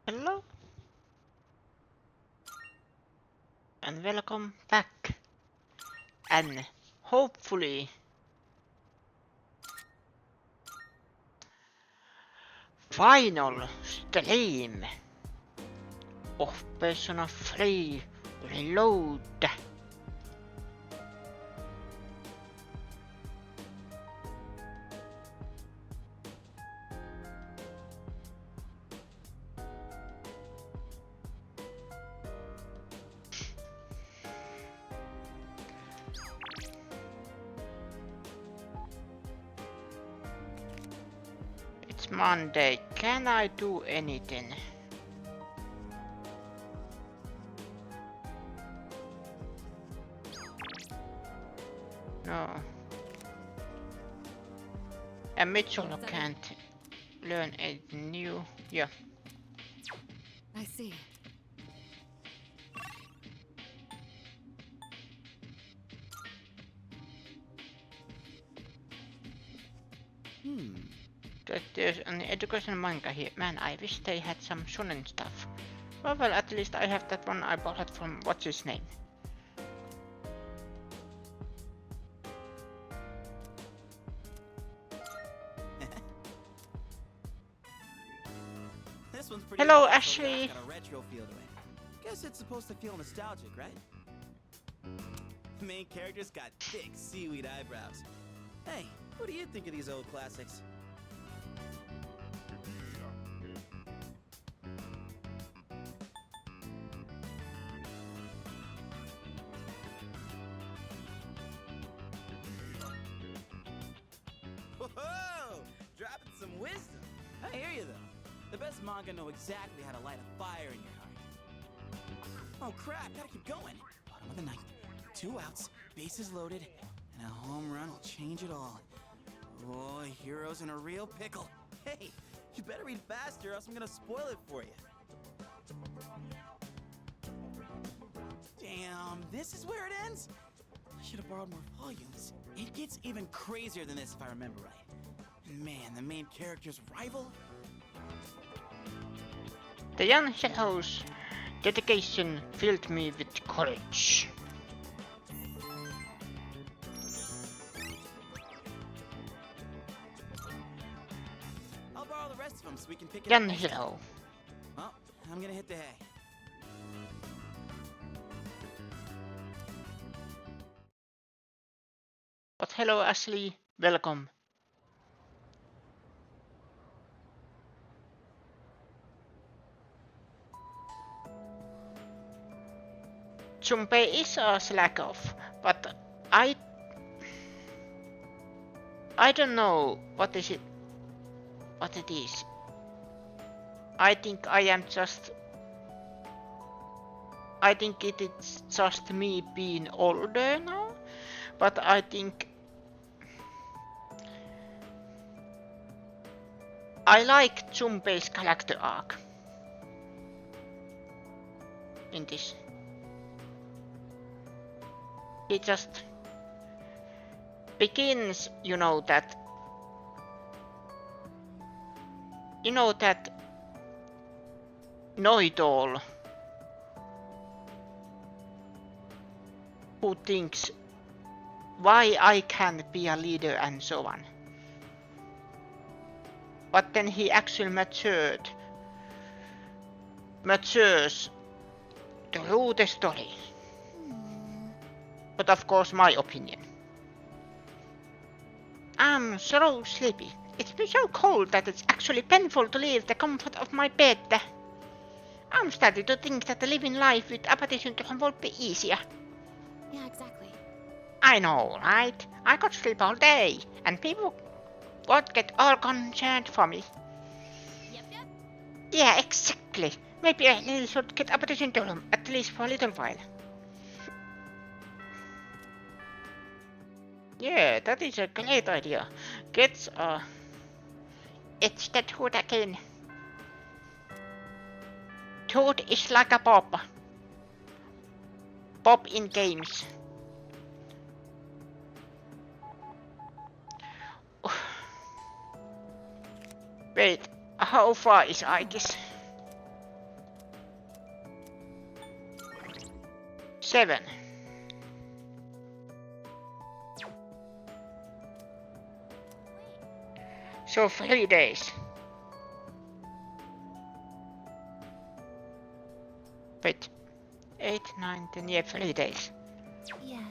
Hello and welcome back, and hopefully final stream of Persona 3 Reload. It's Monday. Can I do anything? No. And Mitchell can't learn anything new. Yeah. I see. That there's an educational manga here. Man, I wish they had some shonen stuff. Well, at least I have that one I bought from what's his name. This one's pretty Hello, old, so Ashley. got a retro feel to it. Guess it's supposed to feel nostalgic, right? The main character's got thick seaweed eyebrows. Hey, what do you think of these old classics? Whoa! Dropping some wisdom. I hear you, though. The best manga know exactly how to light a fire in your heart. Oh, crap. Gotta keep going. Bottom of the ninth. 2 outs. Bases loaded. And a home run will change it all. Oh, hero's in a real pickle. Hey, you better read faster or else I'm gonna spoil it for you. Damn, this is where it ends? I should have borrowed more volumes. It gets even crazier than this if I remember right. Man, the main character's rival? The young hero's dedication filled me with courage. I'll borrow the rest of them so we can pick it Young up. hero. Well, I'm gonna hit the hay. But hello Ashley, welcome. Junpei is a slack off, but I don't know what it is. I think it is just me being older now, but I think I like Junpei's character arc in this. He just begins, that know-it-all who thinks why I can't be a leader and so on. But then he actually matures through the story. But of course my opinion. I'm so sleepy. It's been so cold that it's actually painful to leave the comfort of my bed. I'm starting to think that living life with apathy syndrome would be easier. Yeah, exactly. I know, right? I got sleep all day, and people would get all concerned for me. Yep. Yeah, exactly. Maybe I should get apathy syndrome, at least for a little while. Yeah, that is a great idea. Get it's the Toad again. Toad is like a Bob. Bob in games. Wait, how far is Aikis? 7. So 3 days. Wait, 8, 9, 10, yeah, 3 days. Yes.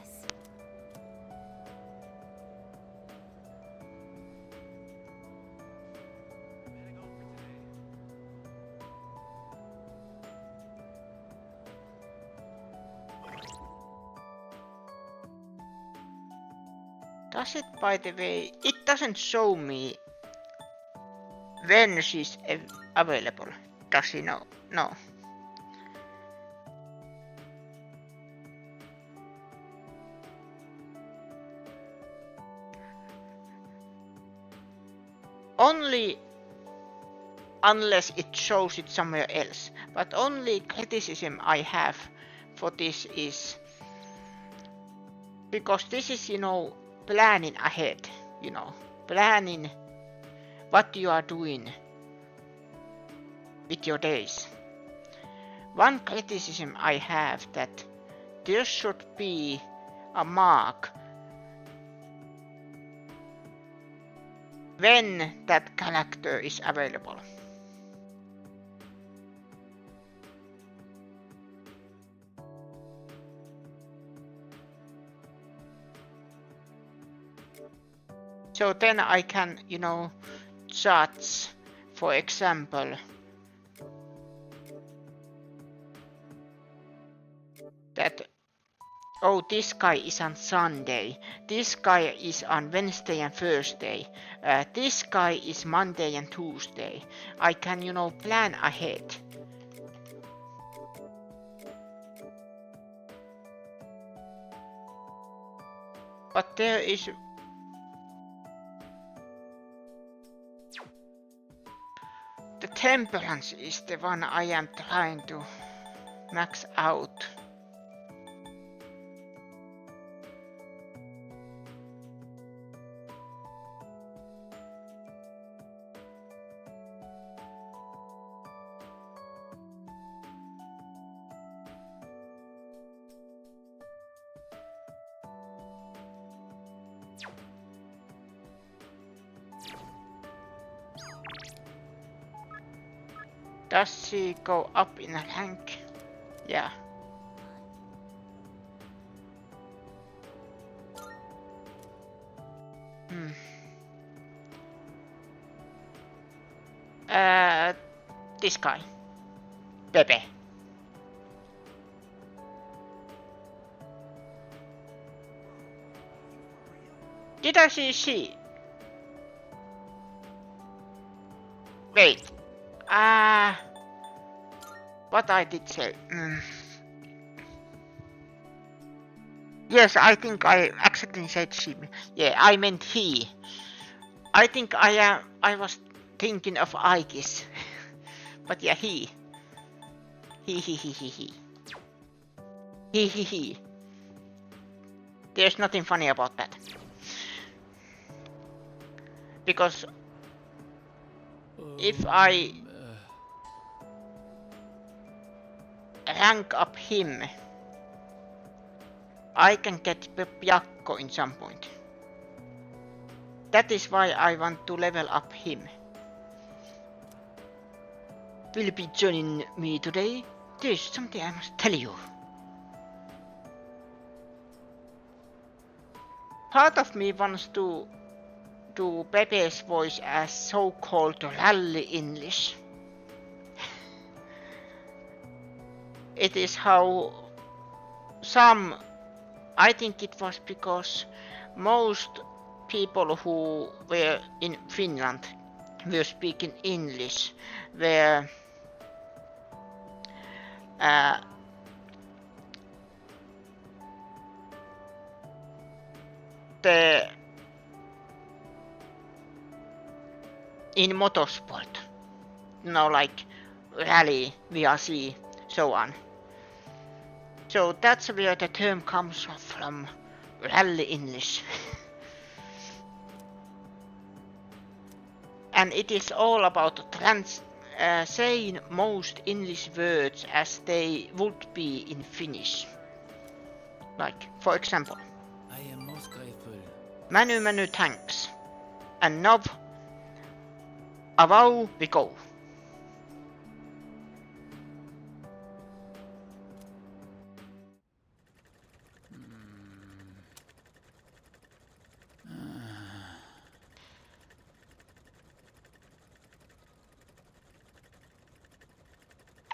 Does it, by the way, it doesn't show me when she's available. Does he know? No. Only unless it shows it somewhere else. But only criticism I have for this is because this is, planning ahead, planning what you are doing with your days. One criticism I have that there should be a mark when that character is available. So then I can, judge, for example, that, oh, this guy is on Sunday, this guy is on Wednesday and Thursday, this guy is Monday and Tuesday. I can, plan ahead. But there is the temperance is the one I am trying to max out. Does she go up in a rank? Yeah. This guy. Pepe. Did I see she? Wait. What I did say. Yes, I think I accidentally said she. Yeah, I meant he. I think I was thinking of Aikis. But yeah, he. He. There's nothing funny about that. Because if I rank up him, I can get Peppiakko in some point. That is why I want to level up him. Will you be joining me today? There's something I must tell you. Part of me wants to do Pepe's voice as so-called rally English. It is how I think it was because most people who were in Finland were speaking English, were in motorsport, like rally, VRC, so on. So that's where the term comes from, rally English. And it is all about saying most English words as they would be in Finnish. Like, for example, I am most grateful. many thanks. And now, away we go.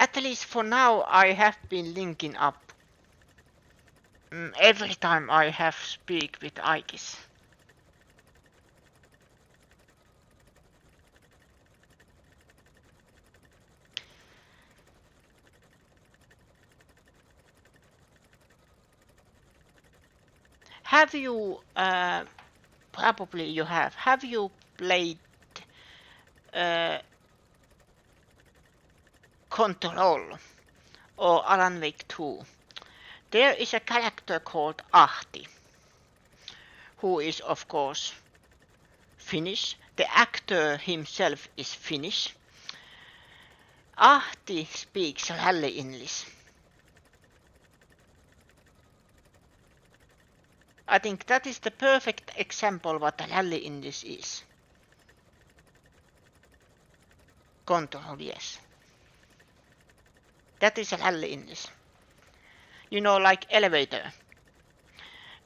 At least for now, I have been linking up every time I have speak with Aikis. Have you, probably you have you played Control or Alan Wake 2? There is a character called Ahti, who is of course Finnish. The actor himself is Finnish. Ahti speaks rally English. I think that is the perfect example what rally English is. Control, yes. That is rally English. You know, like elevator.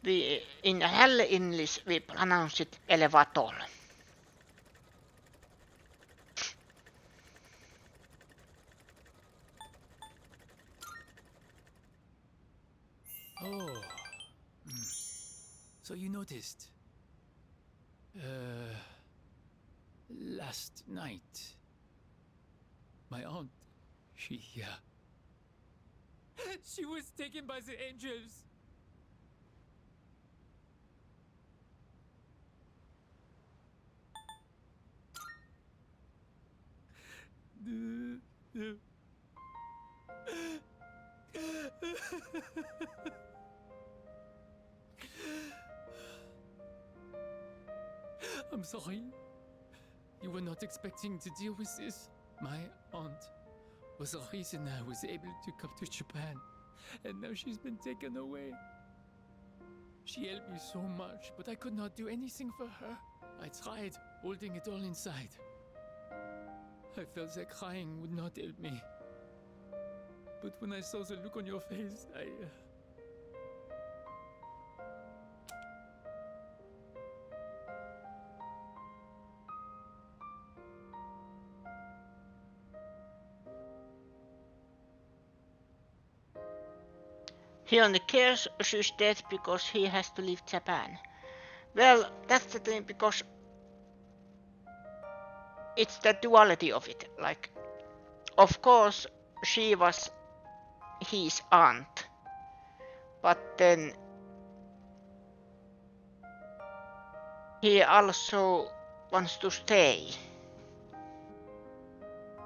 In rally English we pronounce it elevator. Oh. So you noticed. Last night. My aunt, she was taken by the angels. I'm sorry. You were not expecting to deal with this. My aunt was the reason I was able to come to Japan, and now she's been taken away. She helped me so much, but I could not do anything for her. I tried holding it all inside. I felt that crying would not help me. But when I saw the look on your face, He only cares she's dead because he has to leave Japan. Well, that's the thing, because it's the duality of it. Like, of course, she was his aunt, but then he also wants to stay.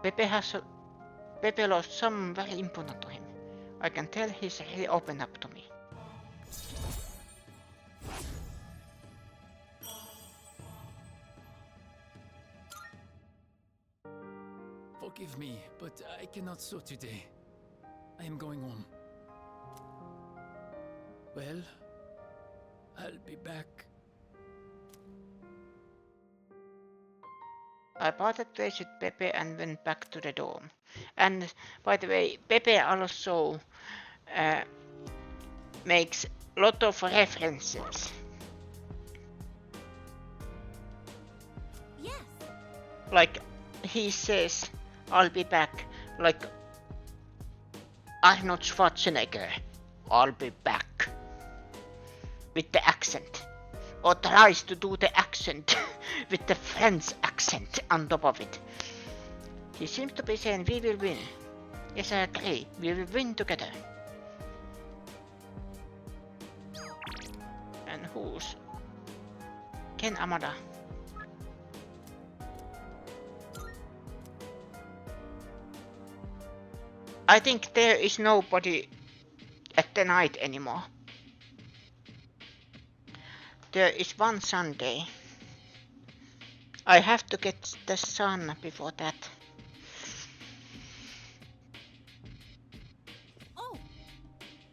Pepe lost someone very important to him. I can tell he's really opened up to me. forgive me, but I cannot sew today. I am going home. Well, I'll be back. I parted ways with Pepe and went back to the dorm. And by the way, Pepe also makes a lot of references. Yes. Like he says, I'll be back. Like Arnold Schwarzenegger, I'll be back. With the accent. Or tries to do the accent with the French accent on top of it. He seems to be saying we will win. Yes, I agree. We will win together. And who's Ken Amada. I think there is nobody at the night anymore. There is one Sunday. I have to get the sun before that. Oh,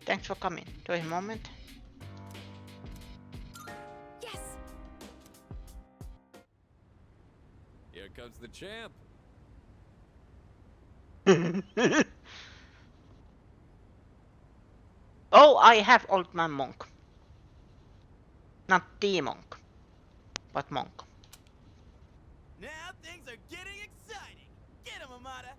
Thanks for coming. Wait a moment. yes. Here comes the champ. Oh, I have Old Man Monk. Not the monk, but monk. Now things are getting exciting. Get him, Amada.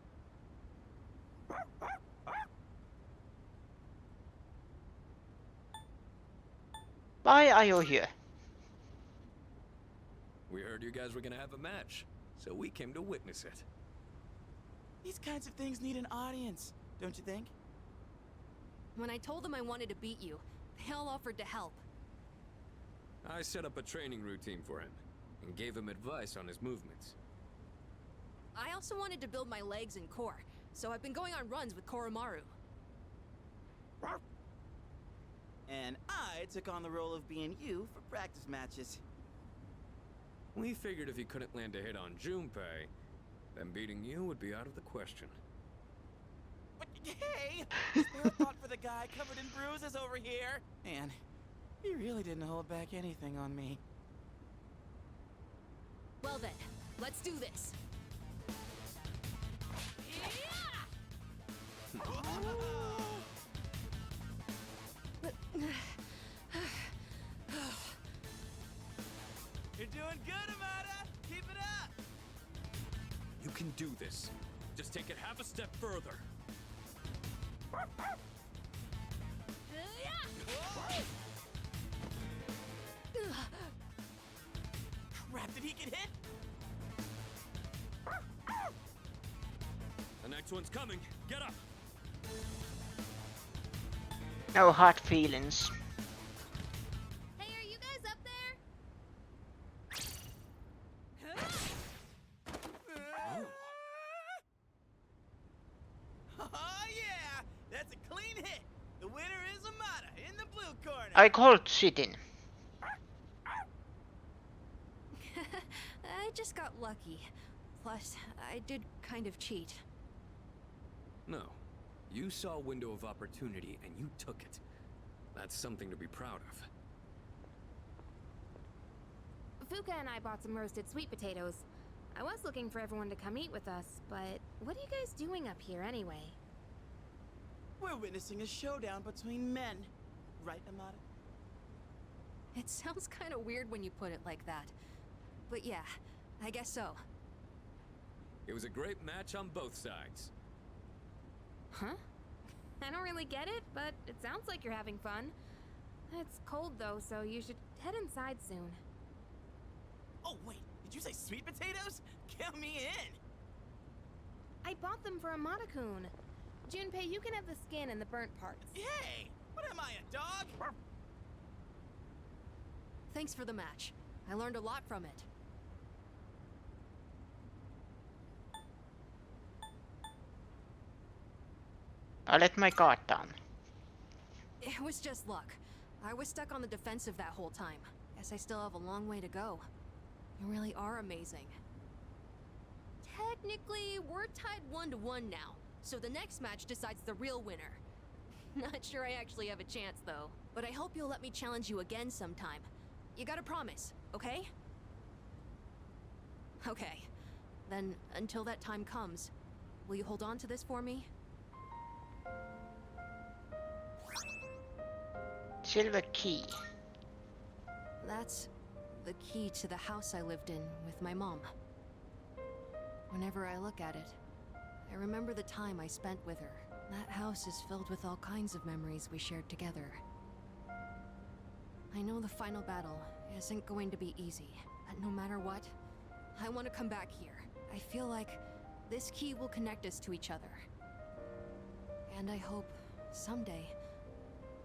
Why are you here? We heard you guys were gonna have a match, so we came to witness it. These kinds of things need an audience, don't you think? When I told them I wanted to beat you, they all offered to help. I set up a training routine for him, and gave him advice on his movements. I also wanted to build my legs and core, so I've been going on runs with Koromaru. And I took on the role of being you for practice matches. We figured if he couldn't land a hit on Junpei, then beating you would be out of the question. But hey, spare a thought for the guy covered in bruises over here. Man, he really didn't hold back anything on me. Well then, let's do this. You're doing good, Amada. Keep it up. You can do this. Just take it half a step further. Crap, did he get hit? The next one's coming. Get up. No hard feelings. Hey, are you guys up there? Oh yeah, that's a clean hit. The winner is Amada in the blue corner. I called sitting. I just got lucky. Plus, I did kind of cheat. No. You saw a window of opportunity and you took it. That's something to be proud of. Fuka and I bought some roasted sweet potatoes. I was looking for everyone to come eat with us, but what are you guys doing up here anyway? We're witnessing a showdown between men. Right, Amada? It sounds kind of weird when you put it like that. But yeah, I guess so. It was a great match on both sides. Huh? I don't really get it, but it sounds like you're having fun. It's cold though, so you should head inside soon. Oh wait, did you say sweet potatoes? Count me in. I bought them for Amada-kun. Junpei, you can have the skin and the burnt parts. Hey, what am I, a dog? Thanks for the match. I learned a lot from it. I let my guard down. It was just luck. I was stuck on the defensive that whole time. Guess I still have a long way to go. You really are amazing. Technically, we're tied 1-1 now, so the next match decides the real winner. Not sure I actually have a chance, though. But I hope you'll let me challenge you again sometime. You gotta promise, okay? Okay. Then, until that time comes, will you hold on to this for me? Silver key. That's the key to the house I lived in with my mom. Whenever I look at it, I remember the time I spent with her. That house is filled with all kinds of memories we shared together. I know the final battle isn't going to be easy, but no matter what, I want to come back here. I feel like this key will connect us to each other. And I hope, someday,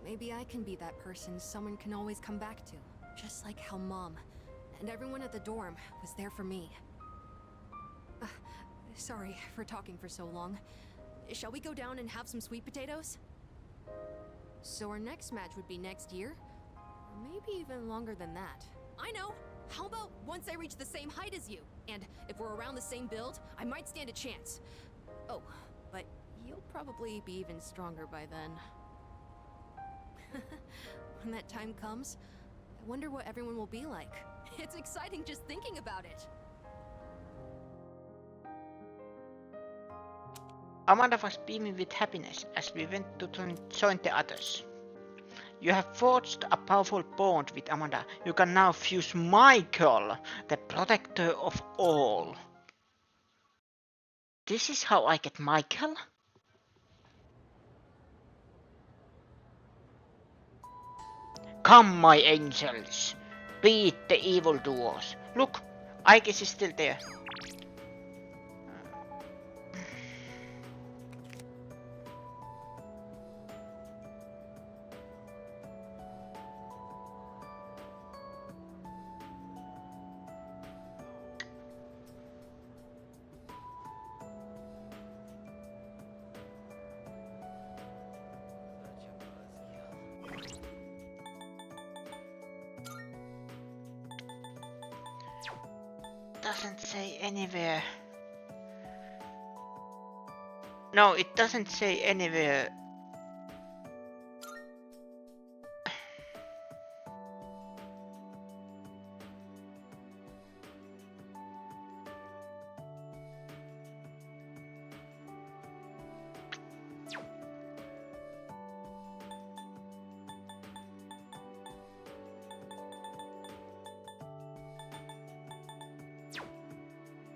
maybe I can be that person someone can always come back to. Just like how Mom and everyone at the dorm was there for me. Sorry for talking for so long. Shall we go down and have some sweet potatoes? So our next match would be next year? Or maybe even longer than that. I know! How about once I reach the same height as you? And if we're around the same build, I might stand a chance. Oh, but you'll probably be even stronger by then. When that time comes, I wonder what everyone will be like. It's exciting just thinking about it. Amanda was beaming with happiness as we went to join the others. You have forged a powerful bond with Amanda. You can now fuse Michael, the protector of all. This is how I get Michael? Come, my angels! Beat the evil duos. Look, Aegis is still there. Doesn't say anywhere. No, it doesn't say anywhere.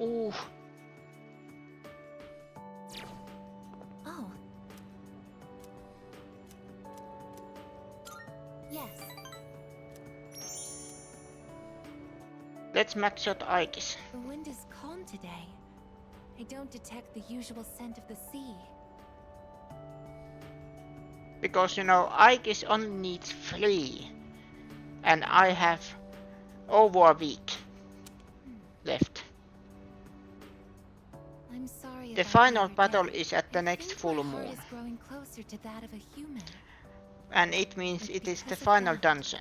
Ooh. Oh. Yes. Let's max out Aegis. The wind is calm today. I don't detect the usual scent of the sea. Because you know, Aegis only needs 3. And I have over a week left. I'm sorry. The about final other battle death. is at the I next think full my heart moon. is growing closer to that of a human. And it means But it is the because of final that, dungeon.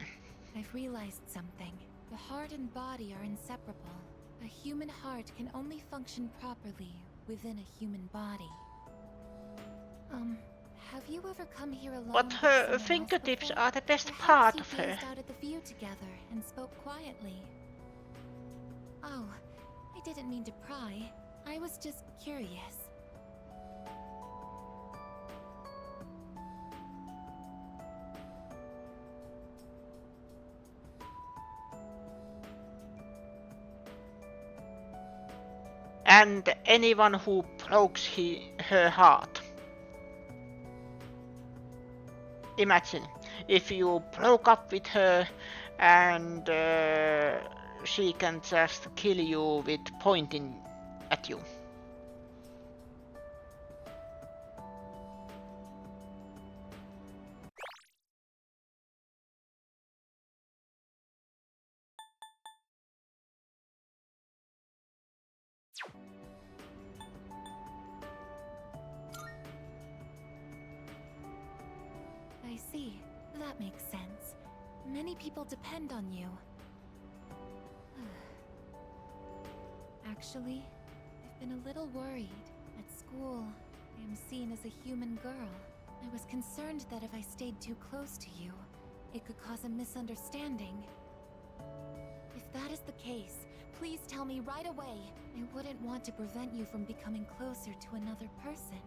I've realized something. The heart and body are inseparable. A human heart can only function properly within a human body. Have you ever come here alone? But with her someone else fingertips before? are the best Perhaps part you of her. gazed out at the view together and spoke quietly. Oh, I didn't mean to pry. I was just curious. And anyone who broke her heart. Imagine if you broke up with her and she can just kill you with pointing at you. I see. That makes sense. Many people depend on you. Actually, I've been a little worried. At school, I am seen as a human girl. I was concerned that if I stayed too close to you, it could cause a misunderstanding. If that is the case, please tell me right away. I wouldn't want to prevent you from becoming closer to another person.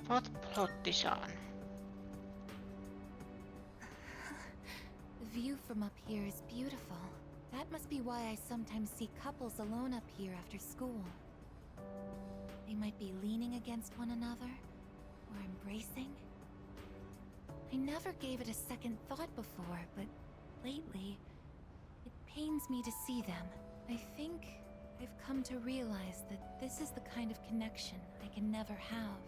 What plot design? The view from up here is beautiful. That must be why I sometimes see couples alone up here after school. They might be leaning against one another, or embracing. I never gave it a second thought before, but lately, it pains me to see them. I think I've come to realize that this is the kind of connection I can never have.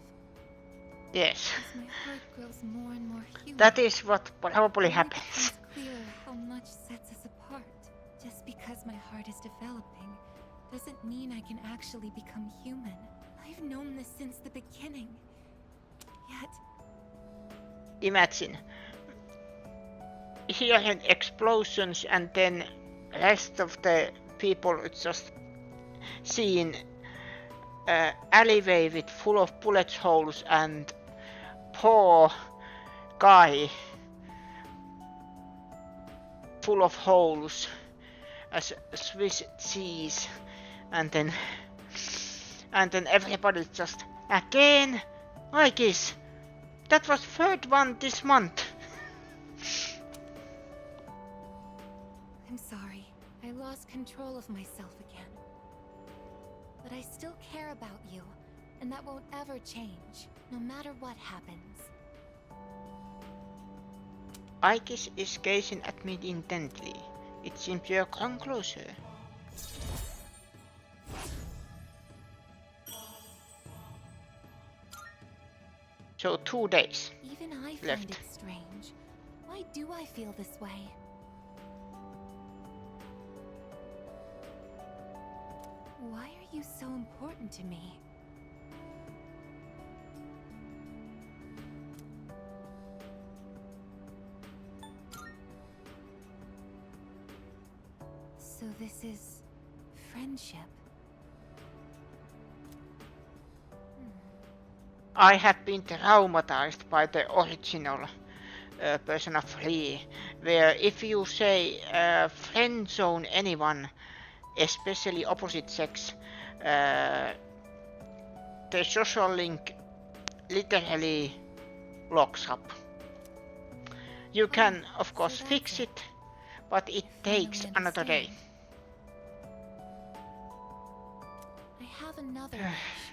Yes, As my heart grows more and more human, that is what probably it happens. becomes clearer how much sets us apart. Just because my heart is developing doesn't mean I can actually become human. I've known this since the beginning. Yet, Imagine hearing explosions and then rest of the people just seeing alleyway with full of bullet holes and poor guy full of holes as Swiss cheese, and then everybody just again. I guess that was third one this month. I'm sorry. I lost control of myself again. But I still care about you, and that won't ever change, no matter what happens. Aikis is gazing at me intently. It seems you're come closer. So 2 days. Even I find Left. it strange. Why do I feel this way? Why are you so important to me? So this is friendship. I have been traumatized by the original Persona 3, where if you say friend zone anyone, especially opposite sex, the social link literally locks up. You can, of course, that's fix it. it, but it takes Finally another day. I have another wish.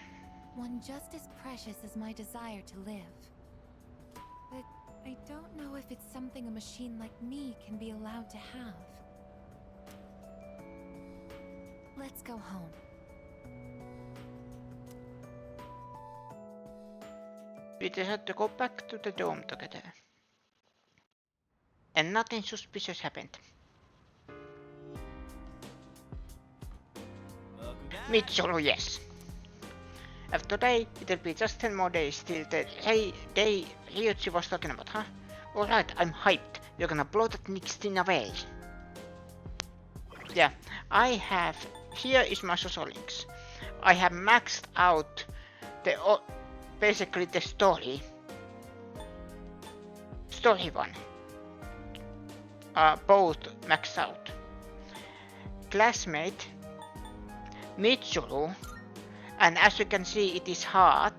One just as precious as my desire to live. But I don't know if it's something a machine like me can be allowed to have. Let's go home. We decided to go back to the dome together. And nothing suspicious happened. Welcome back. Mitsuru, yes. After today, it'll be just 10 more days till the day Ryuichi was talking about, huh? Alright, I'm hyped. We're gonna blow that next thing away. Yeah, I have... Here is my social links. I have maxed out the... basically the story. Story one. Both maxed out. Classmate, Mitsuru, and as you can see, it is hard.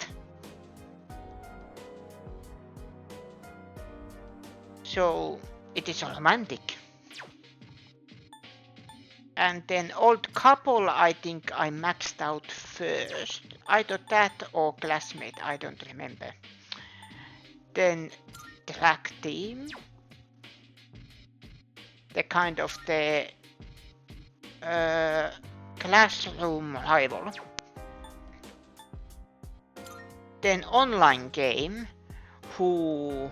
So it is romantic. And then old couple, I think I maxed out first. Either that or classmate, I don't remember. Then track team. The kind of the classroom rival. Then online game, who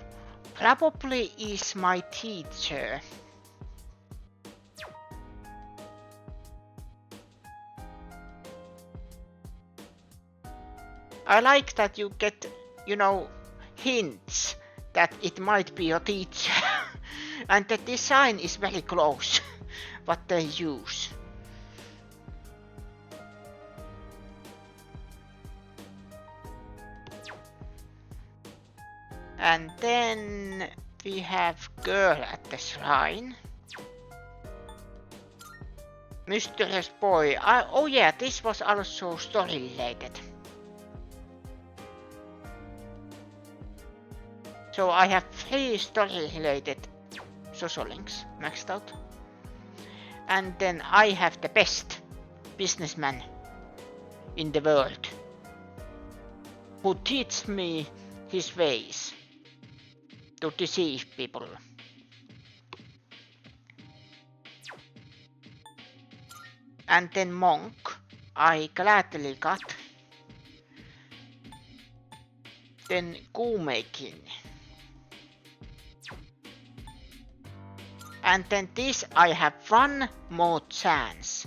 probably is my teacher. I like that you get, you know, hints that it might be your teacher. And the design is very close, what they use. And then we have girl at the shrine. Mysterious boy. Oh yeah, this was also story related. So I have 3 story related social links maxed out. And then I have the best businessman in the world who teaches me his ways to deceive people. And then monk I gladly got Then Kuumekin. And then this I have one more chance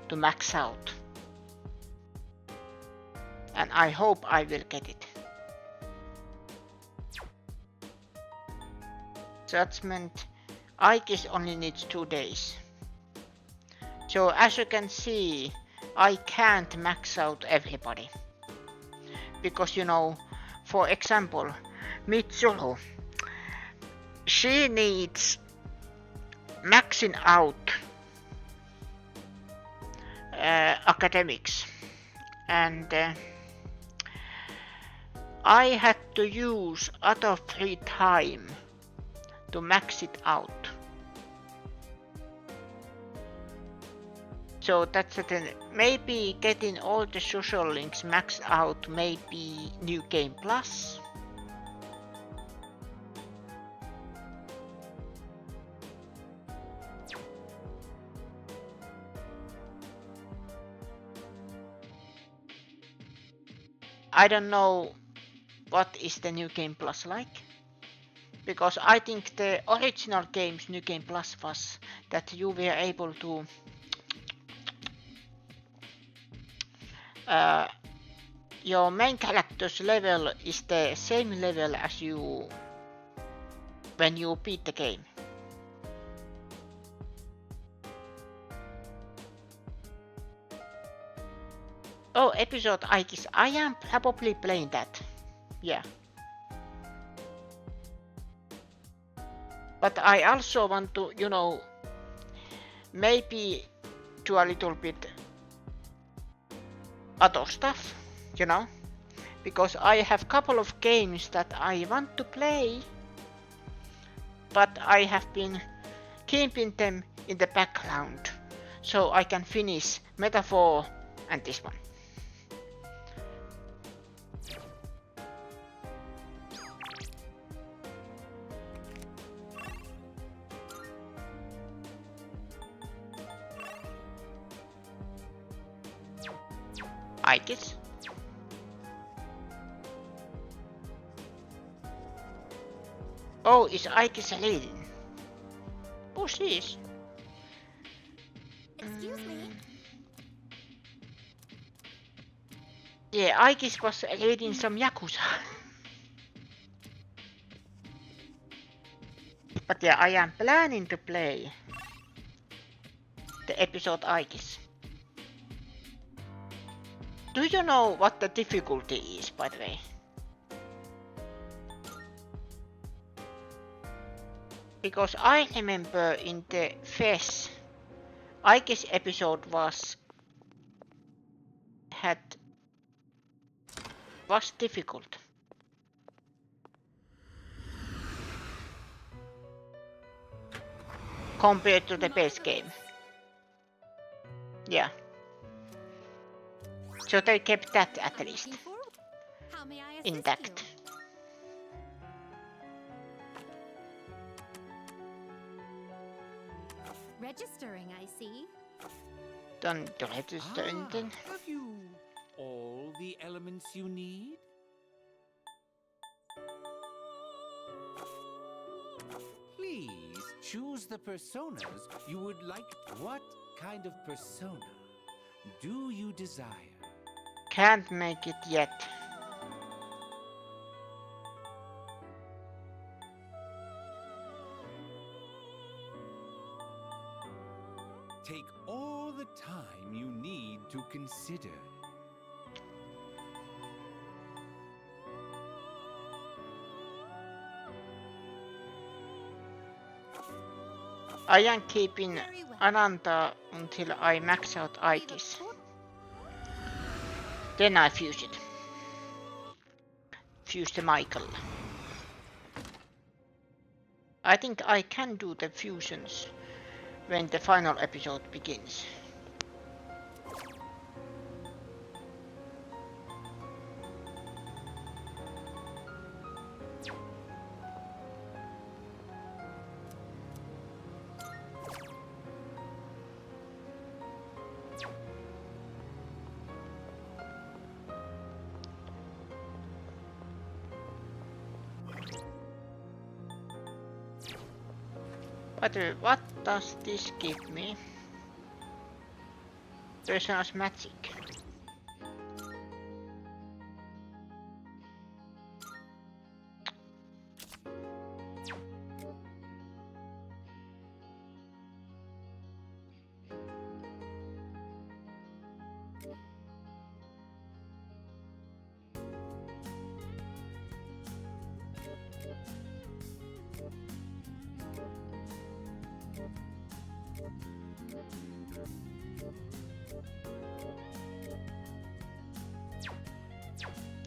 to max out. And I hope I will get it. Judgment. Aikis only needs 2 days. So as you can see, I can't max out everybody. Because you know, for example, Mitsuru, she needs maxing out academics, and I had to use other free time to max it out. So that's the thing. Maybe getting all the social links maxed out may be New Game Plus. I don't know what is the New Game Plus like. Because I think the original game's New Game Plus was that you were able to your main character's level is the same level as you when you beat the game. Oh, episode Aikis. I am probably playing that. Yeah. But I also want to, you know, maybe do a little bit other stuff, you know, because I have couple of games that I want to play, but I have been keeping them in the background so I can finish Metaphor and this one. Aikis. Oh, is Aikis leading? Oh, she is. Excuse me. Yeah, Aikis was leading some Yakuza. But yeah, I am planning to play the episode Aikis. Do you know what the difficulty is, by the way? Because I remember in the FES, Aikis episode was difficult. Compared to the base game. Yeah. So they kept that at least How may I assist intact. Registering, I see. Don't register anything. Have you all the elements you need? Please choose the personas you would like. What kind of persona do you desire? Can't make it yet. Take all the time you need to consider. I am keeping Very well. Ananta until I max out Aikis. Then I fuse it. Fuse the Michael. I think I can do the fusions when the final episode begins. But what does this give me? Persona's magic.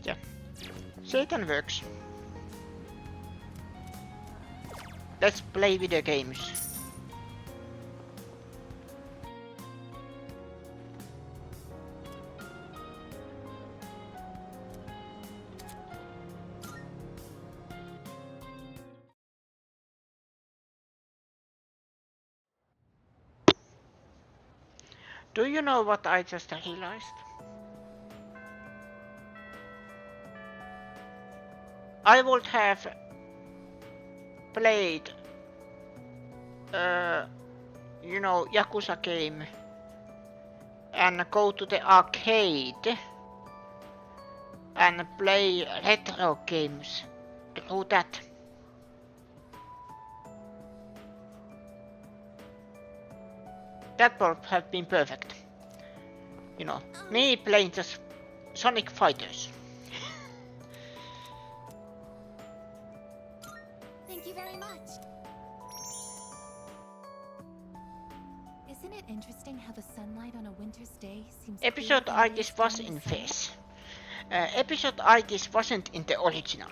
Yeah, Satan works. Let's play video games. Do you know what I just realized? I would have played, you know, Yakuza game and go to the arcade and play retro games through that. That would have been perfect. You know, me playing just Sonic Fighters. Thank you very much. Isn't it interesting how the sunlight on a winter's day seems Episode clearer than Artis it was is during in the summer? phase. Episode Artis wasn't in the original.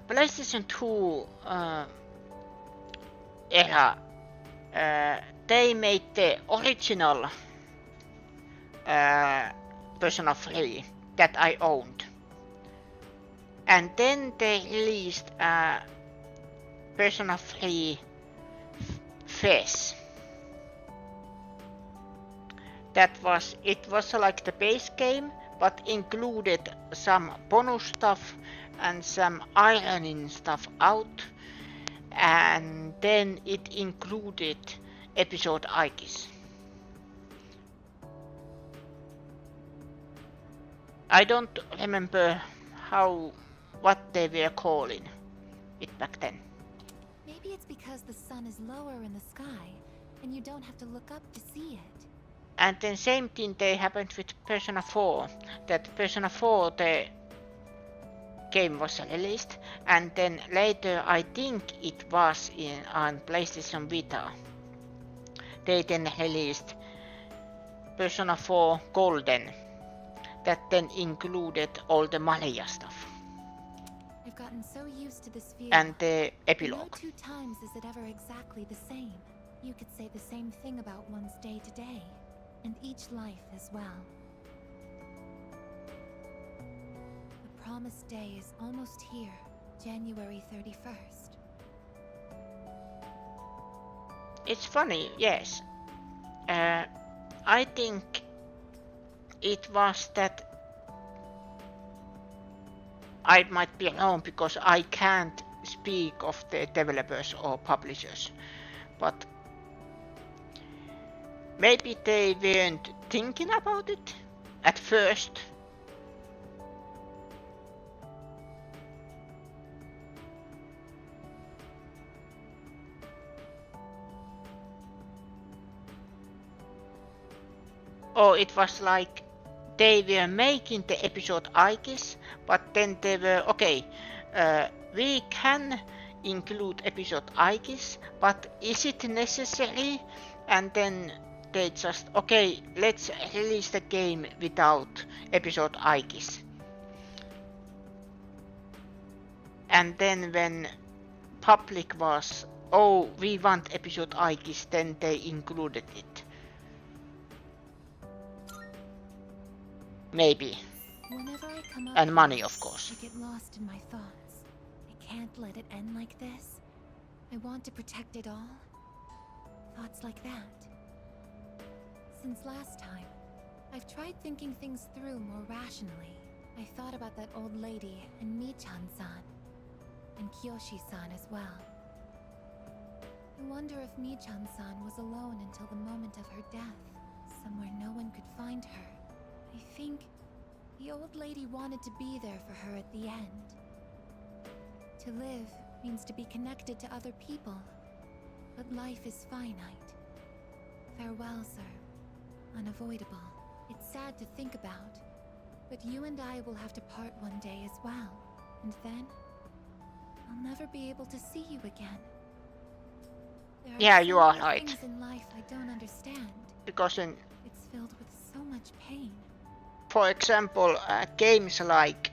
PlayStation 2 era, they made the original Persona 3 that I owned. And then they released Persona 3 FES. It was like the base game, but included some bonus stuff and some ironing stuff out, and then it included episode Artis. I don't remember what they were calling it back then. Maybe it's because the sun is lower in the sky, and you don't have to look up to see it. And then same thing they happened with Persona 4, that Persona 4 the game was released, and then later I think it was on PlayStation Vita. They then released Persona 4 Golden, that then included all the Maria stuff. I've gotten so used to this view. And the No epilogue. 2 times is it ever exactly the same. You could say the same thing about one's day to day, and each life as well. The promised day is almost here, January 31st. It's funny, yes. I think it was that I might be wrong because I can't speak of the developers or publishers, but maybe they weren't thinking about it at first. Or it was like they were making the episode Artis, but then they were, okay, we can include episode Artis, but is it necessary? And then they just, okay, let's release the game without episode Artis. And then when public was, oh, we want episode Artis, then they included it. Maybe. Whenever I come up And money, here, of course. I get lost in my thoughts. I can't let it end like this. I want to protect it all. Thoughts like that. Since last time, I've tried thinking things through more rationally. I thought about that old lady and Michan-san, and Kyoshi-san as well. I wonder if Michan-san was alone until the moment of her death, somewhere no one could find her. I think the old lady wanted to be there for her at the end. To live means to be connected to other people, but life is finite. Farewell, sir. Unavoidable. It's sad to think about, but you and I will have to part one day as well, and then I'll never be able to see you again. There Yeah, so you are many right. things in life I don't understand. Because in, It's filled with so much pain. for example, games like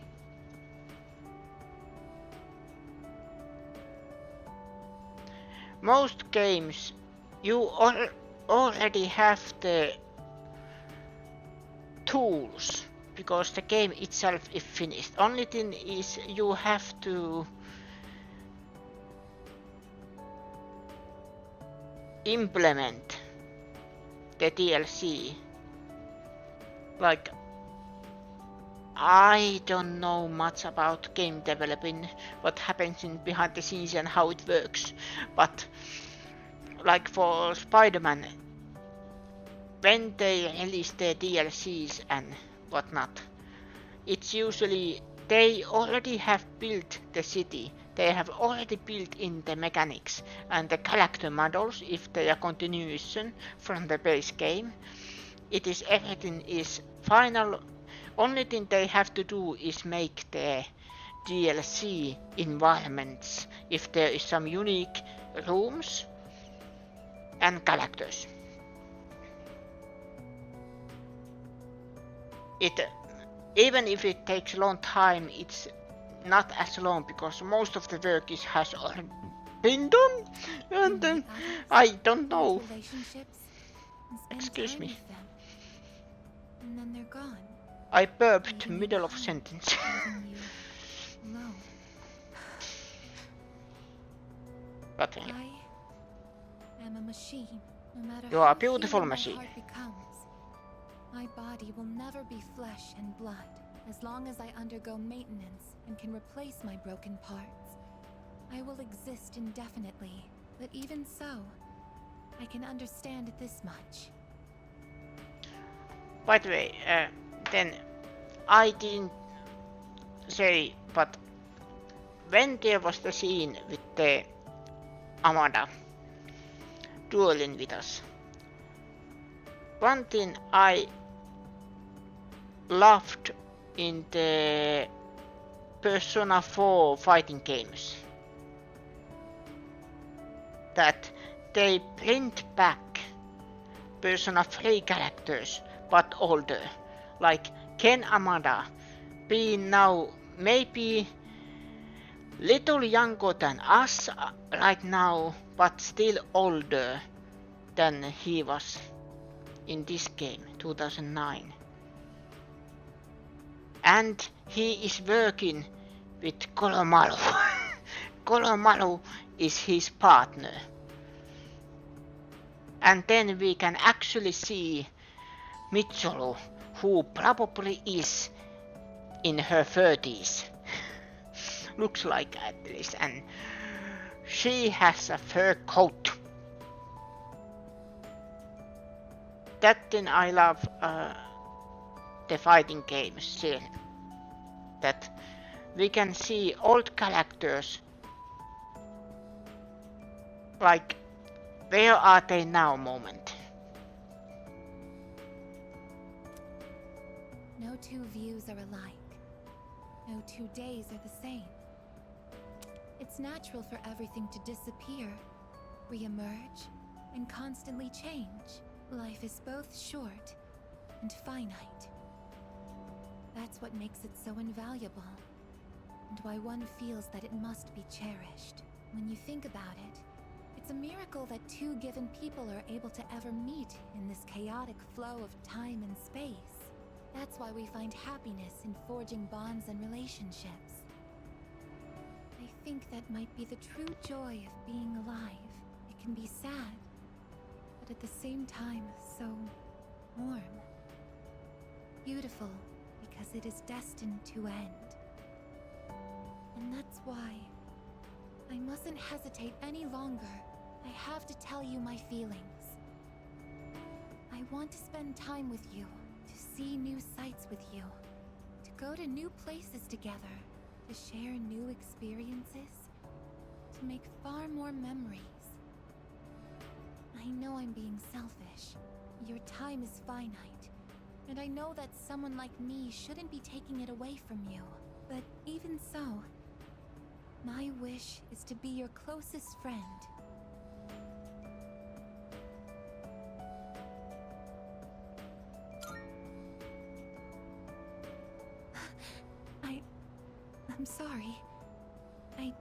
most games, you already have the tools because the game itself is finished. Only thing is you have to implement the DLC. Like, I don't know much about game developing, what happens in behind the scenes and how it works, but like for Spider-Man, when they release their DLCs and whatnot, it's usually they already have built the city, they have already built in the mechanics and the character models if they are continuation from the base game. It is everything is final. Only thing they have to do is make the DLC environments if there is some unique rooms and characters. It even if it takes a long time, it's not as long because most of the work has already been done, and then I don't know. Relationships and spend Excuse time me. with them. And then they're gone, I burped leaving you middle of behind, sentence. leaving you alone. But I am a machine, no matter You how are a beautiful human machine. my heart becomes. My body will never be flesh and blood, as long as I undergo maintenance and can replace my broken parts. I will exist indefinitely, but even so, I can understand this much. by the way, then I didn't say, but when there was the scene with the Amanda dueling with us, one thing I loved in the Persona 4 fighting games, that they print back Persona 3 characters but older, like Ken Amada being now maybe little younger than us right now, but still older than he was in this game, 2009. And he is working with Koromaru. Koromaru is his partner. And then we can actually see Mitsuru, who probably is in her 30s. Looks like at least, and she has a fur coat. That thing I love the fighting games still. That we can see old characters, like where are they now moment. No two views are alike. No 2 days are the same. It's natural for everything to disappear, re-emerge, and constantly change. Life is both short and finite. That's what makes it so invaluable, and why one feels that it must be cherished. When you think about it, it's a miracle that two given people are able to ever meet in this chaotic flow of time and space. That's why we find happiness in forging bonds and relationships. I think that might be the true joy of being alive. It can be sad, but at the same time, so warm. beautiful because it is destined to end. And that's why I mustn't hesitate any longer. I have to tell you my feelings. I want to spend time with you, to see new sights with you, to go to new places together, to share new experiences, to make far more memories. I know I'm being selfish. Your time is finite, and I know that someone like me shouldn't be taking it away from you. But even so, my wish is to be your closest friend. I'm sorry. I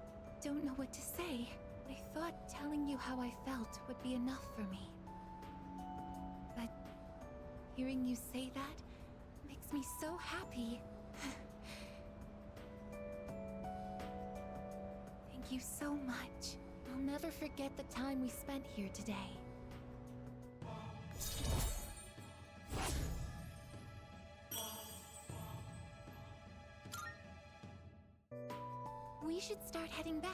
don't know what to say. I thought telling you how I felt would be enough for me. But hearing you say that makes me so happy. Thank you so much. I'll never forget the time we spent here today. We should start heading back.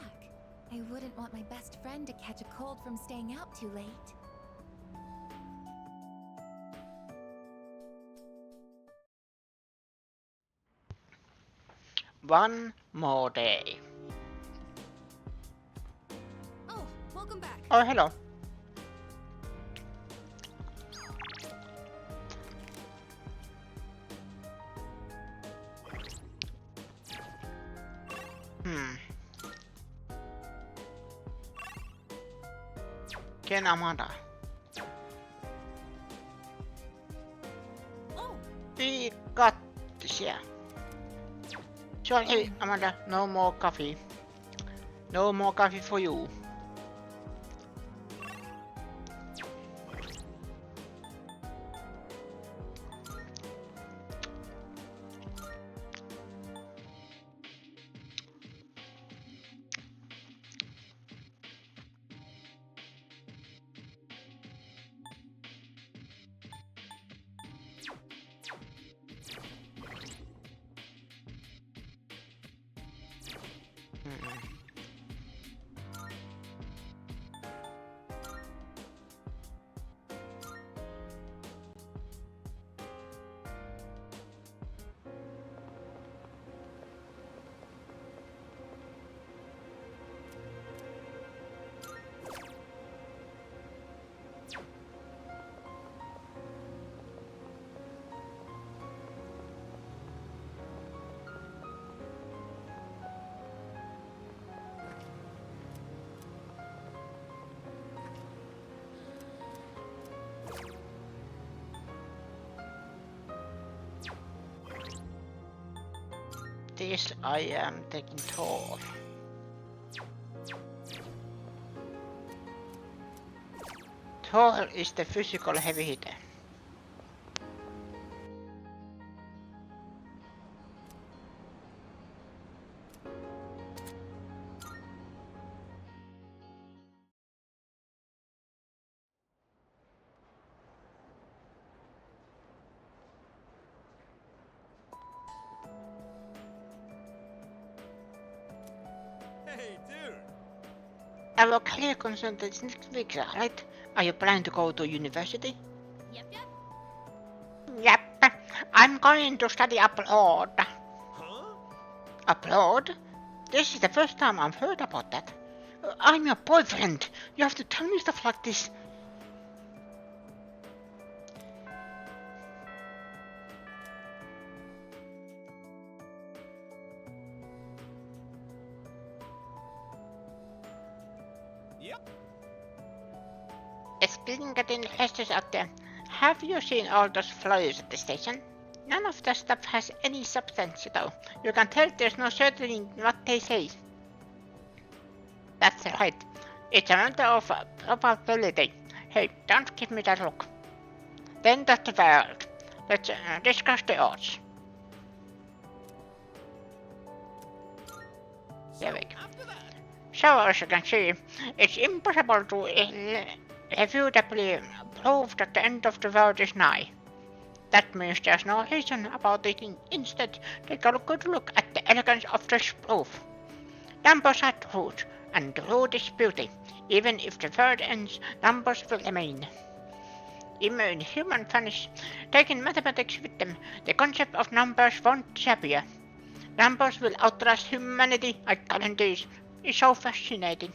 I wouldn't want my best friend to catch a cold from staying out too late. One more day. Oh, welcome back. Oh, hello. Ken Amanda. Oh, We got this, yeah. Sorry, Amanda, no more coffee. No more coffee for you. This I am taking Thor. Thor is the physical heavy hitter. Hey, dude! Our career consult is next week, right? Are you planning to go to university? Yep. Yep. I'm going to study abroad. Huh? Abroad? This is the first time I've heard about that. I'm your boyfriend. You have to tell me stuff like this. Yep. Speaking at investors out there, have you seen all those flyers at the station? None of the stuff has any substance though. You can tell there's no certainty in what they say. That's right. It's a matter of probability. Hey, don't give me that look. Then that's the world. Let's discuss the odds. There we go. After that, So as you can see, it's impossible to irrefutably prove that the end of the world is nigh. That means there's no reason about it. Instead, take a good look at the elegance of this proof. Numbers are truth, and truth is beauty. Even if the world ends, numbers will remain. Even in human vanish, taking mathematics with them, the concept of numbers won't disappear. Numbers will outlast humanity, I guarantee. It's so fascinating.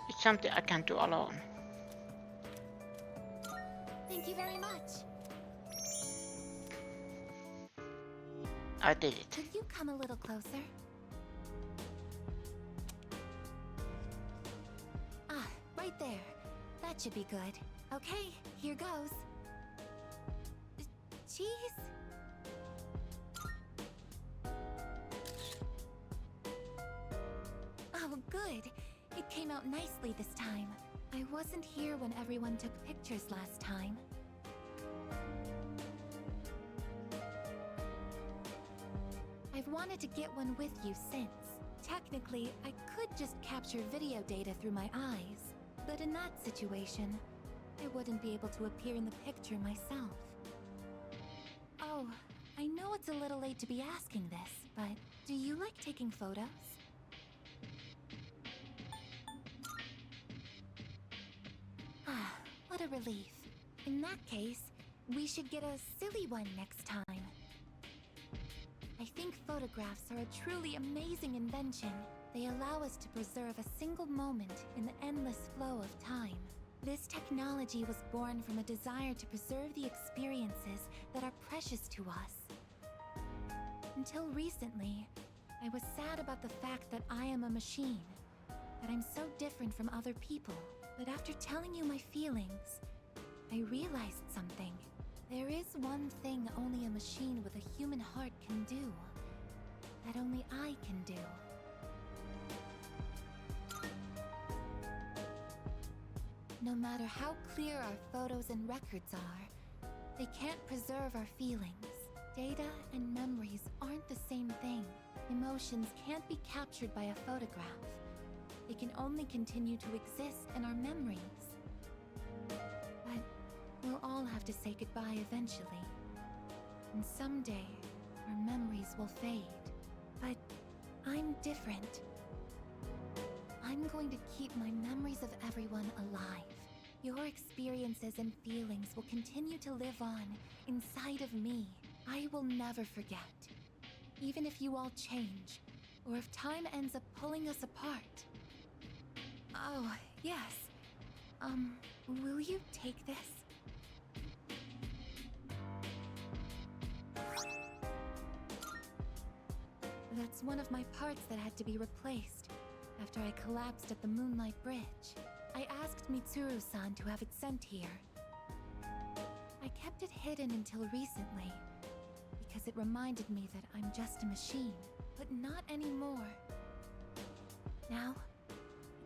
It's something I can do alone. Thank you very much. I did it. Could you come a little closer? Ah, right there. That should be good. Okay, here goes. Cheese? Oh, good. It came out nicely this time. I wasn't here when everyone took pictures last time. I've wanted to get one with you since. Technically, I could just capture video data through my eyes, but in that situation, I wouldn't be able to appear in the picture myself. Oh, I know it's a little late to be asking this, but do you like taking photos? Ah, what a relief. In that case, we should get a silly one next time. I think photographs are a truly amazing invention. They allow us to preserve a single moment in the endless flow of time. This technology was born from a desire to preserve the experiences that are precious to us. Until recently, I was sad about the fact that I am a machine, that I'm so different from other people. But after telling you my feelings, I realized something. There is one thing only a machine with a human heart can do, that only I can do. No matter how clear our photos and records are, they can't preserve our feelings. Data and memories aren't the same thing. Emotions can't be captured by a photograph. They can only continue to exist in our memories. But we'll all have to say goodbye eventually. And someday, our memories will fade. But I'm different. I'm going to keep my memories of everyone alive. Your experiences and feelings will continue to live on inside of me. I will never forget. Even if you all change, or if time ends up pulling us apart. Oh, yes. Will you take this? That's one of my parts that had to be replaced after I collapsed at the Moonlight Bridge. I asked Mitsuru-san to have it sent here. I kept it hidden until recently, because it reminded me that I'm just a machine, but not anymore. Now,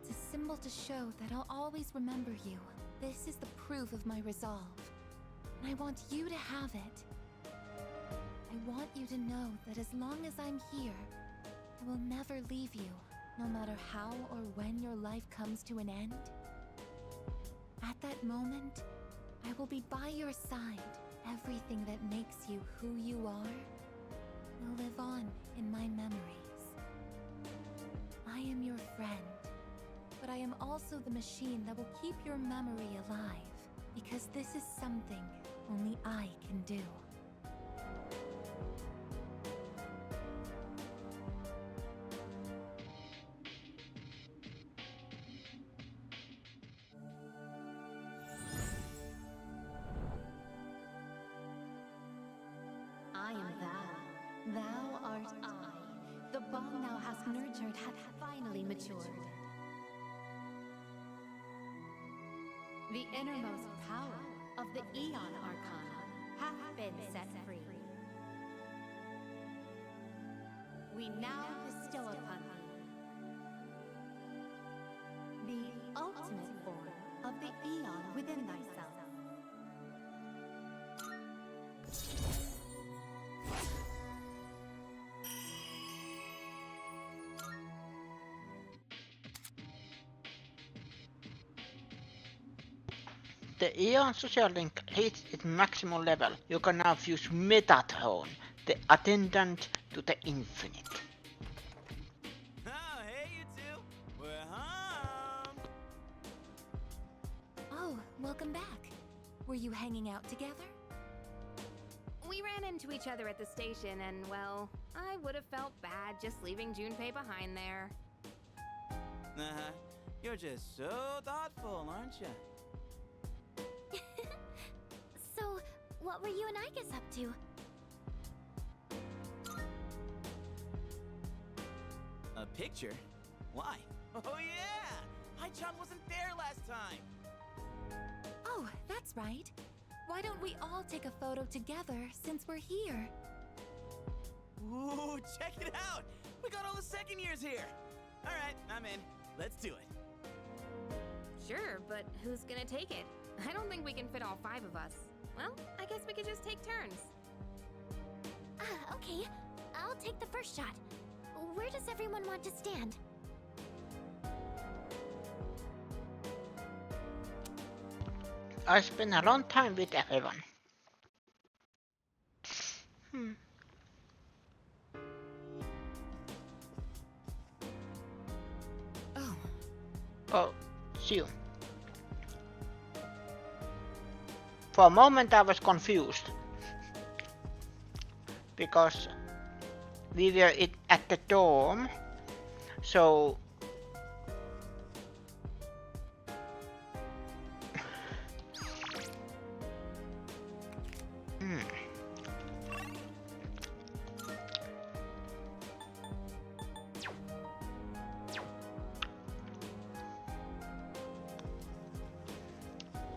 it's a symbol to show that I'll always remember you. This is the proof of my resolve, and I want you to have it. I want you to know that as long as I'm here, I will never leave you, no matter how or when your life comes to an end. At that moment, I will be by your side. Everything that makes you who you are will live on in my memories. I am your friend, but I am also the machine that will keep your memory alive, because this is something only I can do. I am thou. Thou art I. The bond thou hast nurtured hath finally matured. The innermost power of the Aeon Arcana hath been set free. We now bestow upon thee the ultimate form of the Aeon within thyself. the Eon social link hits its maximum level, you can now fuse Metatron, the attendant to the infinite. Oh, hey, you two. We're home. Oh, welcome back. Were you hanging out together? We ran into each other at the station, and well, I would have felt bad just leaving Junpei behind there. Uh-huh. You're just so thoughtful, aren't you? So, what were you and Igus up to? A picture? Why? Oh, yeah! Hai-chan wasn't there last time! Oh, that's right. Why don't we all take a photo together since we're here? Ooh, check it out! We got all the second years here! Alright, I'm in. Let's do it. Sure, but who's gonna take it? I don't think we can fit all 5 of us. Well, I guess we could just take turns. Okay. I'll take the first shot. Where does everyone want to stand? I spent a long time with everyone. Oh, see you. For a moment I was confused. Because we were at the dorm, so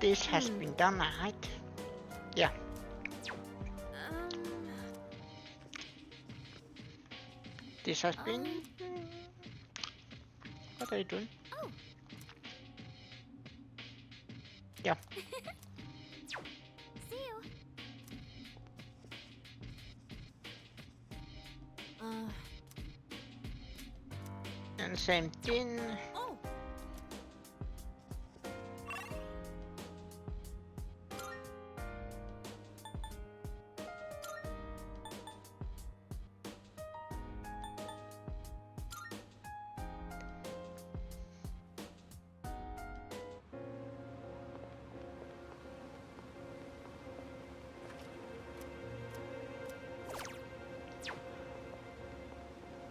this has been done, right? Yeah. This has been... What are you doing? Oh. Yeah. See you. And same thing. Oh.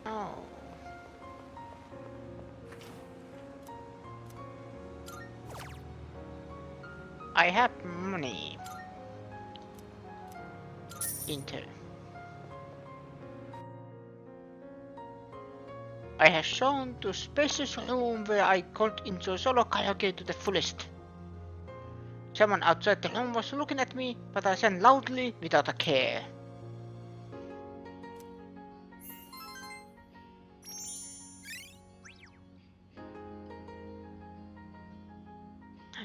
Oh. I have money. Enter. I have shown to spacious room where I could enjoy solo karaoke to the fullest. Someone outside the room was looking at me, but I sang loudly without a care.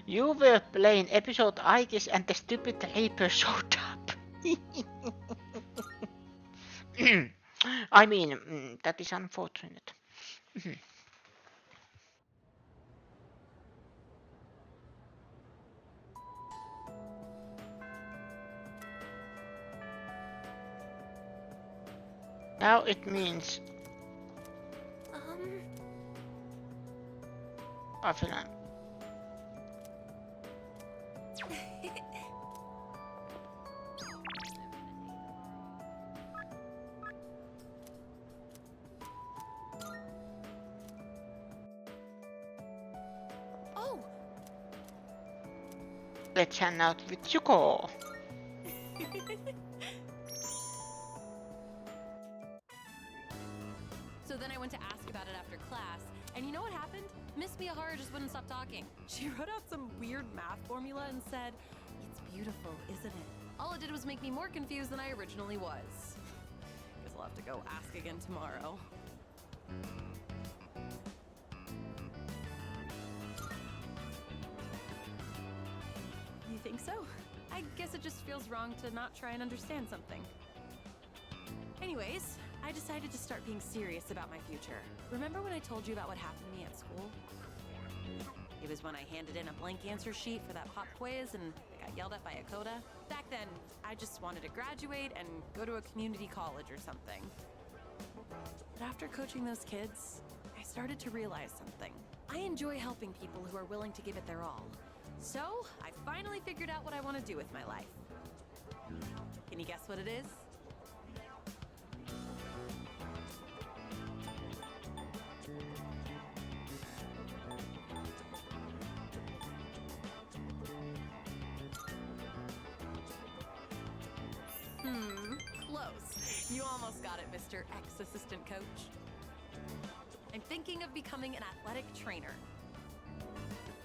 You were playing episode Aegis and the stupid Reaper showed up. I mean, that is unfortunate. Now it means I feel Oh. Let's hang out with Yuko. So then I went to ask about it after class, and you know what happened? Miss Miyahara just wouldn't stop talking. She wrote out some weird math formula and said, "It's beautiful, isn't it?" All it did was make me more confused than I originally was. Guess I'll have to go ask again tomorrow. You think so? I guess it just feels wrong to not try and understand something. Anyways, I decided to start being serious about my future. Remember when I told you about what happened to me at school? It was when I handed in a blank answer sheet for that pop quiz and I got yelled at by a coda. Back then, I just wanted to graduate and go to a community college or something. But after coaching those kids, I started to realize something. I enjoy helping people who are willing to give it their all. So, I finally figured out what I want to do with my life. Can you guess what it is? Close. You almost got it, Mr. Ex-Assistant Coach. I'm thinking of becoming an athletic trainer.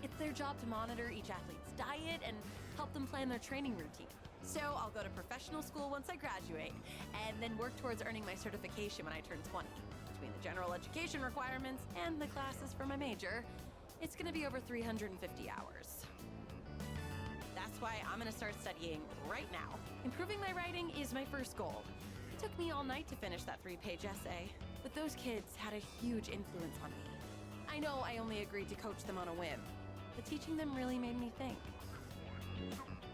It's their job to monitor each athlete's diet and help them plan their training routine. So I'll go to professional school once I graduate, and then work towards earning my certification when I turn 20. Between the general education requirements and the classes for my major, it's gonna be over 350 hours. That's why I'm gonna start studying right now. Improving my writing is my first goal. It took me all night to finish that 3-page essay, but those kids had a huge influence on me. I know I only agreed to coach them on a whim, but teaching them really made me think.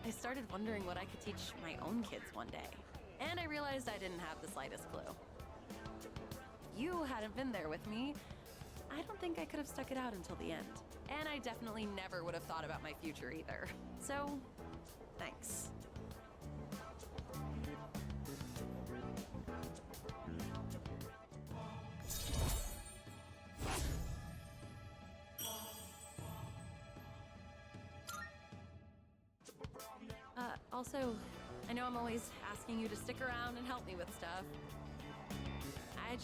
I started wondering what I could teach my own kids one day, and I realized I didn't have the slightest clue. If you hadn't been there with me, I don't think I could have stuck it out until the end. And I definitely never would have thought about my future either. So, thanks. Also, I know I'm always asking you to stick around and help me with stuff. I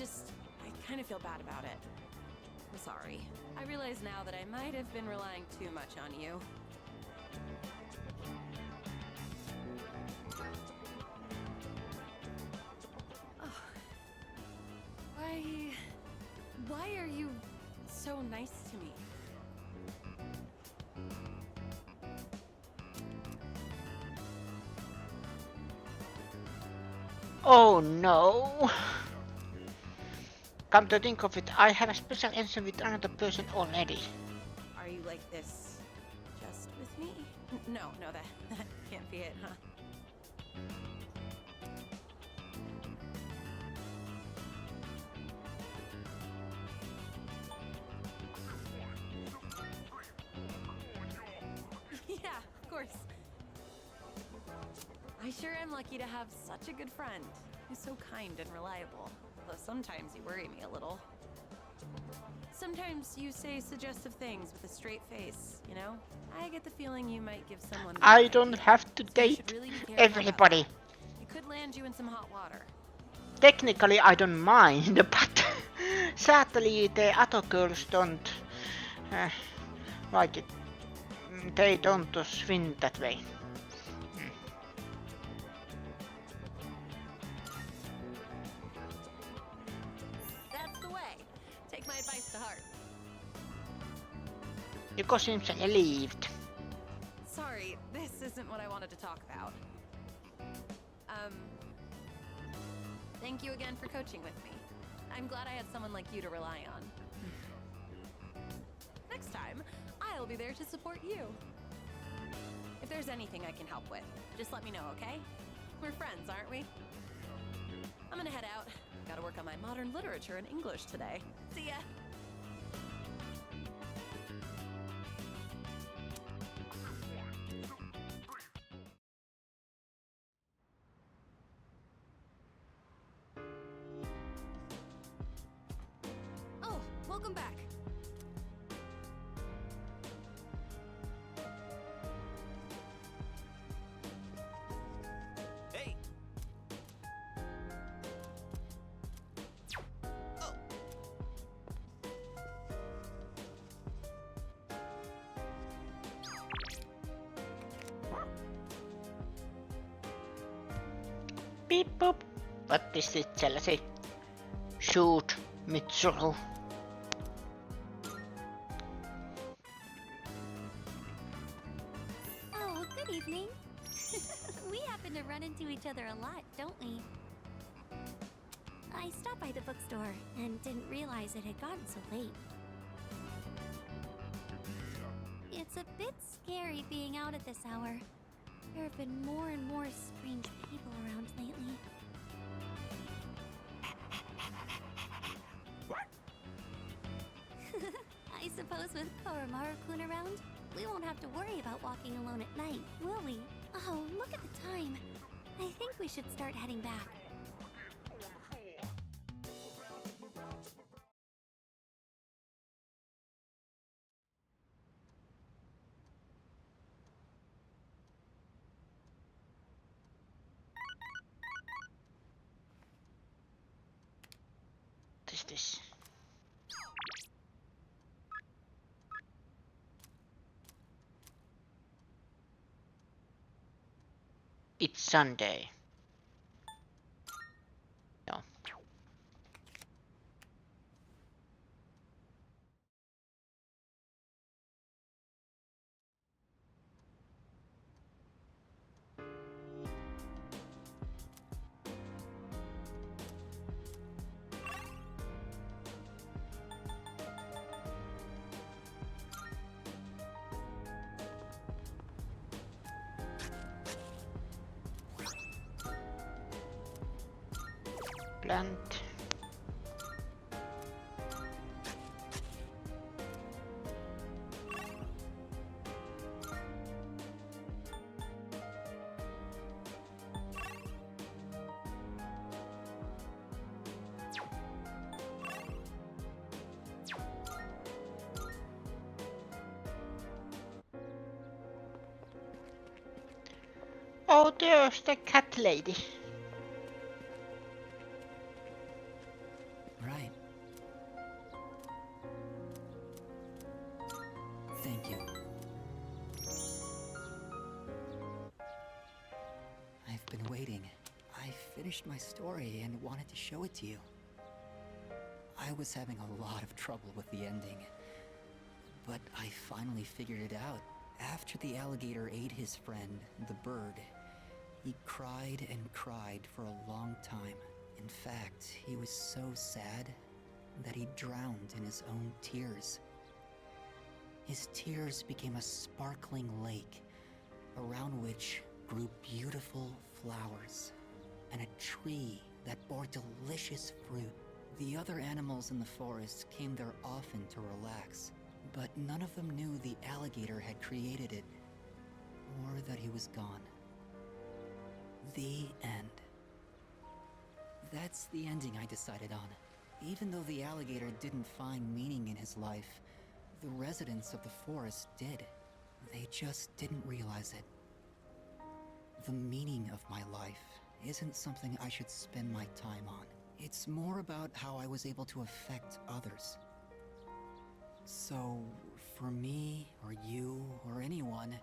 kind of feel bad about it. I'm sorry. I realize now that I might have been relying too much on you. Oh. Why are you so nice to me? Oh no! Come to think of it, I have a special ensign with another person already. Are you like this just with me? No, that can't be it, huh? Yeah, of course. I sure am lucky to have such a good friend who's so kind and reliable. Though sometimes you worry me a little. Sometimes you say suggestive things with a straight face, you know? I get the feeling you might give someone the I right don't idea, have to so you date should really be careful about everybody. that. It could land you in some hot water. Technically I don't mind, but sadly the other girls don't like it. They don't swim that way. That's the way. Take my advice to heart. Yuko seems relieved. Sorry, this isn't what I wanted to talk about. Thank you again for coaching with me. I'm glad I had someone like you to rely on. Next time, I'll be there to support you. If there's anything I can help with, just let me know, okay? We're friends, aren't we? I'm gonna head out. Gotta work on my modern literature and English today. See ya! Oh, welcome back. Hey! Oh! Beep boop. What is it, Chelsea? Shoot, Mitsuru. Oh, good evening. We happen to run into each other a lot, don't we? I stopped by the bookstore and didn't realize it had gotten so late. It's a bit scary being out at this hour. There have been more and more strange people around lately. What? I suppose with Koromaru-kun around, we won't have to worry about walking alone at night, will we? Oh, look at the time. I think we should start heading back. What is this? It's Sunday. No. Plant. Oh, there's the cat lady. Right. Thank you. I've been waiting. I finished my story and wanted to show it to you. I was having a lot of trouble with the ending, but I finally figured it out. After the alligator ate his friend, the bird, he cried and cried for a long time. In fact, he was so sad that he drowned in his own tears. His tears became a sparkling lake, around which grew beautiful flowers, and a tree that bore delicious fruit. The other animals in the forest came there often to relax, but none of them knew the alligator had created it, or that he was gone. The end. That's the ending I decided on. Even though the alligator didn't find meaning in his life, the residents of the forest did. They just didn't realize it. The meaning of my life isn't something I should spend my time on. It's more about how I was able to affect others. So, for me, or you, or anyone,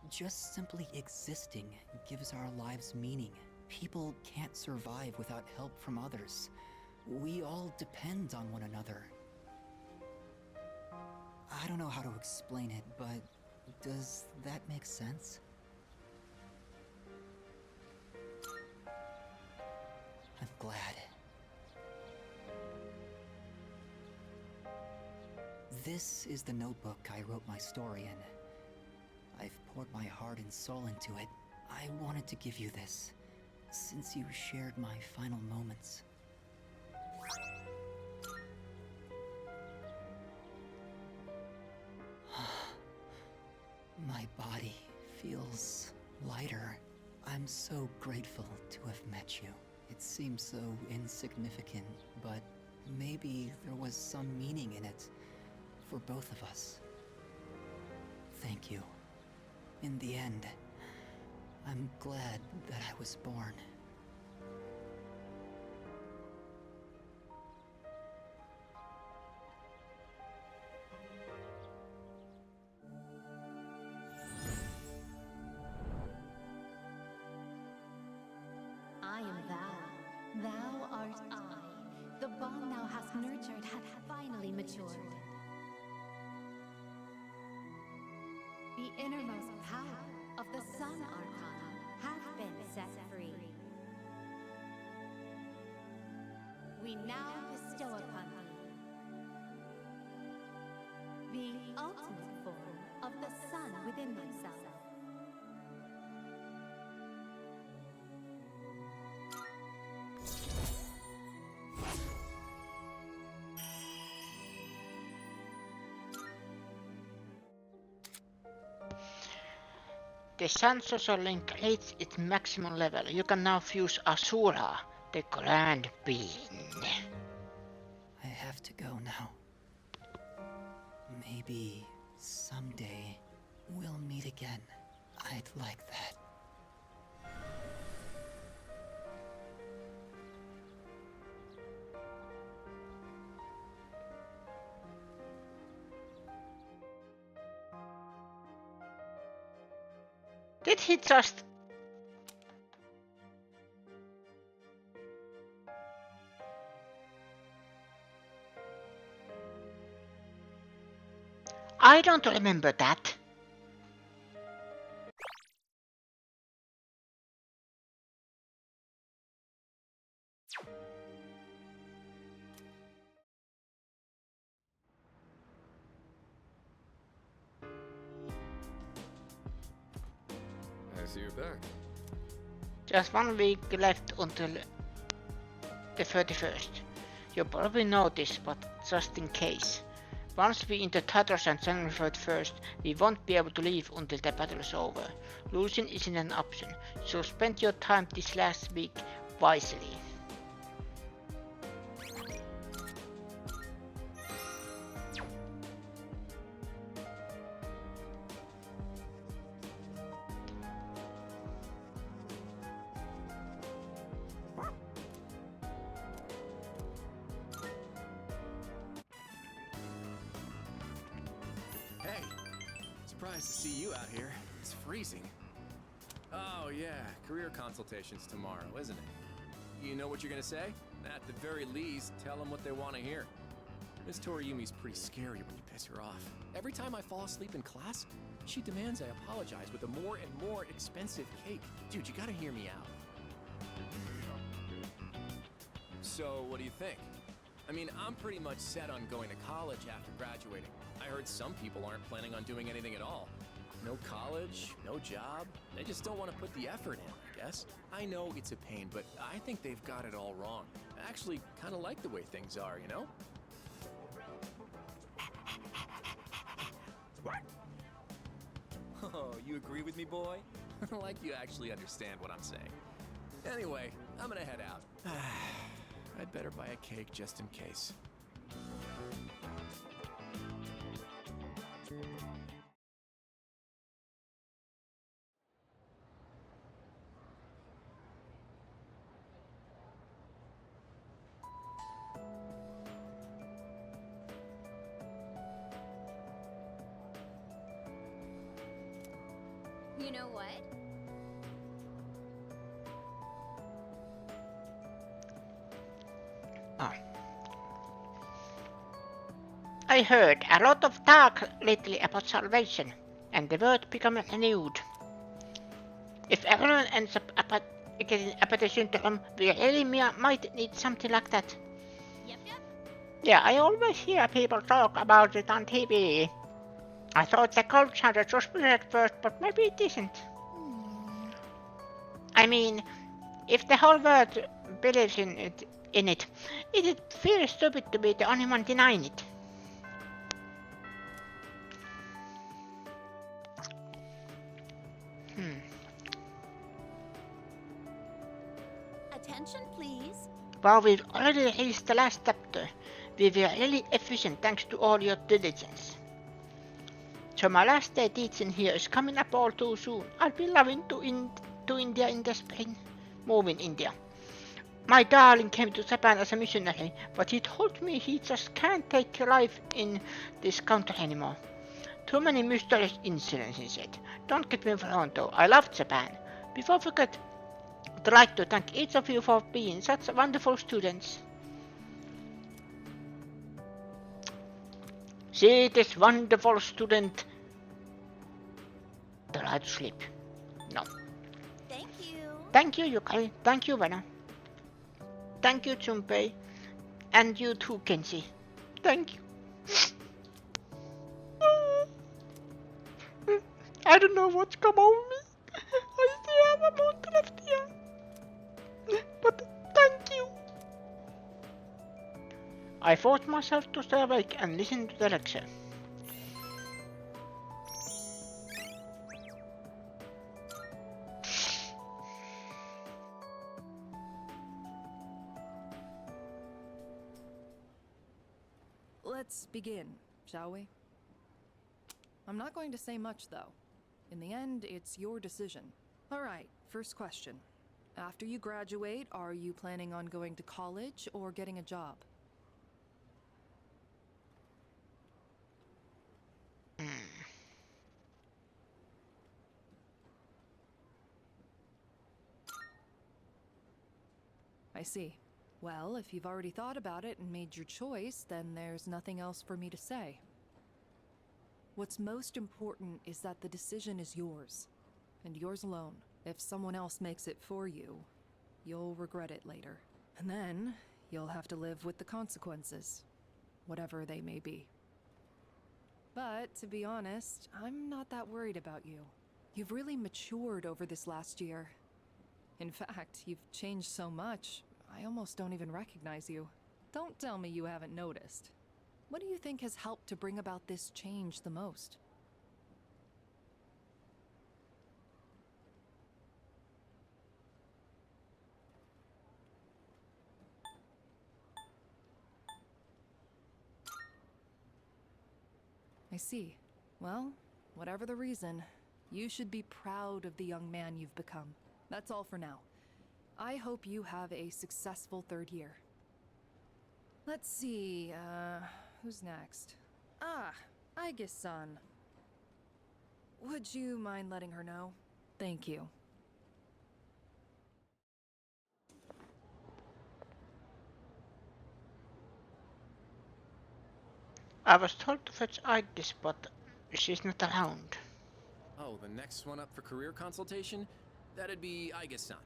just simply existing gives our lives meaning. People can't survive without help from others. We all depend on one another. I don't know how to explain it, but does that make sense? I'm glad. This is the notebook I wrote my story in. I've poured my heart and soul into it. I wanted to give you this, since you shared my final moments. My body feels lighter. I'm so grateful to have met you. It seems so insignificant, but maybe there was some meaning in it for both of us. Thank you. In the end, I'm glad that I was born. I am thou. Thou art I. The bond thou hast nurtured hath finally matured. The innermost power of the Sun Arcana hath been set free. We now bestow upon thee the ultimate form of the sun within themselves. The Sun Social Link reached its maximum level. You can now fuse Asura, the Grand Being. I have to go now. Maybe someday we'll meet again. I'd like that. Did he just... I don't remember that. I see you're back. Just 1 week left until the 31st. You probably know this, but just in case. Once we enter Tartarus on January 31st, we won't be able to leave until the battle is over. Losing isn't an option, so spend your time this last week wisely. Hey, surprised to see you out here. It's freezing. Oh yeah, career consultations tomorrow, isn't it? You know what you're gonna say? At the very least, tell them what they want to hear. Miss Toriumi's pretty scary when you piss her off. Every time I fall asleep in class, she demands I apologize with a more and more expensive cake. Dude, you gotta hear me out. So, what do you think? I mean, I'm pretty much set on going to college after graduating. I heard some people aren't planning on doing anything at all. No college, no job. They just don't want to put the effort in, I guess. I know it's a pain, but I think they've got it all wrong. I actually kind of like the way things are, you know? Oh, you agree with me, boy? Like you actually understand what I'm saying. Anyway, I'm gonna head out. I'd better buy a cake just in case. You know what? I heard a lot of talk lately about salvation, and the world becoming renewed. If everyone ends up getting Apathy Syndrome, we really might need something like that. Yep. Yeah, I always hear people talk about it on TV. I thought the cult sounded suspicious at first, but maybe it isn't. I mean, if the whole world believes in it, it feels stupid to be the only one denying it. Attention, please. Wow, we've already reached the last chapter. We were really efficient thanks to all your diligence. So my last day teaching here is coming up all too soon. I'll be loving to India in the spring. Move in India. My darling came to Japan as a missionary, but he told me he just can't take life in this country anymore. Too many mysterious incidents, he said. Don't get me wrong though, I love Japan. Before we forget, I'd like to thank each of you for being such wonderful students. See this wonderful student. Try to sleep. No. Thank you. Thank you, Yukari. Thank you, Vena. Thank you, Junpei. And you too, Kenshi. Thank you. I don't know what's come over me. I still have a month left here. But thank you. I forced myself to stay awake and listen to the lecture. Let's begin, shall we? I'm not going to say much, though. In the end, it's your decision. Alright, first question. After you graduate, are you planning on going to college or getting a job? I see. Well, if you've already thought about it and made your choice, then there's nothing else for me to say. What's most important is that the decision is yours, and yours alone. If someone else makes it for you, you'll regret it later. And then, you'll have to live with the consequences, whatever they may be. But, to be honest, I'm not that worried about you. You've really matured over this last year. In fact, you've changed so much, I almost don't even recognize you. Don't tell me you haven't noticed. What do you think has helped to bring about this change the most? I see. Well, whatever the reason, you should be proud of the young man you've become. That's all for now. I hope you have a successful third year. Let's see, who's next? Ah, Aige-san. Would you mind letting her know? Thank you. I was told to fetch Aigis, but she's not around. Oh, the next one up for career consultation? That'd be Aige-san.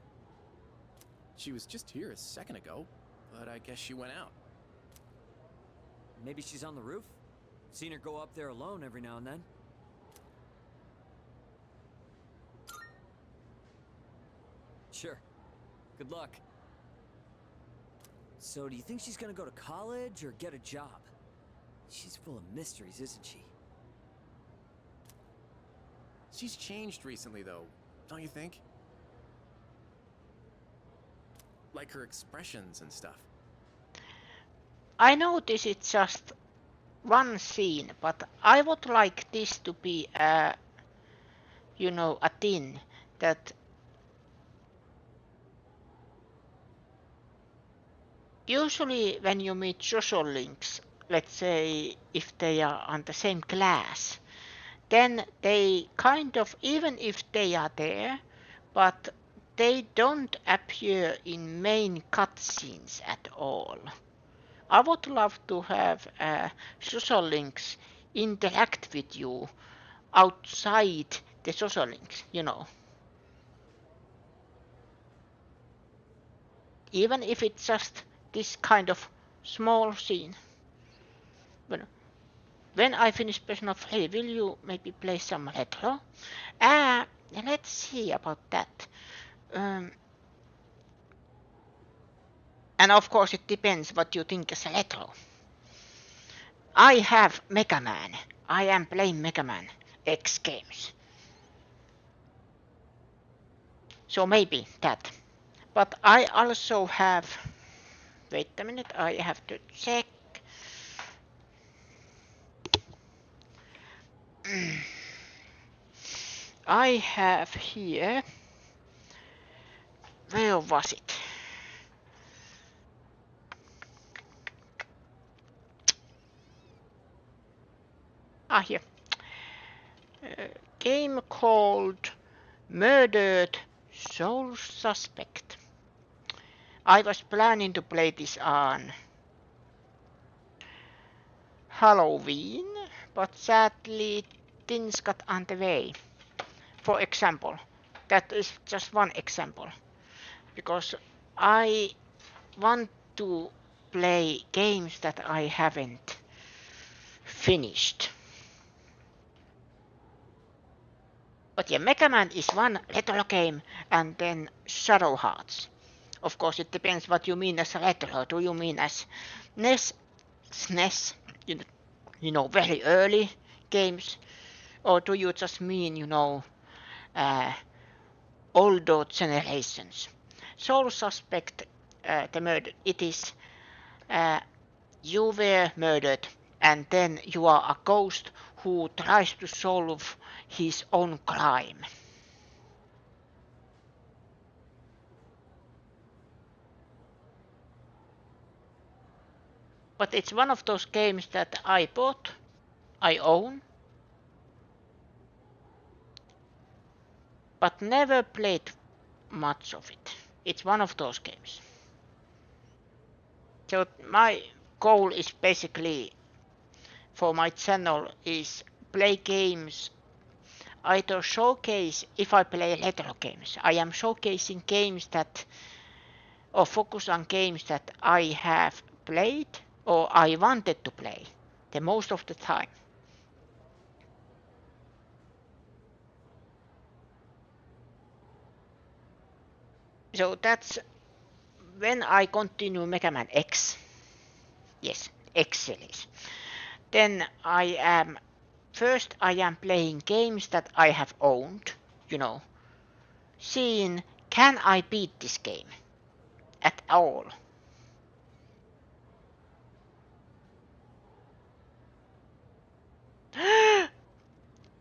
She was just here a second ago, but I guess she went out. Maybe she's on the roof? Seen her go up there alone every now and then. Sure. Good luck. So, do you think she's gonna go to college or get a job? She's full of mysteries, isn't she? She's changed recently, though, don't you think? Like her expressions and stuff. I know this is just one scene, but I would like this to be a thing that usually when you meet social links, let's say if they are on the same class, then they kind of, even if they are there, but they don't appear in main cutscenes at all. I would love to have social links interact with you outside the social links, Even if it's just this kind of small scene. When I finish Persona 3, will you maybe play some retro? Let's see about that. And of course it depends what you think is retro. I have Mega Man. I am playing Mega Man X games. So maybe that. But I also have... Wait a minute, I have to check. I have here... Where was it? Here. Game called Murdered Soul Suspect. I was planning to play this on Halloween, but sadly things got on the way. For example, that is just one example, because I want to play games that I haven't finished. But yeah, Mega Man is one retro game, and then Shadow Hearts. Of course, it depends what you mean as retro. Do you mean as NES, SNES, you know, very early games, or do you just mean, you know, older generations? Soul Suspect, the murder, it is you were murdered, and then you are a ghost who tries to solve his own crime. But it's one of those games that I bought, I own, but never played much of it. It's one of those games. So my goal is basically for my channel is play games, either showcase, if I play retro games, I am showcasing games that, or focus on games that I have played or I wanted to play the most of the time. So that's when I continue Mega Man X. Yes, X series. Then I am playing games that I have owned, you know, seeing can I beat this game at all.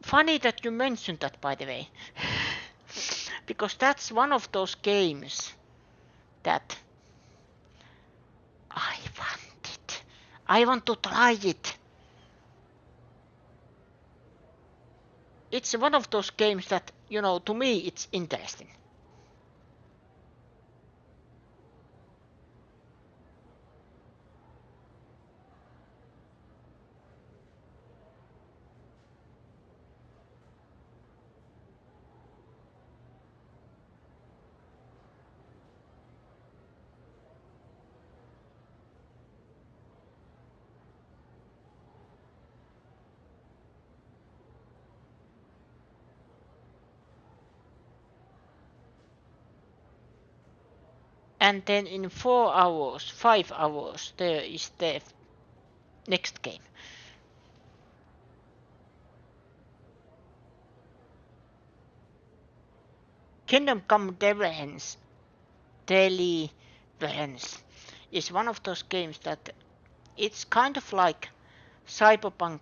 Funny that you mentioned that, by the way, because that's one of those games that I wanted. I want to try it. It's one of those games that, you know, to me it's interesting. And then in 4 hours, 5 hours, there is the next game. Kingdom Come Deliverance is one of those games that it's kind of like Cyberpunk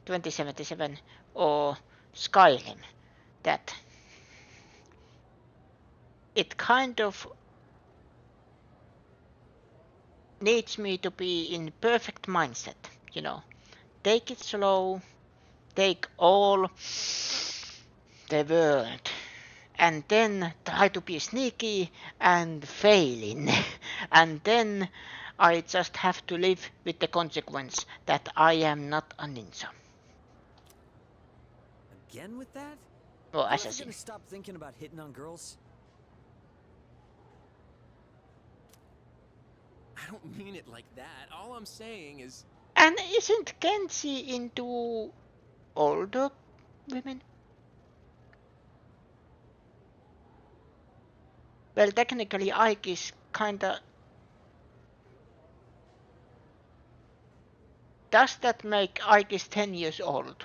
2077 or Skyrim, that it kind of needs me to be in perfect mindset, you know. Take it slow, take all the world, and then try to be sneaky and failing. And then I just have to live with the consequence that I am not a ninja. Again with that? Or Are you assassin. gonna stop thinking about hitting on girls? I don't mean it like that. All I'm saying is... And isn't Kenshi into older women? Well, technically Ike is kinda... Does that make Ike is 10 years old?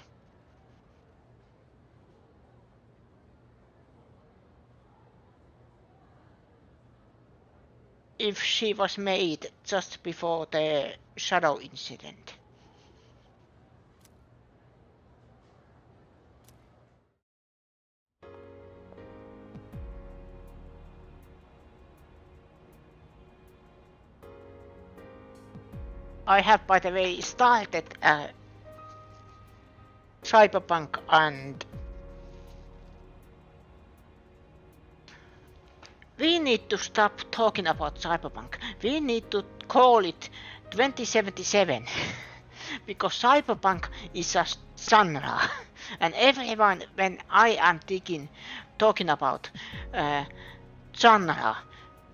If she was made just before the Shadow incident. I have, by the way, started Cyberpunk, and we need to stop talking about Cyberpunk. We need to call it 2077 because Cyberpunk is a genre, and everyone, when I am talking about genre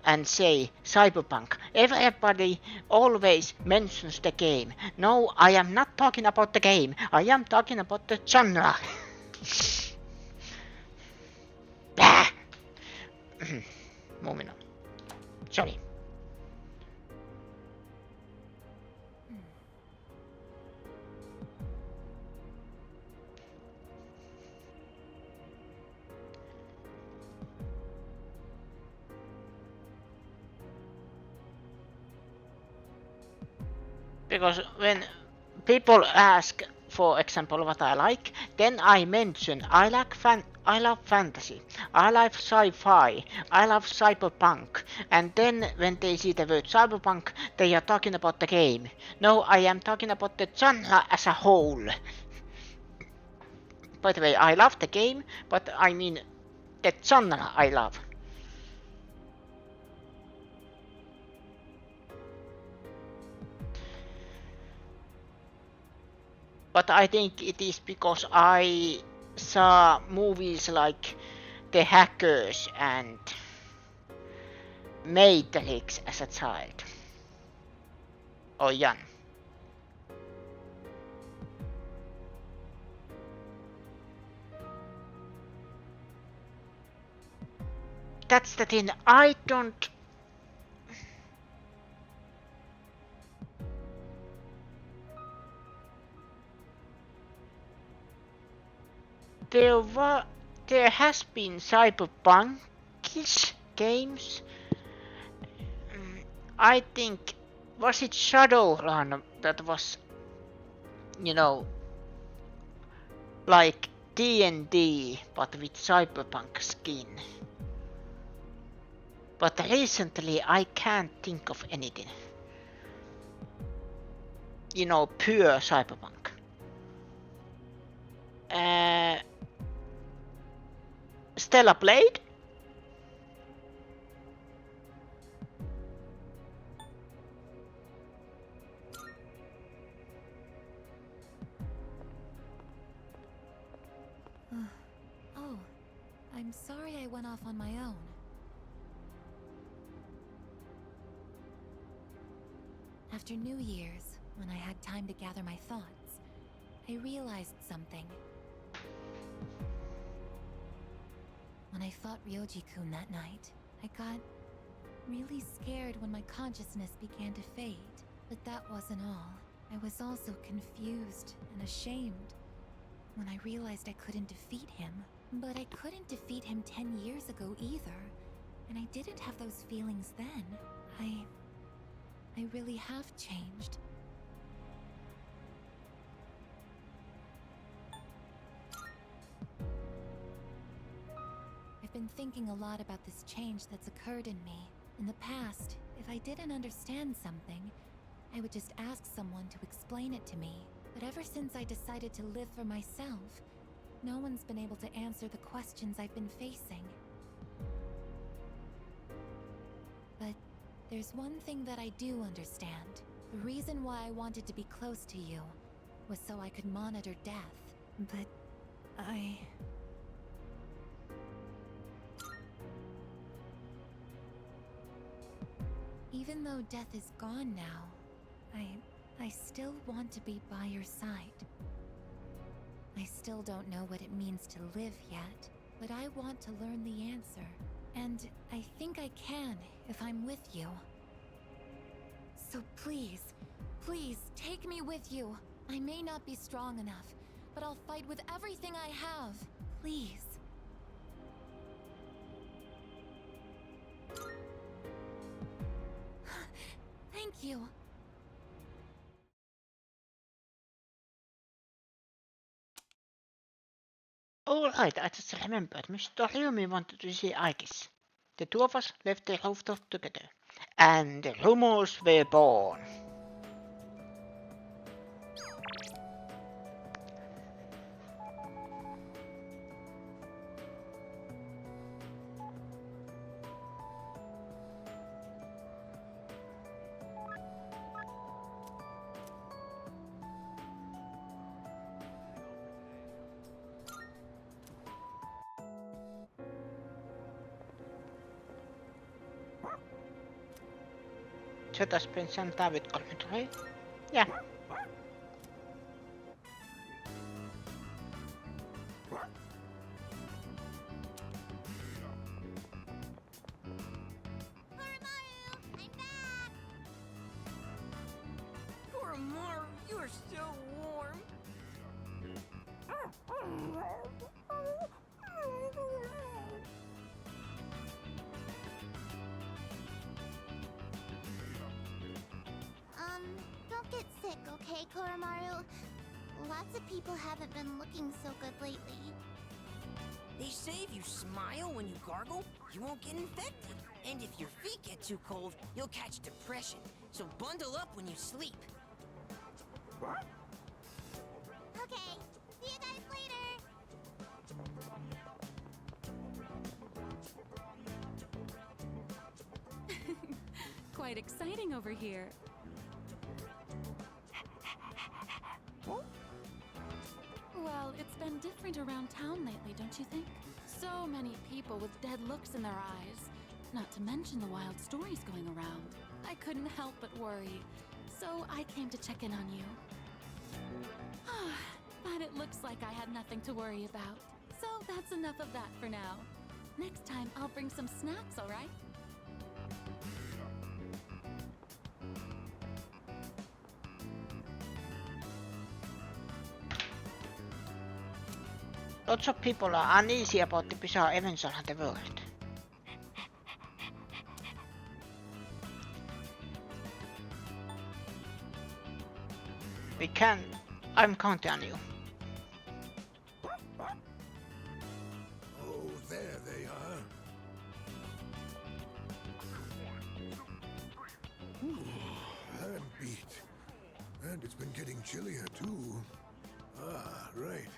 and say Cyberpunk, everybody always mentions the game. No, I am not talking about the game. I am talking about the genre. moving on. Sorry. Because when people ask, for example, what I like, then I mention I love fantasy, I love sci-fi, I love cyberpunk, and then when they see the word cyberpunk, they are talking about the game. No, I am talking about the genre as a whole. By the way, I love the game, but I mean the genre I love. But I think it is because I saw movies like The Hackers and Matrix as a child. Or young. That's the thing, I don't... There has been cyberpunkish games. I think, was it Shadowrun that was, you know, like D&D but with cyberpunk skin. But recently I can't think of anything. You know, pure cyberpunk. Stellar Blade? Oh, I'm sorry I went off on my own. After New Year's, when I had time to gather my thoughts, I realized something. When I fought Ryoji-kun that night, I got really scared when my consciousness began to fade. But that wasn't all. I was also confused and ashamed when I realized I couldn't defeat him. But I couldn't defeat him 10 years ago either, and I didn't have those feelings then. I really have changed. I've been thinking a lot about this change that's occurred in me. In the past, if I didn't understand something, I would just ask someone to explain it to me. But ever since I decided to live for myself, no one's been able to answer the questions I've been facing. But there's one thing that I do understand. The reason why I wanted to be close to you was so I could monitor death. But even though death is gone now, I still want to be by your side. I still don't know what it means to live yet, but I want to learn the answer. And I think I can if I'm with you. So please, please take me with you. I may not be strong enough, but I'll fight with everything I have. Please. Thank you. Alright, I just remembered. Mr. Ryumi wanted to see Aikis. The two of us left the rooftop together, and the rumors were born. Zotas pensando vet 3. Ja. Koromaru, you are so warm. Don't get sick, okay, Koromaru? Lots of people haven't been looking so good lately. They say if you smile when you gargle, you won't get infected. And if your feet get too cold, you'll catch depression. So bundle up when you sleep. Okay, see you guys later! Quite exciting over here. Well, it's been different around town lately, don't you think? So many people with dead looks in their eyes. Not to mention the wild stories going around. I couldn't help but worry. So I came to check in on you. But it looks like I had nothing to worry about. So that's enough of that for now. Next time, I'll bring some snacks, all right? Lots of people are uneasy about the bizarre events around the world. We can. I'm counting on you. Oh, there they are. Ooh, I'm beat. And it's been getting chillier too. Ah, right.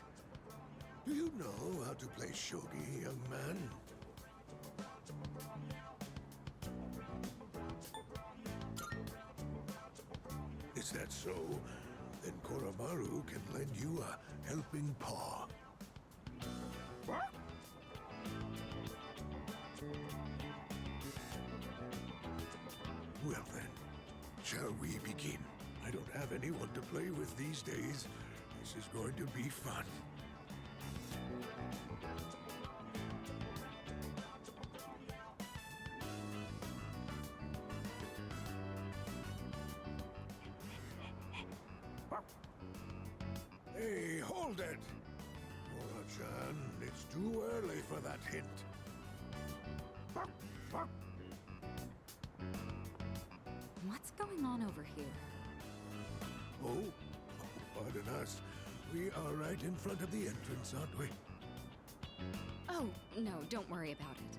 Do you know how to play shogi, young man? Is that so? Then Koromaru can lend you a helping paw. Well then, shall we begin? I don't have anyone to play with these days. This is going to be fun. Hey, hold it! Kora-chan, it's too early for that hint. What's going on over here? Oh, pardon us. We are right in front of the entrance, aren't we? Oh, no, don't worry about it.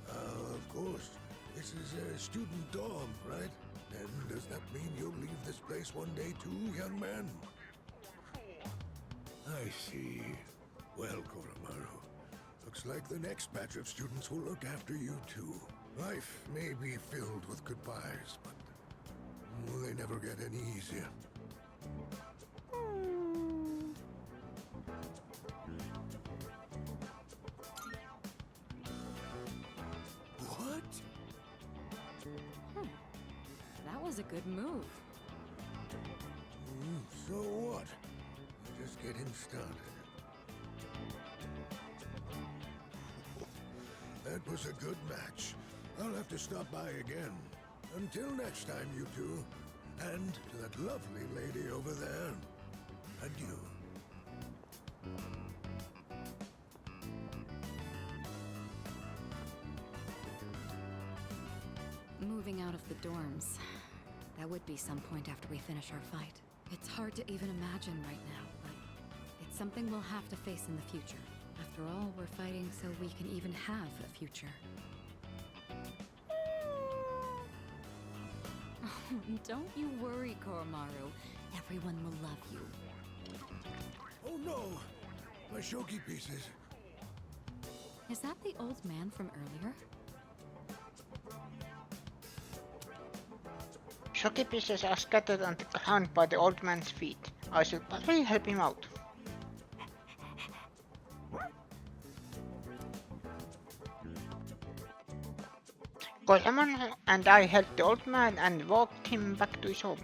Of course. This is a student dorm, right? And does that mean you'll leave this place one day too, young man? I see. Well, Koromaru, looks like the next batch of students will look after you too. Life may be filled with goodbyes, but they never get any easier. What? That was a good move. So what? Just getting started. That was a good match. I'll have to stop by again. Until next time, you two. And to that lovely lady over there. Adieu. Moving out of the dorms. That would be some point after we finish our fight. It's hard to even imagine right now, but it's something we'll have to face in the future. After all, we're fighting so we can even have a future. Don't you worry, Koromaru. Everyone will love you. Oh no! My shogi pieces. Is that the old man from earlier? Shogi pieces are scattered on the ground by the old man's feet. I should probably help him out. Goemon and I helped the old man and walked him back to his home.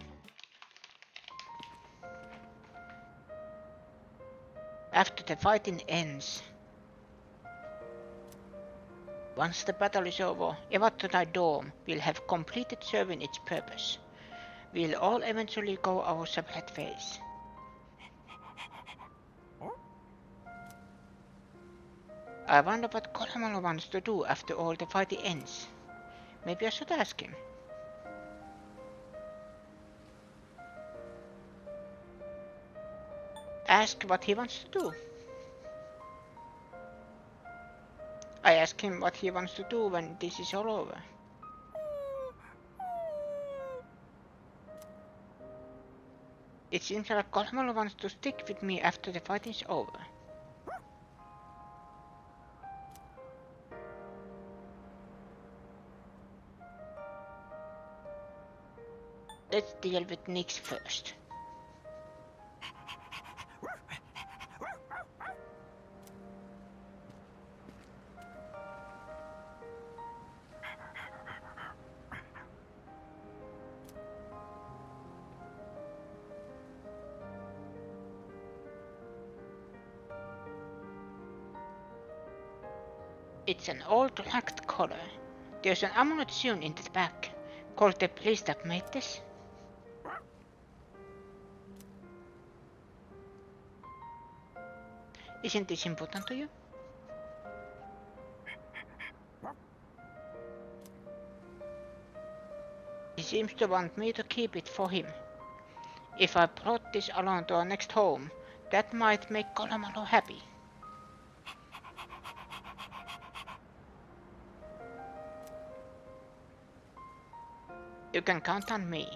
After the fighting ends. Once the battle is over, Evatodai Dome will have completed serving its purpose. We'll all eventually go our separate ways. I wonder what Koramalo wants to do after all the fighting ends. Maybe I should ask him. Ask what he wants to do. I ask him what he wants to do when this is all over. It seems like Koramalo wants to stick with me after the fight is over. Let's deal with Nix first. It's an old lacked collar. There's an amulet sewn into the back, called the Plista Metis. Isn't this important to you? He seems to want me to keep it for him. If I brought this along to our next home, that might make Koramalo happy. You can count on me.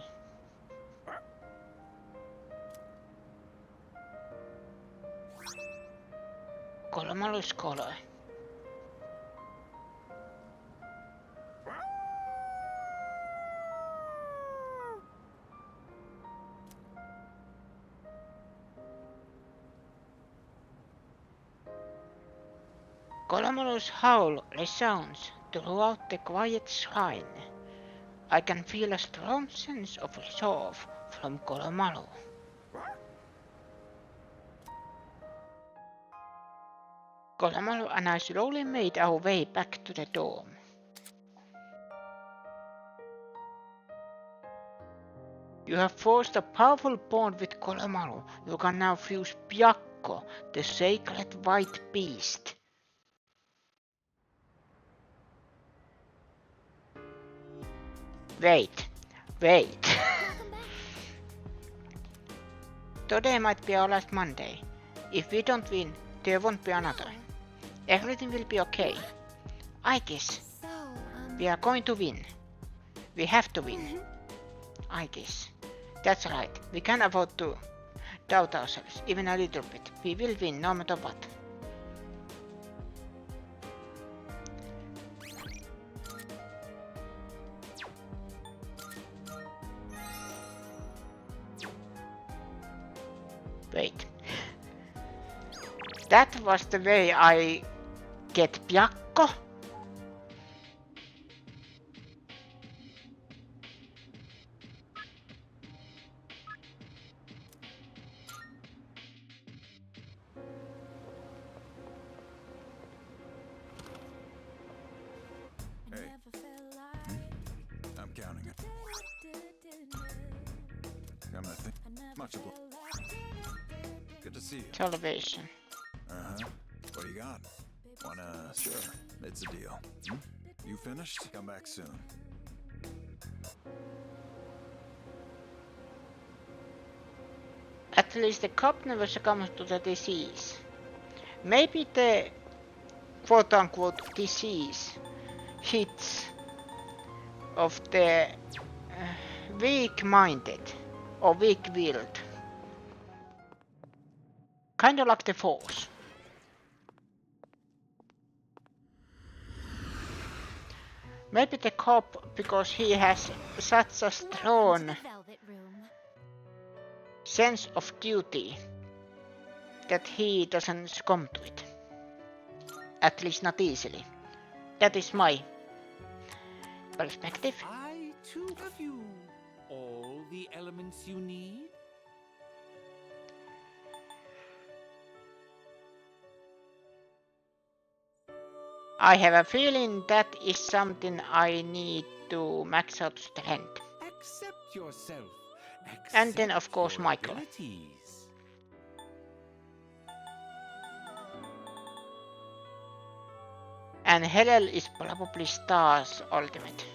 Koramalo's collar. Koramalo's howl resounds throughout the quiet shrine. I can feel a strong sense of resolve from Koramalo. Koramalo and I slowly made our way back to the dorm. You have forged a powerful bond with Koramalo. You can now fuse Byakko, the sacred white beast. Wait. Today might be our last Monday. If we don't win, there won't be another. Everything will be okay. I guess. We are going to win. We have to win. I guess. That's right. We can't afford to doubt ourselves, even a little bit. We will win no matter what. Wait. That was the way I get Byakko? Hey. I'm counting it. Come to think, much obliged. Good to see you. Television. Uh-huh. What do you got? Sure. It's a deal. Hmm? You finished? Come back soon. At least the cop never succumbs to the disease. Maybe the quote-unquote disease hits of the weak-minded or weak-willed. Kinda like the Force. Maybe the cop, because he has such a strong sense of duty that he doesn't succumb to it. At least not easily. That is my perspective. I too have you. All the elements you need? I have a feeling that is something I need to max out strength. Accept yourself And then of course your Michael. abilities. And Helen is probably Star's ultimate.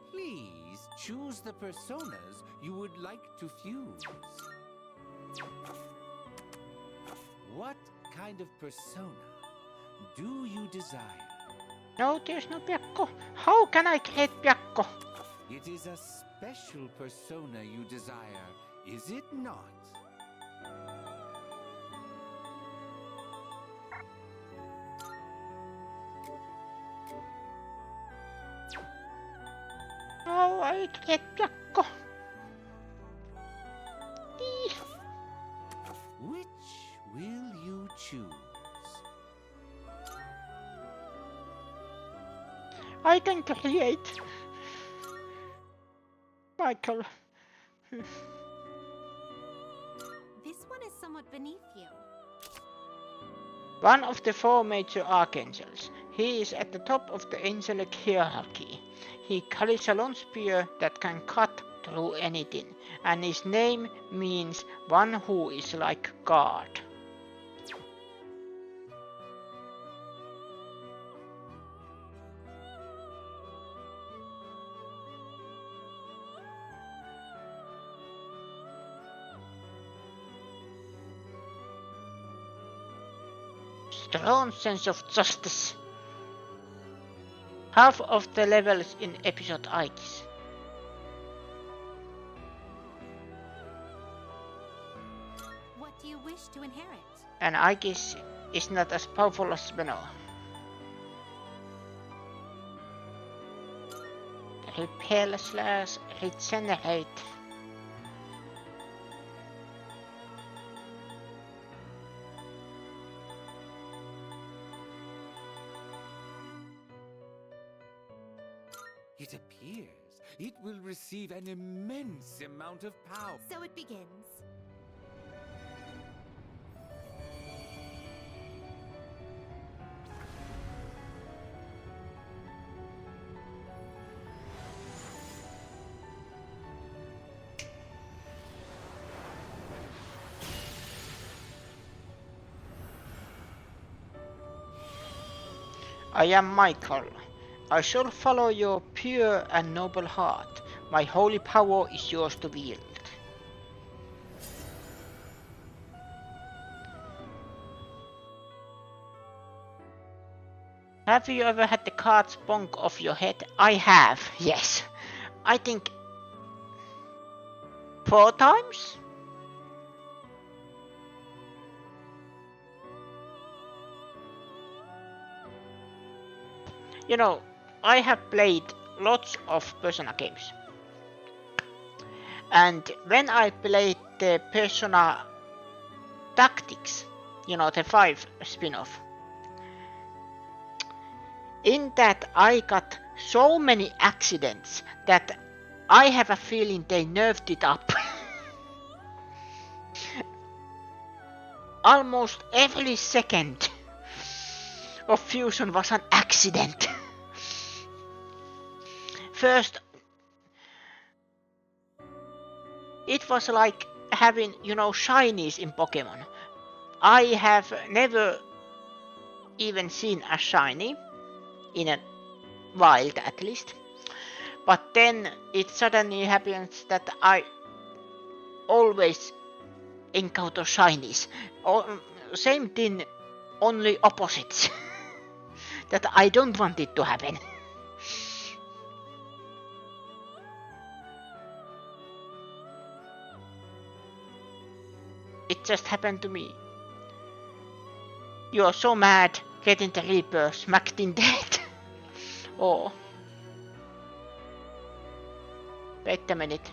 Please choose the personas you would like to fuse. What kind of persona do you desire? No, there's no Piakko. How can I create Piakko? It is a special persona you desire, is it not? No, I create Piakko. Which will you choose? I can create Michael. This one is somewhat beneath you. One of the 4 major archangels. He is at the top of the angelic hierarchy. He carries a long spear that can cut through anything, and his name means one who is like God. Strong sense of justice. Half of the levels in episode Aegis. What do you wish to inherit? And Aegis is not as powerful as Benoa. Repel slash regenerate. It appears it will receive an immense amount of power. So it begins. I am Michael. I shall follow your pure and noble heart. My holy power is yours to wield. Have you ever had the cards bonk off your head? I have, yes. I think 4 times? You know, I have played lots of Persona games. And when I played the Persona Tactics, you know, the 5 spin-off, in that I got so many accidents that I have a feeling they nerfed it up. Almost every second of fusion was an accident. First, it was like having, you know, shinies in Pokemon. I have never even seen a shiny, in a wild at least. But then it suddenly happens that I always encounter shinies. Same thing, only opposites. That I don't want it to happen. It just happened to me. You're so mad, getting the Reaper smacked in the head. Oh. Wait a minute.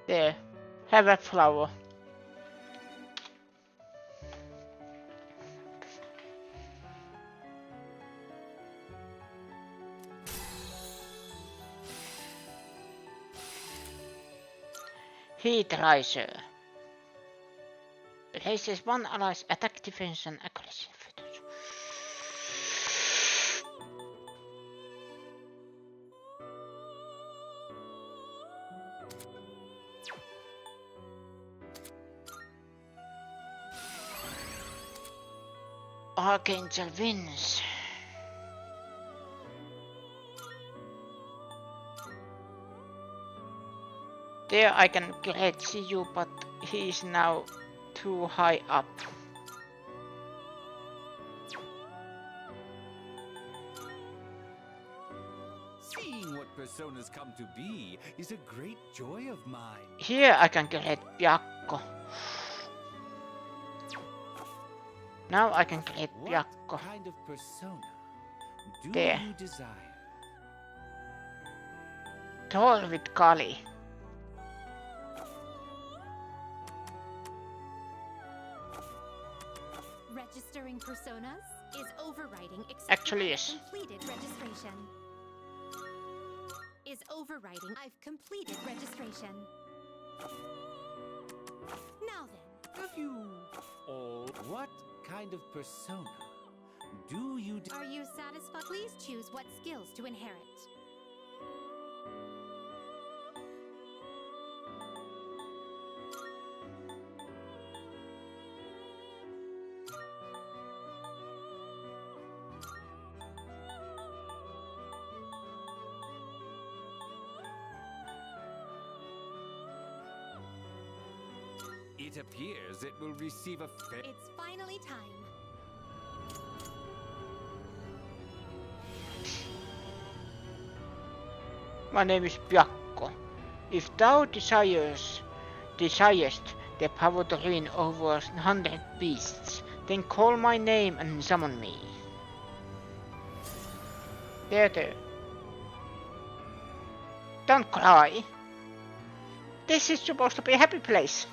There. Have a flower. Heat Riser. Raises one ally's attack, defense, and aggressive. Archangel wins. There I can great see you, but he is now too high up. Seeing what personas come to be is a great joy of mine. Here I can create Piakko. Now I can create Piakko. What kind of persona do There. you desire? Thor with Kali. Registering personas is overriding except Actually, I've yes. completed registration. Is overriding I've completed registration. Now then. Have you all? What kind of persona do you? Are you satisfied? Please choose what skills to inherit. It appears it will receive a It's finally time. My name is Piakko. If thou desirest the power to reign over 100 beasts, then call my name and summon me. There. Don't cry. This is supposed to be a happy place.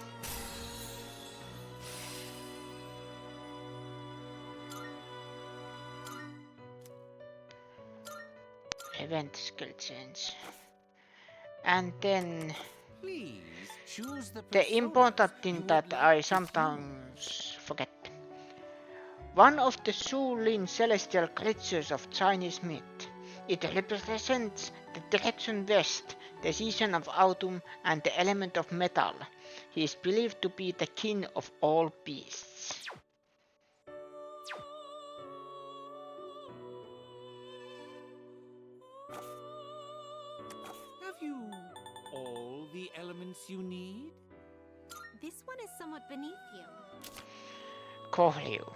Event skill change. And then Please choose the the important thing that I sometimes forget. One of the Zulin celestial creatures of Chinese myth. It represents the direction west, the season of autumn, and the element of metal. He is believed to be the king of all beasts. Have you all the elements you need? This one is somewhat beneath you. Koryu.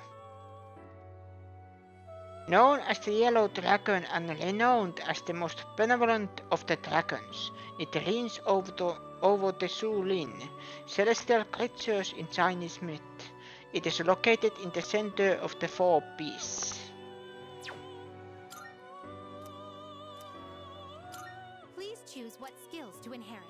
Known as the Yellow Dragon and renowned as the most benevolent of the dragons, it reigns over the Zulin, celestial creatures in Chinese myth. It is located in the center of the four beasts. Please choose what skills to inherit.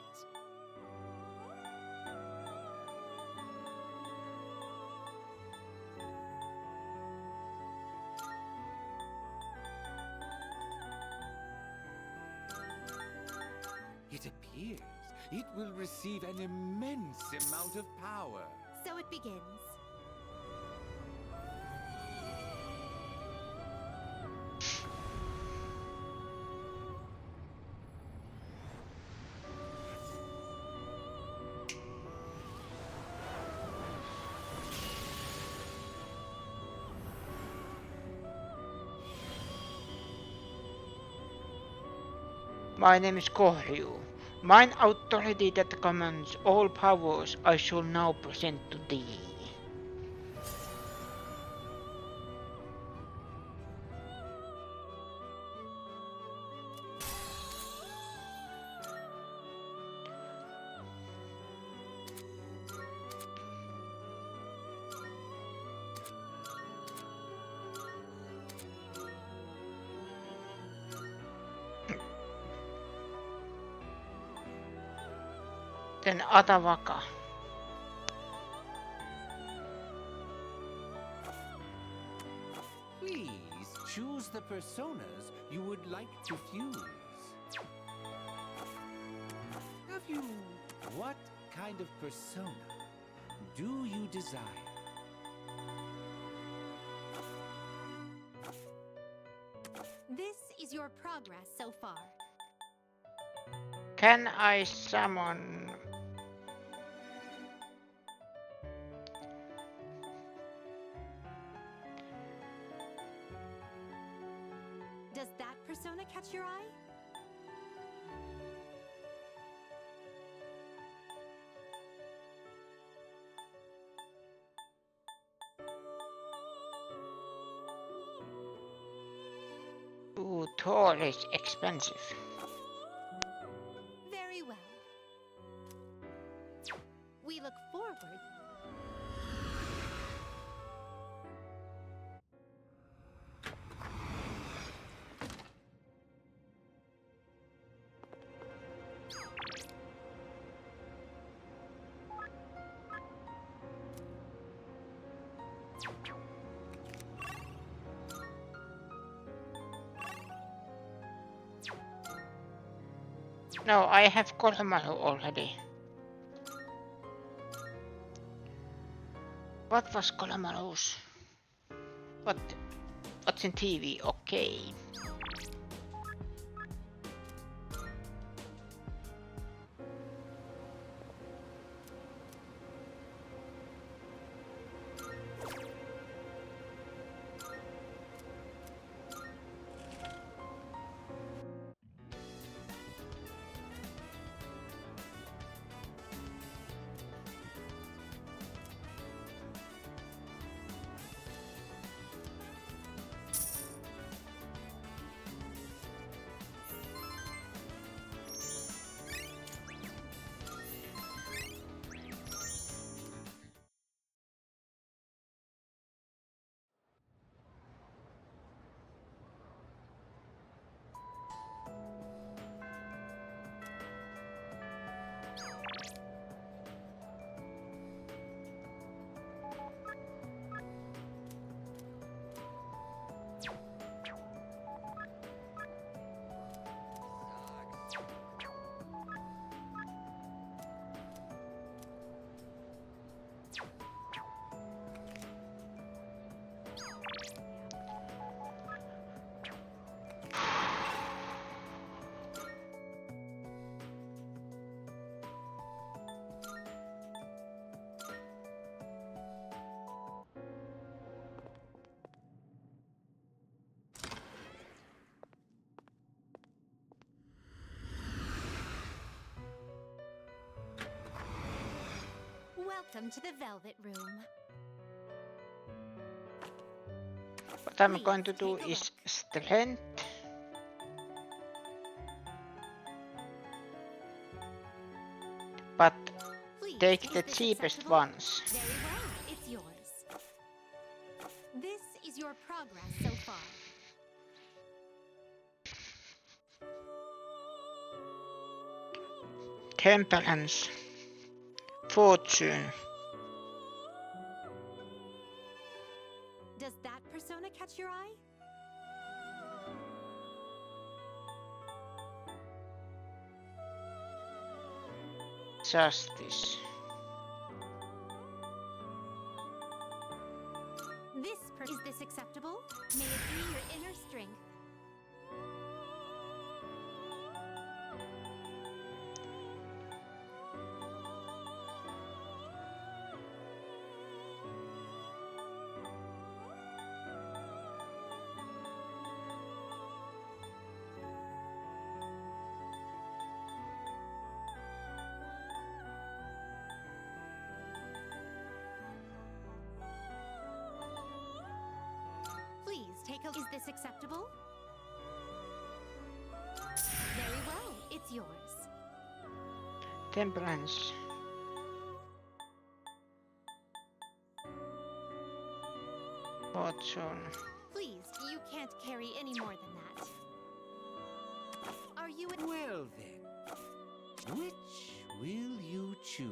It appears it will receive an immense amount of power. So it begins. My name is Koryu. Mine authority that commands all powers I shall now present to thee. Then Atavaka. Please choose the personas you would like to fuse. Have you... What kind of persona do you desire? This is your progress so far. Can I summon? Does that persona catch your eye? Ooh, Thor is expensive. Very well. We look forward. No, I have Koromaru already. What was Koromaru's? What's in TV? Okay. Welcome to the Velvet Room. What I'm going to do is strength. But take the cheapest ones. Very well, it's yours. This is your progress so far. Temperance. Fortune. Does that persona catch your eye? Justice. Is this acceptable? May it be your inner strength. Is this acceptable? Very well, it's yours. Temperance. Fortune. Please, you can't carry any more than that. Are you Well then, which will you choose?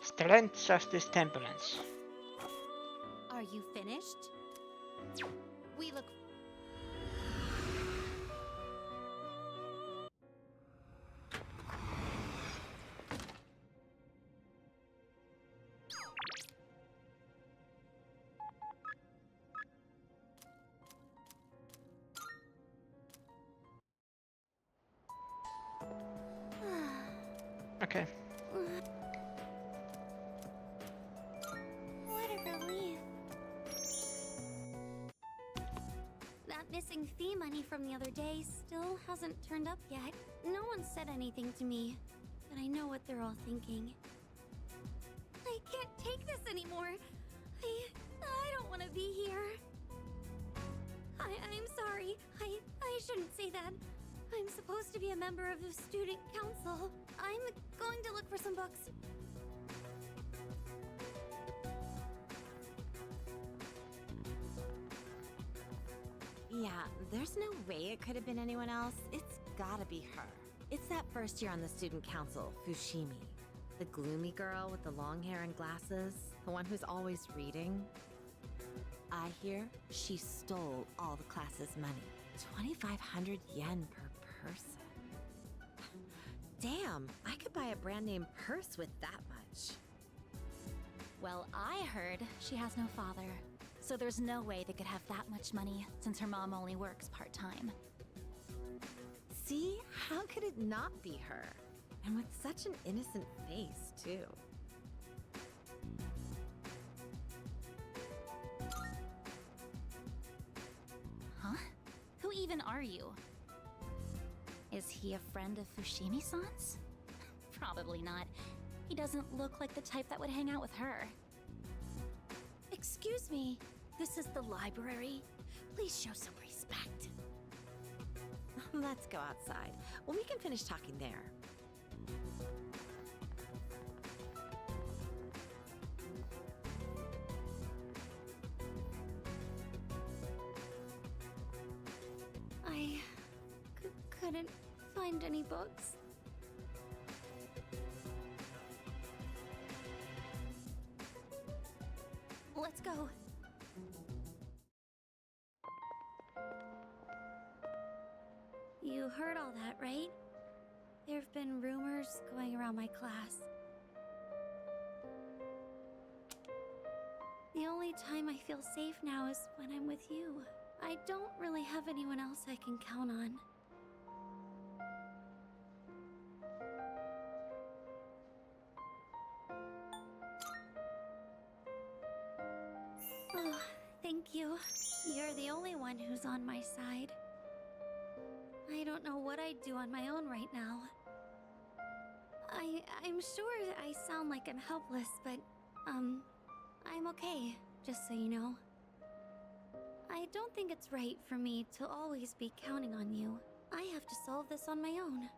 Strength, justice, temperance. Are you finished? We look. Okay. What a relief. That missing fee money from the other day still hasn't turned up yet. No one said anything to me, but I know what they're all thinking. I can't take this anymore. I don't want to be here. I'm sorry. I shouldn't say that. I'm supposed to be a member of the student council. I'm going to look for some books. Yeah, there's no way it could have been anyone else. It's gotta be her. It's that first year on the student council, Fushimi. The gloomy girl with the long hair and glasses. The one who's always reading. I hear she stole all the class's money. 2,500 yen per person. Damn, I could buy a brand name purse with that much. Well, I heard she has no father, so there's no way they could have that much money since her mom only works part-time. See? How could it not be her? And with such an innocent face, too. Huh? Who even are you? Is he a friend of Fushimi-san's? Probably not. He doesn't look like the type that would hang out with her. Excuse me, this is the library. Please show some respect. Let's go outside. Well, we can finish talking there. I couldn't find any books. Let's go. You heard all that, right? There've been rumors going around my class. The only time I feel safe now is when I'm with you. I don't really have anyone else I can count on. Oh, thank you. You're the only one who's on my side. I don't know what I'd do on my own right now. I'm sure I sound like I'm helpless, but, I'm okay, just so you know. I don't think it's right for me to always be counting on you. I have to solve this on my own.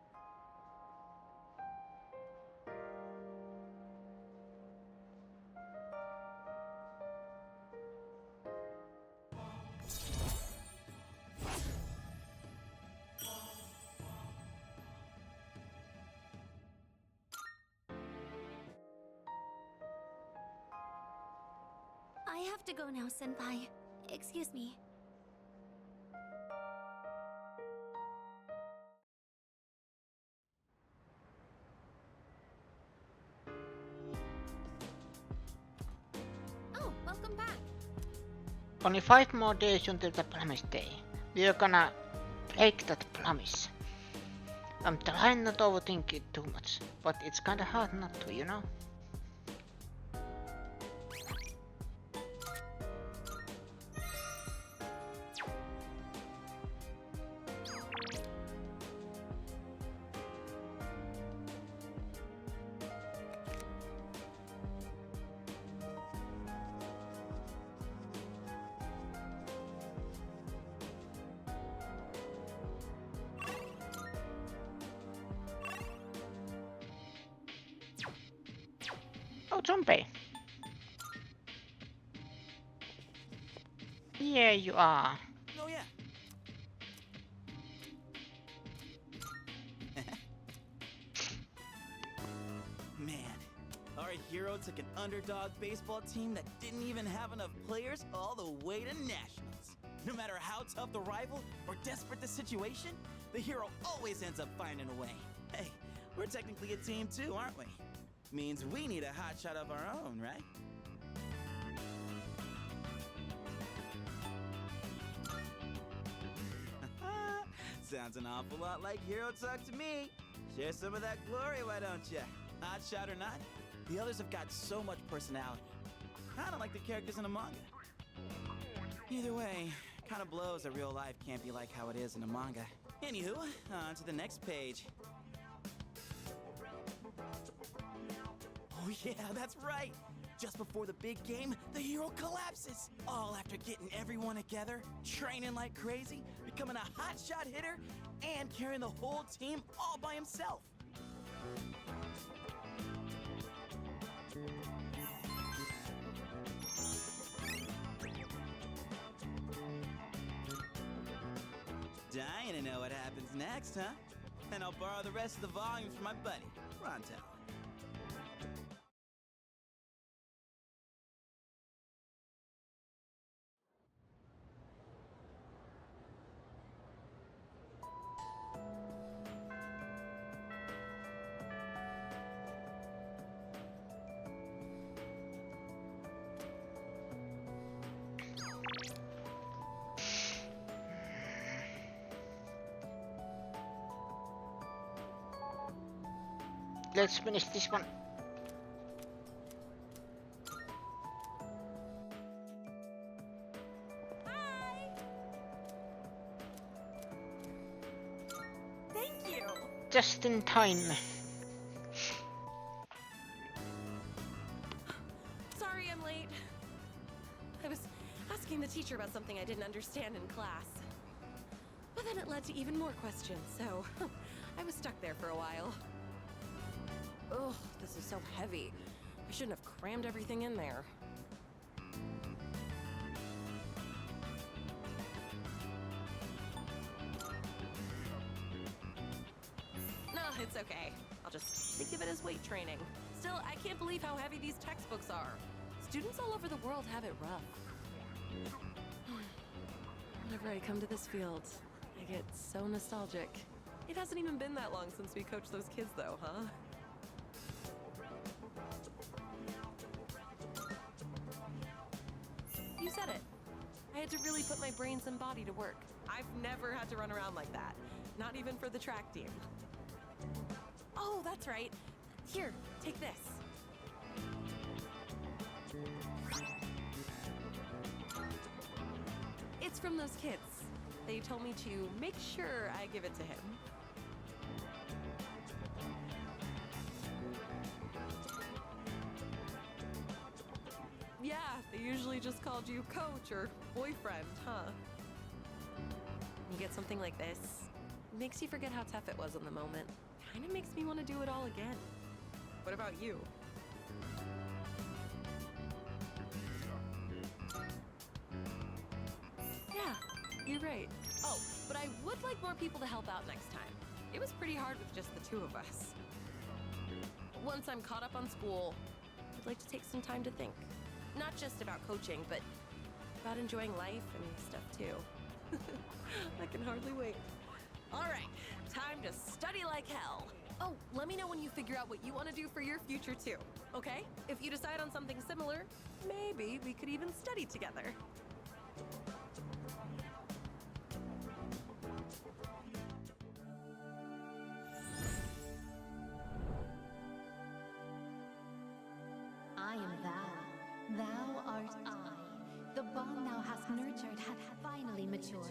I have to go now, Senpai. Excuse me. Oh, welcome back. Only 5 more days until the promise day. We are gonna break that promise. I'm trying not to overthink it too much, but it's kinda hard not to, you know? Oh, Zombie. Here you are. Oh, yeah. Man, our hero took an underdog baseball team that didn't even have enough players all the way to nationals. No matter how tough the rival or desperate the situation, the hero always ends up finding a way. Hey, we're technically a team too, aren't we? Means we need a hotshot of our own, right? Sounds an awful lot like hero talk to me. Share some of that glory, why don't ya? Hotshot or not, the others have got so much personality. Kinda like the characters in a manga. Either way, kinda blows that real life can't be like how it is in a manga. Anywho, on to the next page. Oh yeah, that's right! Just before the big game, the hero collapses! All after getting everyone together, training like crazy, becoming a hotshot hitter, and carrying the whole team all by himself! Dying to know what happens next, huh? And I'll borrow the rest of the volumes from my buddy, Ronto. Let's finish this one. Thank you. Just in time. Sorry I'm late. I was asking the teacher about something I didn't understand in class. But then it led to even more questions, so I was stuck there for a while. Ugh, this is so heavy. I shouldn't have crammed everything in there. No, it's okay. I'll just think of it as weight training. Still, I can't believe how heavy these textbooks are. Students all over the world have it rough. Whenever I come to this field, I get so nostalgic. It hasn't even been that long since we coached those kids though, huh? You said it. I had to really put my brains and body to work. I've never had to run around like that. Not even for the track team. Oh, that's right. Here, take this. It's from those kids. They told me to make sure I give it to him. Yeah, they usually just called you coach or boyfriend, huh? You get something like this, makes you forget how tough it was in the moment. Kinda makes me want to do it all again. What about you? Yeah, you're right. Oh, but I would like more people to help out next time. It was pretty hard with just the two of us. Once I'm caught up on school, I'd like to take some time to think. Not just about coaching, but about enjoying life and stuff too. I can hardly wait. All right, time to study like hell. Oh, let me know when you figure out what you want to do for your future too, okay? If you decide on something similar, maybe we could even study together. I am thou. Thou art I. The bond thou hast nurtured hath finally matured.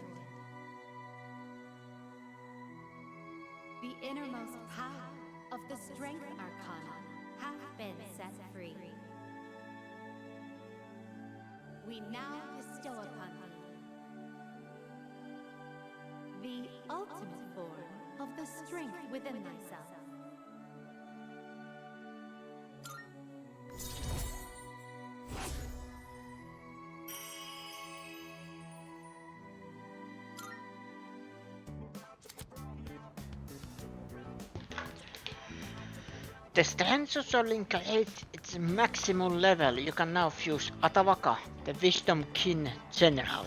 The innermost power of the strength arcana hath been set free. We now bestow upon thee the ultimate form of the strength within thyself. The strength social link at its maximum level. You can now fuse Atavaka, the Wisdom Kin General.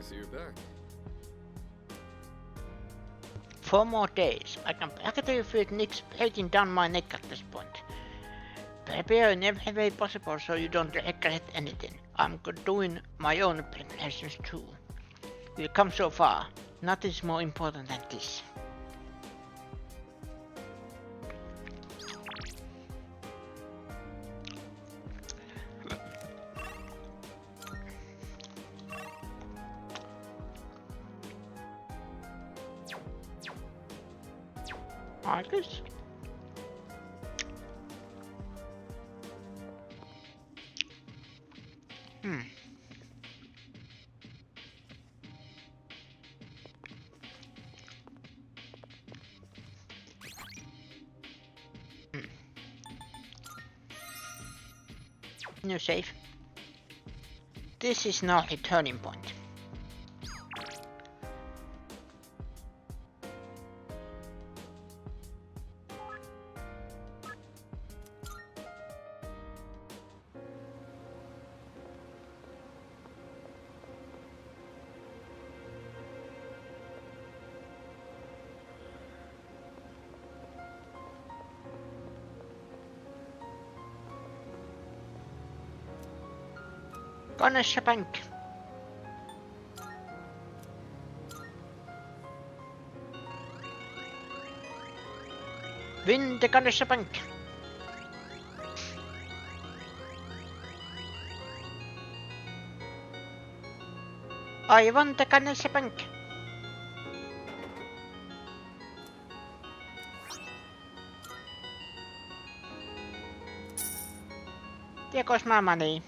see you're back. 4 more days. I can practically feel Nick's breathing down my neck at this point. Prepare in every way possible so you don't regret anything. I'm doing my own preparations too. We've come so far. Nothing's more important than this. I guess. New save. This is now a turning point. Ganesha Bank. Win the Ganesha Bank. I won the Ganesha Bank. There goes my money.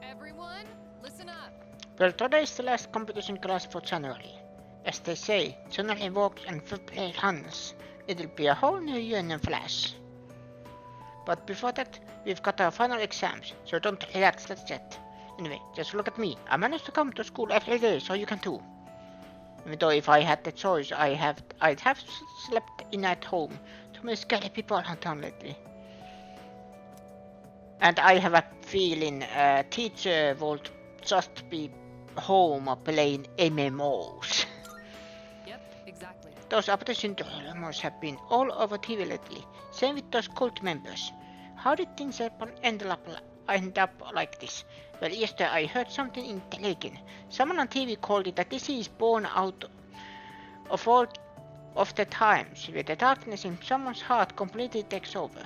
Everyone, listen up. Well, today is the last competition class for January. As they say, January walks and February runs. It'll be a whole new year in a flash. But before that, we've got our final exams, so don't relax just yet. Anyway, just look at me. I managed to come to school every day, so you can too. Even though if I had the choice, I'd have slept in at home. Too many scary people around town lately. And I have a feeling teacher would just be home playing MMOs. Yep, exactly. Those opposition rumors have been all over TV lately. Same with those cult members. How did things end up like this? Well, yesterday I heard something intriguing. Someone on TV called it a disease born out of all of the times where the darkness in someone's heart completely takes over.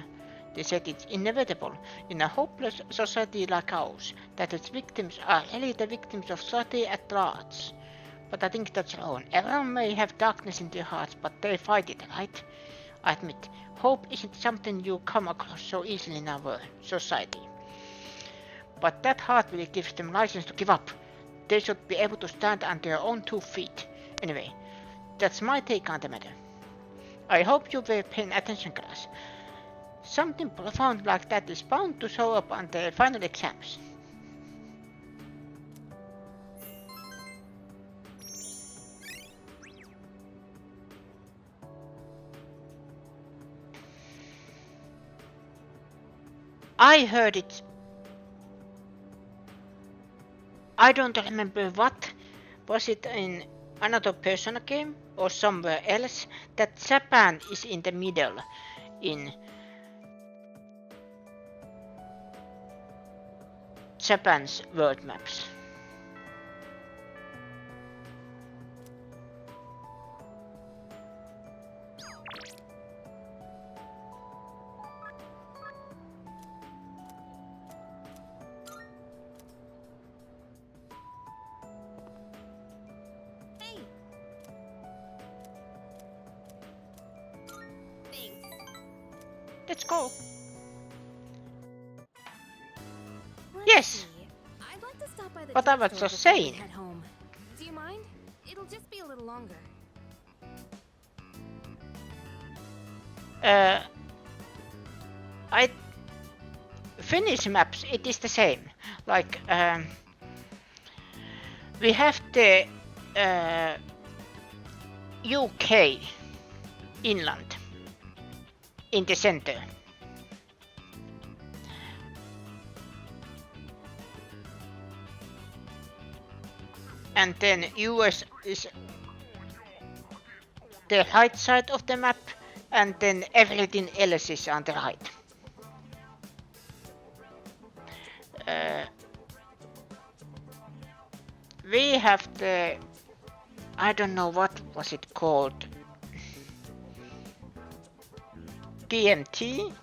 They said it's inevitable in a hopeless society like ours that its victims are really the victims of society at large. But I think that's wrong. Everyone may have darkness in their hearts, but they fight it, right? I admit, hope isn't something you come across so easily in our society. But that heart really gives them license to give up. They should be able to stand on their own 2 feet. Anyway, that's my take on the matter. I hope you were paying attention, class. Something profound like that is bound to show up on the final exams. I heard it. I don't remember what. Was it in another Persona game or somewhere else that Japan is in the middle in Japan's world maps. Let's go. Let's Yes. see. I'd like to stop by the But I was drugstore just before we saying. head home. Do you mind? It'll just be a little longer. I Finnish maps. It is the same. Like we have the UK inland in the center. And then US is the right side of the map, and then everything else is on the right. We have the, I don't know what was it called, GMT,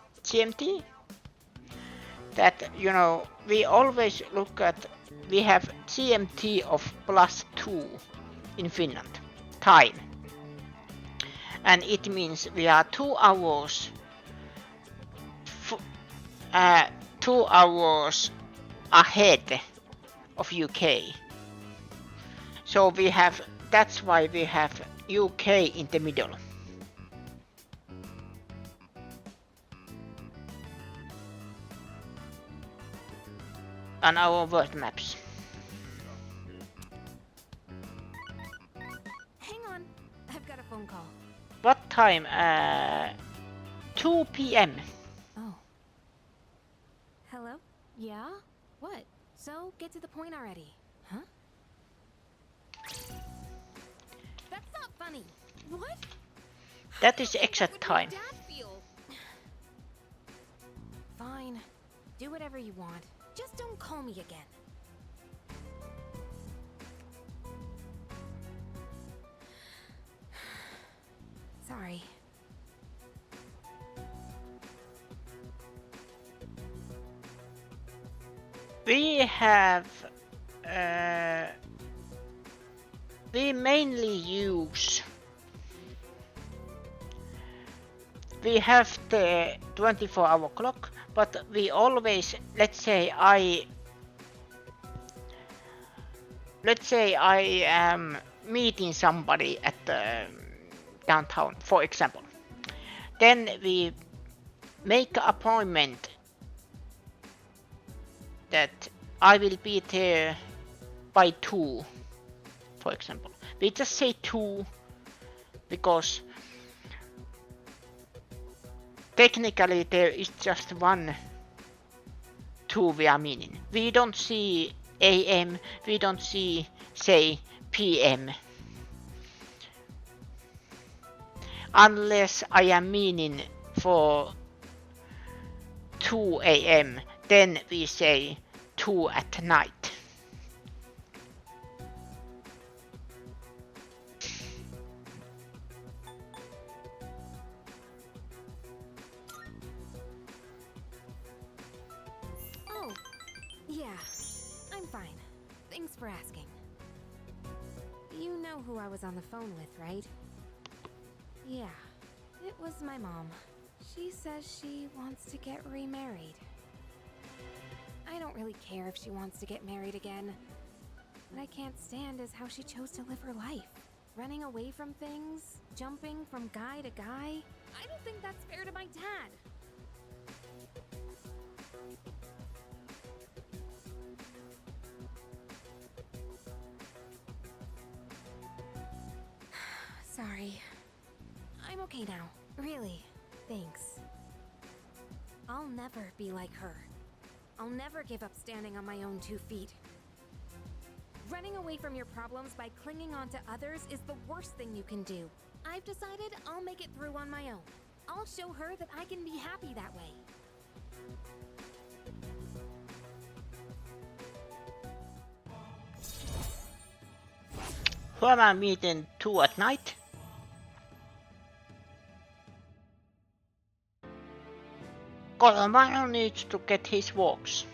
that, you know, we always look at, we have GMT of +2 in Finland, time. And it means we are 2 hours, 2 hours ahead of UK. So we have, that's why we have UK in the middle. On our world maps. Hang on. I've got a phone call. What time? 2 p.m. Oh. Hello? Yeah? What? So, get to the point already. Huh? That's not funny. What? That is exact time. Dad feel? Fine. Do whatever you want. Just don't call me again. Sorry. We have we mainly use, we have the 24-hour clock, but we always, let's say I am meeting somebody at the downtown, for example. Then we make an appointment that I will be there by 2, for example. We just say 2 because technically there is just one 2 we are meaning. We don't see AM, we don't see, say, PM. Unless I am meaning for 2 AM, then we say 2 at night. Oh, yeah. I'm fine. Thanks for asking. You know who I was on the phone with, right? Yeah, it was my mom. She says she wants to get remarried. I don't really care if she wants to get married again. What I can't stand is how she chose to live her life. Running away from things, jumping from guy to guy. I don't think that's fair to my dad. Sorry. I'm okay now. Really. Thanks. I'll never be like her. I'll never give up standing on my own 2 feet. Running away from your problems by clinging on to others is the worst thing you can do. I've decided I'll make it through on my own. I'll show her that I can be happy that way. Who am I meeting 2 at night? Koromaru needs to get his walks.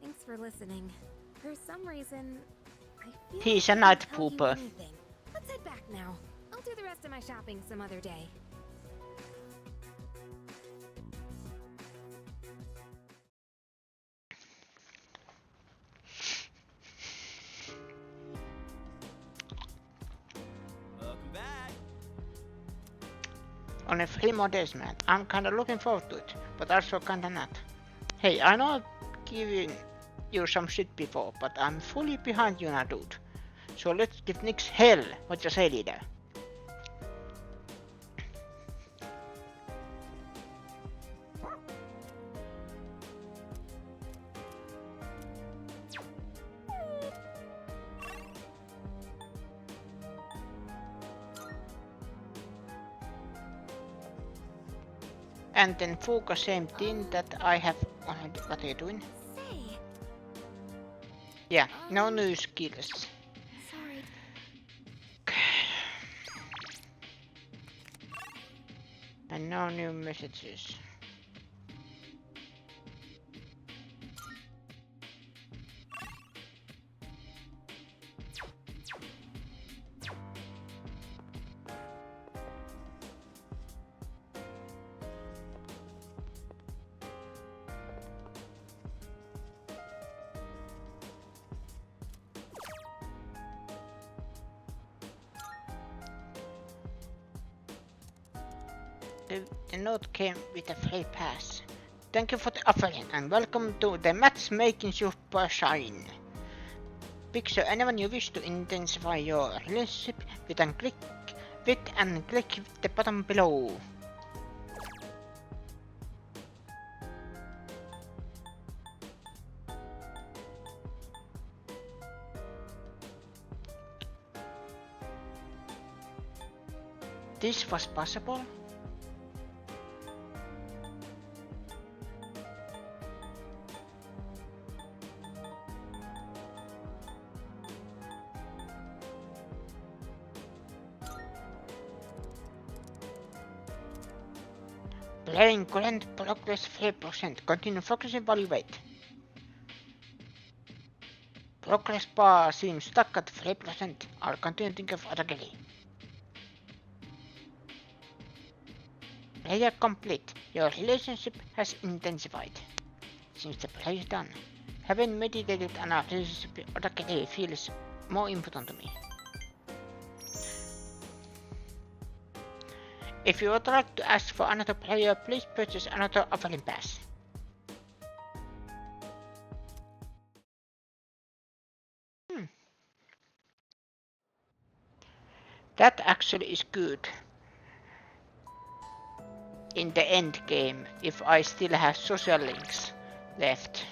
Thanks for listening. For some reason, I feel He's a like I night didn't tell you pooper. anything. Let's head back now. rest of my shopping some other day. Welcome back. Only 3 more days, man. I'm kinda looking forward to it, but also kinda not. Hey, I know I've given you some shit before, but I'm fully behind you now, dude. So let's give Nyx hell. What you say, leader? And then Fuka, same thing that I have already. What are you doing? Say, Yeah, no new skills. sorry. And no new messages. The note came with a free pass. Thank you for the offering and welcome to the matchmaking super shine. Picture anyone you wish to intensify your relationship with and click the button below. This was possible? Playing current progress 3%. Continue focusing while you wait. Progress bar seems stuck at 3%. I'll continue thinking of other Gary. Player complete. Your relationship has intensified. Since the play is done, having meditated on our relationship with other Gary feels more important to me. If you would like to ask for another player, please purchase another offering pass. That actually is good. In the end game, if I still have social links left.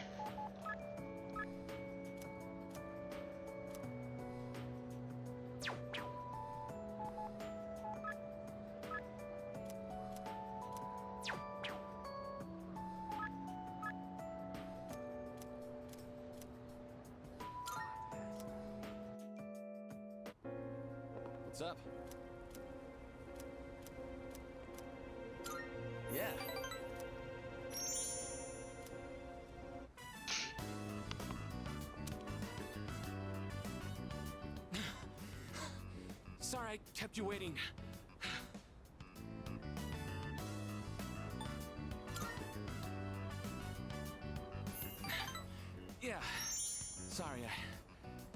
What's up? Yeah. Sorry I kept you waiting. Yeah. Sorry, I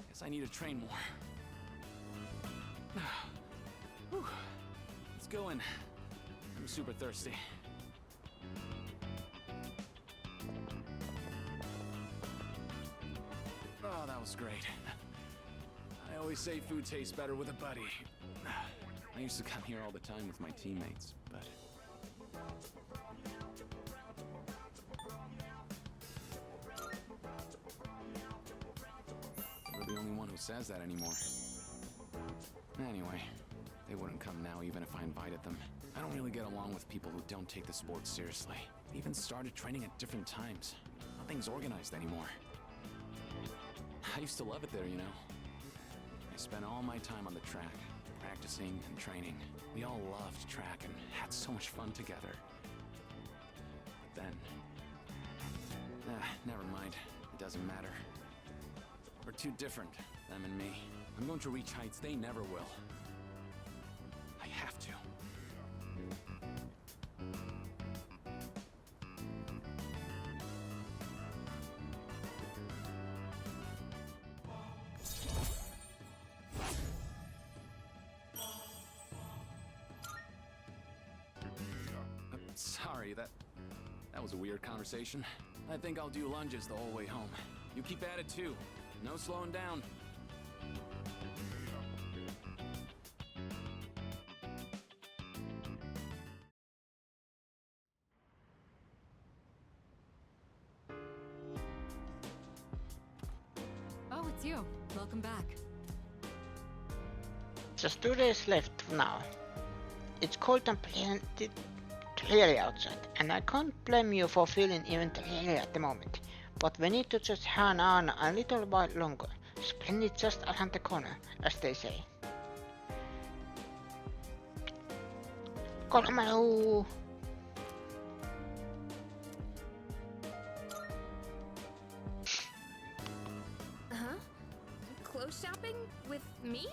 guess I need to train more. Whew. Let's go in. I'm super thirsty. Oh, that was great. I always say food tastes better with a buddy. I used to come here all the time with my teammates, but... You're the only one who says that anymore. Anyway, they wouldn't come now even if I invited them. I don't really get along with people who don't take the sport seriously. Even started training at different times. Nothing's organized anymore. I used to love it there, you know. I spent all my time on the track, practicing and training. We all loved track and had so much fun together. But then... never mind. It doesn't matter. We're too different, them and me. I'm going to reach heights they never will. I have you, that was a weird conversation. I think I'll do lunges the whole way home. You keep at it too. No slowing down. Oh, it's you. Welcome back. Just 2 days left now. It's cold and dreary outside, and I can't blame you for feeling even dreary at the moment. But we need to just hang on a little while longer. Spring is just around the corner, as they say. Koromaru! Huh? Clothes shopping? With me?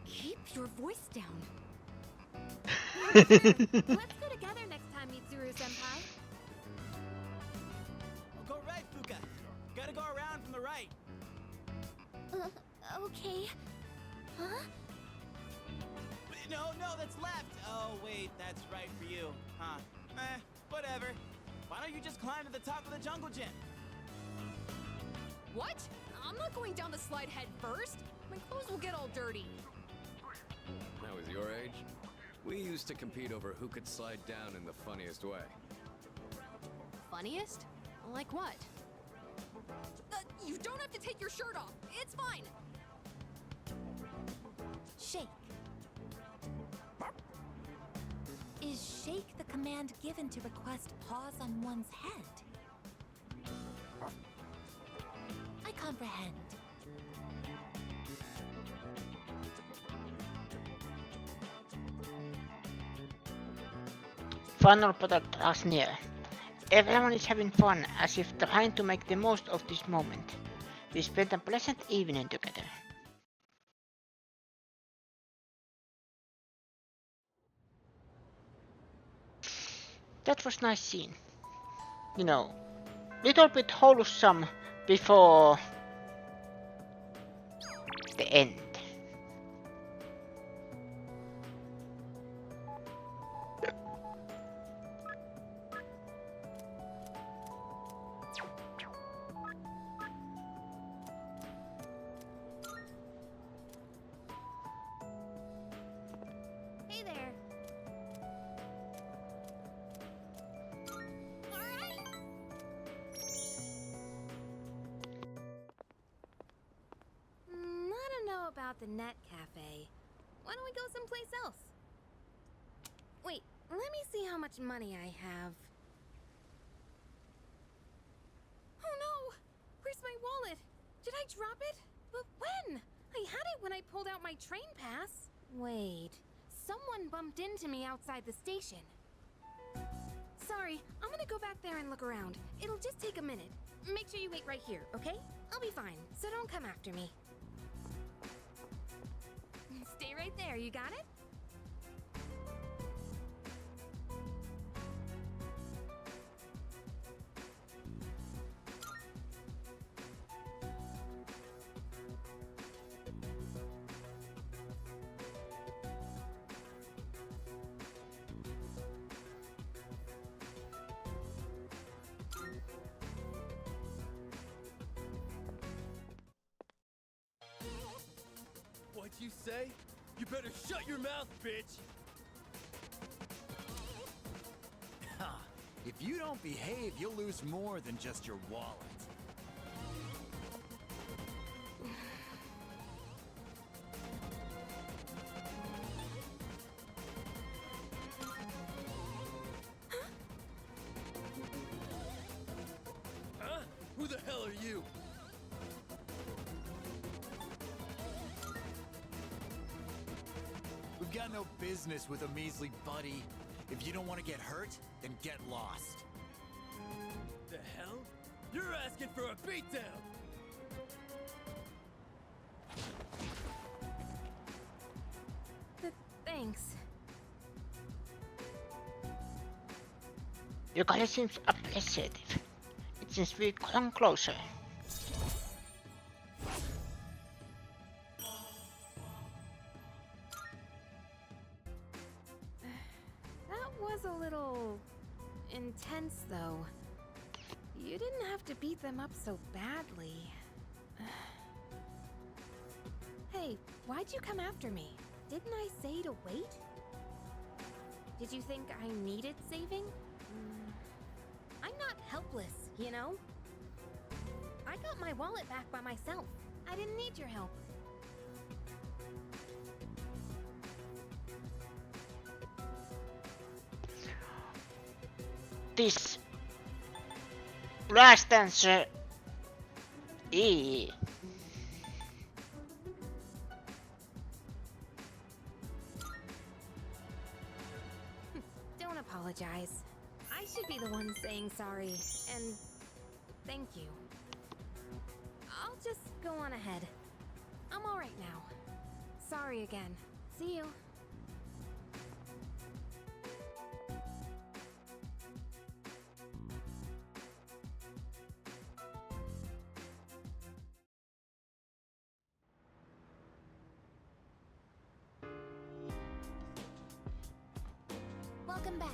Keep your voice down. Let's go together next time, Mitsuru-senpai. Oh, go right, Fuka. Gotta go around from the right. Okay. Huh? No, that's left. Oh, wait, that's right for you. Huh. Whatever. Why don't you just climb to the top of the jungle gym? What? I'm not going down the slide head first. My clothes will get all dirty. That was your age? We used to compete over who could slide down in the funniest way. Funniest? Like what? You don't have to take your shirt off. It's fine. Shake. Is shake the command given to request paws on one's head? I comprehend. Final battle draws near. Everyone is having fun, as if trying to make the most of this moment. We spent a pleasant evening together. That was nice scene. You know, little bit wholesome before the end. Hey there. I don't know about the net cafe. Why don't we go someplace else? Wait, let me see how much money I have. Oh no! Where's my wallet? Did I drop it? But when? I had it when I pulled out my train pass. Wait, someone bumped into me outside the station. Sorry, I'm gonna go back there and look around. It'll just take a minute. Make sure you wait right here, okay? I'll be fine, so don't come after me. Stay right there, you got it? What'd you say? You better shut your mouth, bitch! If you don't behave, you'll lose more than just your wallet. Huh? Who the hell are you? We've got no business with a measly buddy. If you don't want to get hurt, then get lost. The hell? You're asking for a beatdown! Thanks. You guys seem appreciative. It seems we've come closer. That was a little tense, though. You didn't have to beat them up so badly. Hey, why'd you come after me? Didn't I say to wait? Did you think I needed saving? I'm not helpless, you know? I got my wallet back by myself. I didn't need your help. This last answer is Don't apologize. I should be the one saying sorry, and thank you. I'll just go on ahead. I'm alright now. Sorry again. See you. Welcome back.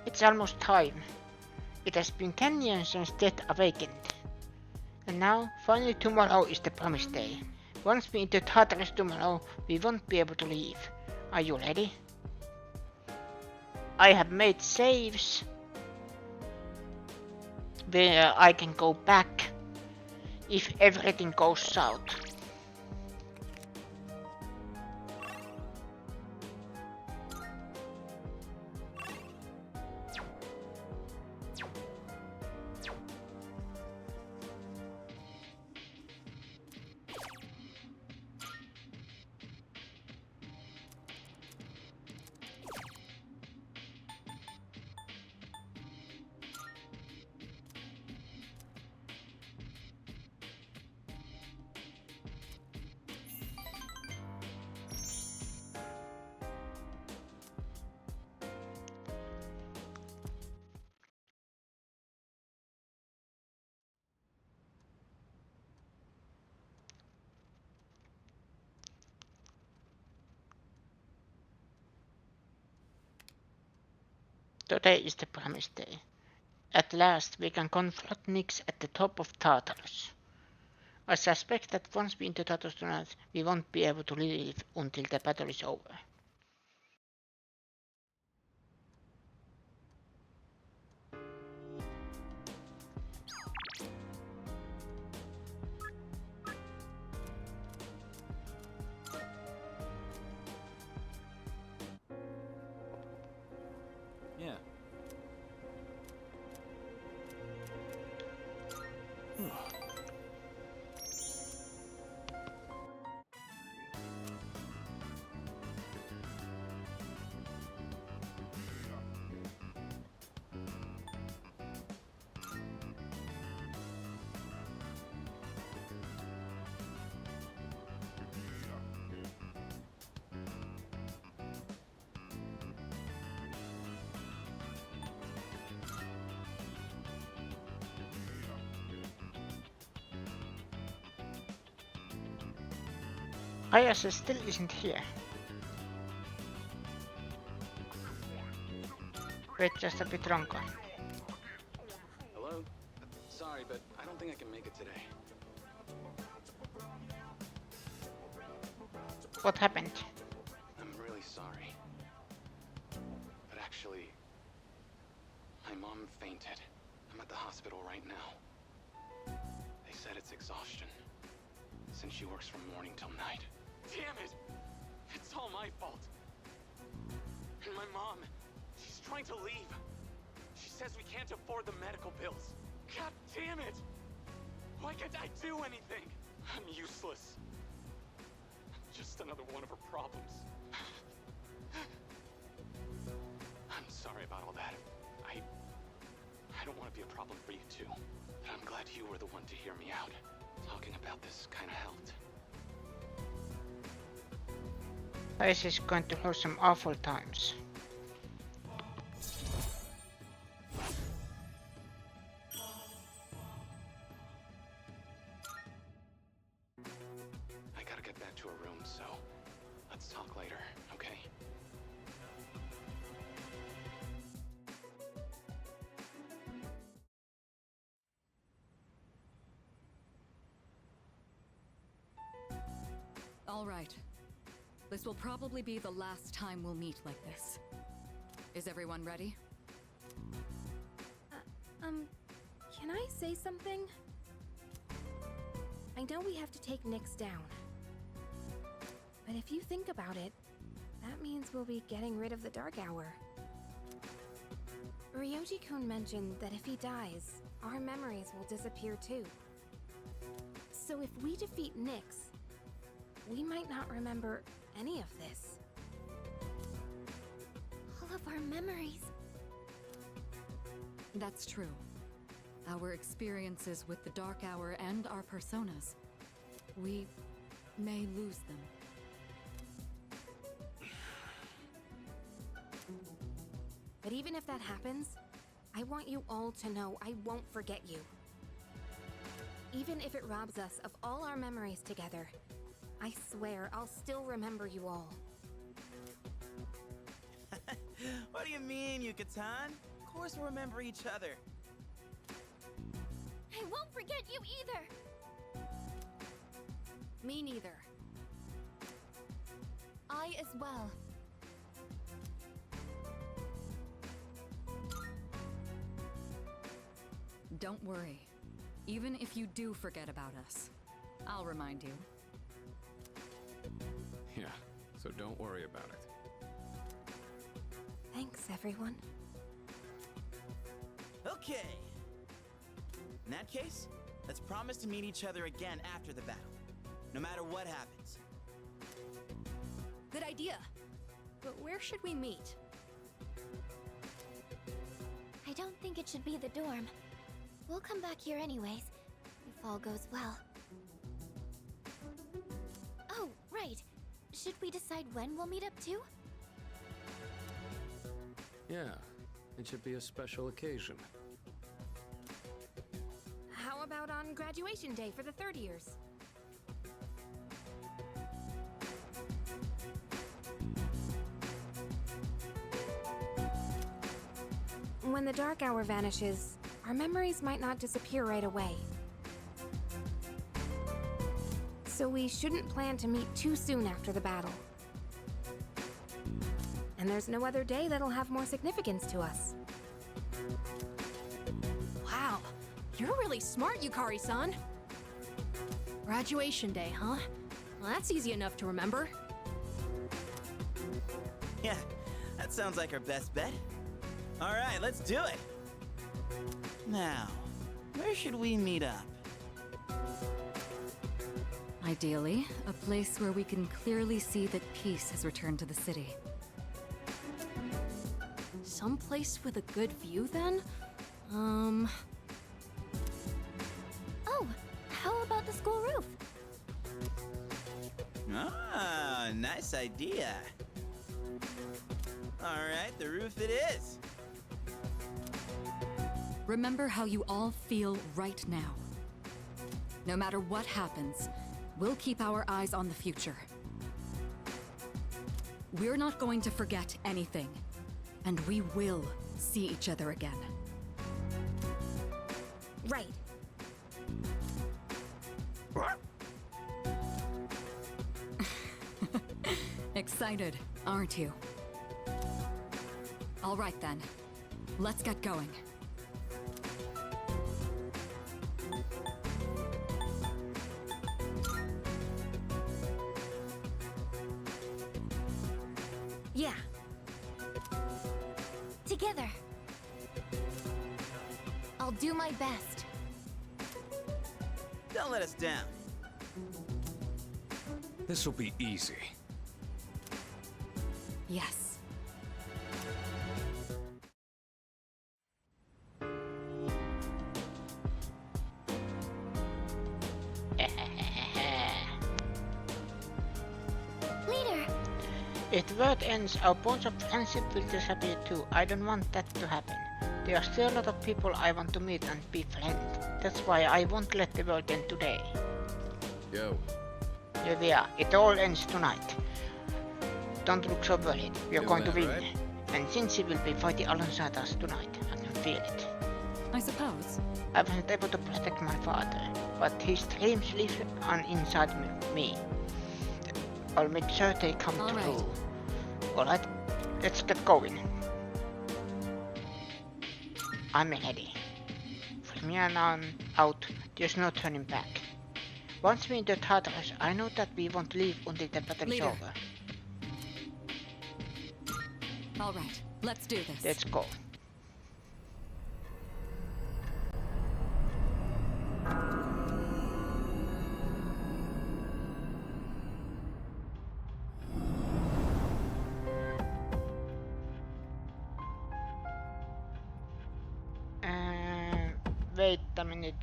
It's almost time. It has been 10 years since Death Awakened. And now, finally tomorrow is the promised day. Once we enter Tartarus tomorrow, we won't be able to leave. Are you ready? I have made saves where I can go back if everything goes south. Today is the promised day. At last we can confront Nyx at the top of Tartarus. I suspect that once we enter Tartarus tonight, we won't be able to leave until the battle is over. Yeah. Ayase still isn't here. Wait just a bit longer. Hello? Sorry, but I don't think I can make it today. What happened? I'm really sorry. But actually, my mom fainted. I'm at the hospital right now. They said it's exhaustion, since she works from morning till night. Damn it! It's all my fault. And my mom, she's trying to leave. She says we can't afford the medical bills. God damn it! Why can't I do anything? I'm useless. Just another one of her problems. I'm sorry about all that. I don't want to be a problem for you too. But I'm glad you were the one to hear me out. Talking about this kind of helped. Ayase is going to have some awful times. I gotta get back to her room, so let's talk later, okay? All right. This will probably be the last time we'll meet like this. Is everyone ready? Can I say something? I know we have to take Nyx down. But if you think about it, that means we'll be getting rid of the Dark Hour. Ryoji-kun mentioned that if he dies, our memories will disappear too. So if we defeat Nyx, we might not remember any of this. All of our memories. That's true. Our experiences with the Dark Hour and our personas. We may lose them. But even if that happens, I want you all to know I won't forget you. Even if it robs us of all our memories together, I swear I'll still remember you all. What do you mean, Yuka-tan? Of course we'll remember each other. I won't forget you either. Me neither. I as well. Don't worry. Even if you do forget about us, I'll remind you. Yeah, so don't worry about it. Thanks, everyone. Okay. In that case, let's promise to meet each other again after the battle, no matter what happens. Good idea. But where should we meet? I don't think it should be the dorm. We'll come back here anyways, if all goes well. Oh, right. Should we decide when we'll meet up too? Yeah, it should be a special occasion. How about on graduation day for the third years? When the Dark Hour vanishes, our memories might not disappear right away. So we shouldn't plan to meet too soon after the battle. And there's no other day that'll have more significance to us. Wow, you're really smart, Yukari-san. Graduation day, huh? Well, that's easy enough to remember. Yeah, that sounds like our best bet. All right, let's do it. Now, where should we meet up? Ideally, a place where we can clearly see that peace has returned to the city. Someplace with a good view, then? Oh, how about the school roof? Ah, nice idea. All right, the roof it is. Remember how you all feel right now. No matter what happens, we'll keep our eyes on the future. We're not going to forget anything, and we will see each other again. Right. Excited, aren't you? All right then, let's get going. Yeah. Together. I'll do my best. Don't let us down. This'll be easy. Yes. Leader! If the world ends, our bonds of friendship will disappear too. I don't want that to happen. There are still a lot of people I want to meet and befriend. That's why I won't let the world end today. Yo. Here we are. It all ends tonight. Don't look so worried. We are going to win. Right? And Shinji will be fighting alongside us tonight. I can feel it. I suppose. I wasn't able to protect my father, but his dreams live on inside me. I'll make sure they come All right. through. Alright, let's get going. I'm ready. From here on out, there's no turning back. Once we're in the Tartarus, I know that we won't leave until the battle is Leader. over. All right, let's do this. Let's go. Wait a minute.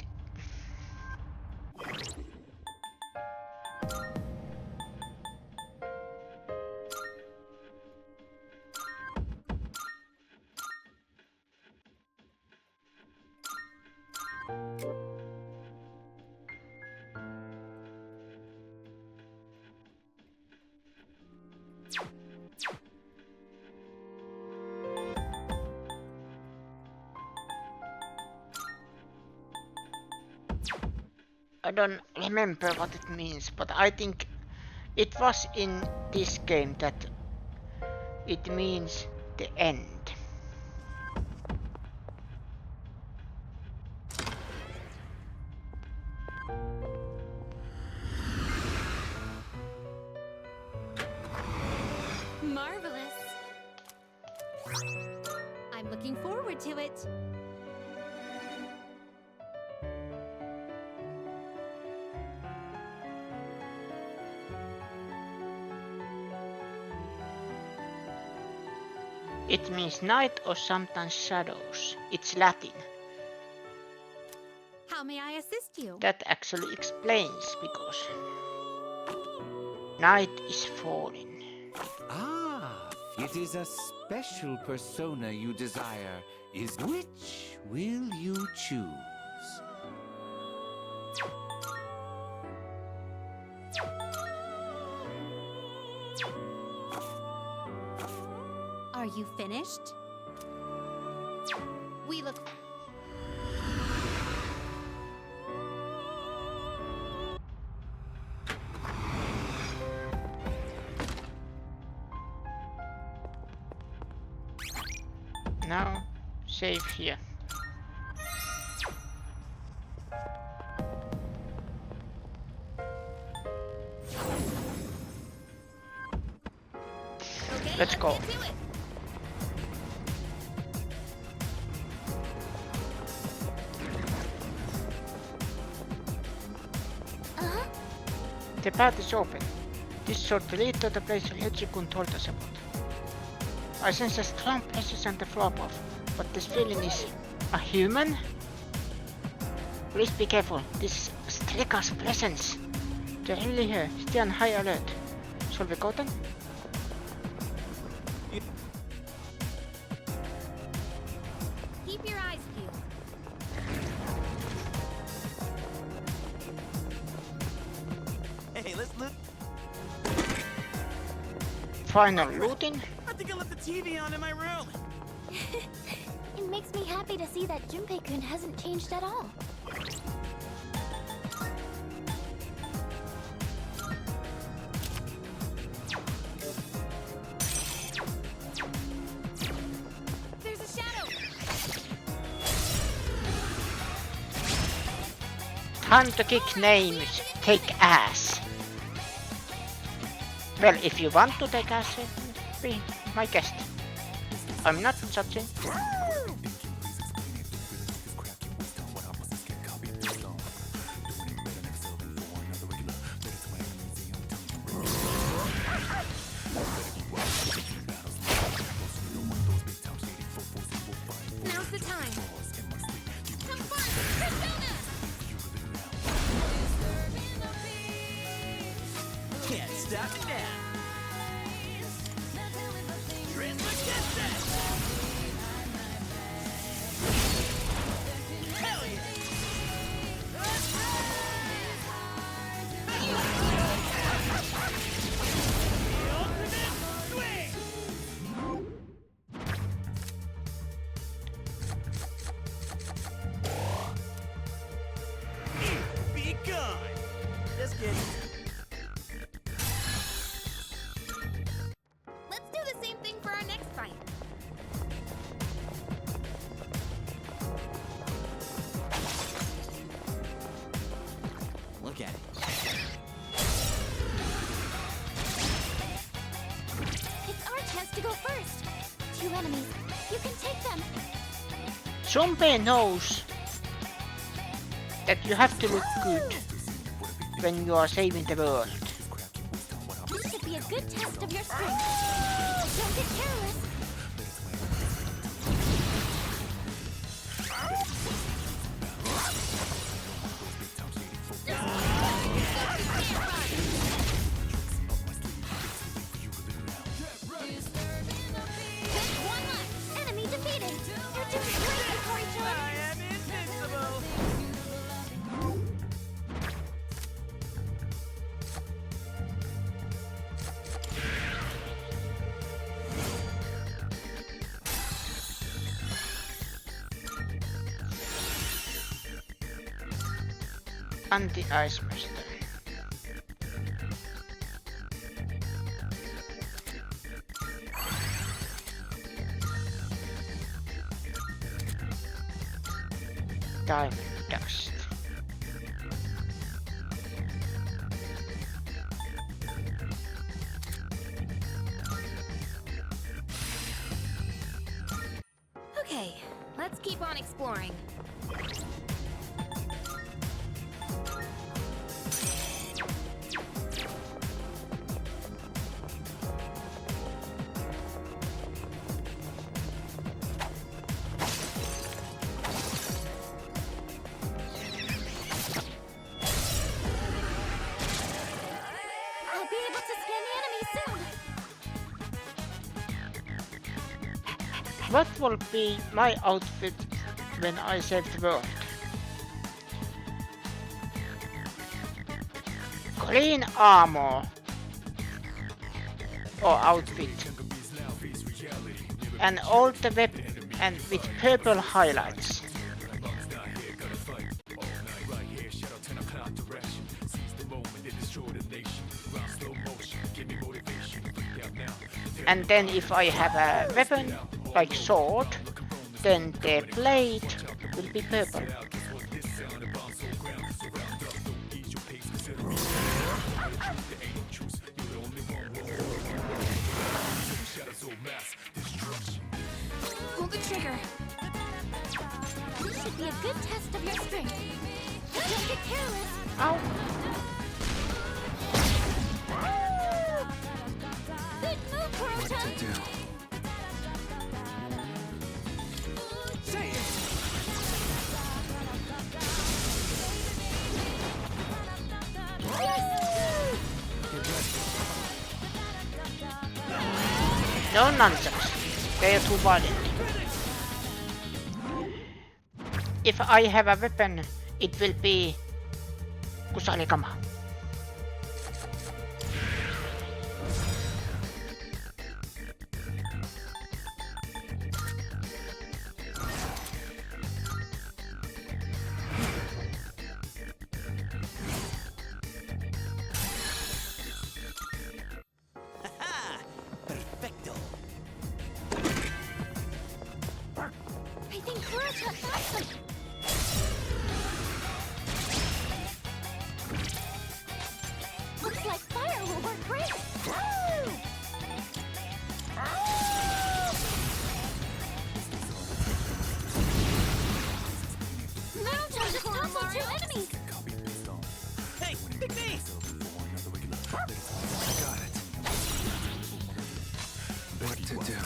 I don't remember what it means, but I think it was in this game that it means the end. Marvelous. I'm looking forward to it. It means night or sometimes shadows. It's Latin. How may I assist you? That actually explains because night is falling. Ah, it is a special persona you desire. Which will you choose? Are you finished? We look. Now, save here. Let's go. The path is open. This should lead to the place Hechikun told us about. I sense a strong presence on the floor above, but this feeling is a human? Please be careful, this is Strika's presence. They're really here, stay on high alert. Shall we go then? Keep your eyes peeled. Hey, let's look. Final looting? I think I left the TV on in my room. It makes me happy to see that Junpei-kun hasn't changed at all. There's a shadow. Time to kick names, take ass. Well, if you want to take ass, be my guest. I'm not judging. Now's the time. Come on, Persona! Can't stop me now. Transmagnetic! go first. 2 enemies. You can take them. Junpei knows that you have to look good when you are saving the world. This should be a good test of your strength. Don't get careless. Enemy defeated! You're doing great, Hikori-chan! I am invincible! Anti-Ice Master. Diamond Dust. Okay, let's keep on exploring. I'll be able to scan the enemies soon. What will be my outfit when I save the world? Green armor or outfit, and all the weapon and with purple highlights. And then if I have a weapon like sword, then the blade will be purple. Hold the trigger. This should be a good test of your strength. Don't get careless. Ow. Good move, Kurota. No nonsense. They are too violent. If I have a weapon, it will be Kusalikama. Perfecto. I think Kurota got them. Looks like fire will work great. Now just tussle 2 enemies. Hey, pick me! What to do?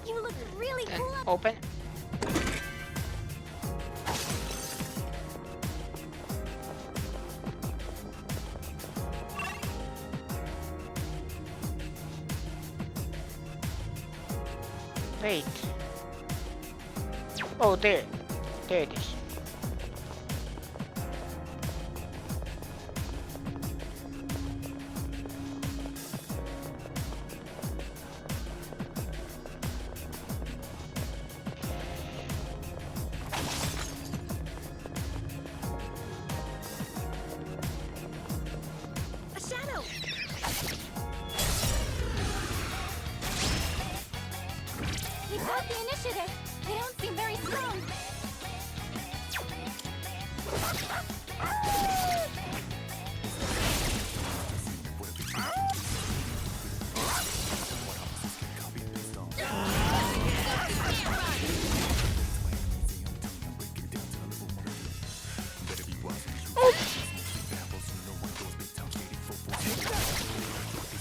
You look really Then cool. open. Wait. Oh, there it is. A shadow! He got the initiative. They don't seem very strong.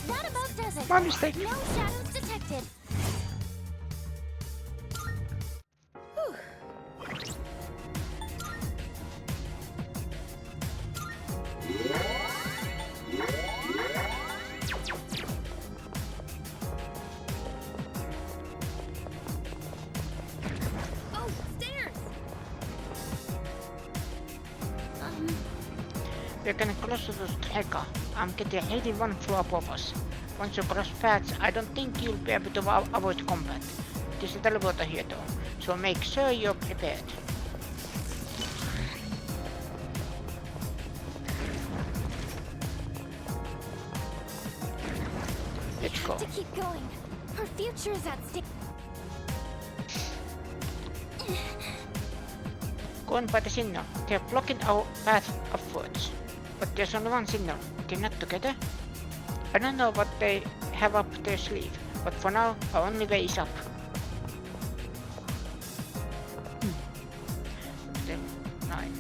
That about does it. My mistake. No shadows detected. Oh, stairs! We're getting closer to the hacker. I'm getting 81 floor above us. Once you cross paths, I don't think you'll be able to avoid combat. There's a teleporter here though, so make sure you're prepared. Let's go. To keep going. Her future is at stake. Go and by the signal. They're blocking our path upwards. But there's only one signal. They're not together. I don't know what they have up their sleeve, but for now, our only way is up. Step 9.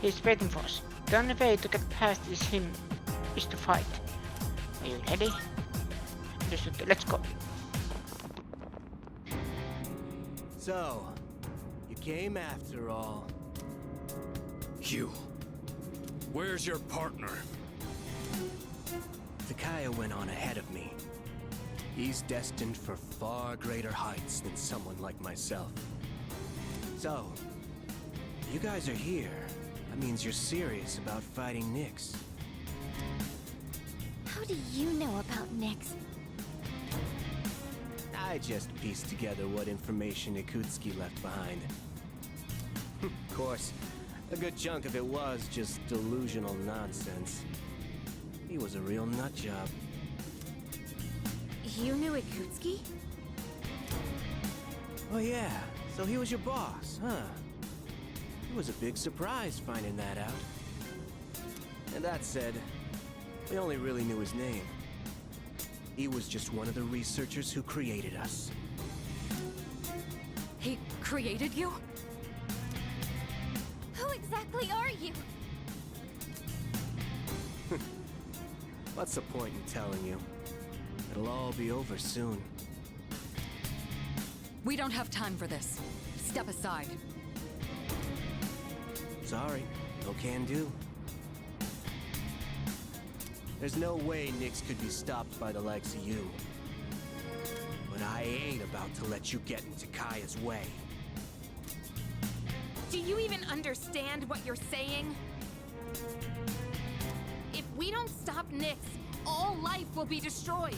He's waiting for us. The only way to get past him is to fight. Are you ready? Understood. Let's go. So, you came after all. Hugh, where's your partner? Takaya went on ahead of me. He's destined for far greater heights than someone like myself. So, you guys are here. That means you're serious about fighting Nyx. How do you know about Nyx? I just pieced together what information Ikutsuki left behind. Of course, a good chunk of it was just delusional nonsense. He was a real nutjob. You knew Ikutsuki? Oh yeah, so he was your boss, huh? It was a big surprise finding that out. And that said, we only really knew his name. He was just one of the researchers who created us. He created you? Who exactly are you? What's the point in telling you? It'll all be over soon. We don't have time for this. Step aside. Sorry, no can do. There's no way Nyx could be stopped by the likes of you. But I ain't about to let you get in Takaya's way. Do you even understand what you're saying? If we don't stop Nyx, all life will be destroyed.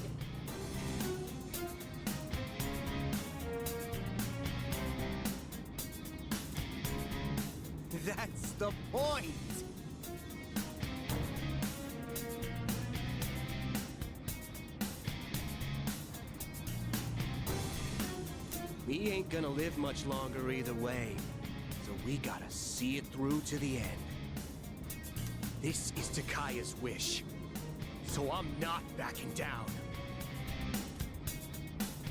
That's the point! We ain't gonna live much longer either way, so we gotta see it through to the end. This is Takaya's wish, so I'm not backing down.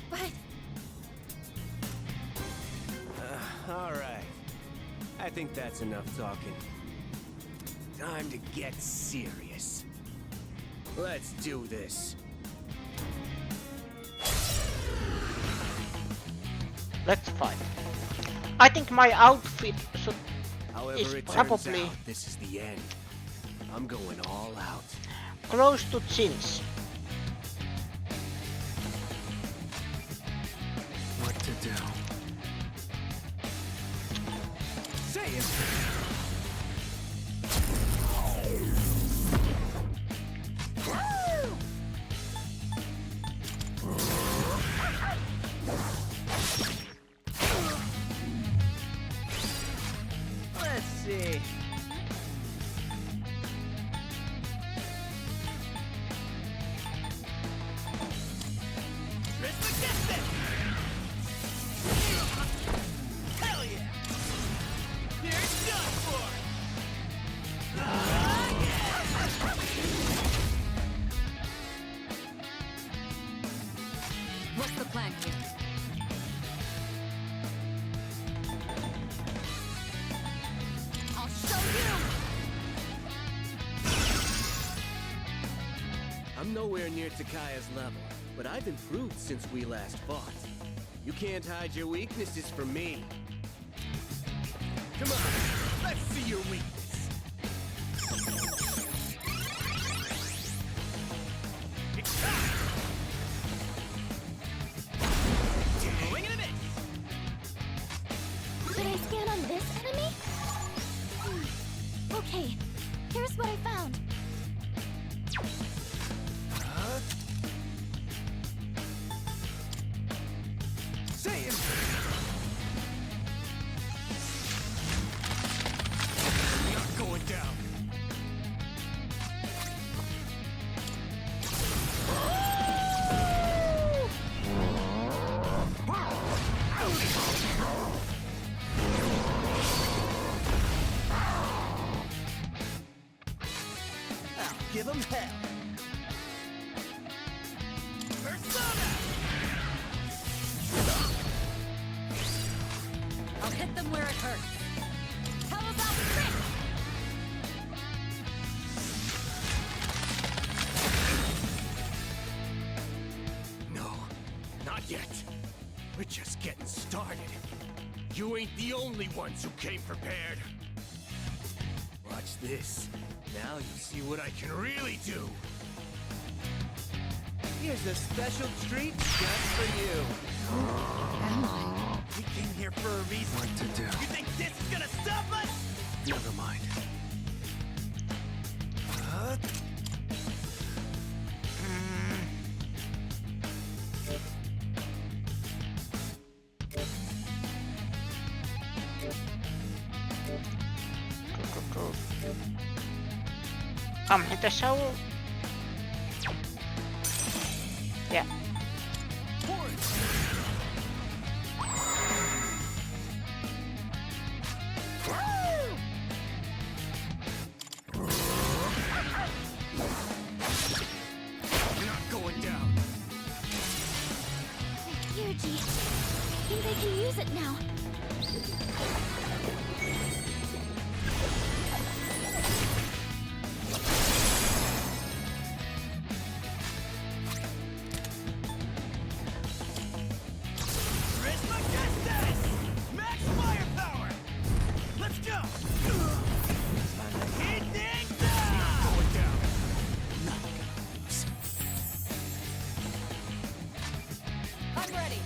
But I think that's enough talking. Time to get serious. Let's do this. Let's fight. I think my outfit should However is it probably turns out, this is the end. I'm going all out. close to Jin's. What to do? Say it! Let's see. Hell yeah! Here it's done for! What's the plan here? I'll show you! I'm nowhere near Takaya's level, but I've improved since we last fought. You can't hide your weaknesses from me. Come on, let's see your weakness. It's time! Swing and a miss! Should I scan on this enemy? Okay, here's what I found. Say it! Not going down. I'll give him hell. Persona! I'll hit them where it hurts. How about this? No, not yet. We're just getting started. You ain't the only ones who came prepared. Watch this. Now you see what I can really do. Here's a special treat just for you. We came here for a reason. What to do? You think this is gonna stop us? Never mind. Come hit the show. Yeah. Not going down. Yuji, I think I can use it now. Trismegistus! Max firepower! Let's go! Heat things up! Going down. I'm ready.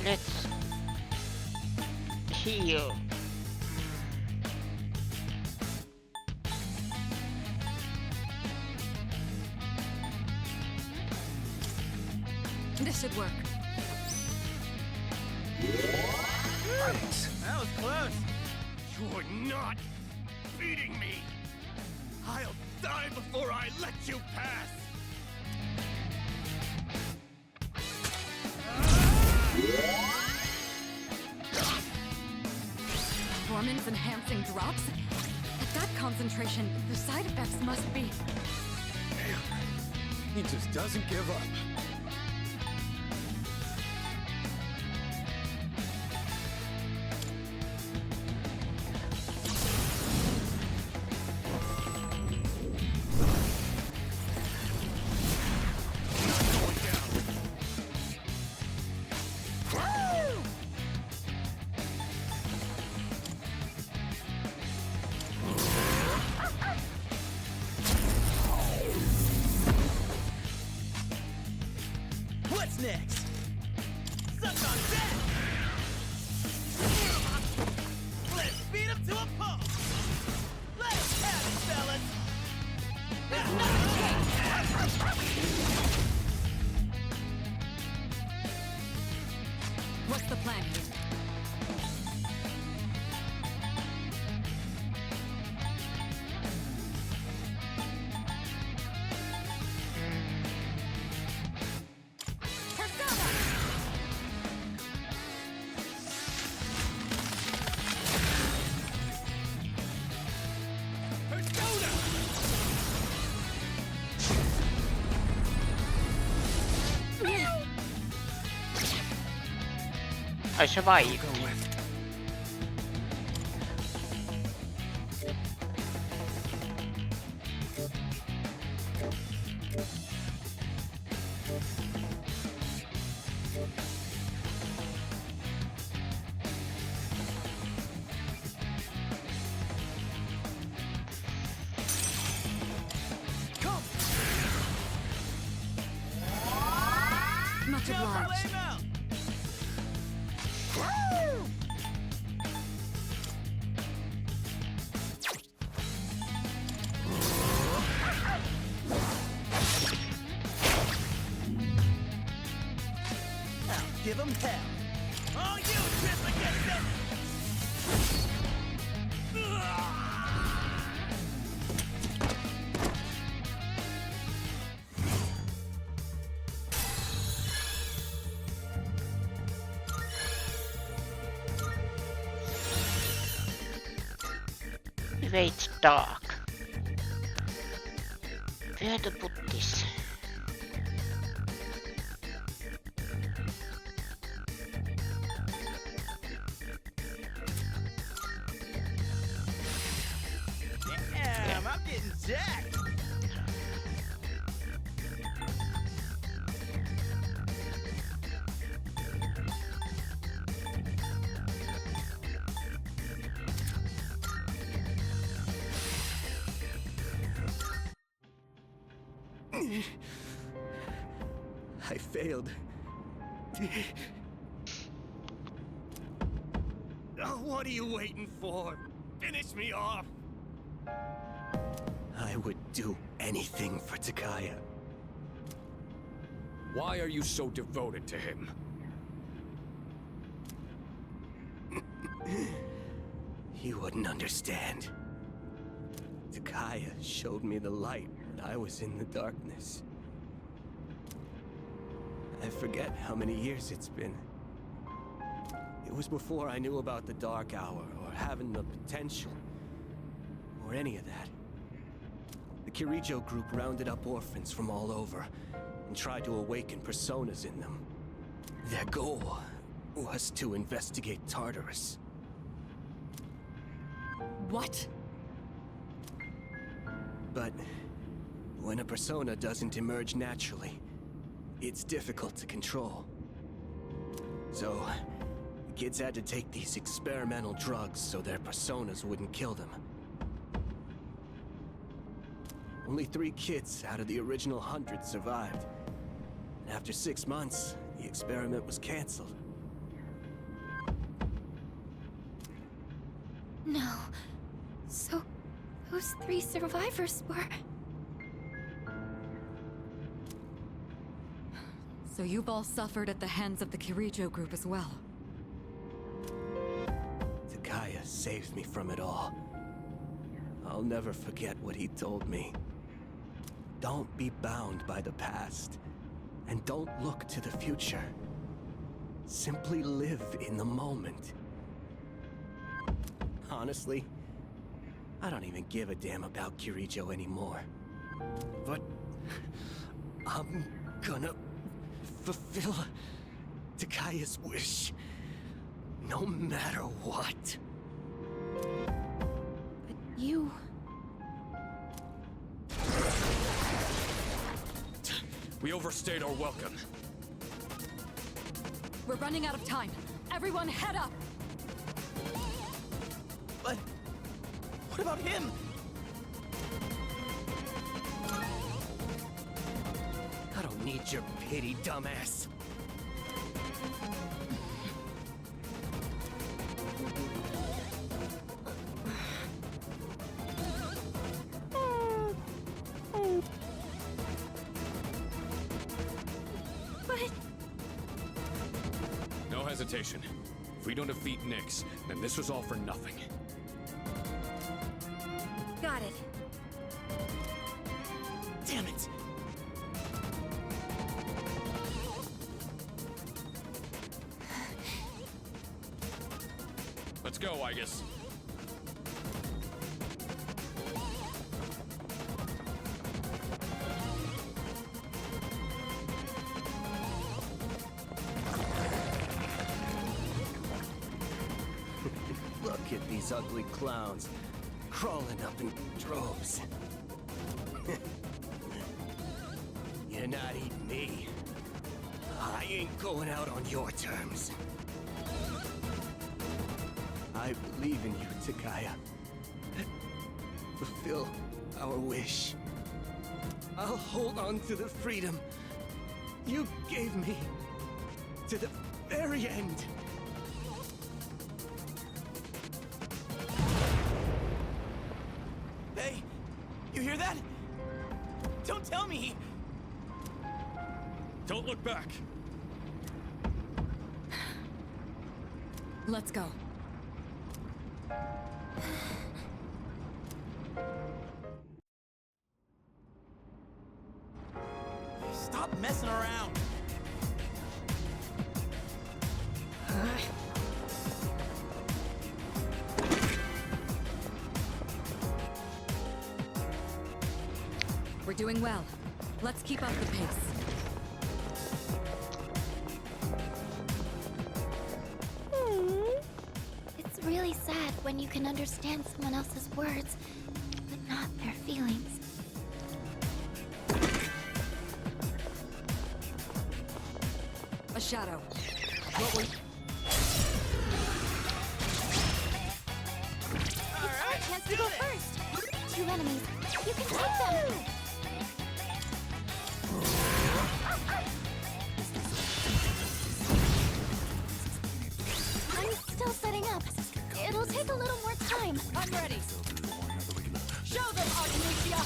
Let's heal. This should work. Thanks. That was close. You're not beating me. I'll die before I let you pass. Performance enhancing drops? At that concentration, the side effects must be. He just doesn't give up. What's next? Suck on that! Let's beat him to a pulp! Let's have it, fellas! What's the plan here? I survived. Much obliged. Give him hell. All you, Tristan, It's dark. Where to put this? Damn, I'm getting jacked. I failed. Oh, what are you waiting for? Finish me off! I would do anything for Takaya. Why are you so devoted to him? You wouldn't understand. Takaya showed me the light when I was in the darkness. I forget how many years it's been. It was before I knew about the Dark Hour, or having the potential, or any of that. The Kirijo group rounded up orphans from all over, and tried to awaken personas in them. Their goal was to investigate Tartarus. What? But when a persona doesn't emerge naturally, it's difficult to control. So, the kids had to take these experimental drugs so their personas wouldn't kill them. Only 3 kids out of the original 100 survived. And after 6 months, the experiment was canceled. No. So, those 3 survivors were... So you've all suffered at the hands of the Kirijo group as well. Takaya saved me from it all. I'll never forget what he told me. Don't be bound by the past, and don't look to the future. Simply live in the moment. Honestly, I don't even give a damn about Kirijo anymore. But I'm gonna fulfill Takaya's wish, no matter what. But you... We overstayed our welcome. We're running out of time. Everyone head up! But what about him? I don't need your pity, dumbass. No hesitation. If we don't defeat Nyx, then this was all for nothing. Got it. Damn it! Let's go, Aigis. Look at these ugly clowns, crawling up in droves. You're not eating me. I ain't going out on your terms. I believe in you, Takaya. Fulfill our wish. I'll hold on to the freedom you gave me to the very end. Hey, you hear that? Don't tell me! Don't look back! Let's go. Stop messing around! We're doing well. Let's keep up the pace. It's really sad when you can understand someone else's words, but not their feelings. A shadow. It's our chance to go first! 2 enemies. You can take them! I'm still setting up. It'll take a little more time. I'm ready. Show them, Artemisia!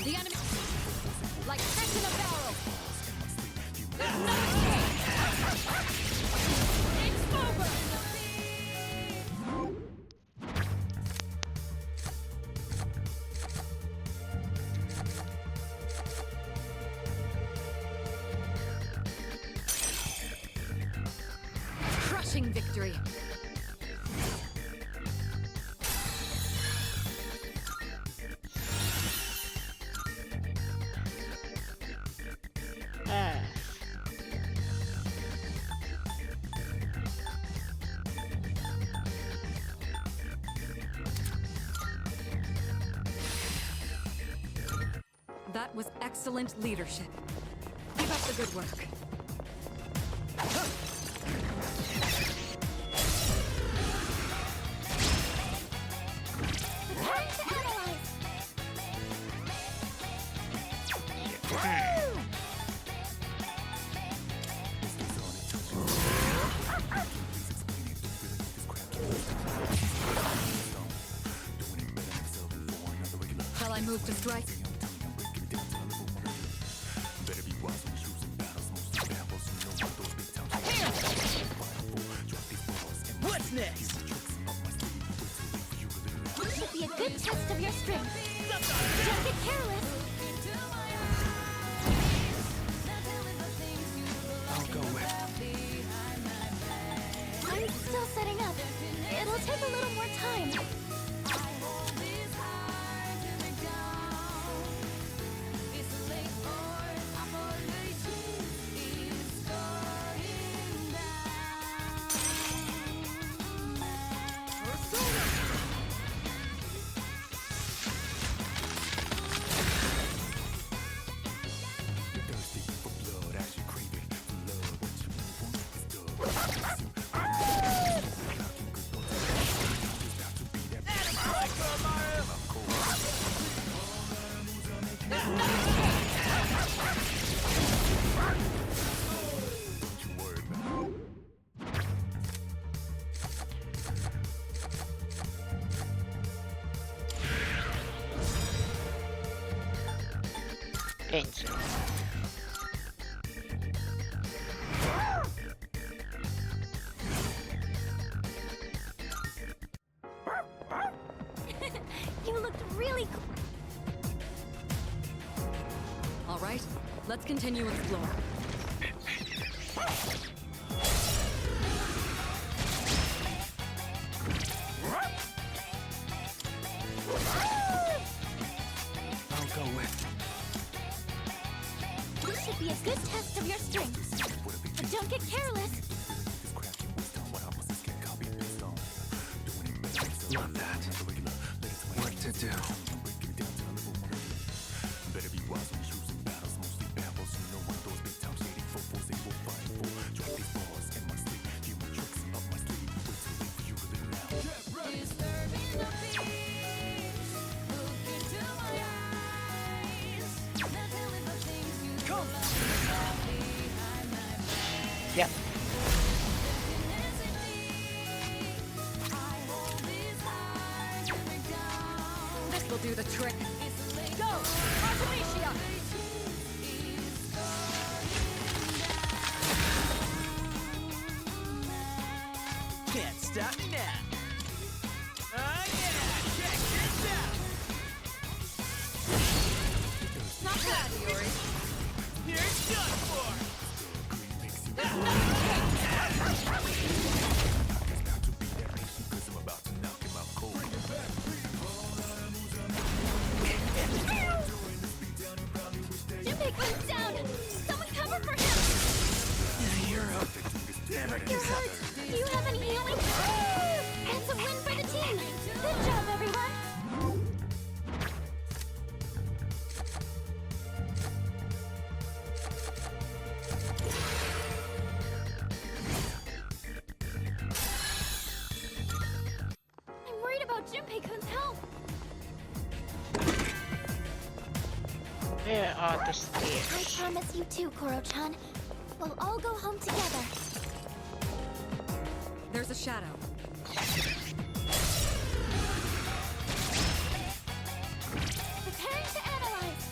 The enemy... Like fish in a barrel! There's no escape! It's over! Crushing victory! That was excellent leadership. Keep up the good work. Time to analyze! Shall I move to strike? What's next? Should be a good test of your strength. Don't get careless! I'll go with. I'm still setting up. It'll take a little more time. Danger. You looked really cool. All right, let's continue exploring. I'll go with. This should be a good test of your strengths. But don't get careless. Not that. What to do? Yep. This will do the trick. Go, Artemisia! Can't stop me now. Oh yeah, check this out. Not bad, Yuri. Here's done for. Junpei comes down! Someone cover for him! Hero. Damn it. You're hurt! Do you have any healing? That's a win for the team! Good job, everyone! I'm worried about Junpei-kun's health! Where are the I stairs? promise you too, Koro-chan. We'll all go home together. There's a shadow. Preparing to analyze.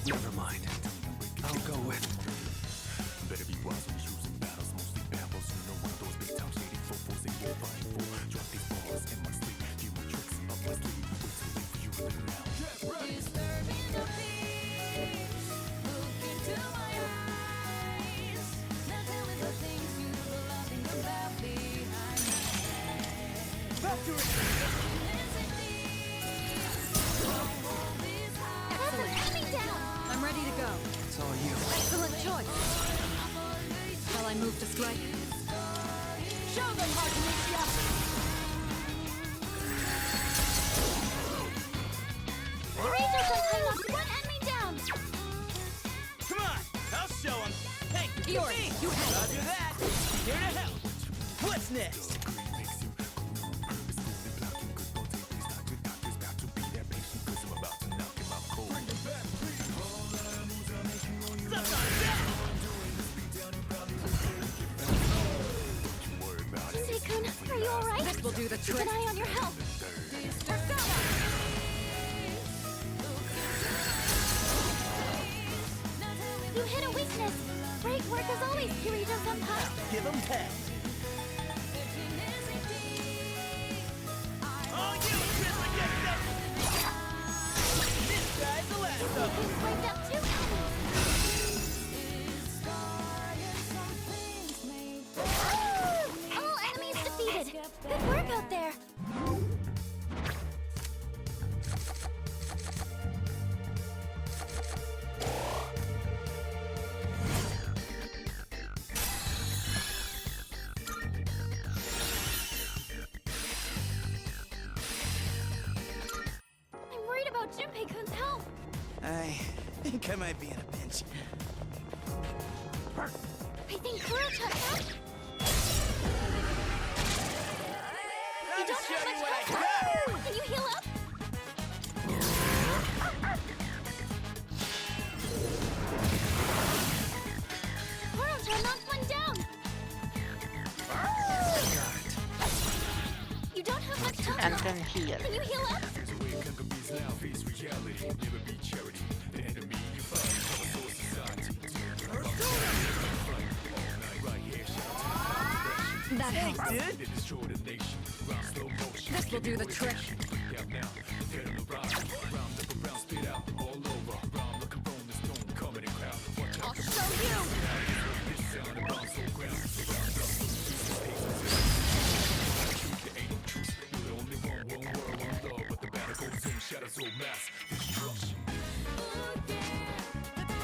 Never mind. I'll go with. That's an enemy down! I'm ready to go. It's all you. Excellent choice. Shall I move to strike? Show them, Artemisia! The Razor Gun knocked one enemy down! Come on, I'll show him. Hey, Iori, me. you handle Roger that. Here to help. What's next? Junpei-kun, are you alright? This will do the Keep trick. an eye on your health. Persona! You hit a weakness. Great work as always, Kirito-senpai. Give him heck. All you, Grizzly, get set. This guy's the last of them. Junpei-kun wiped out 2 enemies. All enemies defeated. Good work out there. I'm worried about Junpei-kun's health. I think I might be in a pinch. I think Kuro-chan has... You don't show have you much what I health. Can you heal up? then heal. Can you heal up? That helps. Dude. This will do the trick. I'll show you!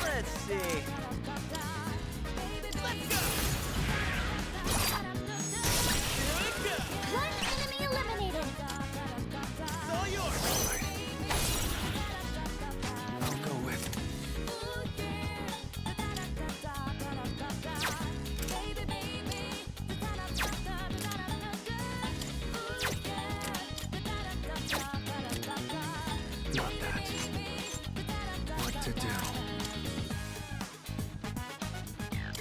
Let's see. One enemy eliminated! It's all yours. I'll go with. Not that. What to do?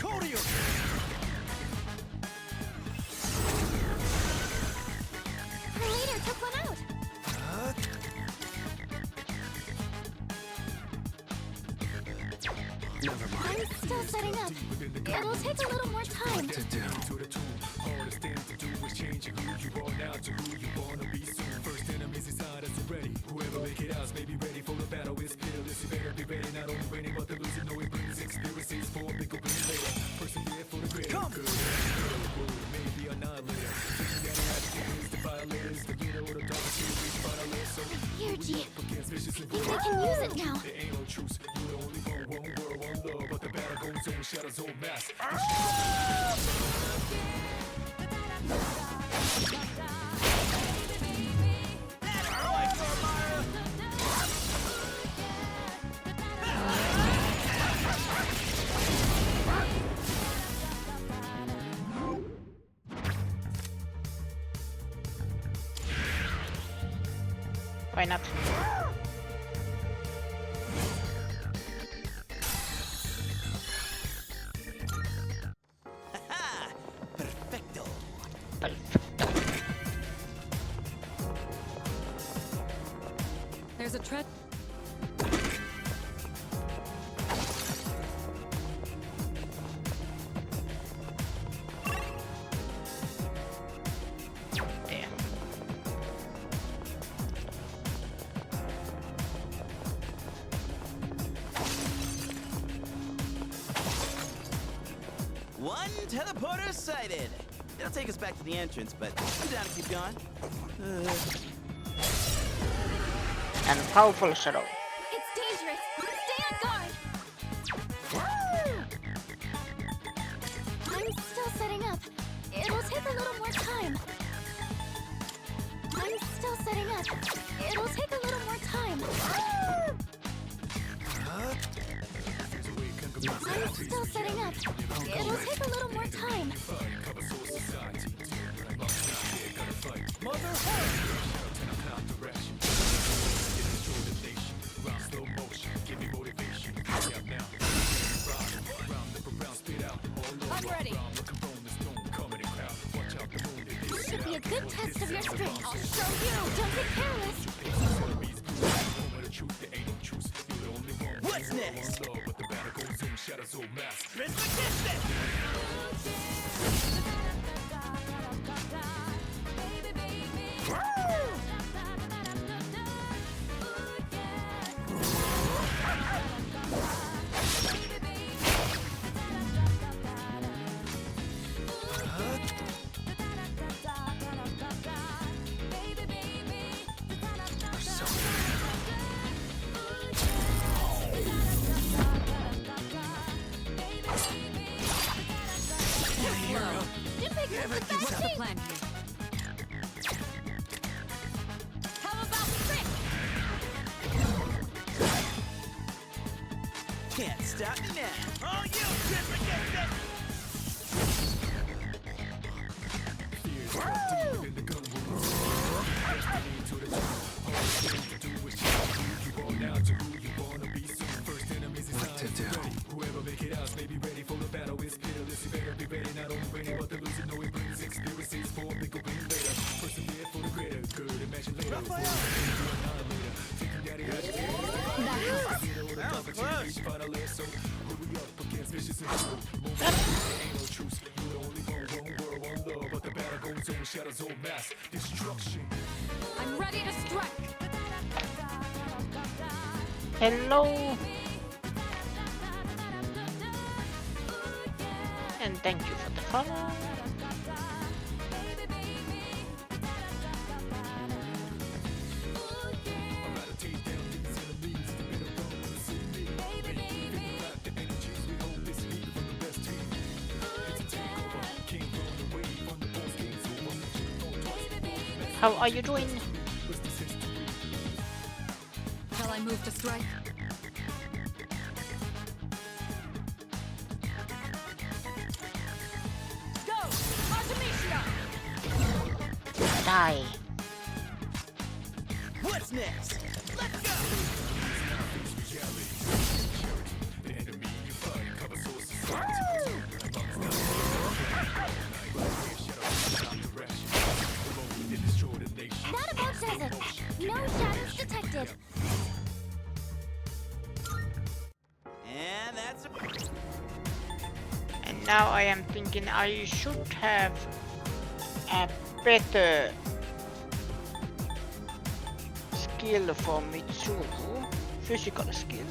Cordial. Our leader took one out! Never mind. I'm still setting up. It'll take a little more time. What to do? Come. Here, G. I think I can use it now. Why not? Perfecto. There's a tread. Damn. One teleporter sighted. It'll take us back to the entrance, but I'm down to keep going. And powerful shadow. It's dangerous! Stay on guard! I'm still setting up. It'll take a little more time. I'm still setting up. It'll take a little more time. I'm still setting up. It'll take a little more time. I'm ready. This should be a good test of your strength. I'll show you. Don't get careless. What's next? What's the plan here? How about the trick? Can't stop me now. All you, Tristan! What to do? Whoever make it out may be ready for the battle. It's peerless. You better be ready. Not only ready, but the losing. No, it brings experiences for a bigger win later. Persevere for the greater good. Imagine later. That was close. I'm ready to strike. Hello. And thank you for the follow. How are you doing? Shall I move to strike? Go! Artemisia! Die. What's next? Let's go! That about says it. No shadows detected. And that's a... And now I am thinking I should have a better skill for Mitsuru, physical skill.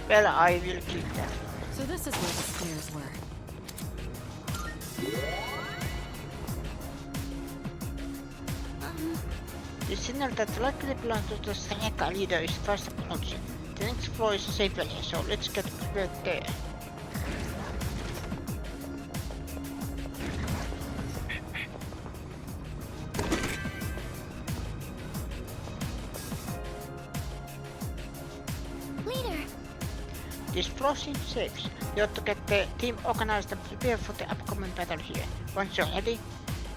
Well, I will keep that. So this is where the stairs were. The signal that likely belongs to the Seneca leader is fast approaching. The next floor is a safe area, so let's get prepared there. Leader, This floor seems safe. You have to get the team organized and prepare for the upcoming battle here. Once you're ready,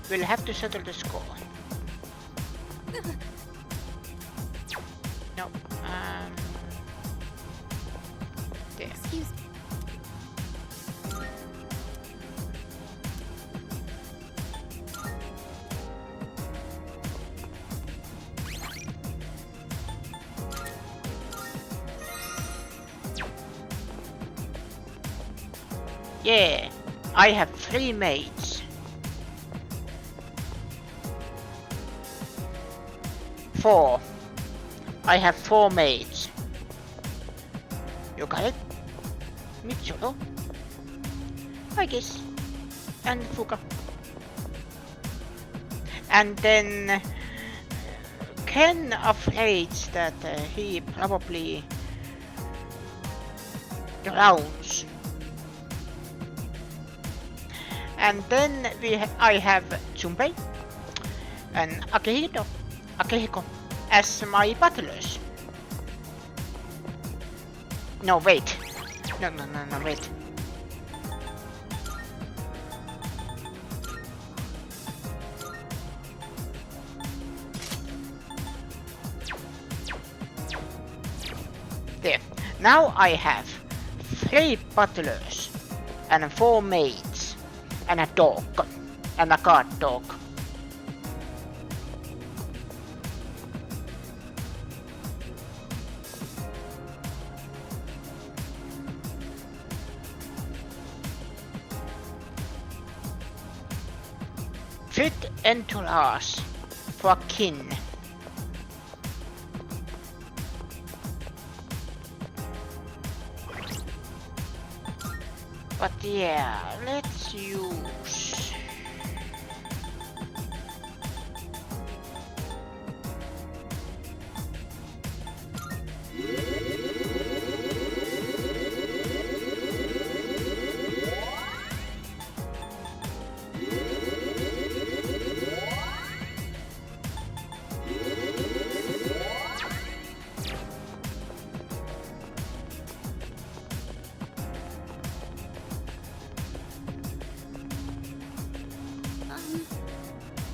we'll have to settle the score. No, there. excuse me. Yeah, I have 3 mates. 4. I have 4 mates. You got it? Mitsuru? I guess. And Fuka. And then Ken afraid that he probably drowns. And then I have Junpei and Akihiko as my battlers. No, wait. No, wait. There. Now I have 3 battlers and 4 mates and a dog and a guard dog. Fit entourage for kin. But yeah, let's use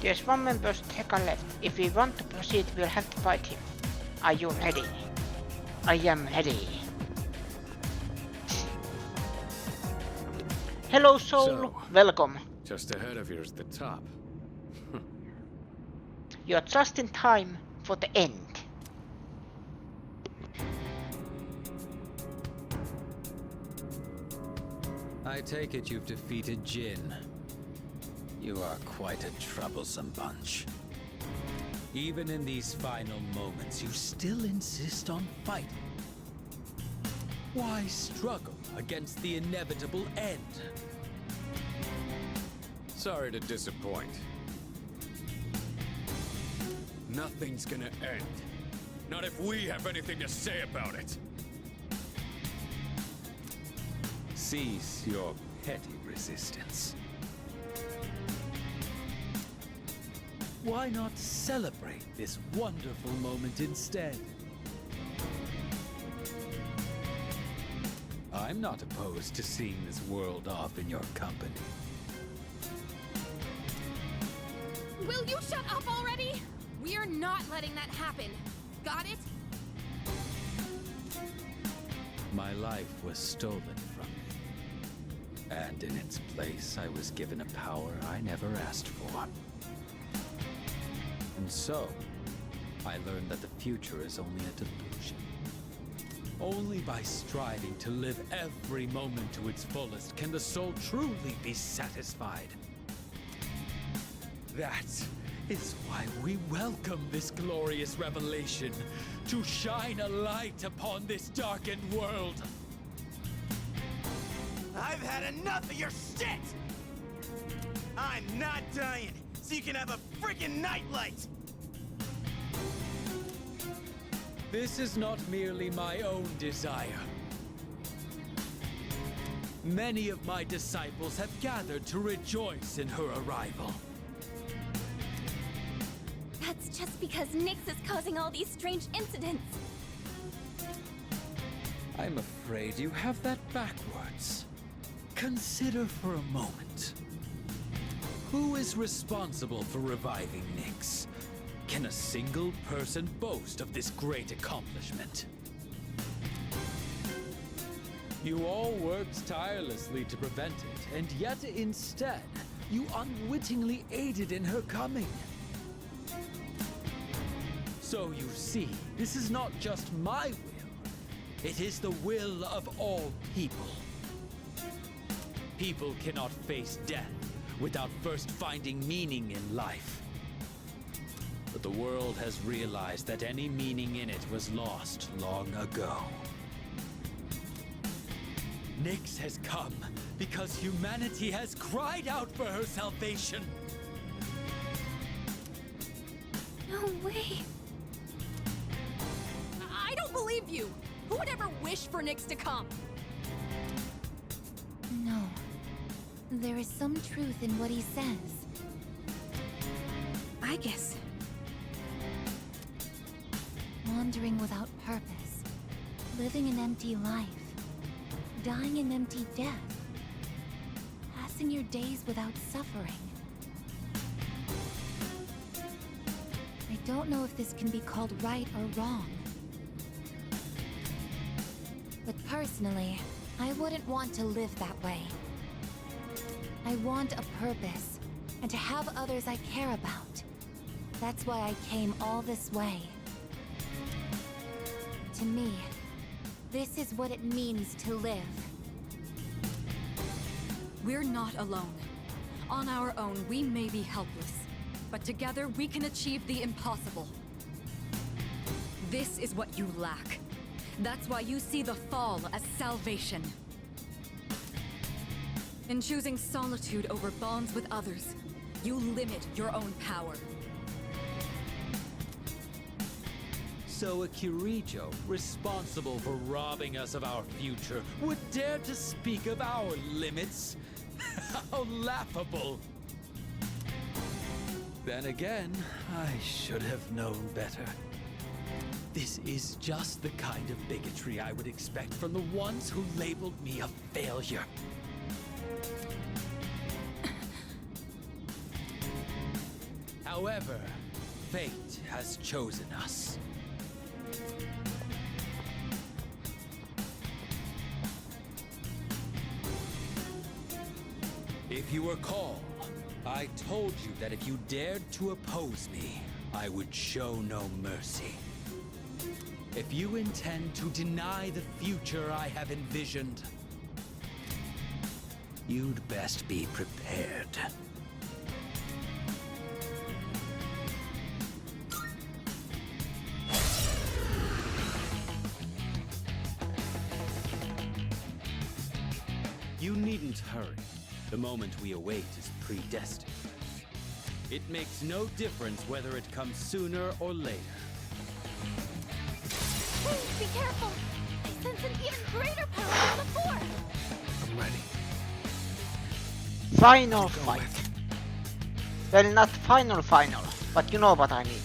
There's one member's Tekka left. If we want to proceed, we'll have to fight him. Are you ready? I am ready. Hello, Soul. So, welcome. Just ahead of here's the top. You're just in time for the end. I take it you've defeated Jin. You are quite a troublesome bunch. Even in these final moments, you still insist on fighting. Why struggle against the inevitable end? Sorry to disappoint. Nothing's gonna end. Not if we have anything to say about it. Cease your petty resistance. Why not celebrate this wonderful moment instead? I'm not opposed to seeing this world off in your company. Will you shut up already? We're not letting that happen. Got it? My life was stolen from me. And in its place, I was given a power I never asked for. And so, I learned that the future is only a delusion. Only by striving to live every moment to its fullest can the soul truly be satisfied. That is why we welcome this glorious revelation, to shine a light upon this darkened world. I've had enough of your shit! I'm not dying, so you can have a freaking nightlight! This is not merely my own desire. Many of my disciples have gathered to rejoice in her arrival. That's just because Nyx is causing all these strange incidents. I'm afraid you have that backwards. Consider for a moment. Who is responsible for reviving Nyx? Can a single person boast of this great accomplishment? You all worked tirelessly to prevent it, and yet instead, you unwittingly aided in her coming. So you see, this is not just my will. It is the will of all people. People cannot face death without first finding meaning in life. But the world has realized that any meaning in it was lost long ago. Nyx has come because humanity has cried out for her salvation. No way. I don't believe you! Who would ever wish for Nyx to come? No. There is some truth in what he says. I guess. Wandering without purpose. Living an empty life. Dying an empty death. Passing your days without suffering. I don't know if this can be called right or wrong. But personally, I wouldn't want to live that way. I want a purpose, and to have others I care about. That's why I came all this way. To me, this is what it means to live. We're not alone. On our own, we may be helpless, but together we can achieve the impossible. This is what you lack. That's why you see the fall as salvation. In choosing solitude over bonds with others, you limit your own power. So a Kirijo, responsible for robbing us of our future, would dare to speak of our limits? How laughable! Then again, I should have known better. This is just the kind of bigotry I would expect from the ones who labeled me a failure. However, fate has chosen us. If you recall, I told you that if you dared to oppose me, I would show no mercy. If you intend to deny the future I have envisioned, you'd best be prepared. You needn't hurry. The moment we await is predestined. It makes no difference whether it comes sooner or later. Please be careful! I sense an even greater power than before! I'm ready. Final fight. Well, not final, but you know what I mean.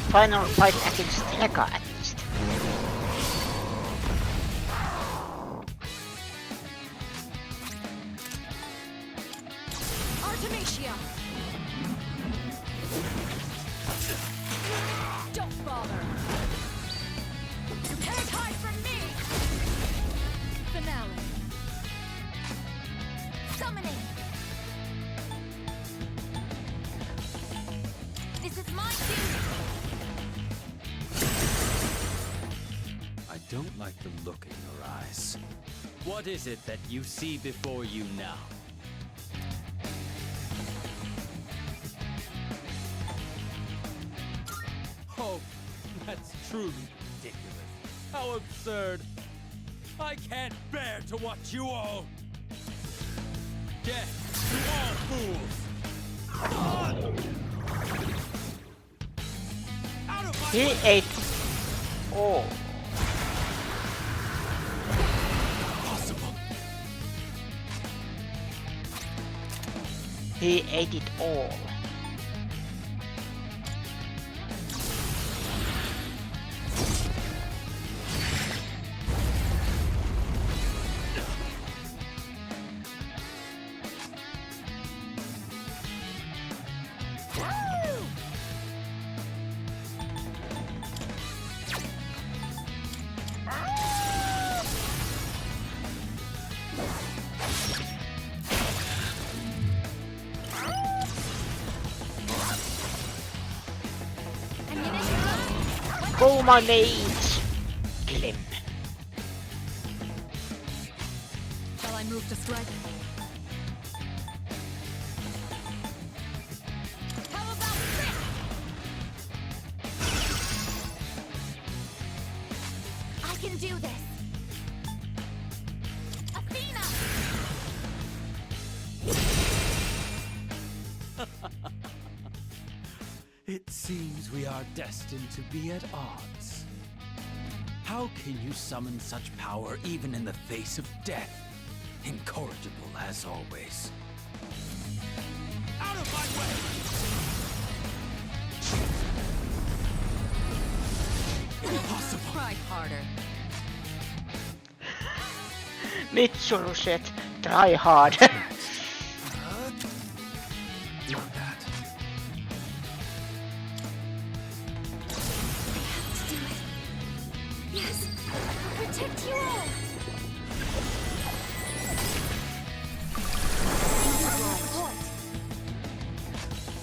Final fight against Heka at least. Artemisia! Don't bother! You can't hide from me! Finale. Summoning! This is my duty! I don't like the look in your eyes. What is it that you see before you now? Oh, that's truly ridiculous. How absurd. I can't bear to watch you all. Death to all fools. Out of my He way. ate all. He ate it all. Go, my mate! Kill him. Shall I move to strike? How about this? I can do this! Athena! It seems we are destined to be at odds. How can you summon such power even in the face of death? Incorrigible as always. Out of my way! Impossible! Try harder. Mitsuru said, try hard. Not that. Yes! I'll protect you all!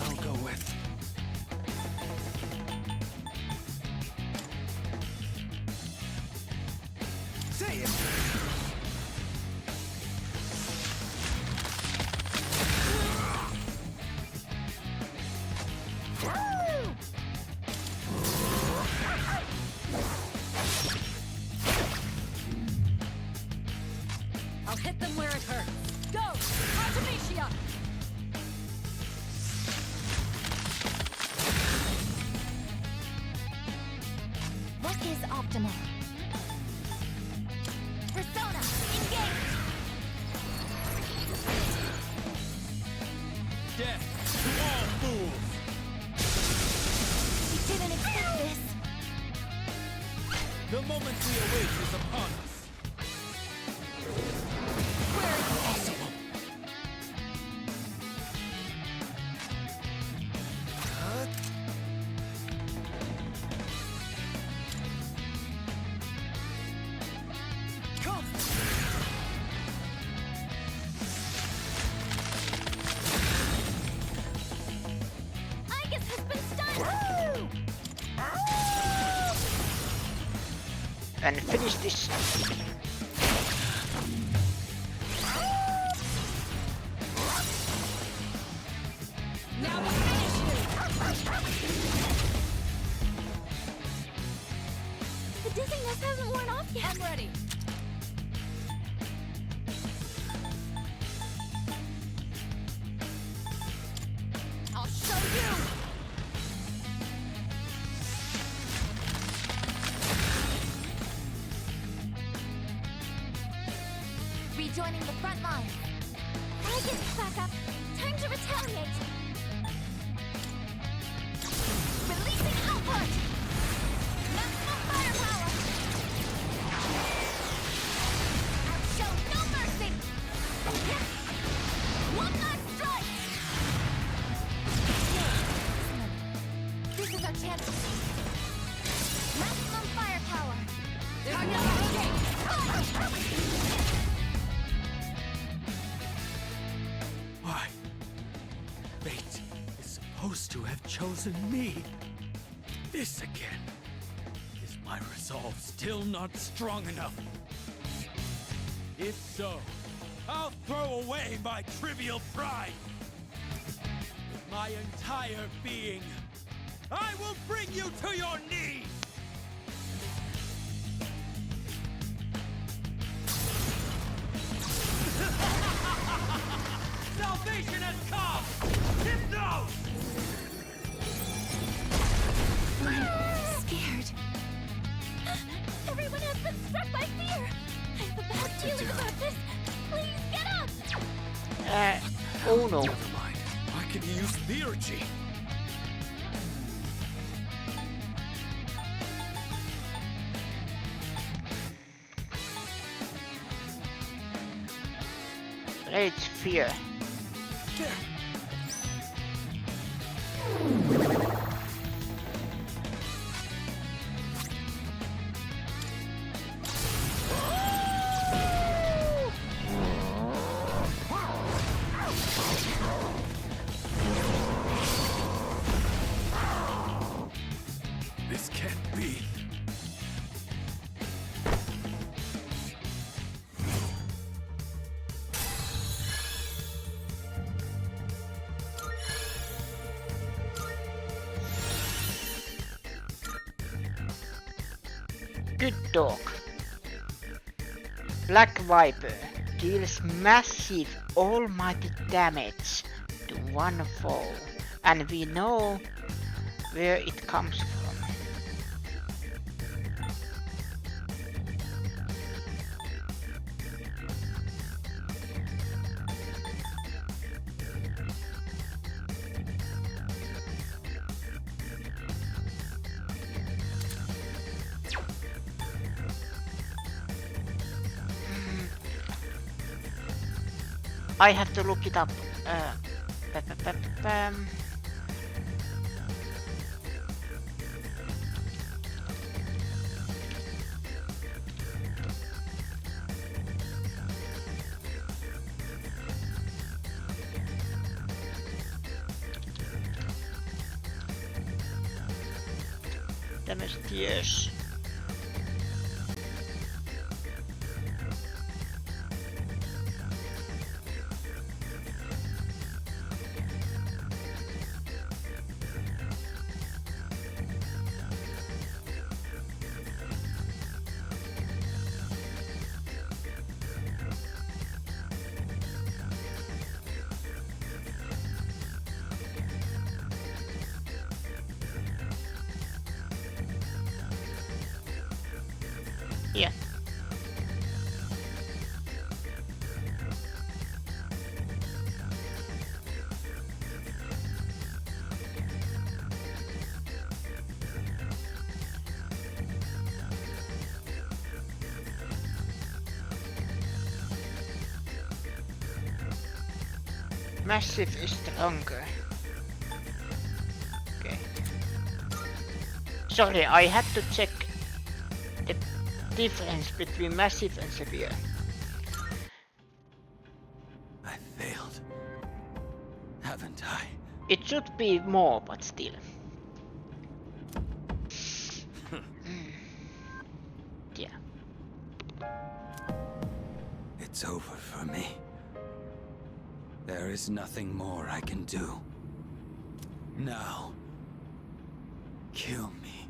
I'll go with. Say it! I'll hit them where it hurts. Go! Artemisia! What is optimal? Persona, engage! The moment we await is upon us. Impossible. Come! Igus has been stunned! And finish this. Now to finish you! The dizziness hasn't worn off yet. I'm ready. I'll show you! Rejoining the front line. Igus is back up. Time to retaliate. Releasing output. Maximum firepower. I'll show no mercy. One last strike. This is our chance. Maximum firepower. Time to escape! Why? Fate is supposed to have chosen me. This again. Is my resolve still not strong enough? If so, I'll throw away my trivial pride. With my entire being, I will bring you to your knees! Salvation has come! Hypnos! Scared. Everyone has been struck by fear. I have a bad feeling about this. Please get up. Oh no. Never mind. I can use theurgy. Rage fear. This can't be. Good dog. Black Viper deals massive almighty damage to one foe, and we know where it comes from. I have to look it up. Damage, yes. Yeah. Massive is stronger. Okay. Sorry, I had to check the difference between massive and severe. I failed. Haven't I? It should be more, but still. Yeah. It's over for me. There is nothing more I can do. Now, kill me.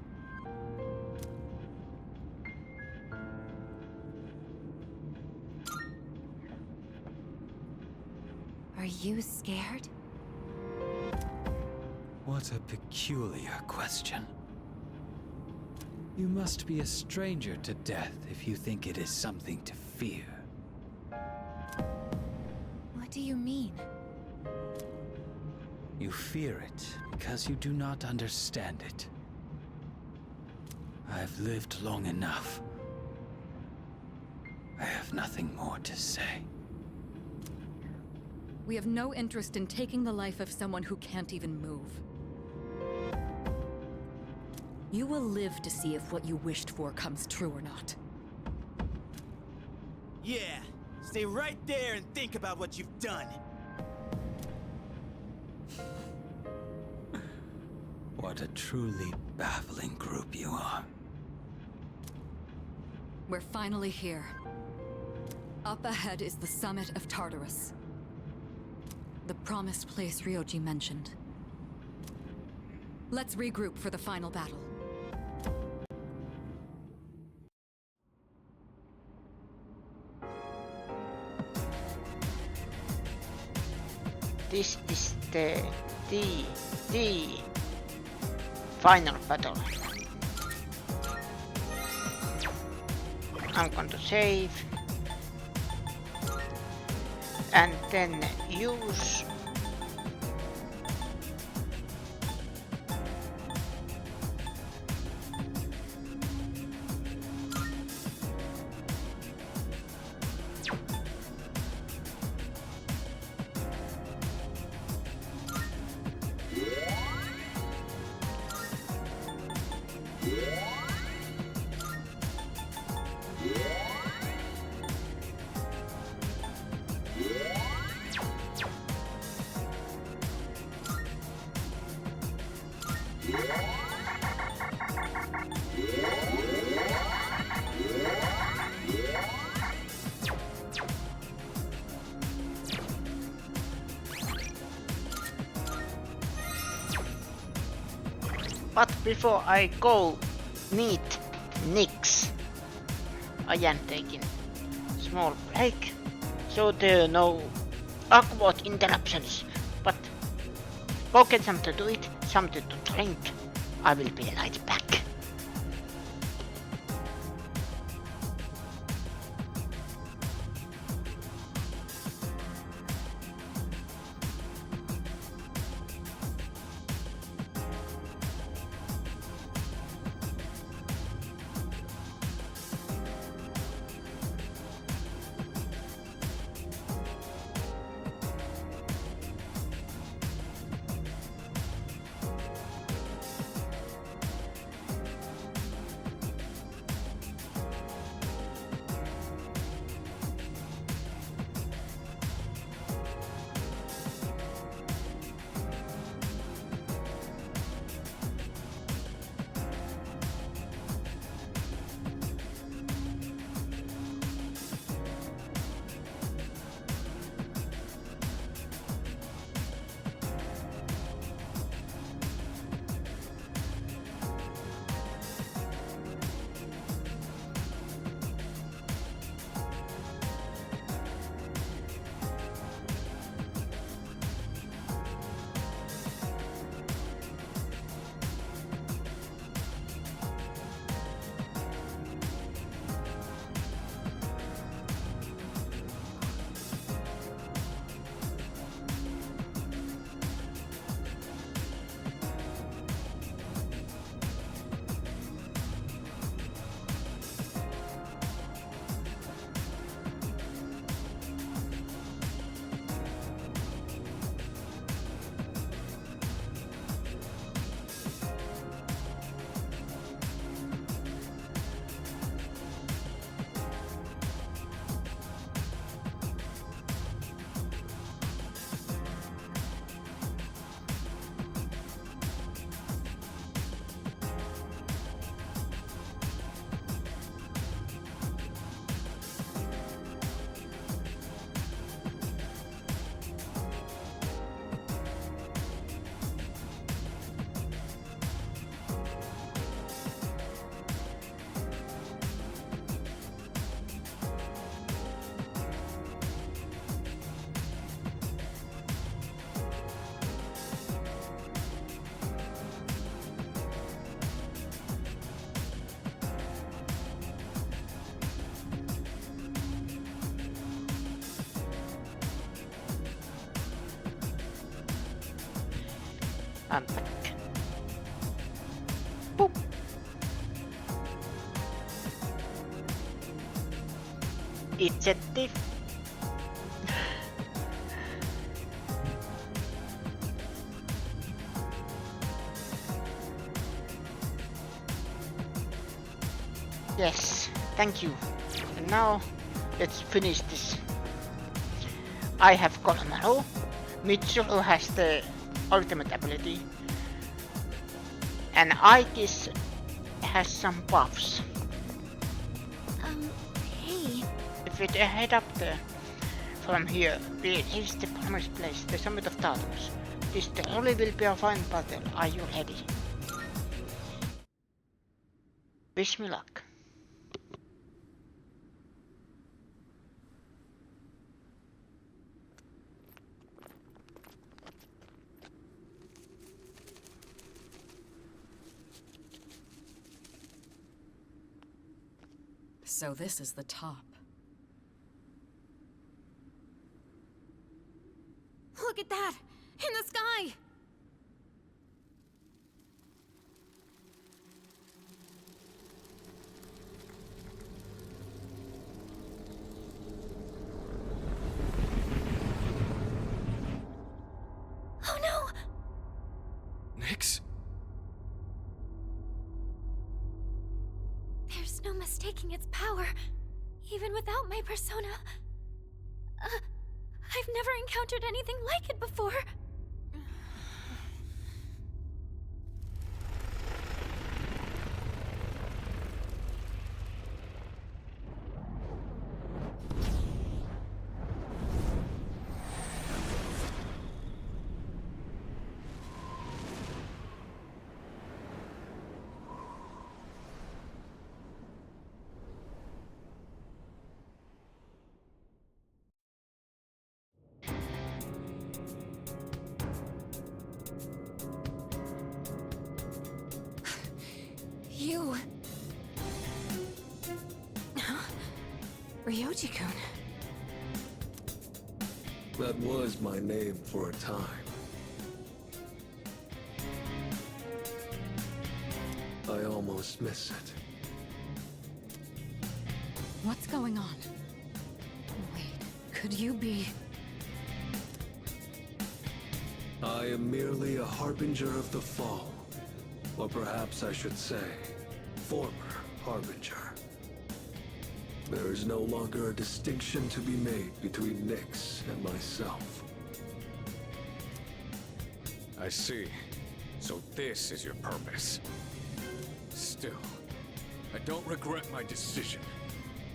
Are you scared? What a peculiar question. You must be a stranger to death if you think it is something to fear. What do you mean? You fear it because you do not understand it. I've lived long enough. I have nothing more to say. We have no interest in taking the life of someone who can't even move. You will live to see if what you wished for comes true or not. Yeah, stay right there and think about what you've done. What a truly baffling group you are. We're finally here. Up ahead is the summit of Tartarus. The promised place Ryoji mentioned. Let's regroup for the final battle. This is the final battle. I'm going to save and then use but before I go meet Nyx, I am taking a small break, so there are no awkward interruptions, but go get something to eat, something to drink. I will be right back. And back. Boop. It's a diff. Yes, thank you. And now, let's finish this. I have Konohamaru. Mitsuru has the ultimate ability. And Aikis has some buffs. Hey. If we head up there, from here, here's the promised place, the summit of Tartarus. This truly will be a fine battle. Are you ready? Wish me luck. So this is the top. Look at that! In the sky! Oh no! Nyx? There's no mistaking its power, even without my persona. I've never encountered anything like it before. You... Ryoji-kun. That was my name for a time. I almost miss it. What's going on? Wait, could you be... I am merely a harbinger of the fall. Or perhaps I should say, former harbinger. There is no longer a distinction to be made between Nyx and myself. I see. So this is your purpose. Still, I don't regret my decision.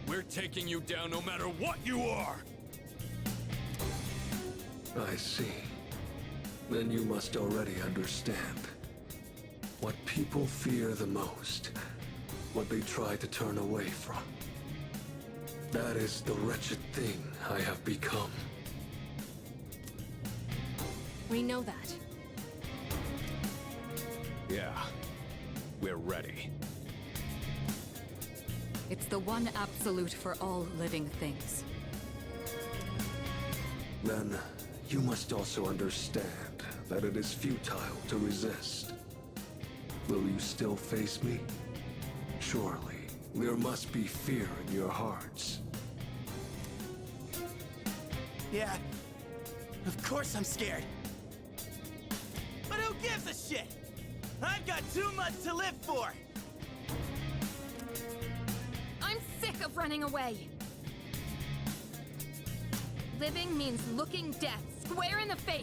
We're taking you down no matter what you are! I see. Then you must already understand. What people fear the most. What they try to turn away from. That is the wretched thing I have become. We know that. Yeah. We're ready. It's the one absolute for all living things. Then, you must also understand that it is futile to resist. Will you still face me? Surely, there must be fear in your hearts. Yeah, of course I'm scared. But who gives a shit? I've got too much to live for! I'm sick of running away. Living means looking death square in the face.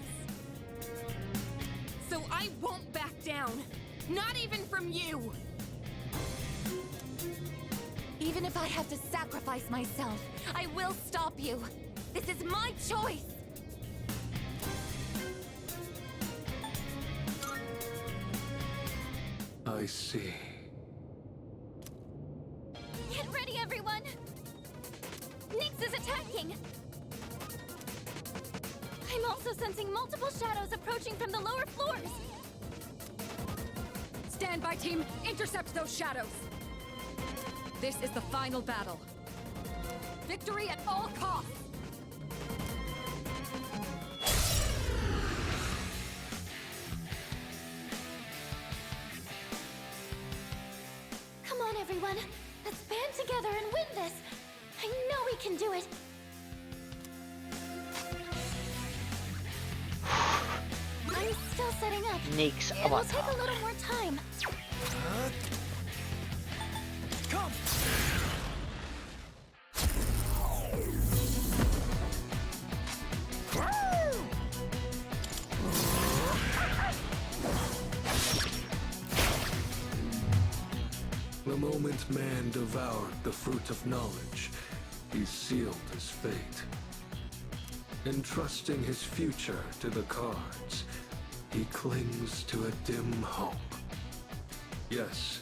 So I won't back down. Not even from you! Even if I have to sacrifice myself, I will stop you. This is my choice! I see. Get ready, everyone! Nyx is attacking! I'm also sensing multiple shadows approaching from the lower floors! Stand by, team! Intercept those shadows! This is the final battle. Victory at all costs! everyone! Let's band together and win this! I know we can do it! I'm still setting up. Nyx It'll avatar. take a little more time. Come! The moment man devoured the fruit of knowledge, he sealed his fate. Entrusting his future to the cards, he clings to a dim hope. Yes,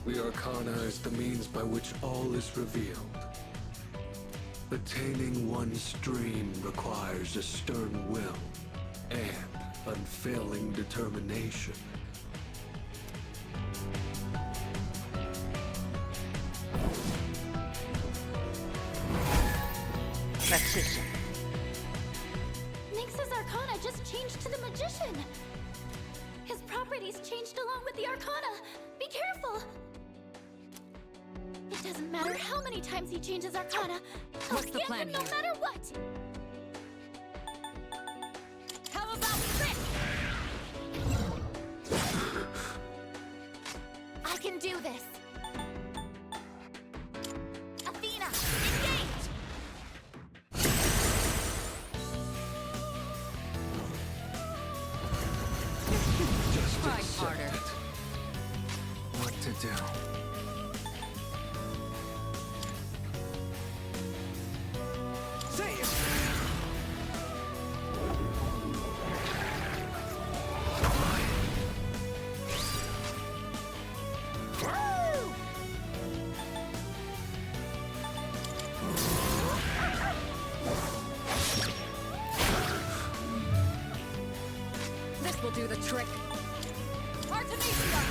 the Arcana is the means by which all is revealed. Attaining one's dream requires a stern will and unfailing determination. Magician. Nyx's Arcana just changed to the Magician! His properties changed along with the Arcana! Be careful! It doesn't matter how many times he changes Arcana. I'll What's the get plan him no here? matter what! How about Trick? I can do this! Athena, engage! Just Try accept harder. it. What to do? Say it! This will do the trick. Artemisia!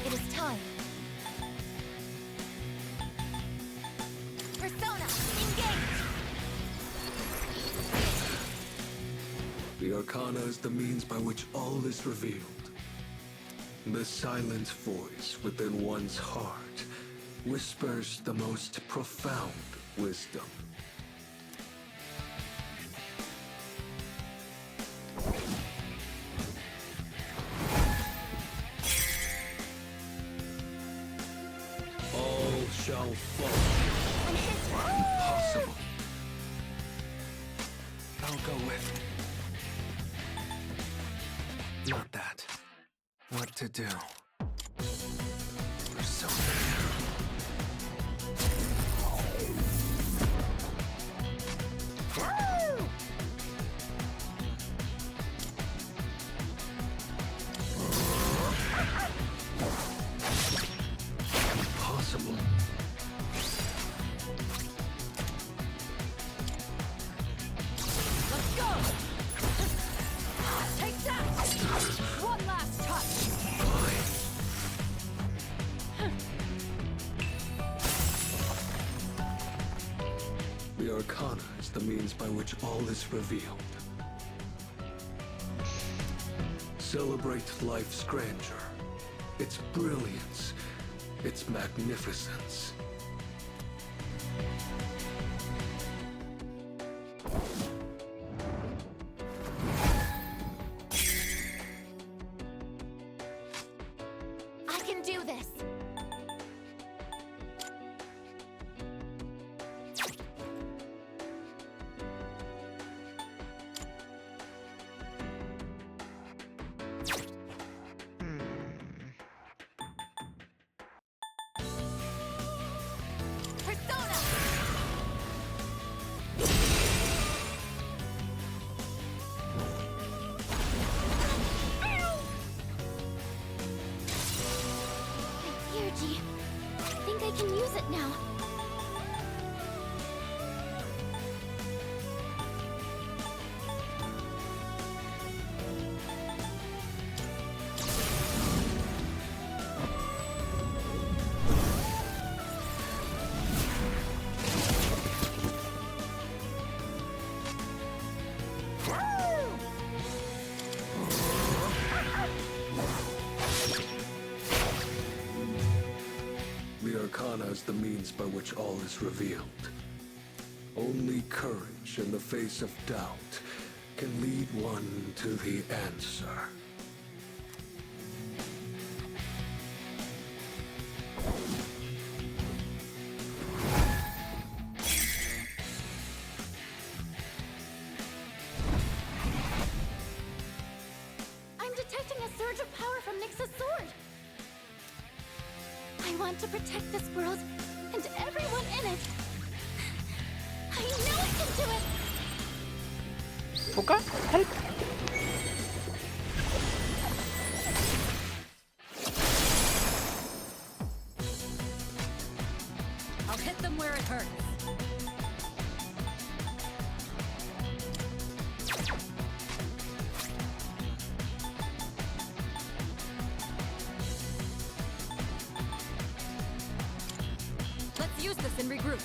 It is time. Persona, engage! The Arcana is the means by which all is revealed. The silent voice within one's heart whispers the most profound wisdom. All shall fall. Impossible. I'll go with... Not that. What to do? Persona. Impossible. Let's go! Take that! One last touch! The Arcana is the means by which all is revealed. Celebrate life's grandeur, its brilliance, its magnificence. I can do this! Persona! Energy. I think I can use it now. arcana is the means by which all is revealed. Only courage in the face of doubt can lead one to the answer. I'm detecting a surge of power from Nyx's sword. I want to protect this world and everyone in it. I know I can do it! Fuka, help! I'll hit them where it hurts. Let's use this and regroup.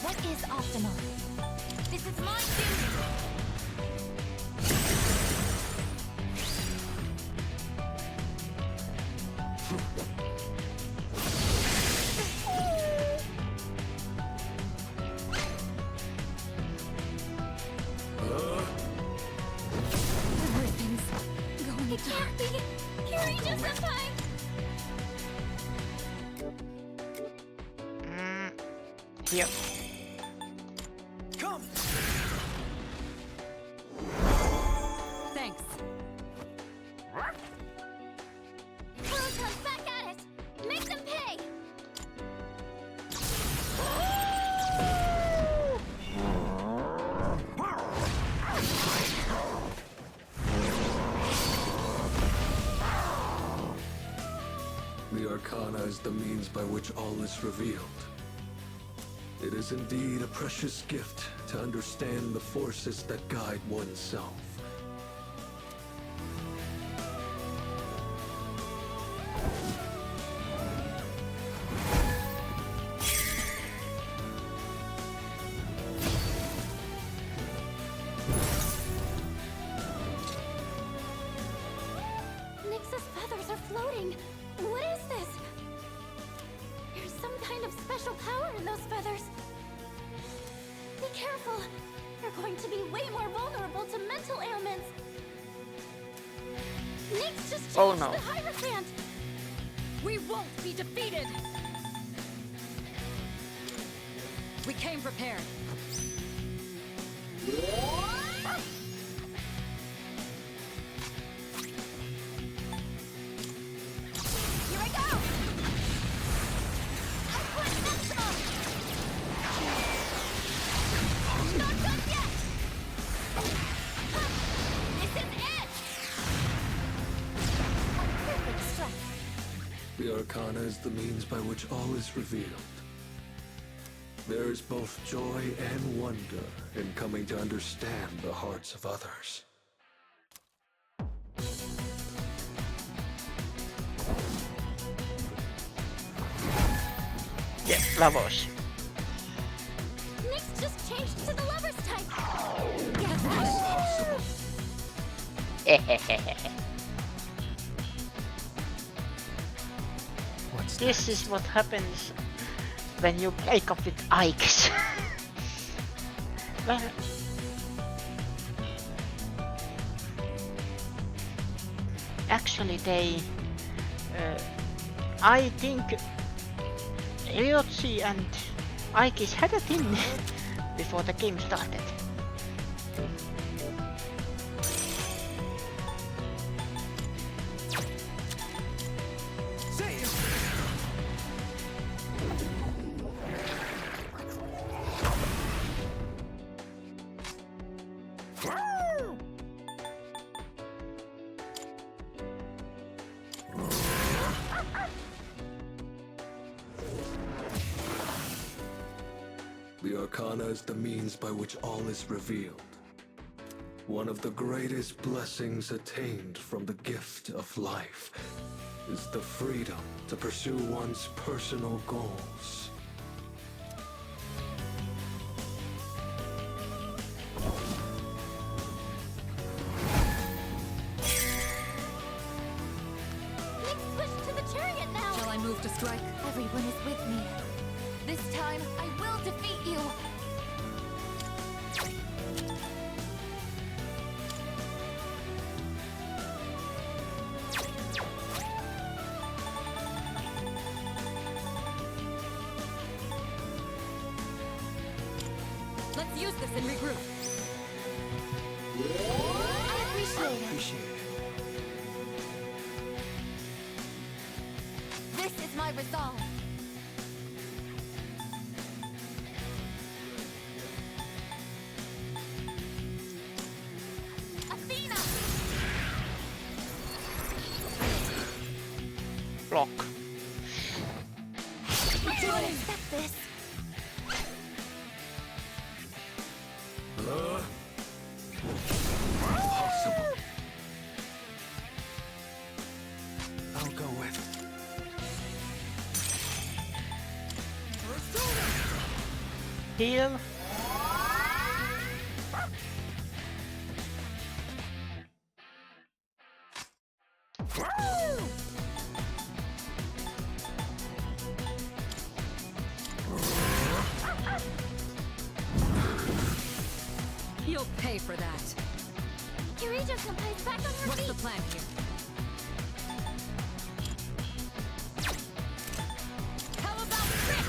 What is optimal? This is my duty! Everything's going It can't be! Carrie just in time! Here. Come! Thanks. Proton's back at it! Make them pay! The arcana is the means by which all is revealed. It is indeed a precious gift to understand the forces that guide oneself. Nyx's feathers are floating! What is this? There's some kind of special power in those feathers. Be careful! You're going to be way more vulnerable to mental ailments. Nyx just changed Oh, no. the Hierophant! We won't be defeated! We came prepared. Here I go! I put maximum! Not done yet! This is it! Perfect strike. The arcana is the means by which all is revealed. There is both joy and wonder in coming to understand the hearts of others. Yeah, Lavos. Nyx just changed to the lover's type! This is what happens when you break up with Ikes. Well, actually they I think Ryoji and Ikes had a thing before the game started. The arcana is the means by which all is revealed. One of the greatest blessings attained from the gift of life is the freedom to pursue one's personal goals. strike. Everyone is with me. This time, I will defeat you! Let's use this and regroup. I appreciate it. This is my resolve. Athena! Block. I didn't expect this. Impossible. I'll go with Heal. You'll pay for that. Kirijo-senpai's back on her What's feet. the plan here? How about this?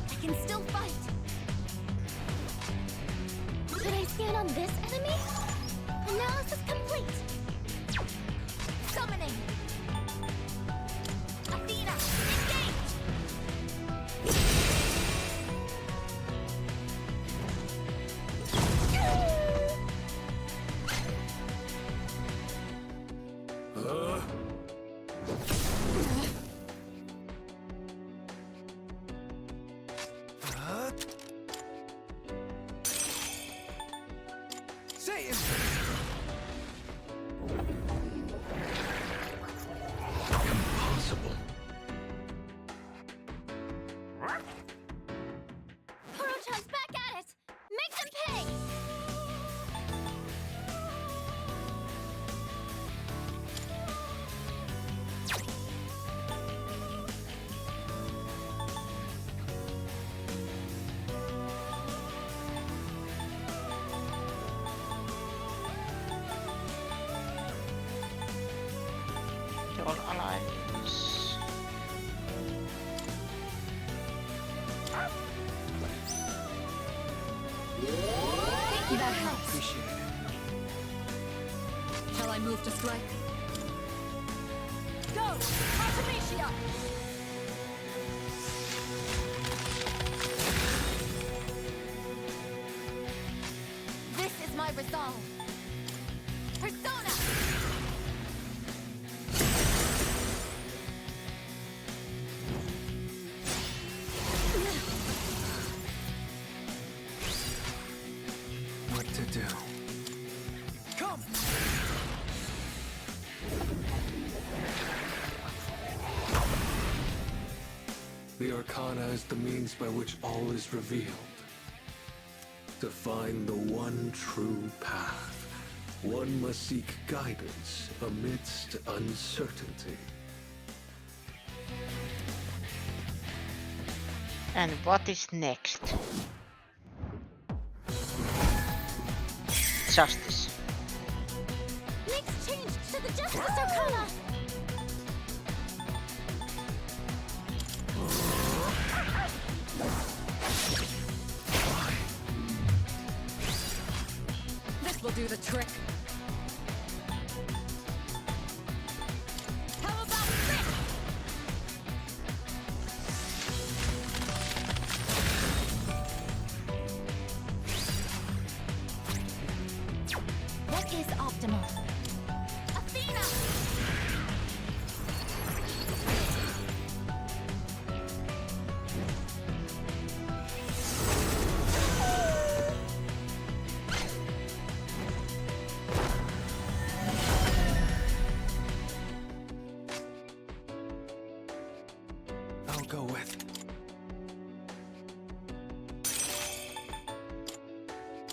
I can still fight. Should I scan on this enemy? Analysis complete. Summoning. Athena, engage! Say it. impossible. Koro-chan's back at it. Make them pay. All allies. Thank you, that helps. Appreciate it. Shall I move to strike? Go! Artemisia! This is my resolve. Persona! What to do? Come. The Arcana is the means by which all is revealed. To find the one true path, one must seek guidance amidst uncertainty. And what is next? Justice. Next change to the Justice Arcana. This will do the trick. How about this? What is optimal? Athena! I'll go with.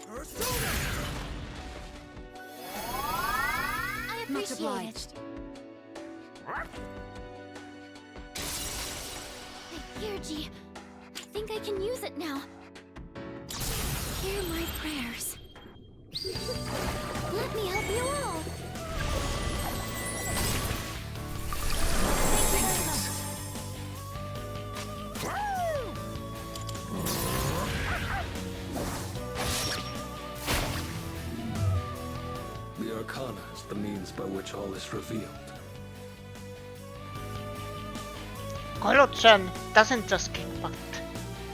Persona! Much obliged. Hey, Georgie, I think I can use it now. Hear my prayers. Let me help you all. The Arcana is the means by which all is revealed. Golotsen doesn't just kick butt,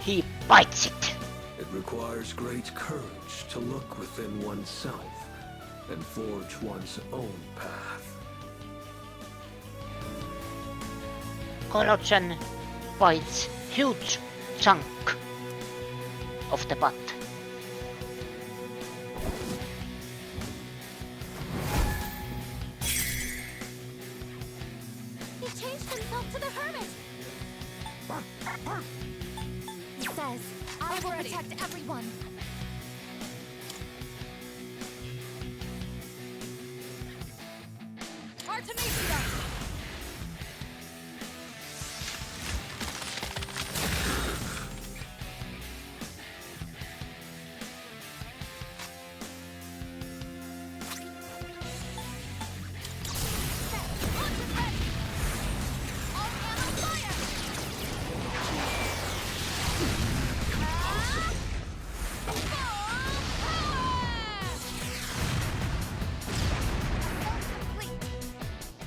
he bites it. It requires great courage to look within oneself and forge one's own path. Golotsen bites huge chunk of the butt. He changed himself to the hermit. He says, I will protect everyone. Artemisia!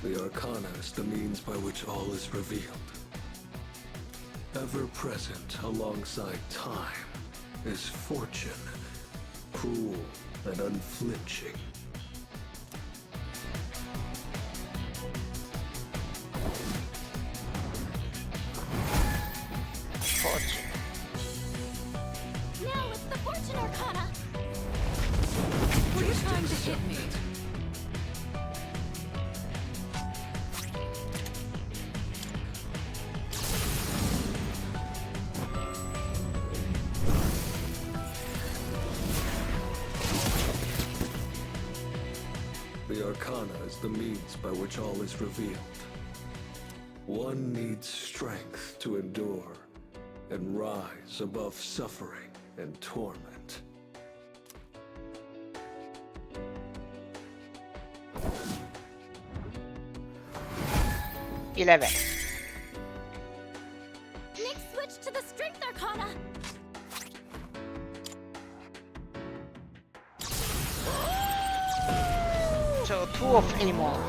The Arcana is the means by which all is revealed. Ever present alongside time is fortune, cruel and unflinching. Fortune. Now it's the Fortune Arcana. Were you trying to hit me? The Arcana is the means by which all is revealed. One needs strength to endure and rise above suffering and torment. $11. Nick switched to the Strength Arcana. So 2 of anymore.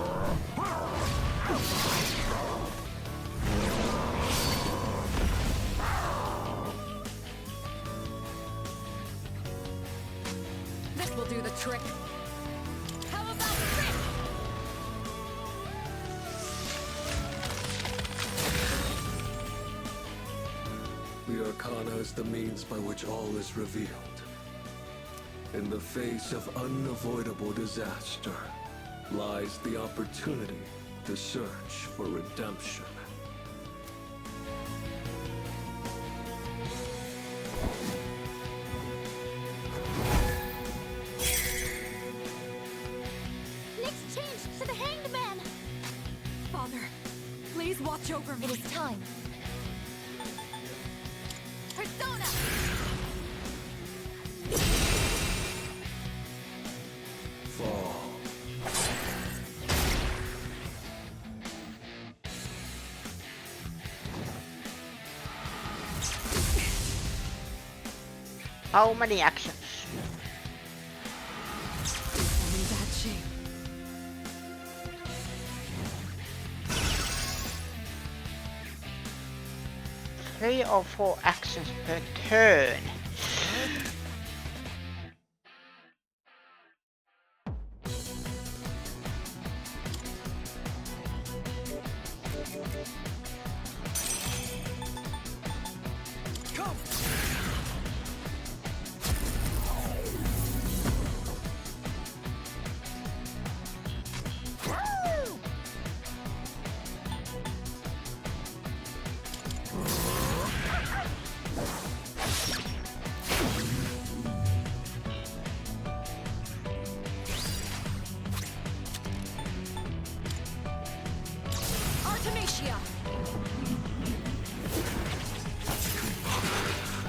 This will do the trick. How about the trick? The Arcana is the means by which all is revealed. In the face of unavoidable disaster lies the opportunity to search for redemption. Nick's changed to the Hanged Man. Father, please watch over me. It is time. Persona! Fall. How many actions? I'm in bad shape. Three or 4 actions per turn. Amicia!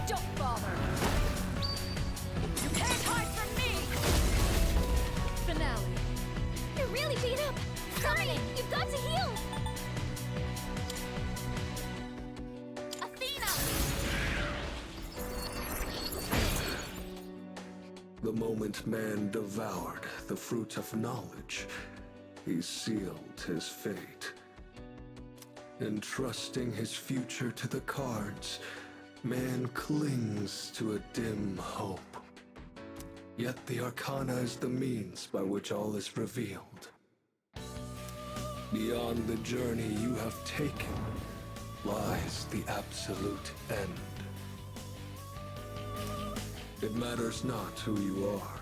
Don't bother! You can't hide from me! Finale. You're really beat up. Hurry! You've got to heal. Athena! The moment man devoured the fruit of knowledge, he sealed his fate. Entrusting his future to the cards, man clings to a dim hope. Yet the Arcana is the means by which all is revealed. Beyond the journey you have taken lies the absolute end. It matters not who you are.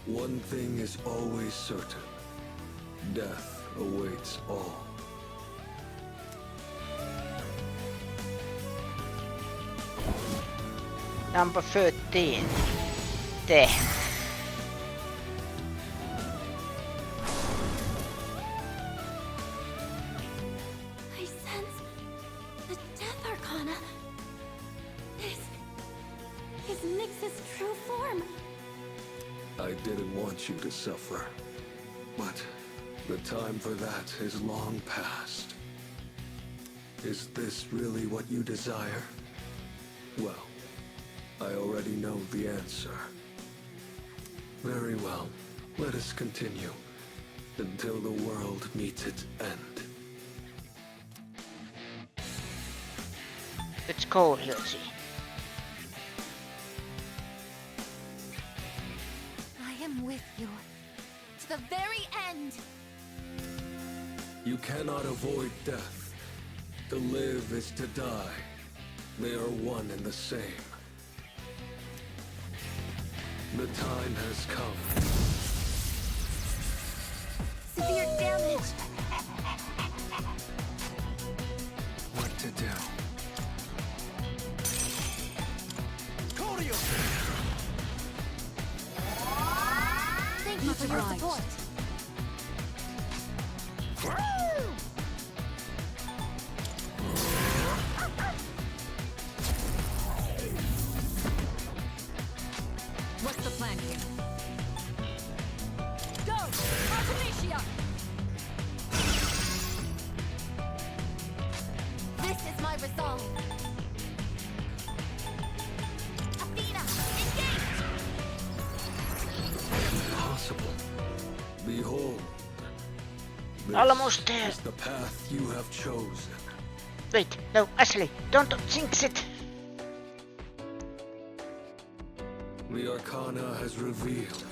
One thing is always certain. Death awaits all. Number 13. Death. I sense the Death Arcana. This is Nyx's true form. I didn't want you to suffer, but the time for that is long past. Is this really what you desire? Well, I already know the answer. Very well, let us continue until the world meets its end. Let's go, Hilsi. I am with you. To the very end! You cannot avoid death. To live is to die. They are one and the same. The time has come. Severe damage. What to do? Thank you for your support. What's the plan here? Go! Artemisia! This is my resolve. Athena, engage! Impossible. Behold. This Almost there. is the path you have chosen. Wait, no, Ashley, don't jinx it. The Arcana has revealed.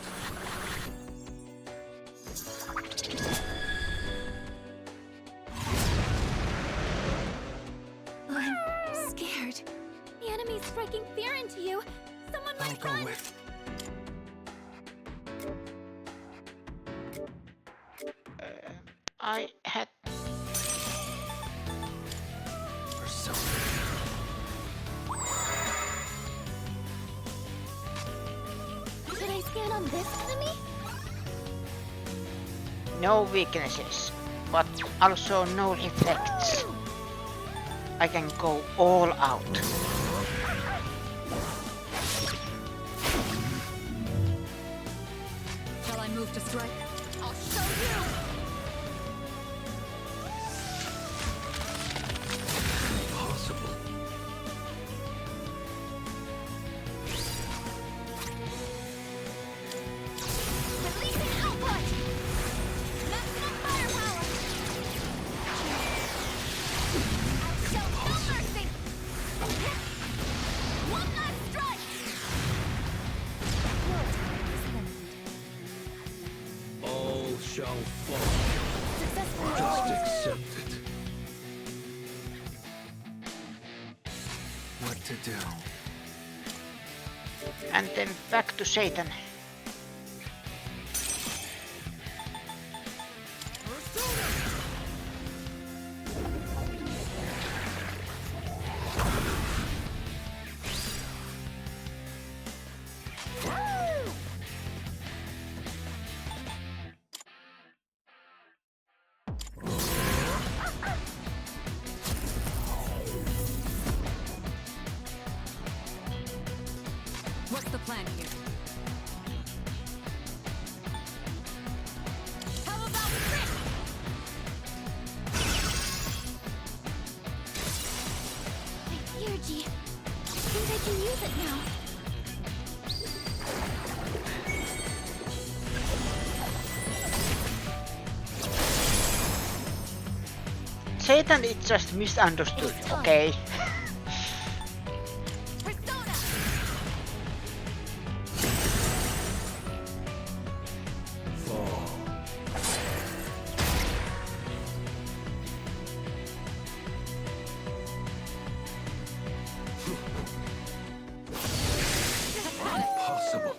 I'm scared. The enemy's striking fear into you. Someone I'll might go run. with. I had Should I scan on this enemy? no weaknesses, but also no reflects. I can go all out. Shall I move to strike? I'll show you! Impossible. Releasing output! Maximum firepower! I'll show no mercy! One last strike! All shall fall. Successfully Just deployed. accept it. What to do? And then back to Satan. plan here. How about this? Yuji, I think I can use it now. Satan is just misunderstood, okay? Impossible.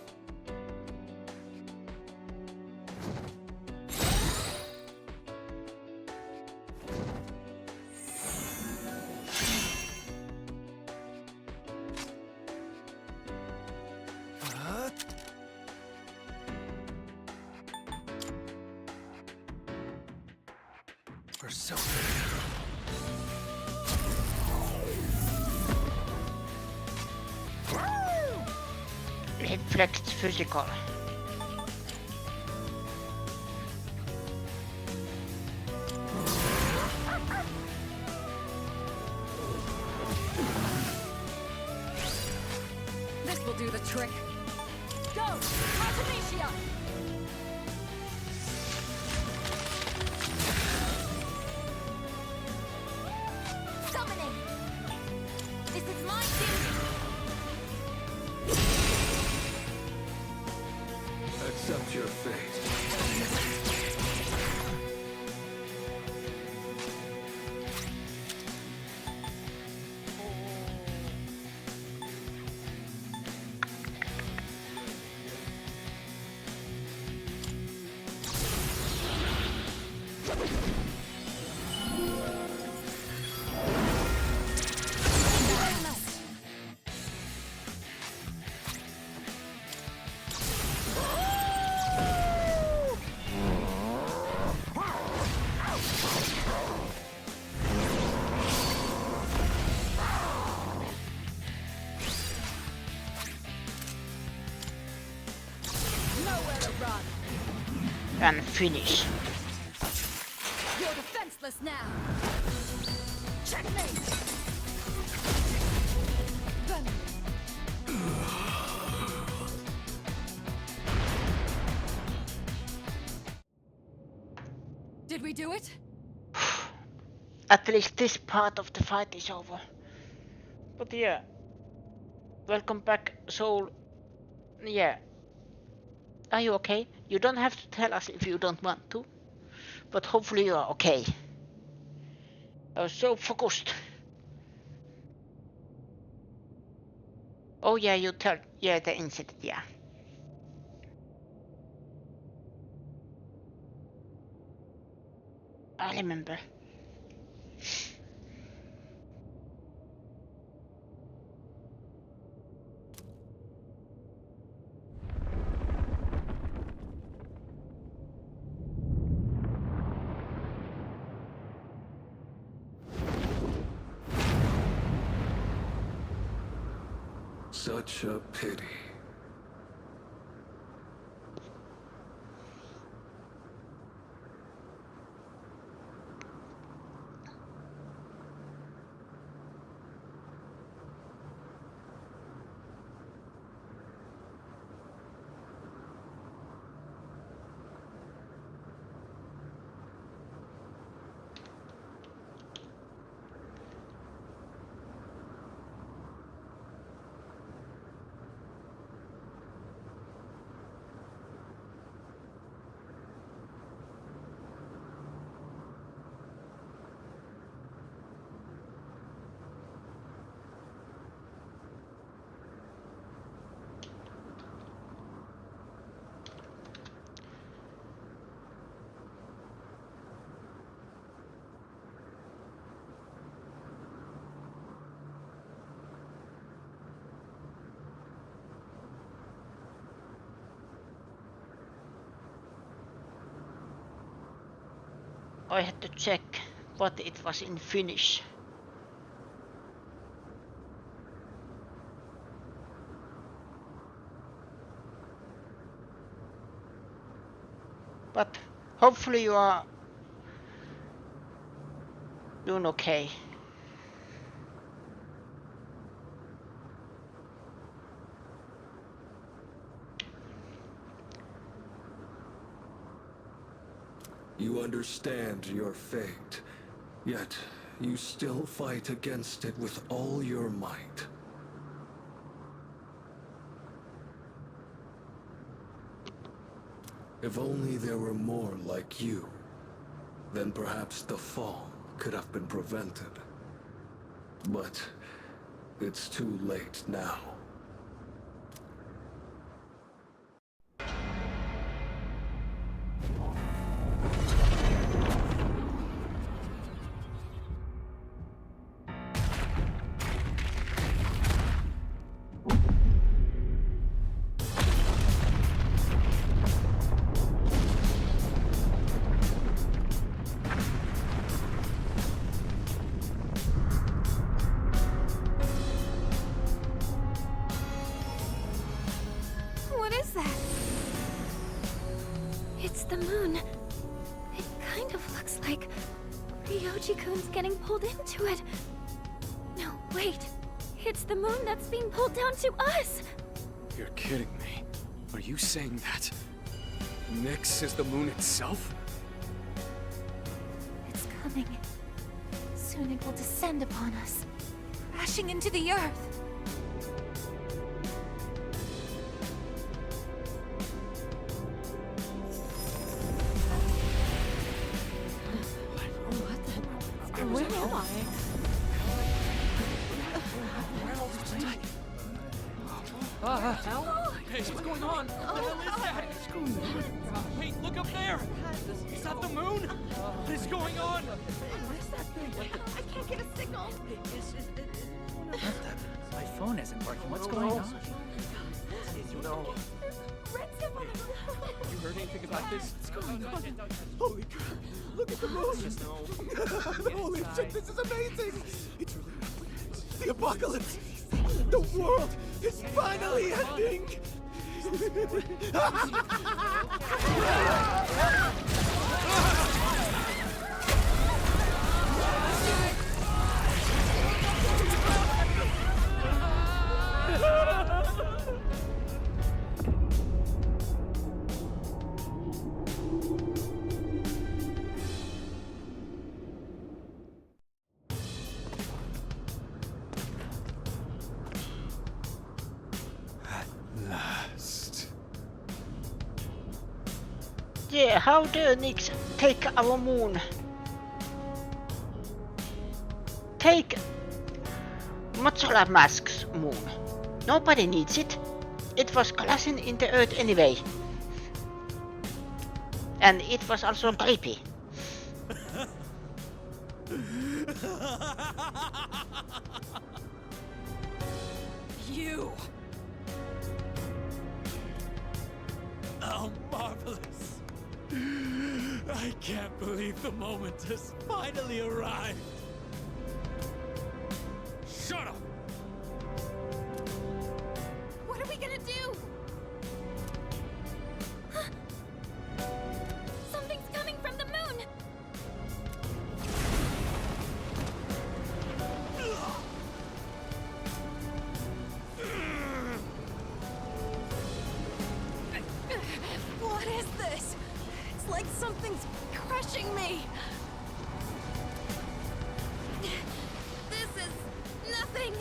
Persona. Reflect physical. This will do the trick. Go! Artemisia! Summoning! This is my duty! Accept your fate. Nowhere to run! And finish. You're defenseless now! Checkmate! Venom! Did we do it? At least this part of the fight is over. But yeah. Welcome back, Soul. Yeah. Are you okay? You don't have to tell us if you don't want to. But hopefully you are okay. I was so focused. Oh yeah, you tell. Yeah, the incident, yeah. I remember. Such a pity. I had to check what it was in Finnish. But hopefully you are doing okay. You understand your fate, yet you still fight against it with all your might. If only there were more like you, then perhaps the fall could have been prevented. But it's too late now. What is that? It's the moon. It kind of looks like Ryoji-kun's getting pulled into it. No, wait. It's the moon that's being pulled down to us. You're kidding me. Are you saying that Nyx is the moon itself? It's coming. Soon it will descend upon us, crashing into the earth. Where am I? Hey, what's going on? What the hell is that? What's going on? Wait, look up there! Is that the moon? What is going on? What is that thing? I can't get a signal. My phone isn't working. What's going on? No. You heard anything about this? What's going on? Holy crap! Look at the moon! Holy shit, this is amazing! It's really happening. The apocalypse! The world is finally ending! Yeah, how dare Nyx take our moon? Take Mozzarella Mask's moon. Nobody needs it. It was collapsing in the earth anyway. And it was also creepy. You! Oh, marvelous! I can't believe the moment has finally arrived! Shut up! What are we gonna do? Something's coming from the moon! What is this? It's like something's crushing me. This is nothing.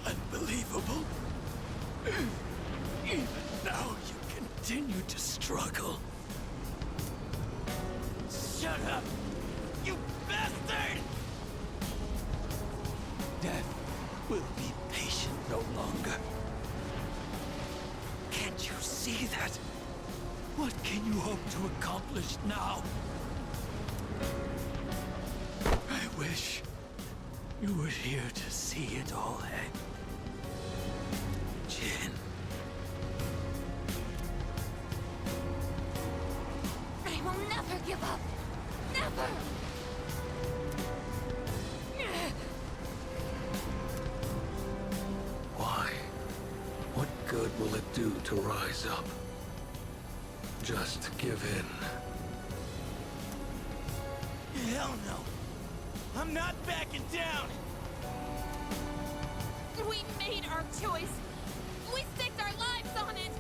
Unbelievable. Even now you continue to struggle. Shut up! You bastard! Death will be patient no longer. Can't you see that? What can you hope to accomplish now? I wish you were here to see it all end. Jin. I will never give up. Never! Why? What good will it do to rise up? just give in. Hell no. I'm not backing down. We made our choice. We staked our lives on it.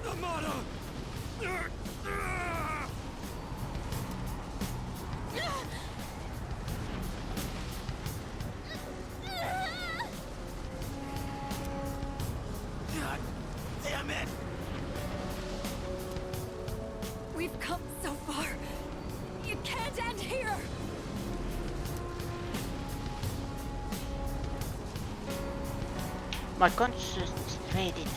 Amada! God damn it! We've come so far. It can't end here. My consciousness is fading.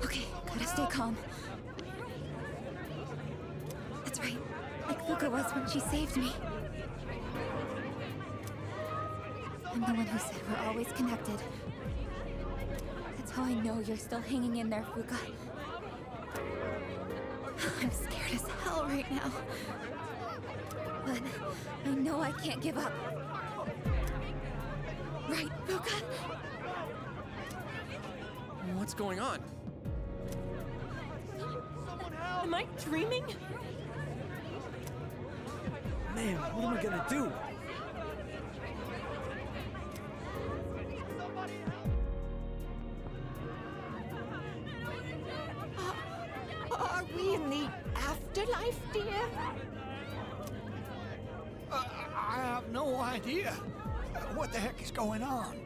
Okay, gotta stay calm. That's right, like Fuka was when she saved me. I'm the one who said we're always connected. That's how I know you're still hanging in there, Fuka. I'm scared as hell right now. But I know I can't give up. Right, Fuka? What's going on? Am I dreaming? Man, what am I gonna do? Are we in the afterlife, dear? I have no idea. What the heck is going on?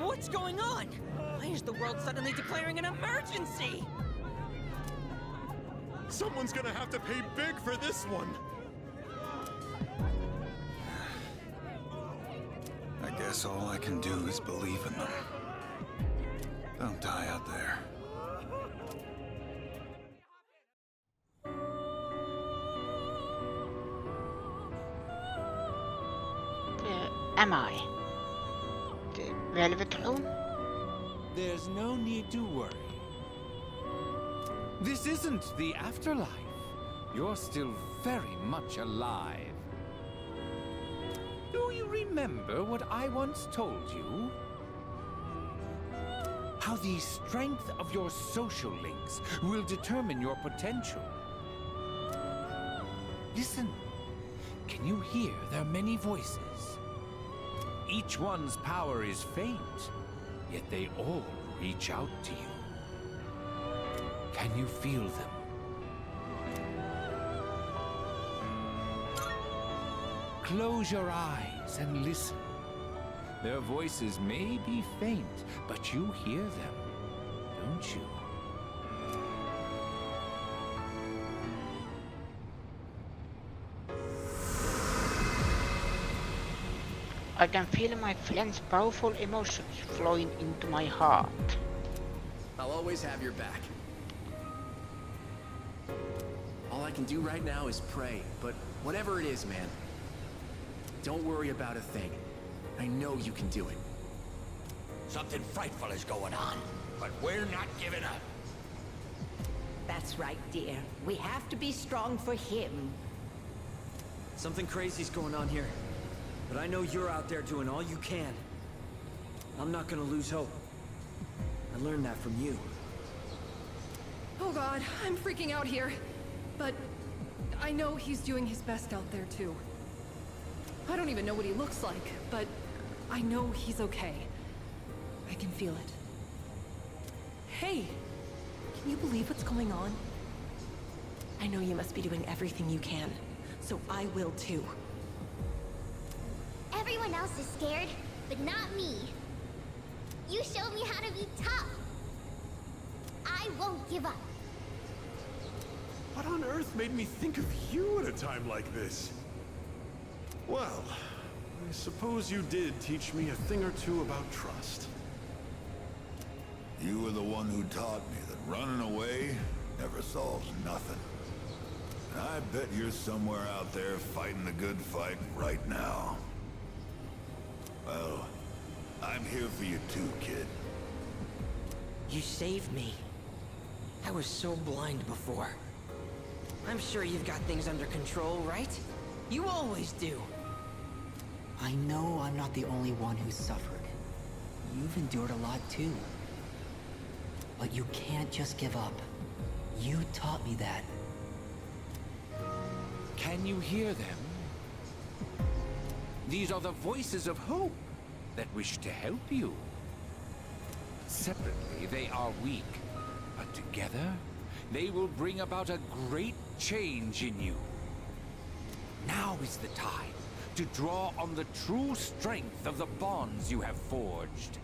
What's going on? Why is the world suddenly declaring an emergency? Someone's gonna have to pay big for this one. I guess all I can do is believe in them. Don't die out there. Am I? The Velvet Room? There's no need to worry. This isn't the afterlife. You're still very much alive. Do you remember what I once told you? How the strength of your social links will determine your potential. Listen. Can you hear their many voices? Each one's power is faint, yet they all reach out to you. Can you feel them? Close your eyes and listen. Their voices may be faint, but you hear them, don't you? I can feel my friend's powerful emotions flowing into my heart. I'll always have your back. All I can do right now is pray, but whatever it is, man, don't worry about a thing. I know you can do it. Something frightful is going on, but we're not giving up. That's right, dear. We have to be strong for him. Something crazy's going on here. But I know you're out there doing all you can. I'm not gonna lose hope. I learned that from you. Oh god, I'm freaking out here. But I know he's doing his best out there too. I don't even know what he looks like, but I know he's okay. I can feel it. Hey, can you believe what's going on? I know you must be doing everything you can, so I will too. Everyone else is scared, but not me. You showed me how to be tough. I won't give up. What on earth made me think of you at a time like this? Well, I suppose you did teach me a thing or two about trust. You were the one who taught me that running away never solves nothing. And I bet you're somewhere out there fighting the good fight right now. Well, I'm here for you too, kid. You saved me. I was so blind before. I'm sure you've got things under control, right? You always do. I know I'm not the only one who's suffered. You've endured a lot too. But you can't just give up. You taught me that. Can you hear them? These are the voices of hope that wish to help you. Separately, they are weak, but together, they will bring about a great change in you. Now is the time to draw on the true strength of the bonds you have forged.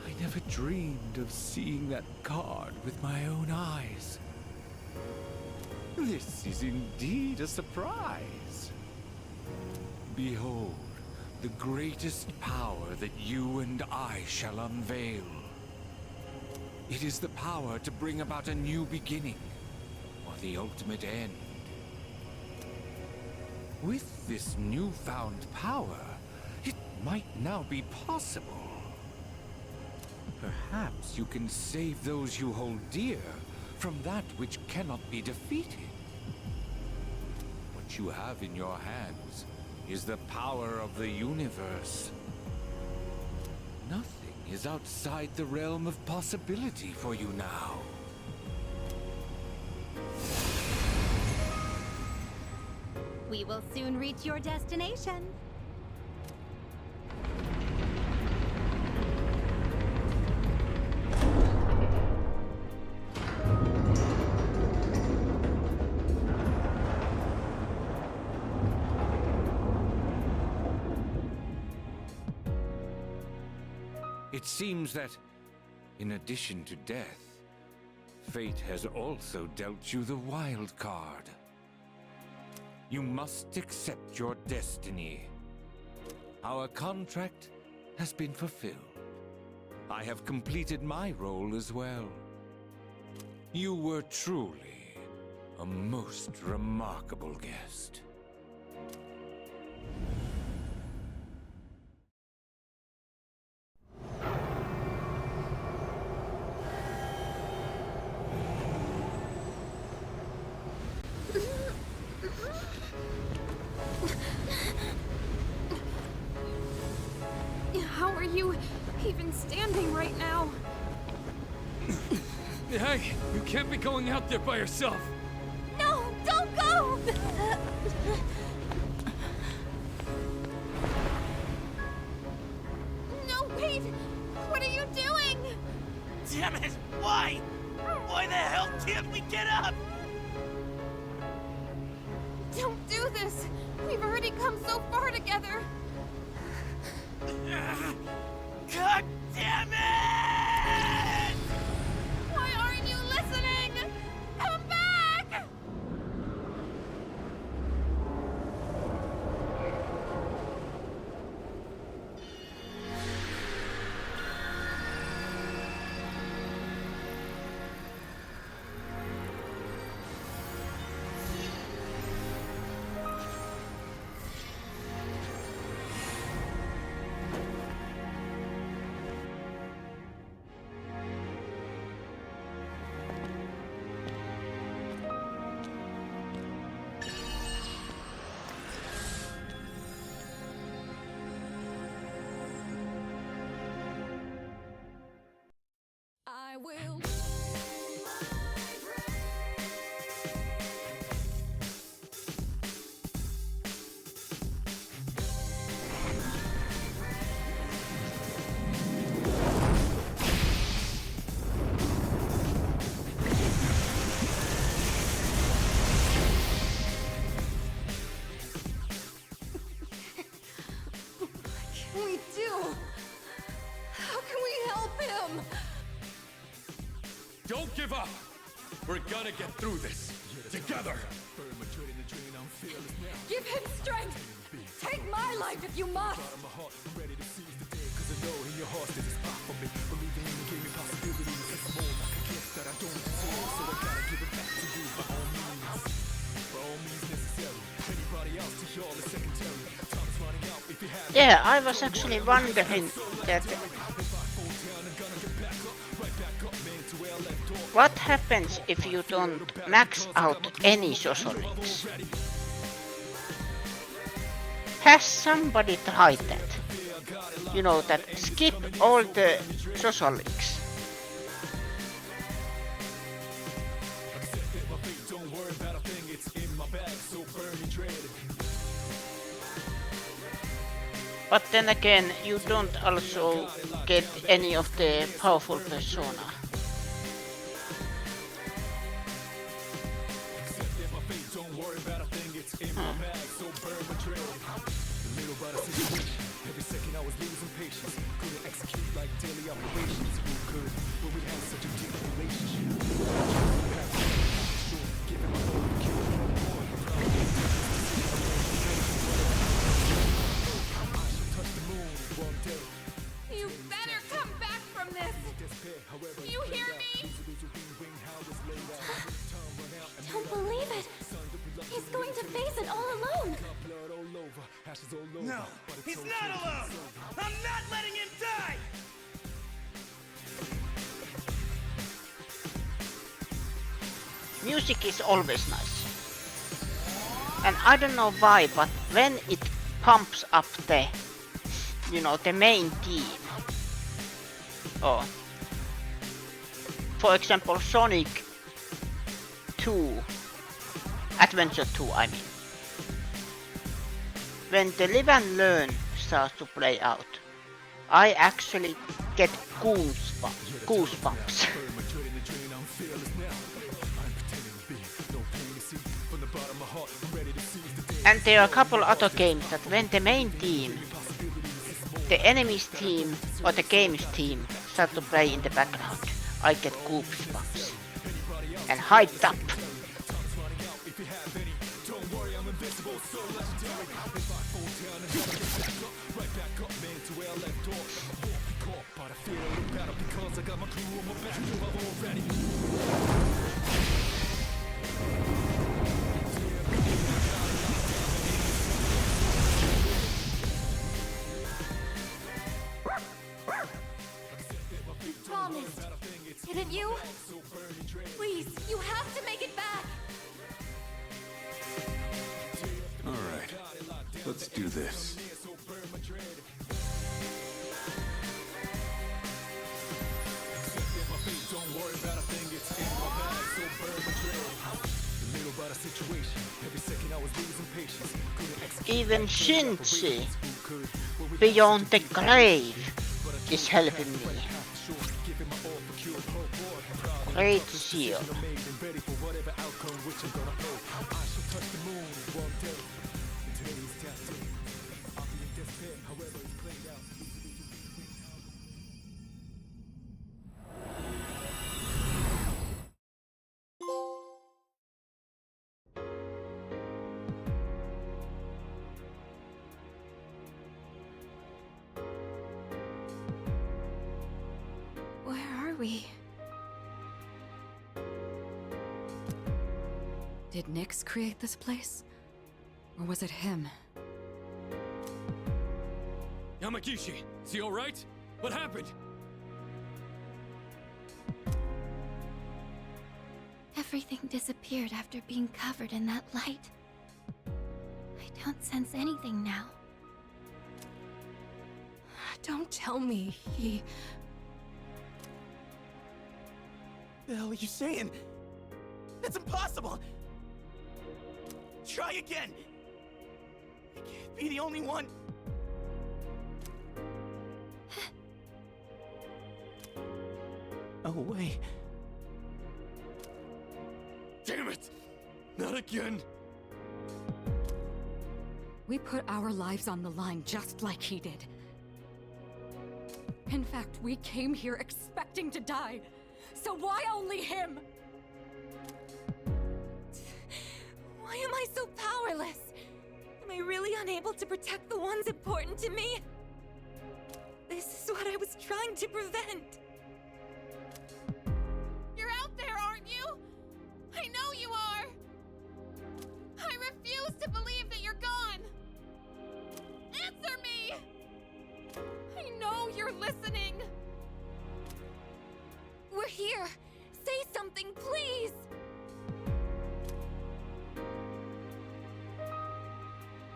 I never dreamed of seeing that card with my own eyes. This is indeed a surprise. Behold, the greatest power that you and I shall unveil. It is the power to bring about a new beginning, or the ultimate end. With this newfound power, it might now be possible. Perhaps you can save those you hold dear from that which cannot be defeated. What you have in your hands is the power of the universe. Nothing is outside the realm of possibility for you now. We will soon reach your destination. It seems that, in addition to death, fate has also dealt you the wild card. You must accept your destiny. Our contract has been fulfilled. I have completed my role as well. You were truly a most remarkable guest. How are you even standing right now? Hey, you can't be going out there by yourself. No, don't go! No, wait! What are you doing? Damn it! Why? Why the hell can't we get up? Don't do this! We've already come so far together! God damn it! Why aren't you listening? Come back! I will. What can we do? How can we help him? Don't give up! We're gonna get through this. Together! Give him strength! Take my life if you must! Cause I know in your heart there's a spot for me. Believing in you gave me possibilities. It's more like a Yeah, I was actually wondering that what happens if you don't max out any social links? Has somebody tried that? You know, that skip all the social links. But then again, you don't also get any of the powerful persona. Every second I was losing patience. Couldn't execute like daily operations. Who could? When we had such a deep relationship. Giving my all to kill. I shall touch the moon one day. You better come back from this! You hear me? Don't believe it. He's going to face it all alone. No, he's not alone! I'm not letting him die! Music is always nice. And I don't know why, but when it pumps up the, you know, the main theme. Or, for example, Sonic 2, Adventure 2, I mean. When the Live and Learn starts to play out, I actually get goosebumps. And there are a couple other games that when the main team, the enemy's team or the game's team start to play in the background, I get goosebumps. And hyped up. You promised, didn't you? Please, you have to make it back. All right, let's do this. Even Shinji, beyond the grave, is helping me. Great to see you. Where are we? Did Nyx create this place? Or was it him? Yamagishi, is he alright? What happened? Everything disappeared after being covered in that light. I don't sense anything now. Don't tell me he... The hell are you saying? That's impossible! Try again! I can't be the only one! No way. Damn it! Not again! We put our lives on the line just like he did. In fact, we came here expecting to die. So why only him? Why am I so powerless? Am I really unable to protect the ones important to me? This is what I was trying to prevent. You're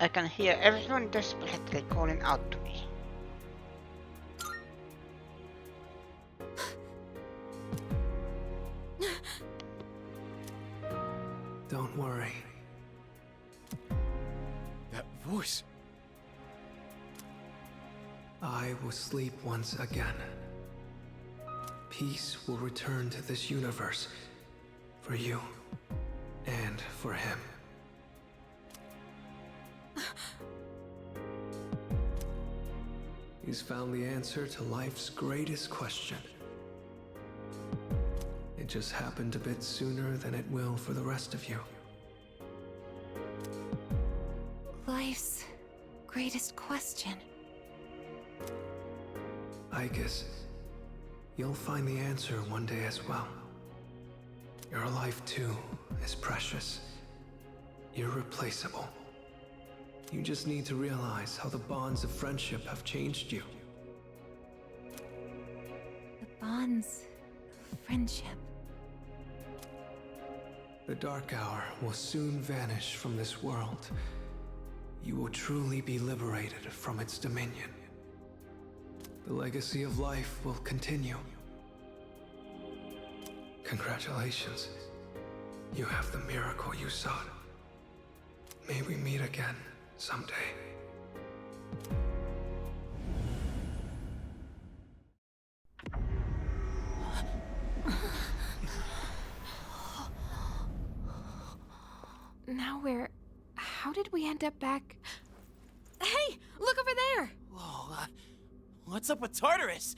I can hear everyone desperately calling out to me. Don't worry. That voice. I will sleep once again. Peace will return to this universe. For you. And for him. He's found the answer to life's greatest question. It just happened a bit sooner than it will for the rest of you. Life's greatest question. I guess you'll find the answer one day as well. Your life too is precious, irreplaceable. You just need to realize how the bonds of friendship have changed you. The bonds of friendship. The Dark Hour will soon vanish from this world. You will truly be liberated from its dominion. The legacy of life will continue. Congratulations. You have the miracle you sought. May we meet again someday. Now we're... How did we end up back... Hey! Look over there! Whoa, what's up with Tartarus?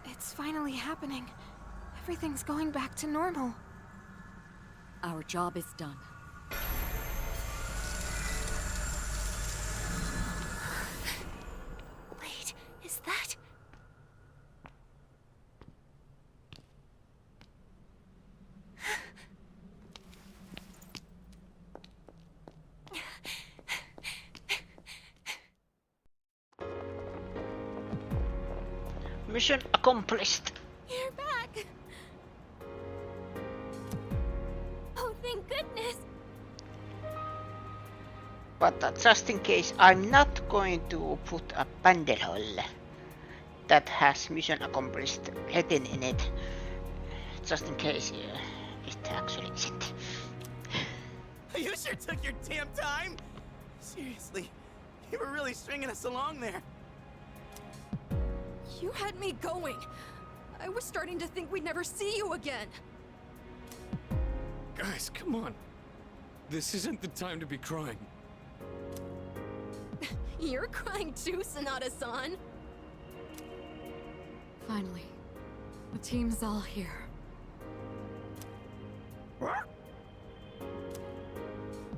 It's finally happening. Everything's going back to normal. Our job is done. Wait, is that... Mission accomplished. You're back! Oh, thank goodness! But just in case, I'm not going to put a banderole that has mission accomplished written in it. Just in case it actually isn't. You sure took your damn time! Seriously, you were really stringing us along there. You had me going. I was starting to think we'd never see you again. Guys, come on. This isn't the time to be crying. You're crying too, Sanada-san. Finally, the team's all here.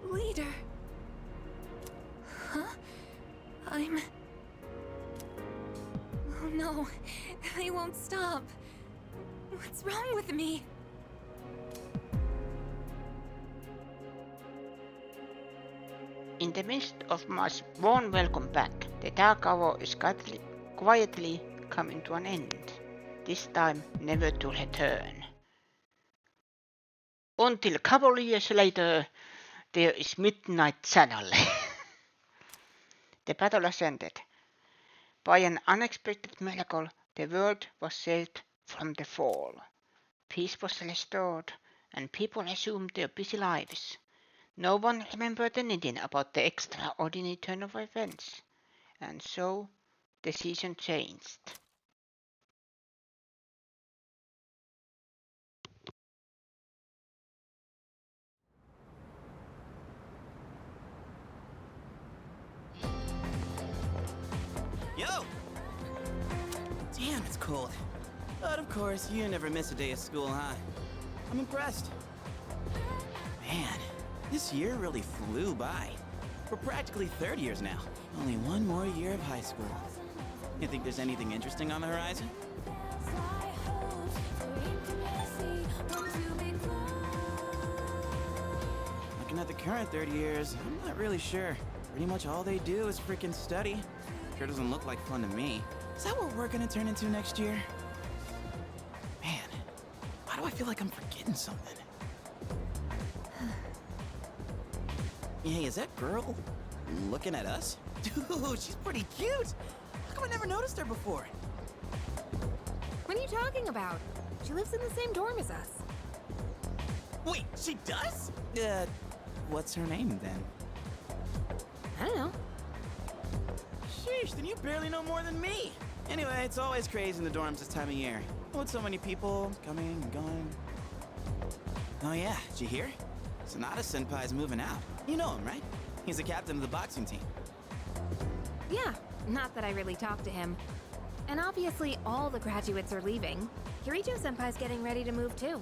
Leader. Huh? I'm... Oh no, they won't stop. What's wrong with me? In the midst of my warm welcome back, the Dark Hour is quietly coming to an end. This time never to return. Until a couple of years later, there is Midnight Channel. The battle has ended. By an unexpected miracle, the world was saved from the fall. Peace was restored, and people resumed their busy lives. No one remembered anything about the extraordinary turn of events, and so the season changed. Yo! Damn, it's cold. But of course, you never miss a day of school, huh? I'm impressed. Man, this year really flew by. We're practically third years now. Only one more year of high school. You think there's anything interesting on the horizon? Looking at the current third years, I'm not really sure. Pretty much all they do is freaking study. Sure doesn't look like fun to me. Is that what we're gonna turn into next year? Man, why do I feel like I'm forgetting something? Hey, is that girl looking at us? Dude, she's pretty cute! How come I never noticed her before? What are you talking about? She lives in the same dorm as us. Wait, she does? What's her name then? I don't know. Sheesh, then you barely know more than me. Anyway, it's always crazy in the dorms this time of year. With so many people coming and going. Oh yeah, did you hear? Sonata Senpai's moving out. You know him, right? He's the captain of the boxing team. Yeah, not that I really talked to him. And obviously all the graduates are leaving. Kirijo Senpai's getting ready to move too.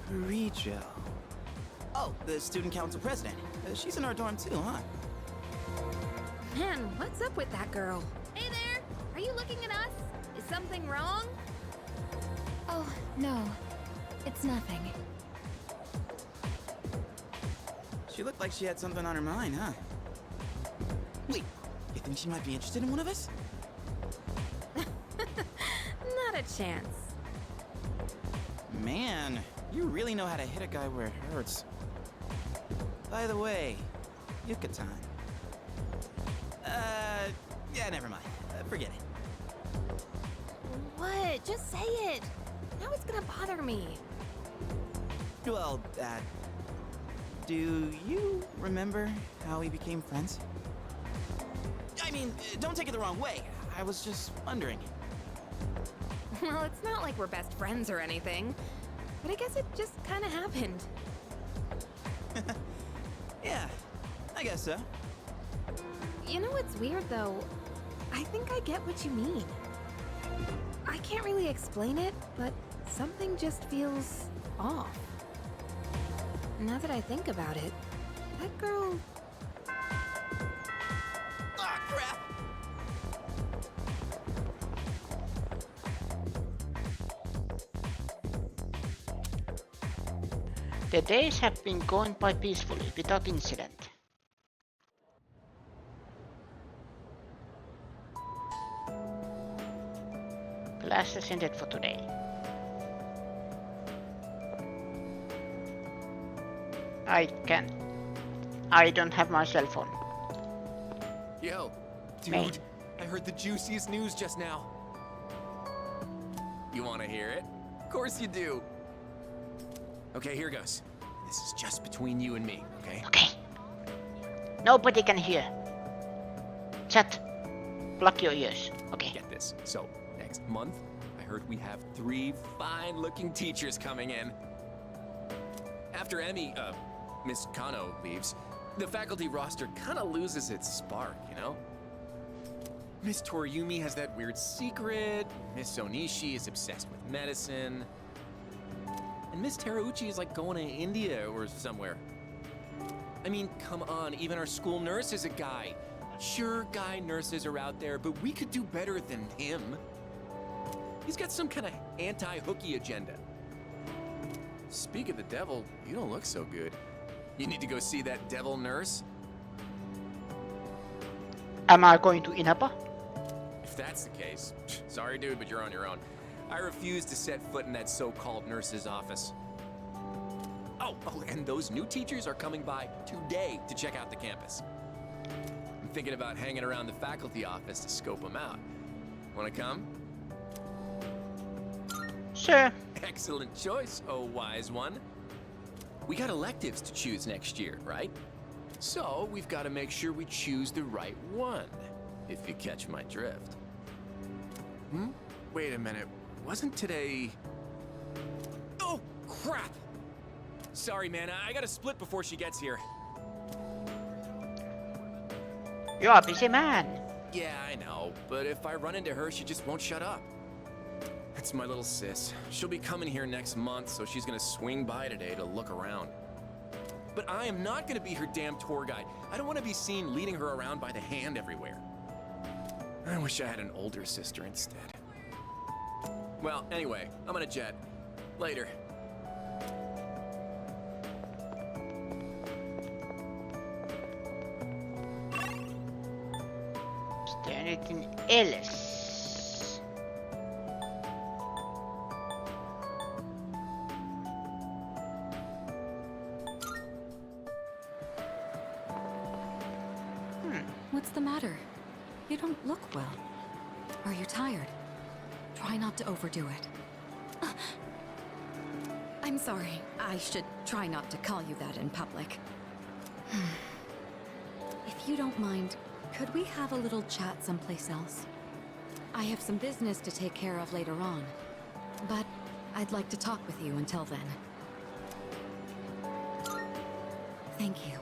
Kirijo. Oh, the student council president. She's in our dorm too, huh? Man, what's up with that girl? Hey there! Are you looking at us? Is something wrong? Oh, no. It's nothing. She looked like she had something on her mind, huh? Wait, you think she might be interested in one of us? Not a chance. Man, you really know how to hit a guy where it hurts. By the way, Yuka-tan. Yeah, never mind. Forget it. What? Just say it. Now it's gonna bother me. Well, do you remember how we became friends? I mean, don't take it the wrong way. I was just wondering. Well, it's not like we're best friends or anything. But I guess it just kind of happened. Yeah, I guess so. You know what's weird, though? I think I get what you mean. I can't really explain it, but something just feels off. Now that I think about it, that girl... Ah, crap! The days have been going by peacefully, without incident. Class has ended for today. I don't have my cell phone. Yo, dude, Mate. I heard the juiciest news just now. You wanna hear it? Of course you do. Okay, here goes. This is just between you and me, okay? Okay. Nobody can hear. Chat. Plug your ears. Okay. Get this. So, next month, I heard we have 3 fine-looking teachers coming in. After Miss Kano leaves, the faculty roster kinda loses its spark, you know? Miss Toriumi has that weird secret, Miss Onishi is obsessed with medicine, and Miss Terauchi is like going to India or somewhere. I mean, come on, even our school nurse is a guy. Sure, guy nurses are out there, but we could do better than him. He's got some kind of anti-hooky agenda. Speak of the devil, you don't look so good. You need to go see that devil nurse? Am I going to Inaba? If that's the case, sorry dude, but you're on your own. I refuse to set foot in that so-called nurse's office. Oh, and those new teachers are coming by today to check out the campus. I'm thinking about hanging around the faculty office to scope them out. Wanna come? Sure. Excellent choice, oh wise one. We got electives to choose next year, right? So we've got to make sure we choose the right one, if you catch my drift. Wait a minute, wasn't today... Oh, crap! Sorry, man, I gotta split before she gets here. You're a busy man. Yeah, I know, but if I run into her, she just won't shut up. That's my little sis. She'll be coming here next month, so she's gonna swing by today to look around. But I am not gonna be her damn tour guide. I don't want to be seen leading her around by the hand everywhere. I wish I had an older sister instead. Well, anyway, I'm gonna jet. Later. Is there anything else? What's the matter? You don't look well. Are you tired? Try not to overdo it. I'm sorry. I should try not to call you that in public. If you don't mind, could we have a little chat someplace else? I have some business to take care of later on, but I'd like to talk with you until then. Thank you.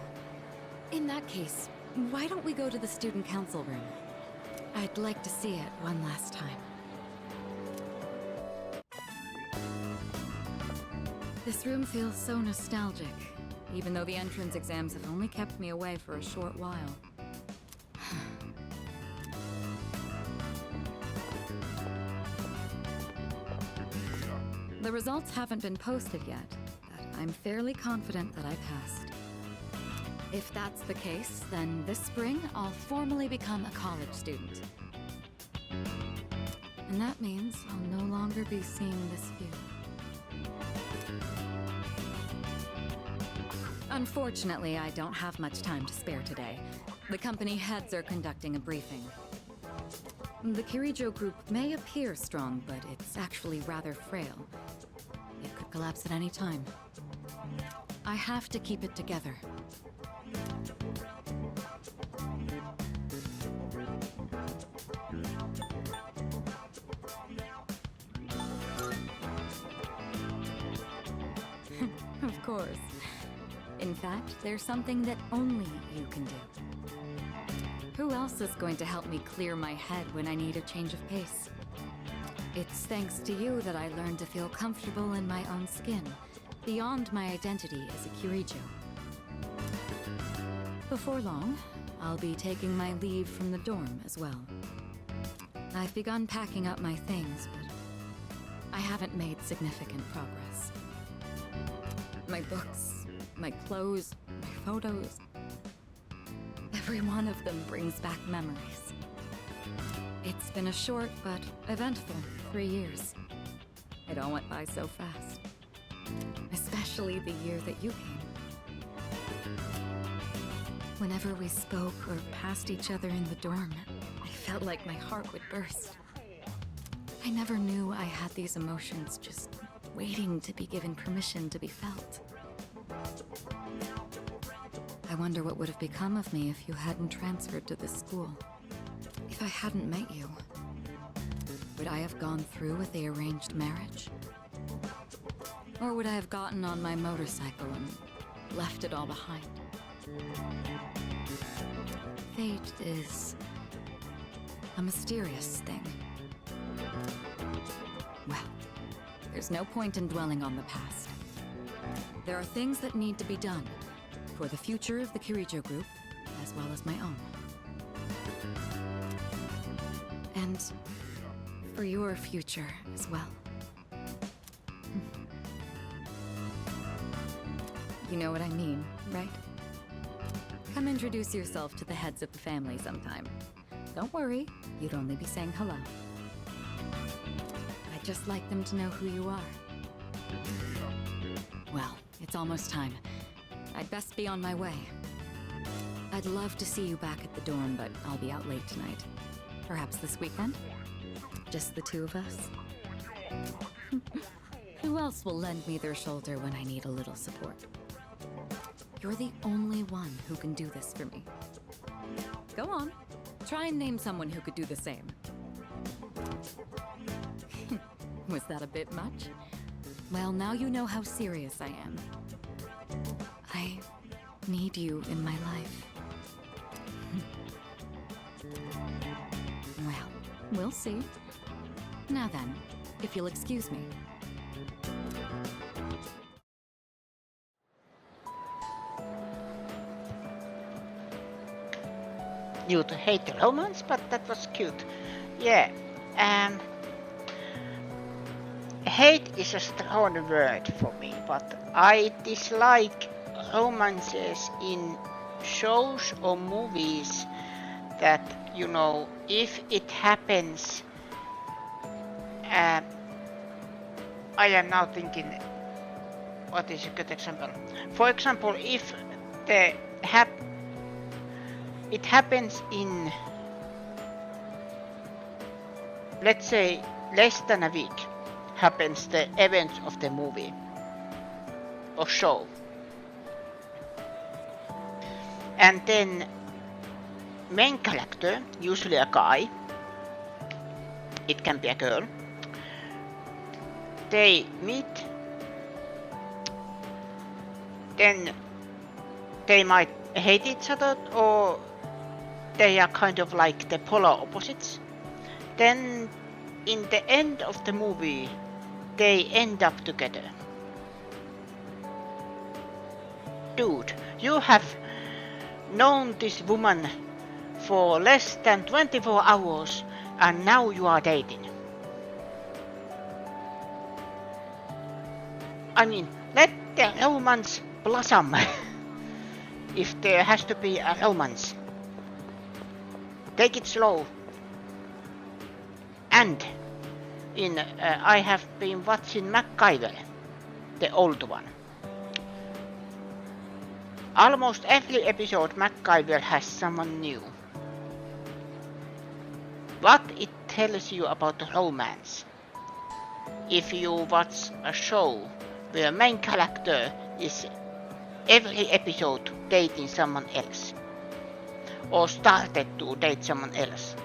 In that case, why don't we go to the student council room? I'd like to see it one last time. This room feels so nostalgic, even though the entrance exams have only kept me away for a short while. The results haven't been posted yet, but I'm fairly confident that I passed. If that's the case, then this spring I'll formally become a college student. And that means I'll no longer be seeing this view. Unfortunately, I don't have much time to spare today. The company heads are conducting a briefing. The Kirijo group may appear strong, but it's actually rather frail. It could collapse at any time. I have to keep it together. Of course. In fact, there's something that only you can do. Who else is going to help me clear my head when I need a change of pace? It's thanks to you that I learned to feel comfortable in my own skin, beyond my identity as a Kirijo. Before long, I'll be taking my leave from the dorm as well. I've begun packing up my things, but I haven't made significant progress. My books, my clothes, my photos. Every one of them brings back memories. It's been a short but eventful 3 years. It all went by so fast. Especially the year that you came. Whenever we spoke or passed each other in the dorm, I felt like my heart would burst. I never knew I had these emotions just waiting to be given permission to be felt. I wonder what would have become of me if you hadn't transferred to this school. If I hadn't met you, would I have gone through with the arranged marriage? Or would I have gotten on my motorcycle and left it all behind? Fate is a mysterious thing. Well, there's no point in dwelling on the past. There are things that need to be done for the future of the Kirijo group, as well as my own. And for your future as well. You know what I mean, right? Come introduce yourself to the heads of the family sometime. Don't worry, you'd only be saying hello. I'd just like them to know who you are. Well, it's almost time. I'd best be on my way. I'd love to see you back at the dorm, but I'll be out late tonight. Perhaps this weekend? Just the two of us? Who else will lend me their shoulder when I need a little support? You're the only one who can do this for me. Go on. Try and name someone who could do the same. Was that a bit much? Well, now you know how serious I am. I need you in my life. Well, we'll see. Now then, if you'll excuse me. you to hate romance, but that was cute. Yeah. Hate is a strong word for me, but I dislike romances in shows or movies that, you know, if it happens, I am now thinking, what is a good example? For example, if it happens in, let's say, less than a week, happens the events of the movie or show, and then main character, usually a guy, it can be a girl, they meet, then they might hate each other, or they are kind of like the polar opposites. Then in the end of the movie they end up together. Dude, you have known this woman for less than 24 hours and now you are dating. I mean, let the romance blossom. If there has to be a romance, take it slow. And I have been watching MacGyver, the old one. Almost every episode MacGyver has someone new. What it tells you about romance? If you watch a show where main character is every episode dating someone else, or started to date someone else.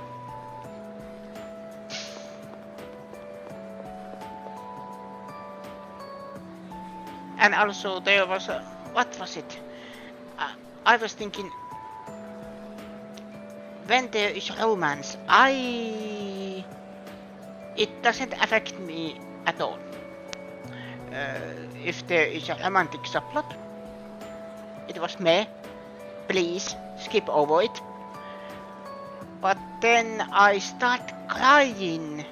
And also there was a, what was it? I was thinking, when there is romance, it doesn't affect me at all. If there is a romantic subplot, it was meh, please skip over it. But then I start crying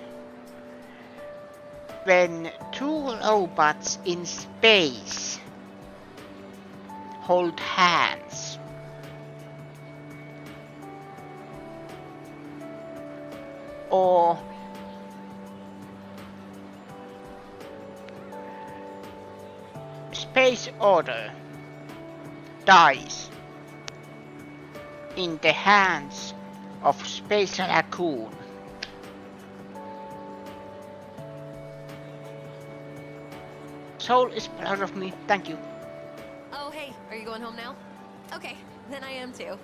when two robots in space hold hands. Or Space Order dies in the hands of Space Raccoon. Soul is proud of me, thank you. Oh, hey, are you going home now? Okay, then I am too.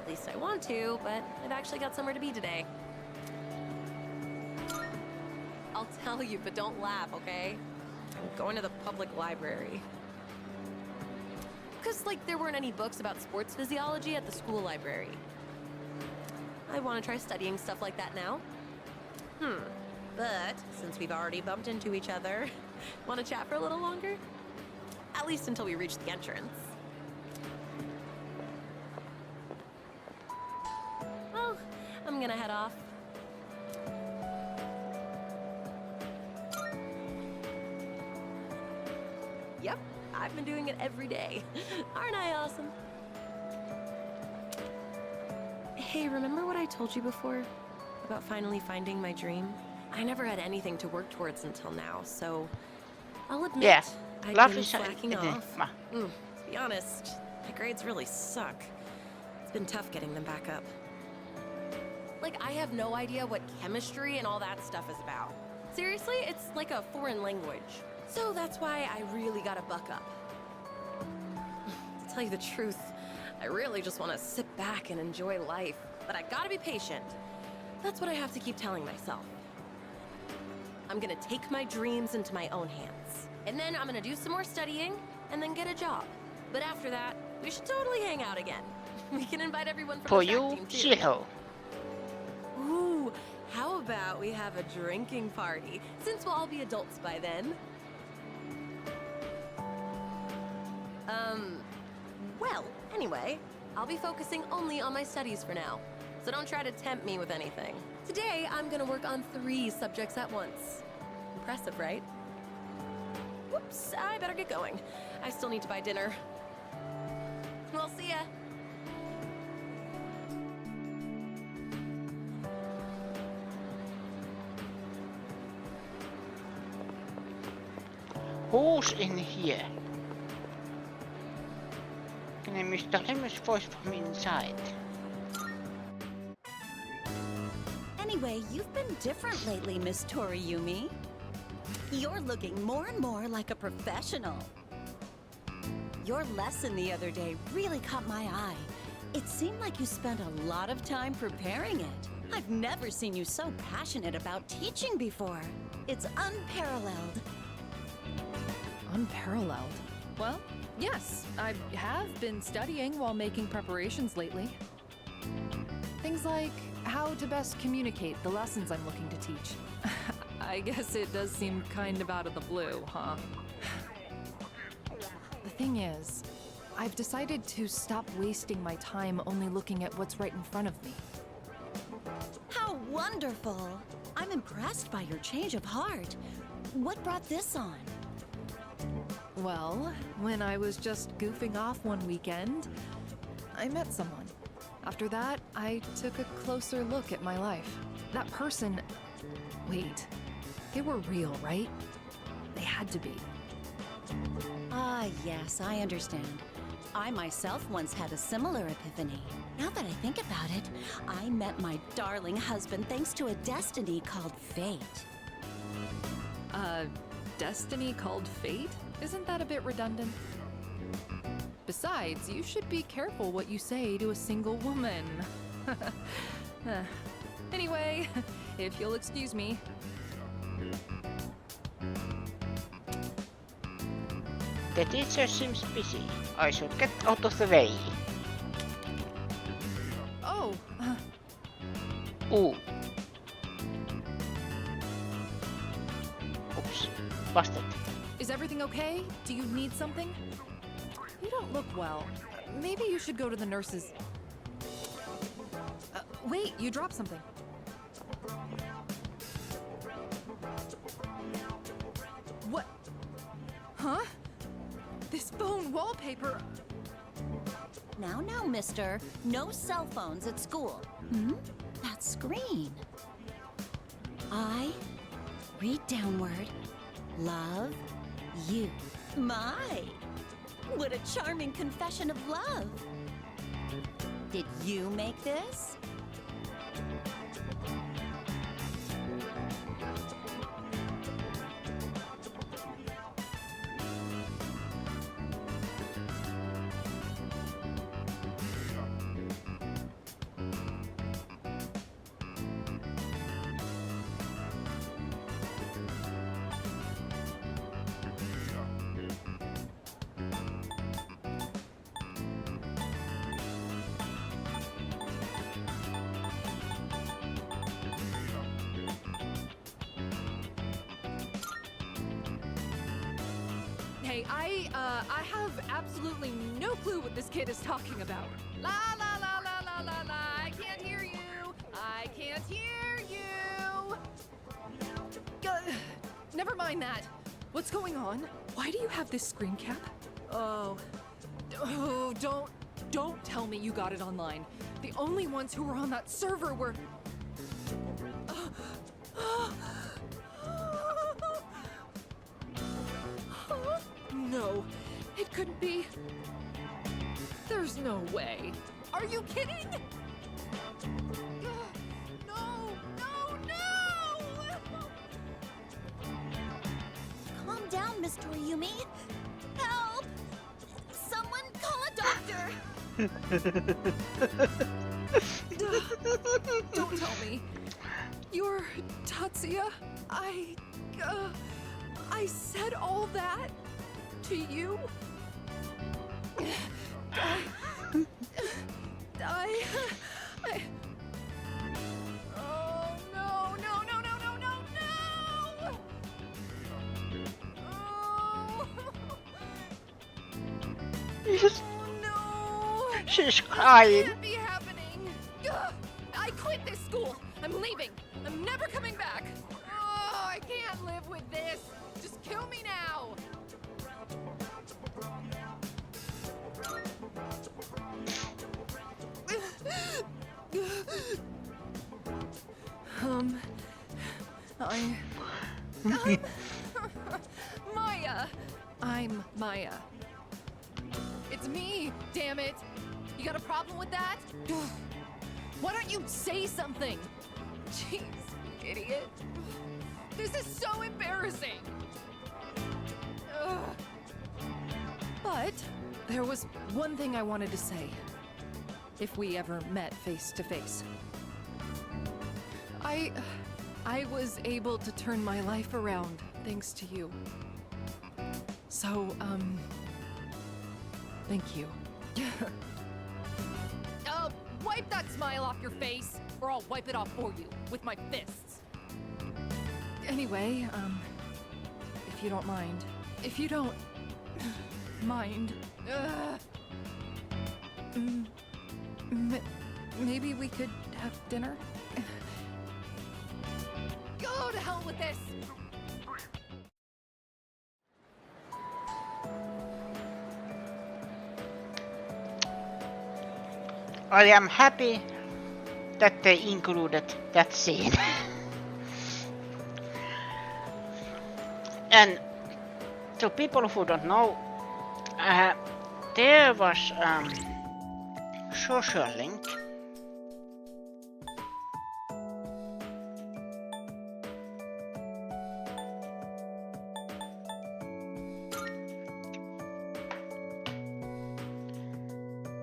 At least I want to, but I've actually got somewhere to be today. I'll tell you, but don't laugh, okay? I'm going to the public library. Because, like, there weren't any books about sports physiology at the school library. I want to try studying stuff like that now. But since we've already bumped into each other, want to chat for a little longer? At least until we reach the entrance. Well, I'm gonna head off. Yep, I've been doing it every day. Aren't I awesome? Hey, remember what I told you before? About finally finding my dream? I never had anything to work towards until now, so I'll admit, Yeah, I've love been is slacking off. To be honest, my grades really suck. It's been tough getting them back up. Like, I have no idea what chemistry and all that stuff is about. Seriously, it's like a foreign language. So that's why I really gotta buck up. To tell you the truth, I really just want to sit back and enjoy life. But I gotta be patient. That's what I have to keep telling myself. I'm gonna take my dreams into my own hands. And then I'm gonna do some more studying, and then get a job. But after that, we should totally hang out again. We can invite everyone from For the track you, team too. Zero. Ooh, how about we have a drinking party, since we'll all be adults by then? Well, anyway, I'll be focusing only on my studies for now. so don't try to tempt me with anything. Today, I'm gonna work on 3 subjects at once. Impressive, right? Whoops, I better get going. I still need to buy dinner. Well, see ya. Who's in here? Can I Mr. Remus voice from inside? Anyway, you've been different lately, Miss Toriyumi. You're looking more and more like a professional. Your lesson the other day really caught my eye. It seemed like you spent a lot of time preparing it. I've never seen you so passionate about teaching before. It's unparalleled. Unparalleled? Well, yes, I have been studying while making preparations lately. Things like how to best communicate the lessons I'm looking to teach. I guess it does seem kind of out of the blue, huh? The thing is, I've decided to stop wasting my time only looking at what's right in front of me. How wonderful! I'm impressed by your change of heart. What brought this on? Well, when I was just goofing off one weekend, I met someone. After that, I took a closer look at my life. That person... Wait, they were real, right? They had to be. Ah, yes, I understand. I myself once had a similar epiphany. Now that I think about it, I met my darling husband thanks to a destiny called fate. Destiny called fate? Isn't that a bit redundant? Besides, you should be careful what you say to a single woman. Anyway, if you'll excuse me. The teacher seems busy. I should get out of the way. Oh. Ooh. Oops. Busted. Is everything okay? Do you need something? You don't look well. Maybe you should go to the nurses. Wait, you dropped something. What? Huh? This phone wallpaper... Now, mister. No cell phones at school. That screen. I read downward. Love you. My! What a charming confession of love. Did you make this? Hey, I have absolutely no clue what this kid is talking about. La la la la la la la, I can't hear you. I can't hear you. Never mind that. What's going on? Why do you have this screen cap? Oh, don't tell me you got it online. The only ones who were on that server were... No, it couldn't be. There's no way. Are you kidding? No! Calm down, Miss Toriyumi. Help! Someone call a doctor! Don't tell me. You're Tatsuya? I said all that to you? Oh, no! Yes. Oh, no! She's crying. That can't be happening. leaving. I'm never coming back. Oh, I can't live with this. Just kill me now. Maya. I'm Maya. It's me, damn it. You got a problem with that? Why don't you say something? Jeez, idiot. This is so embarrassing. Ugh. But there was one thing I wanted to say. If we ever met face to face. I was able to turn my life around thanks to you. So, thank you. Wipe that smile off your face, or I'll wipe it off for you with my fists. Anyway, if you don't mind. If you don't mind. Maybe we could have dinner? Go to hell with this! I am happy that they included that scene. And to people who don't know, there was social link.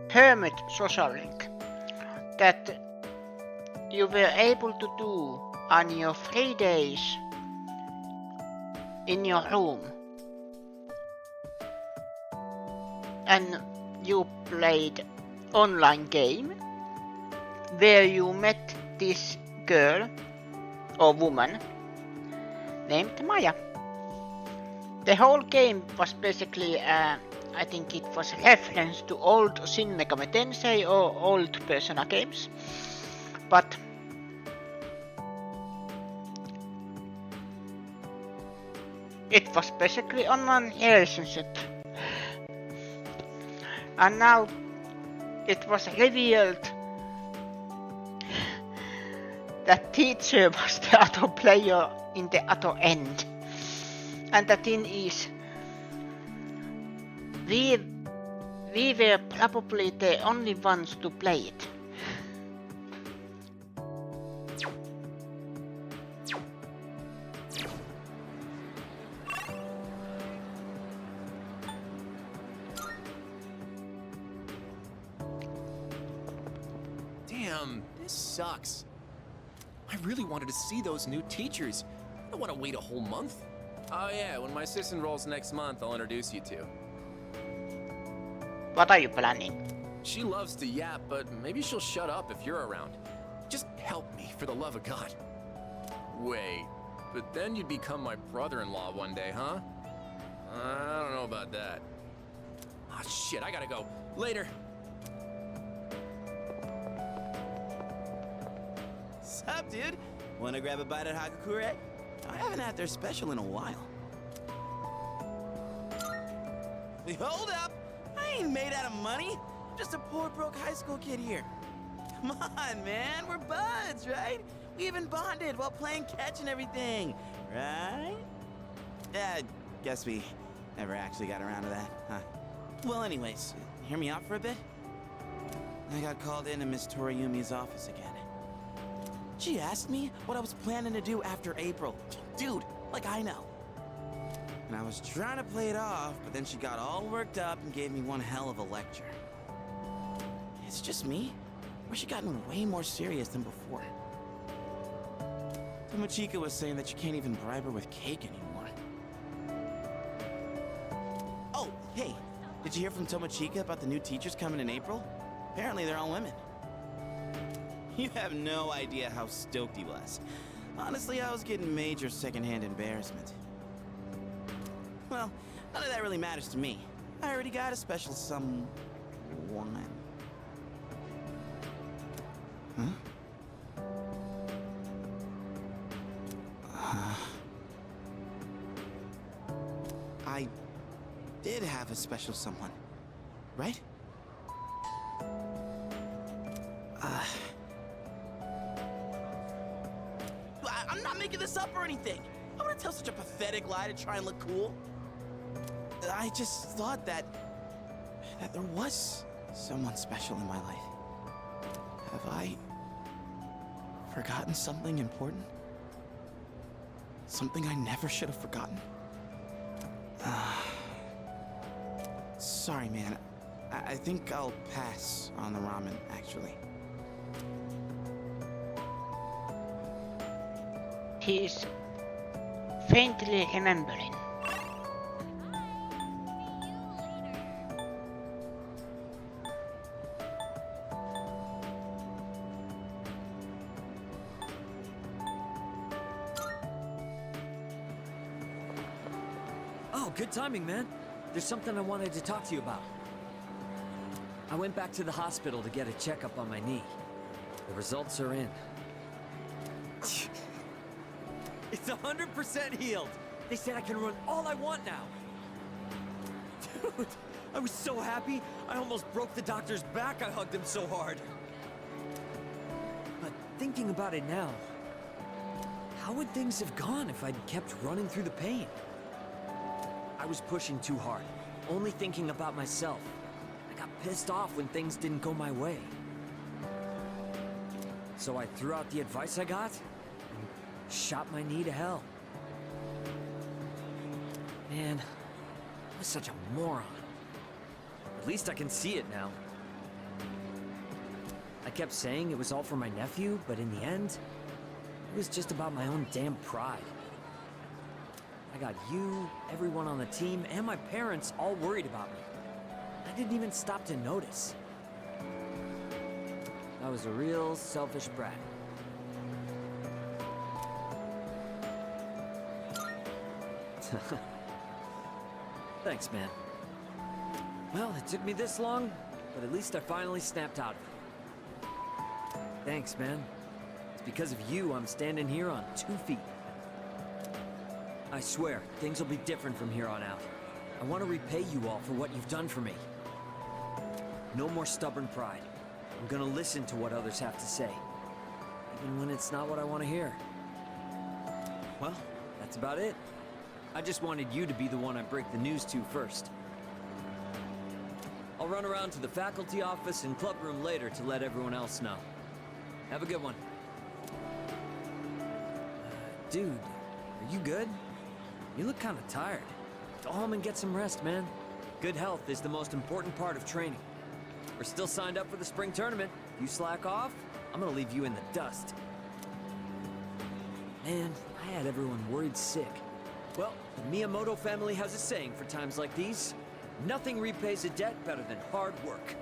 Hermit social link that you were able to do on your free days in your room, and you played online game where you met this girl or woman named Maya. The whole game was basically I think it was a reference to old Shin Megami Tensei or old Persona games, but it was basically online relationship. And now it was revealed that teacher was the other player in the other end. And the thing is, we were probably the only ones to play it. Damn, this sucks. I really wanted to see those new teachers. I don't want to wait a whole month. Oh yeah, when my sis enrolls next month, I'll introduce you to. What are you planning? She loves to yap, but maybe she'll shut up if you're around. Just help me, for the love of God. Wait, but then you'd become my brother-in-law one day, huh? I don't know about that. Ah, shit, I gotta go. Later. Sup, dude? Wanna grab a bite at Hagakure? I haven't had their special in a while. Wait, hold up! I ain't made out of money. I'm just a poor, broke high school kid here. Come on, man. We're buds, right? We even bonded while playing catch and everything, right? Guess we never actually got around to that, huh? Well, anyways, hear me out for a bit? I got called into Miss Toriyumi's office again. She asked me what I was planning to do after April. Dude, like I know. And I was trying to play it off, but then she got all worked up and gave me one hell of a lecture. It's just me? Or she gotten way more serious than before? Tomochika was saying that you can't even bribe her with cake anymore. Oh, hey, did you hear from Tomochika about the new teachers coming in April? Apparently they're all women. You have no idea how stoked he was. Honestly, I was getting major secondhand embarrassment. Well, none of that really matters to me. I already got a special someone. Huh? I did have a special someone, right? I'm not making this up or anything. I wouldn't tell such a pathetic lie to try and look cool. I just thought that there was someone special in my life. Have I forgotten something important? Something I never should have forgotten? Sorry, man. I think I'll pass on the ramen, actually. He's faintly remembering. Oh, good timing, man. There's something I wanted to talk to you about. I went back to the hospital to get a checkup on my knee. The results are in. It's 100% healed. They said I can run all I want now. Dude, I was so happy, I almost broke the doctor's back. I hugged him so hard. But thinking about it now, how would things have gone if I'd kept running through the pain? I was pushing too hard, only thinking about myself. I got pissed off when things didn't go my way. So I threw out the advice I got and shot my knee to hell. Man, I was such a moron. At least I can see it now. I kept saying it was all for my nephew, but in the end, it was just about my own damn pride. I got you, everyone on the team, and my parents all worried about me. I didn't even stop to notice. I was a real selfish brat. Thanks, man. Well, it took me this long, but at least I finally snapped out of it. Thanks, man. It's because of you I'm standing here on 2 feet. I swear, things will be different from here on out. I want to repay you all for what you've done for me. No more stubborn pride. I'm gonna listen to what others have to say, even when it's not what I want to hear. Well, that's about it. I just wanted you to be the one I break the news to first. I'll run around to the faculty office and club room later to let everyone else know. Have a good one. Dude, are you good? You look kind of tired. Go home and get some rest, man. Good health is the most important part of training. We're still signed up for the spring tournament. If you slack off, I'm gonna leave you in the dust. Man, I had everyone worried sick. Well, the Miyamoto family has a saying for times like these. Nothing repays a debt better than hard work.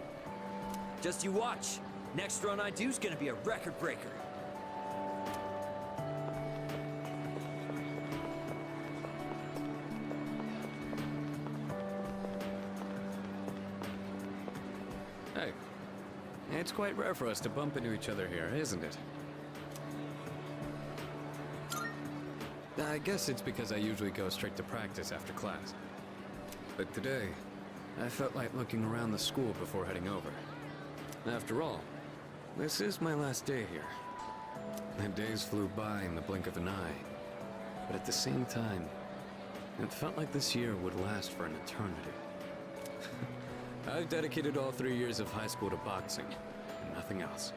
Just you watch. Next run I do's gonna be a record breaker. Hey, it's quite rare for us to bump into each other here, isn't it? I guess it's because I usually go straight to practice after class. But today, I felt like looking around the school before heading over. After all, this is my last day here. The days flew by in the blink of an eye. But at the same time, it felt like this year would last for an eternity. I've dedicated all 3 years of high school to boxing, and nothing else.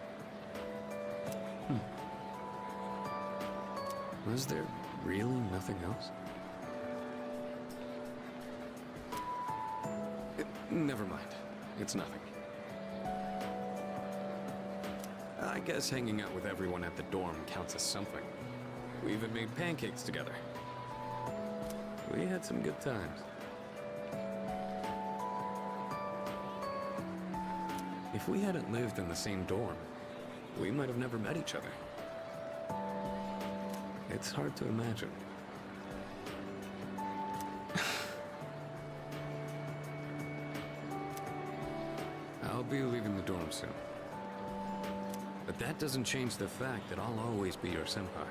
Was there really nothing else? Never mind. It's nothing. I guess hanging out with everyone at the dorm counts as something. We even made pancakes together. We had some good times. If we hadn't lived in the same dorm, we might have never met each other. It's hard to imagine. I'll be leaving the dorm soon. But that doesn't change the fact that I'll always be your senpai.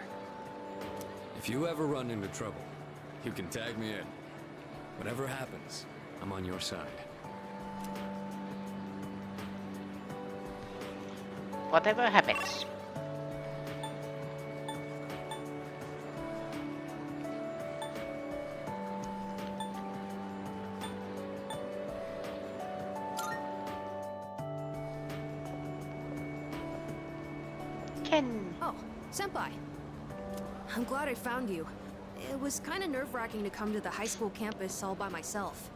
If you ever run into trouble, you can tag me in. Whatever happens, I'm on your side. Whatever happens. Oh, Senpai. I'm glad I found you. It was kind of nerve-wracking to come to the high school campus all by myself.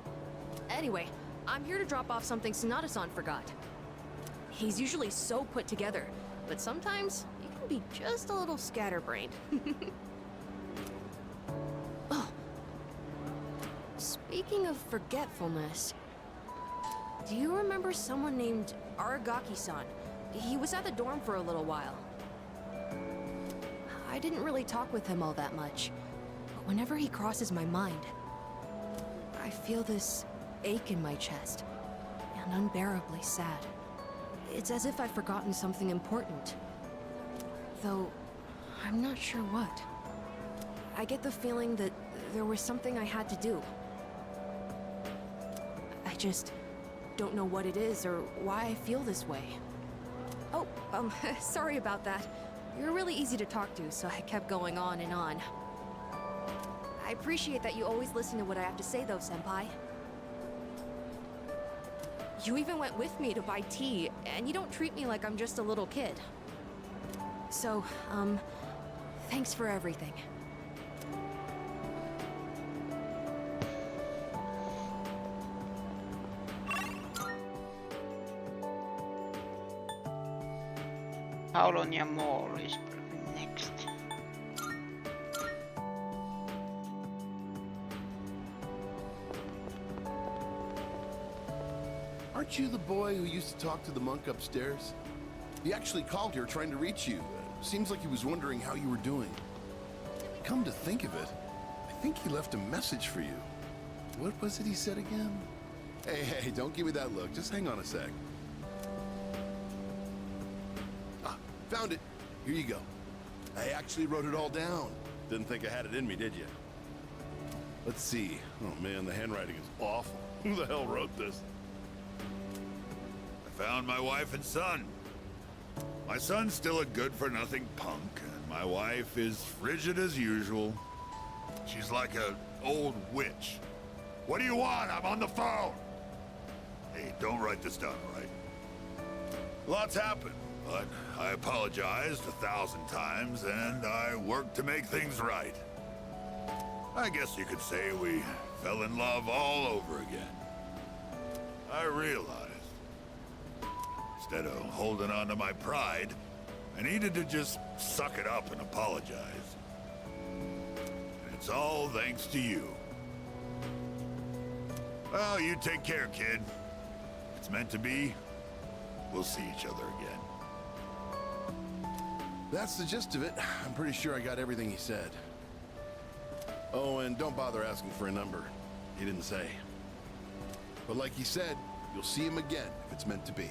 Anyway, I'm here to drop off something Sonata-san forgot. He's usually so put together, but sometimes he can be just a little scatterbrained. Oh. Speaking of forgetfulness, do you remember someone named Aragaki-san? He was at the dorm for a little while. I didn't really talk with him all that much, but whenever he crosses my mind, I feel this ache in my chest, and unbearably sad. It's as if I've forgotten something important, though I'm not sure what. I get the feeling that there was something I had to do. I just don't know what it is or why I feel this way. Oh, sorry about that. You're really easy to talk to, so I kept going on and on. I appreciate that you always listen to what I have to say, though, Senpai. You even went with me to buy tea, and you don't treat me like I'm just a little kid. So, thanks for everything. Paulonia Mall is next. Aren't you the boy who used to talk to the monk upstairs? He actually called here trying to reach you. Seems like he was wondering how you were doing. Come to think of it, I think he left a message for you. What was it he said again? Hey, don't give me that look. Just hang on a sec. Found it. Here you go. I actually wrote it all down. Didn't think I had it in me, did you? Let's see. Oh man, the handwriting is awful. Who the hell wrote this? I found my wife and son. My son's still a good-for-nothing punk, and my wife is frigid as usual. She's like an old witch. What do you want? I'm on the phone! Hey, don't write this down, right? Lots happened. But I apologized 1,000 times, and I worked to make things right. I guess you could say we fell in love all over again. I realized, instead of holding on to my pride, I needed to just suck it up and apologize. And it's all thanks to you. Well, you take care, kid. If it's meant to be, we'll see each other again. That's the gist of it. I'm pretty sure I got everything he said. Oh, and don't bother asking for a number. He didn't say. But like he said, you'll see him again if it's meant to be.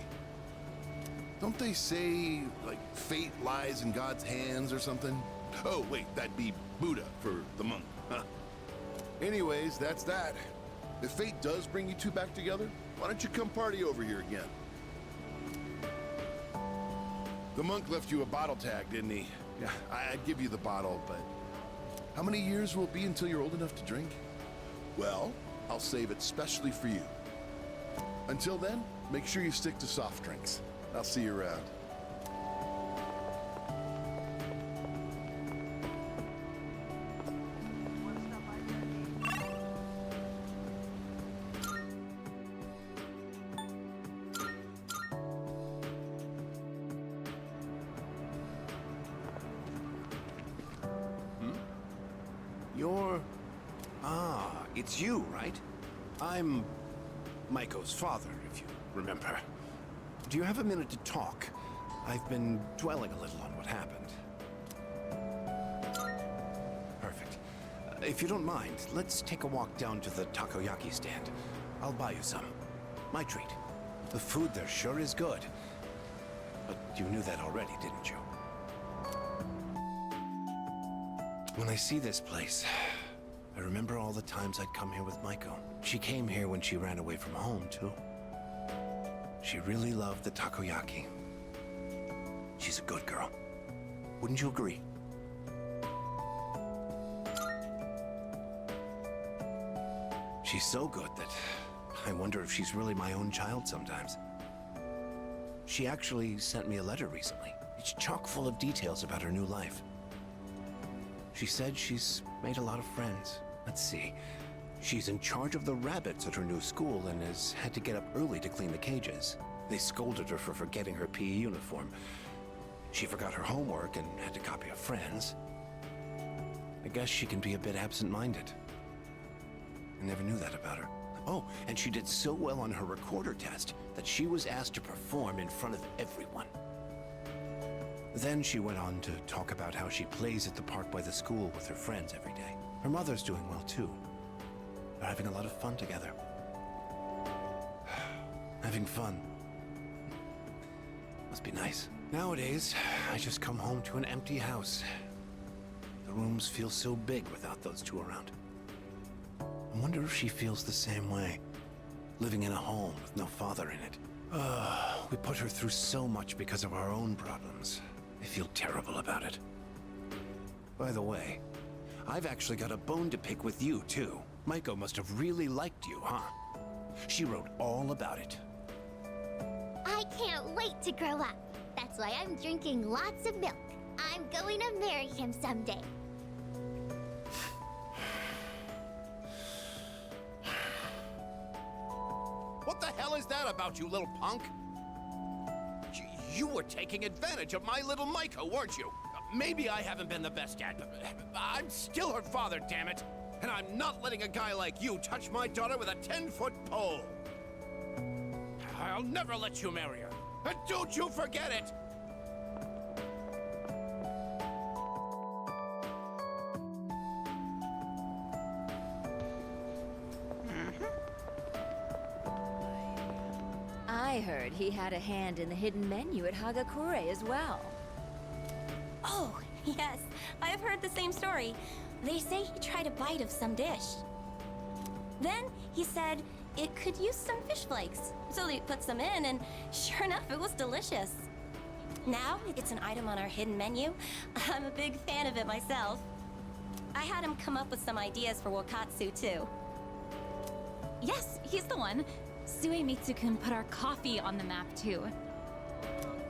Don't they say, like, fate lies in God's hands or something? Oh, wait, that'd be Buddha for the monk. Huh. Anyways, that's that. If fate does bring you two back together, why don't you come party over here again? The monk left you a bottle tag, didn't he? Yeah, I'd give you the bottle, but how many years will it be until you're old enough to drink? Well, I'll save it specially for you. Until then, make sure you stick to soft drinks. I'll see you around. It's you, right? I'm Maiko's father, if you remember. Do you have a minute to talk? I've been dwelling a little on what happened. Perfect. If you don't mind, let's take a walk down to the takoyaki stand. I'll buy you some. My treat. The food there sure is good. But you knew that already, didn't you? When I see this place, I remember all the times I'd come here with Maiko. She came here when she ran away from home, too. She really loved the takoyaki. She's a good girl. Wouldn't you agree? She's so good that I wonder if she's really my own child sometimes. She actually sent me a letter recently. It's chock full of details about her new life. She said she's made a lot of friends. Let's see. She's in charge of the rabbits at her new school and has had to get up early to clean the cages. They scolded her for forgetting her PE uniform. She forgot her homework and had to copy a friend's. I guess she can be a bit absent-minded. I never knew that about her. Oh, and she did so well on her recorder test that she was asked to perform in front of everyone. Then she went on to talk about how she plays at the park by the school with her friends every day. Her mother's doing well, too. They're having a lot of fun together. Having fun. Must be nice. Nowadays, I just come home to an empty house. The rooms feel so big without those two around. I wonder if she feels the same way, living in a home with no father in it. We put her through so much because of our own problems. I feel terrible about it. By the way, I've actually got a bone to pick with you, too. Maiko must have really liked you, huh? She wrote all about it. I can't wait to grow up. That's why I'm drinking lots of milk. I'm going to marry him someday. What the hell is that about, you little punk? You were taking advantage of my little Maiko, weren't you? Maybe I haven't been the best dad, but I'm still her father, damn it! And I'm not letting a guy like you touch my daughter with a 10-foot pole! I'll never let you marry her, and don't you forget it! I heard he had a hand in the hidden menu at Hagakure as well. Oh, yes. I've heard the same story. They say he tried a bite of some dish. Then he said it could use some fish flakes. So they put some in, and sure enough, it was delicious. Now it's an item on our hidden menu. I'm a big fan of it myself. I had him come up with some ideas for Wakatsu, too. Yes, he's the one. Suemitsu-kun put our coffee on the map, too.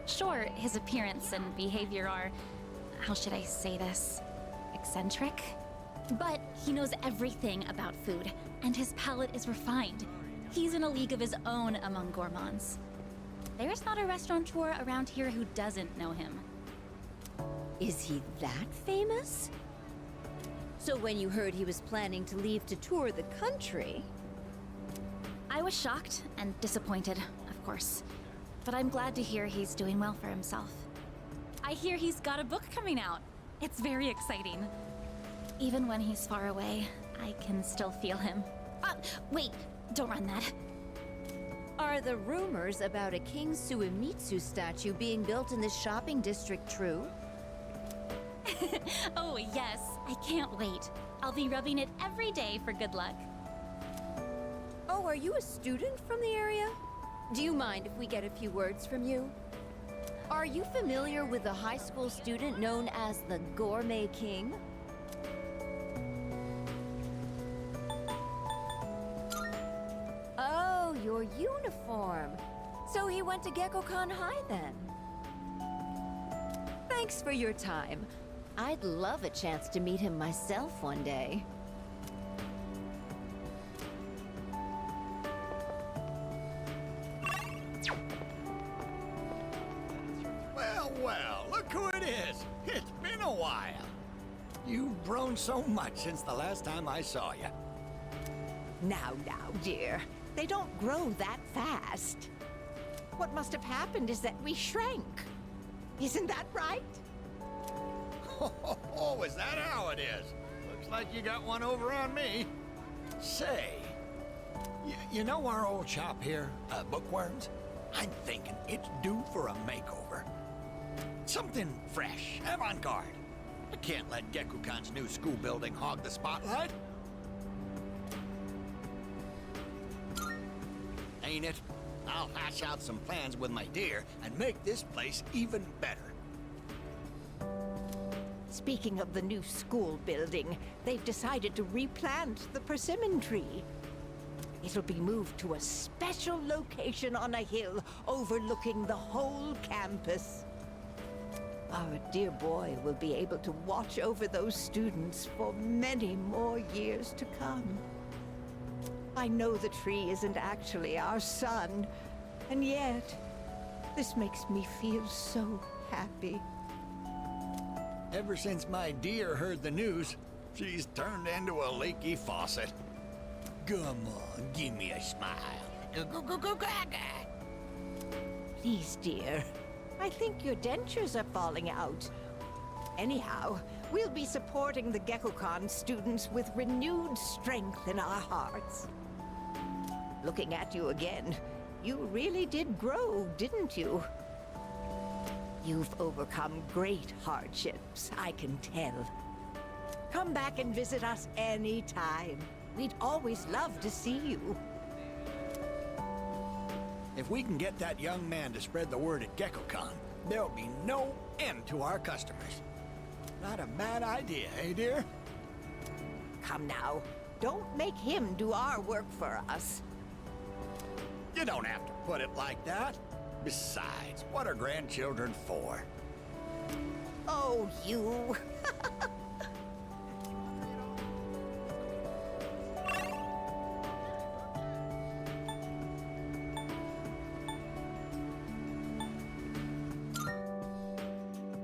Sure, his appearance and behavior are, how should I say this, eccentric? But he knows everything about food, and his palate is refined. He's in a league of his own among gourmands. There's not a restaurateur around here who doesn't know him. Is he that famous? So when you heard he was planning to leave to tour the country... I was shocked and disappointed, of course. But I'm glad to hear he's doing well for himself. I hear he's got a book coming out. It's very exciting. Even when he's far away, I can still feel him. Wait, don't run that. Are the rumors about a King Suemitsu statue being built in this shopping district true? Oh, yes. I can't wait. I'll be rubbing it every day for good luck. Oh, are you a student from the area? Do you mind if we get a few words from you? Are you familiar with a high school student known as the Gourmet King? Oh, your uniform. So he went to Gekkoukan High then? Thanks for your time. I'd love a chance to meet him myself one day. Well, look who it is. It's been a while. You've grown so much since the last time I saw you. Now, dear. They don't grow that fast. What must have happened is that we shrank. Isn't that right? Oh, is that how it is? Looks like you got one over on me. Say, you know our old shop here, Bookworms? I'm thinking it's due for a makeover. Something fresh, avant-garde. I can't let Gekukan's new school building hog the spotlight. Ain't it? I'll hash out some plans with my dear and make this place even better. Speaking of the new school building, they've decided to replant the persimmon tree. It'll be moved to a special location on a hill overlooking the whole campus. Our dear boy will be able to watch over those students for many more years to come. I know the tree isn't actually our son, and yet, this makes me feel so happy. Ever since my dear heard the news, she's turned into a leaky faucet. Come on, give me a smile. Please, dear. I think your dentures are falling out. Anyhow, we'll be supporting the Gekukan students with renewed strength in our hearts. Looking at you again, you really did grow, didn't you? You've overcome great hardships, I can tell. Come back and visit us anytime. We'd always love to see you. If we can get that young man to spread the word at Gekukan, there'll be no end to our customers. Not a bad idea, eh, dear? Come now, don't make him do our work for us. You don't have to put it like that. Besides, what are grandchildren for? Oh, you.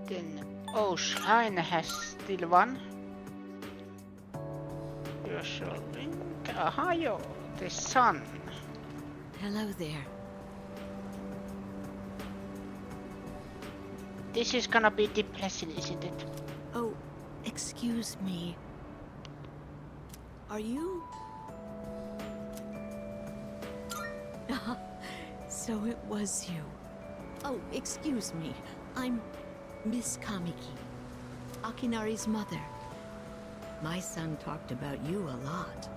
Then, oh, Shine has still one. Usual link. Ohio, the sun. Hello there. This is gonna be depressing, isn't it? Oh, excuse me. Are you? So it was you. Oh, excuse me. I'm Miss Kamiki, Akinari's mother. My son talked about you a lot.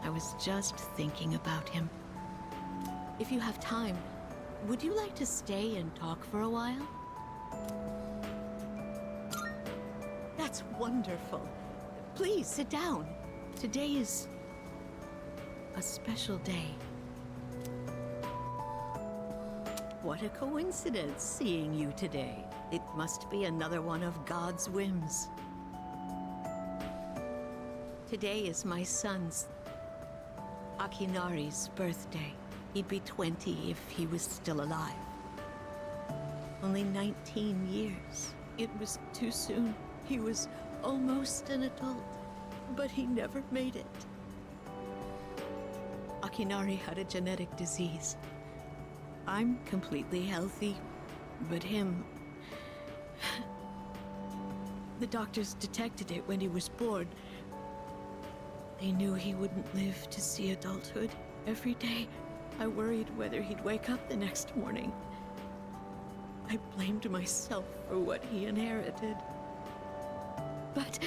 I was just thinking about him. If you have time, would you like to stay and talk for a while? That's wonderful. Please sit down. Today is a special day. What a coincidence seeing you today. It must be another one of God's whims. Today is my son's, Akinari's, birthday. He'd be 20 if he was still alive. Only 19 years. It was too soon. He was almost an adult, but he never made it. Akinari had a genetic disease. I'm completely healthy, but him... The doctors detected it when he was born. They knew he wouldn't live to see adulthood. Every day, I worried whether he'd wake up the next morning. I blamed myself for what he inherited. But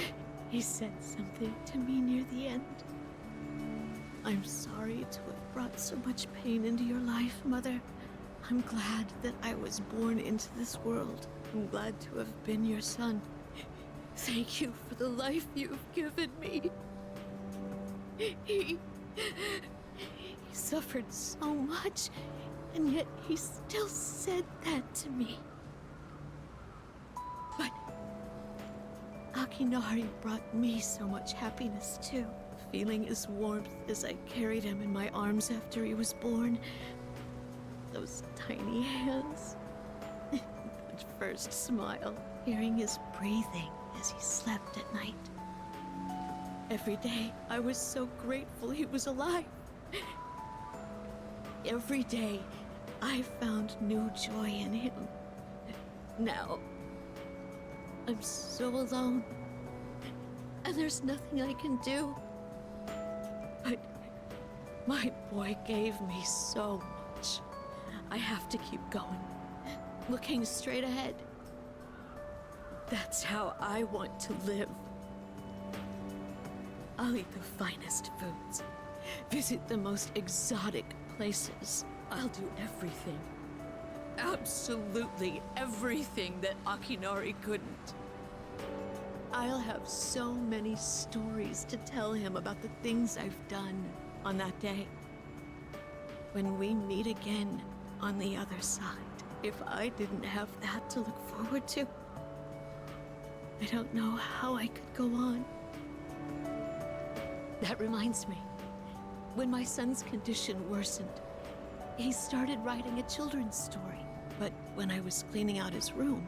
he said something to me near the end. I'm sorry to have brought so much pain into your life, Mother. I'm glad that I was born into this world. I'm glad to have been your son. Thank you for the life you've given me. He suffered so much, and yet he still said that to me. But Akinari brought me so much happiness too. Feeling his warmth as I carried him in my arms after he was born. Those tiny hands. That first smile. Hearing his breathing as he slept at night. Every day, I was so grateful he was alive. Every day, I found new joy in him. Now, I'm so alone. And there's nothing I can do. But my boy gave me so much. I have to keep going. Looking straight ahead. That's how I want to live. I'll eat the finest foods, visit the most exotic places. I'll do everything. Absolutely everything that Akinari couldn't. I'll have so many stories to tell him about the things I've done on that day. When we meet again on the other side, if I didn't have that to look forward to, I don't know how I could go on. That reminds me, when my son's condition worsened, he started writing a children's story. But when I was cleaning out his room,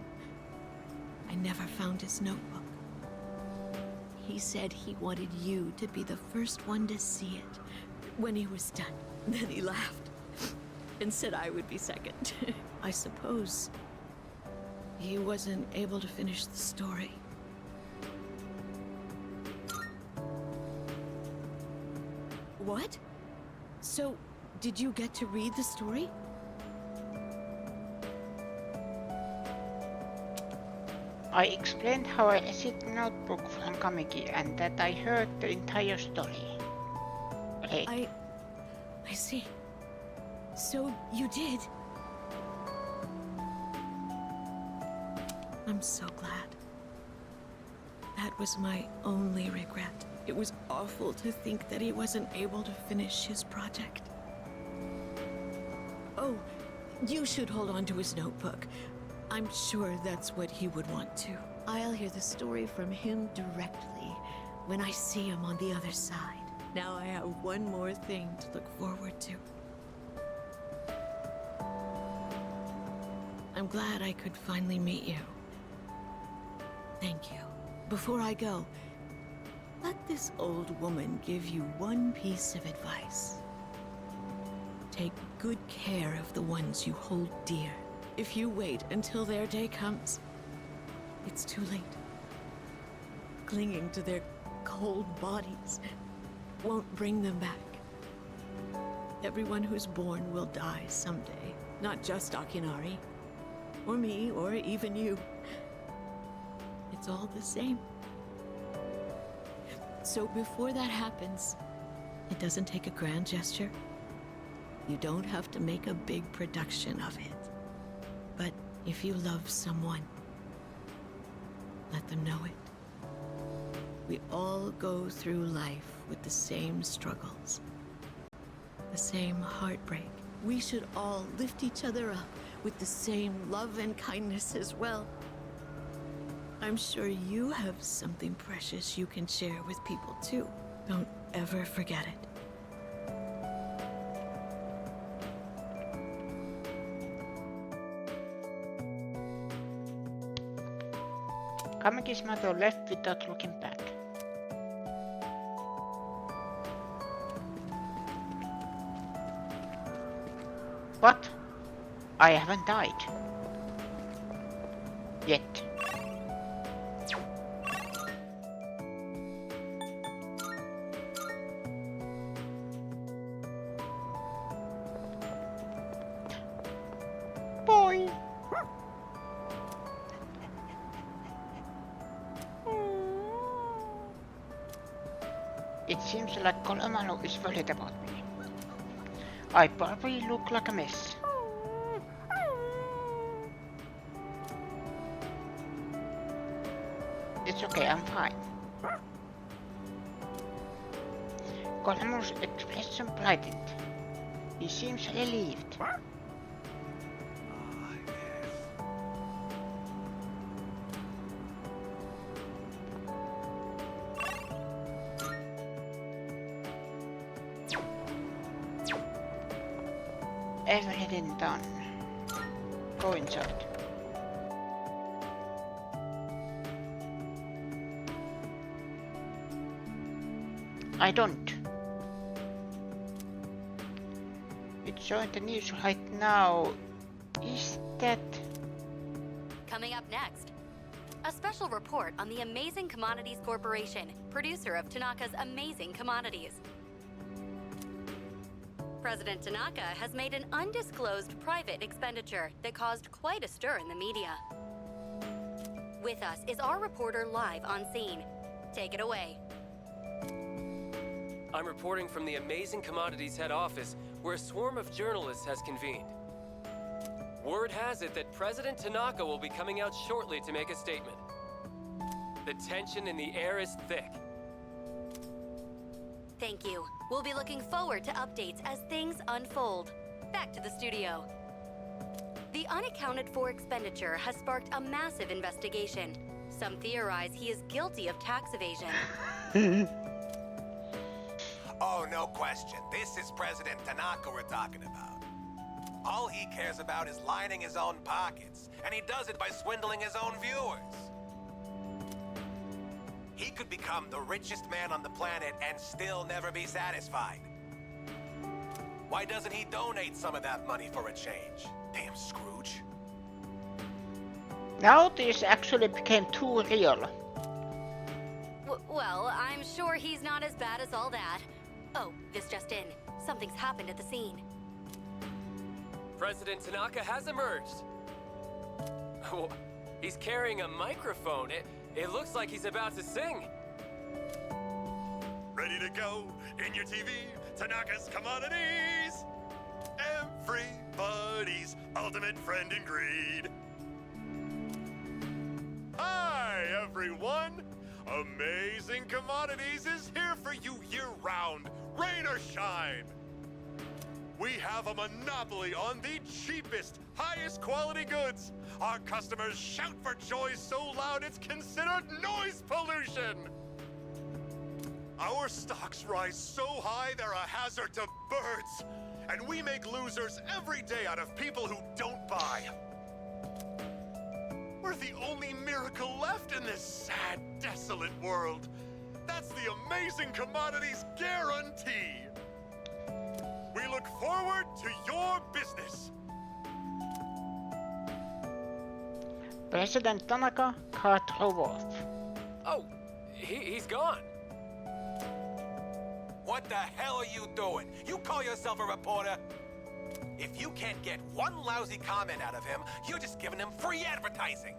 I never found his notebook. He said he wanted you to be the first one to see it when he was done. Then he laughed and said I would be second. I suppose he wasn't able to finish the story. What? So, did you get to read the story? I explained how I received the notebook from Kamiki and that I heard the entire story. Right. I see. So, you did? I'm so glad. That was my only regret. It was awful to think that he wasn't able to finish his project. Oh, you should hold on to his notebook. I'm sure that's what he would want to. I'll hear the story from him directly when I see him on the other side. Now I have one more thing to look forward to. I'm glad I could finally meet you. Thank you. Before I go, let this old woman give you one piece of advice. Take good care of the ones you hold dear. If you wait until their day comes, it's too late. Clinging to their cold bodies won't bring them back. Everyone who's born will die someday. Not just Akinari, or me, or even you. It's all the same. So before that happens, it doesn't take a grand gesture. You don't have to make a big production of it. But if you love someone, let them know it. We all go through life with the same struggles, the same heartbreak. We should all lift each other up with the same love and kindness as well. I'm sure you have something precious you can share with people too. Don't ever forget it. Kamiki's mother left without looking back. What? I haven't died. Yet. Boy! It seems like Konohamaru is worried about me. I probably look like a mess. It's okay, I'm fine. Konohamaru's expression brightened. He seems relieved. Everything done. Go inside. I don't. It's showing the news right now. Is that... Coming up next, a special report on the Amazing Commodities Corporation, producer of Tanaka's Amazing Commodities. President Tanaka has made an undisclosed private expenditure that caused quite a stir in the media. With us is our reporter live on scene. Take it away. I'm reporting from the Amazing Commodities head office, where a swarm of journalists has convened. Word has it that President Tanaka will be coming out shortly to make a statement. The tension in the air is thick. Thank you. We'll be looking forward to updates as things unfold. Back to the studio. The unaccounted for expenditure has sparked a massive investigation. Some theorize he is guilty of tax evasion. Oh, no question. This is President Tanaka we're talking about. All he cares about is lining his own pockets, and he does it by swindling his own viewers. He could become the richest man on the planet and still never be satisfied. Why doesn't he donate some of that money for a change? Damn Scrooge. Now this actually became too real. Well, I'm sure he's not as bad as all that. Oh, this just in. Something's happened at the scene. President Tanaka has emerged. Oh, he's carrying a microphone. It looks like he's about to sing. Ready to go in your TV? Tanaka's Commodities! Everybody's ultimate friend in greed. Hi, everyone! Amazing Commodities is here for you year-round, rain or shine. We have a monopoly on the cheapest, highest quality goods. Our customers shout for joy so loud it's considered noise pollution. Our stocks rise so high they're a hazard to birds. And we make losers every day out of people who don't buy. We're the only miracle left in this sad, desolate world. That's the Amazing Commodities guarantee. We look forward to your business. President Tanaka cut off. Oh, he's gone. What the hell are you doing? You call yourself a reporter? If you can't get one lousy comment out of him, you're just giving him free advertising.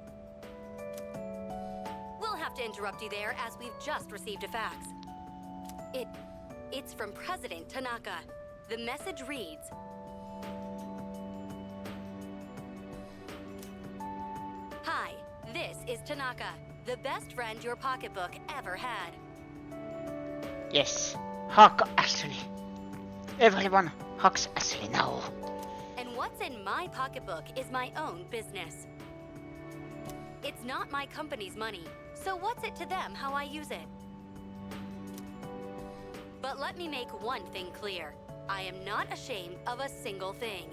We'll have to interrupt you there as we've just received a fax. It's from President Tanaka. The message reads, "Hi, this is Tanaka, the best friend your pocketbook ever had." Yes, hug Ashley. Everyone hugs Ashley now. And what's in my pocketbook is my own business. It's not my company's money, so what's it to them how I use it? But let me make one thing clear. I am not ashamed of a single thing.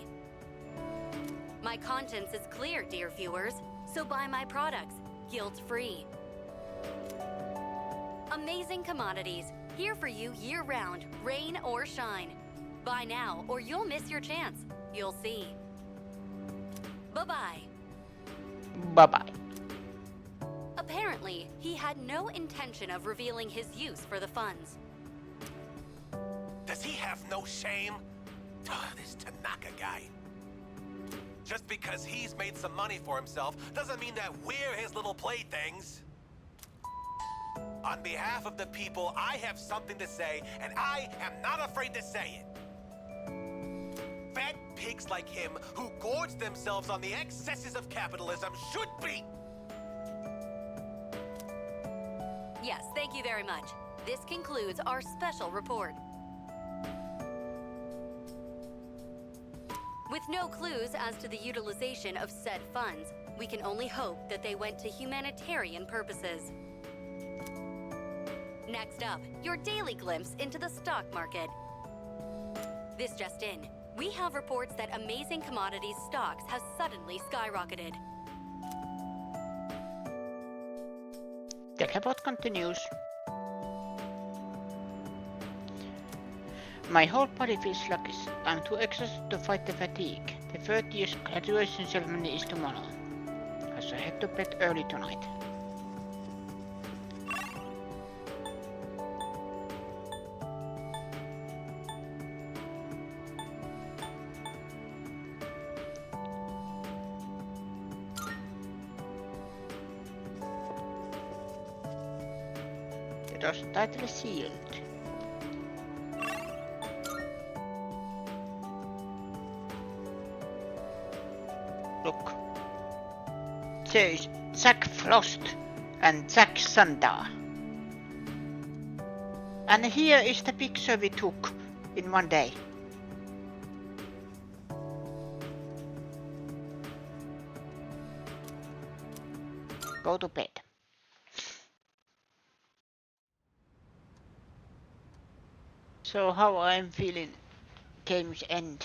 My conscience is clear, dear viewers, so buy my products, guilt-free. Amazing Commodities, here for you year-round, rain or shine. Buy now or you'll miss your chance. You'll see. Bye-bye. Bye-bye. Apparently, he had no intention of revealing his use for the funds. Does he have no shame? This Tanaka guy. Just because he's made some money for himself doesn't mean that we're his little playthings. On behalf of the people, I have something to say, and I am not afraid to say it. Fat pigs like him who gorge themselves on the excesses of capitalism should be... Yes, thank you very much. This concludes our special report. With no clues as to the utilization of said funds, we can only hope that they went to humanitarian purposes. Next up, your daily glimpse into the stock market. This just in. We have reports that Amazing Commodities stocks have suddenly skyrocketed. The report continues. My whole body feels sluggish. I'm too exhausted to fight the fatigue. The 3rd year's graduation ceremony is tomorrow. I shall head to bed early tonight. Kiitos, title sealed. Look. There's Jack Frost and Jack Sandar. And here is the picture we took in one day. Go to bed. So how I'm feeling game's end?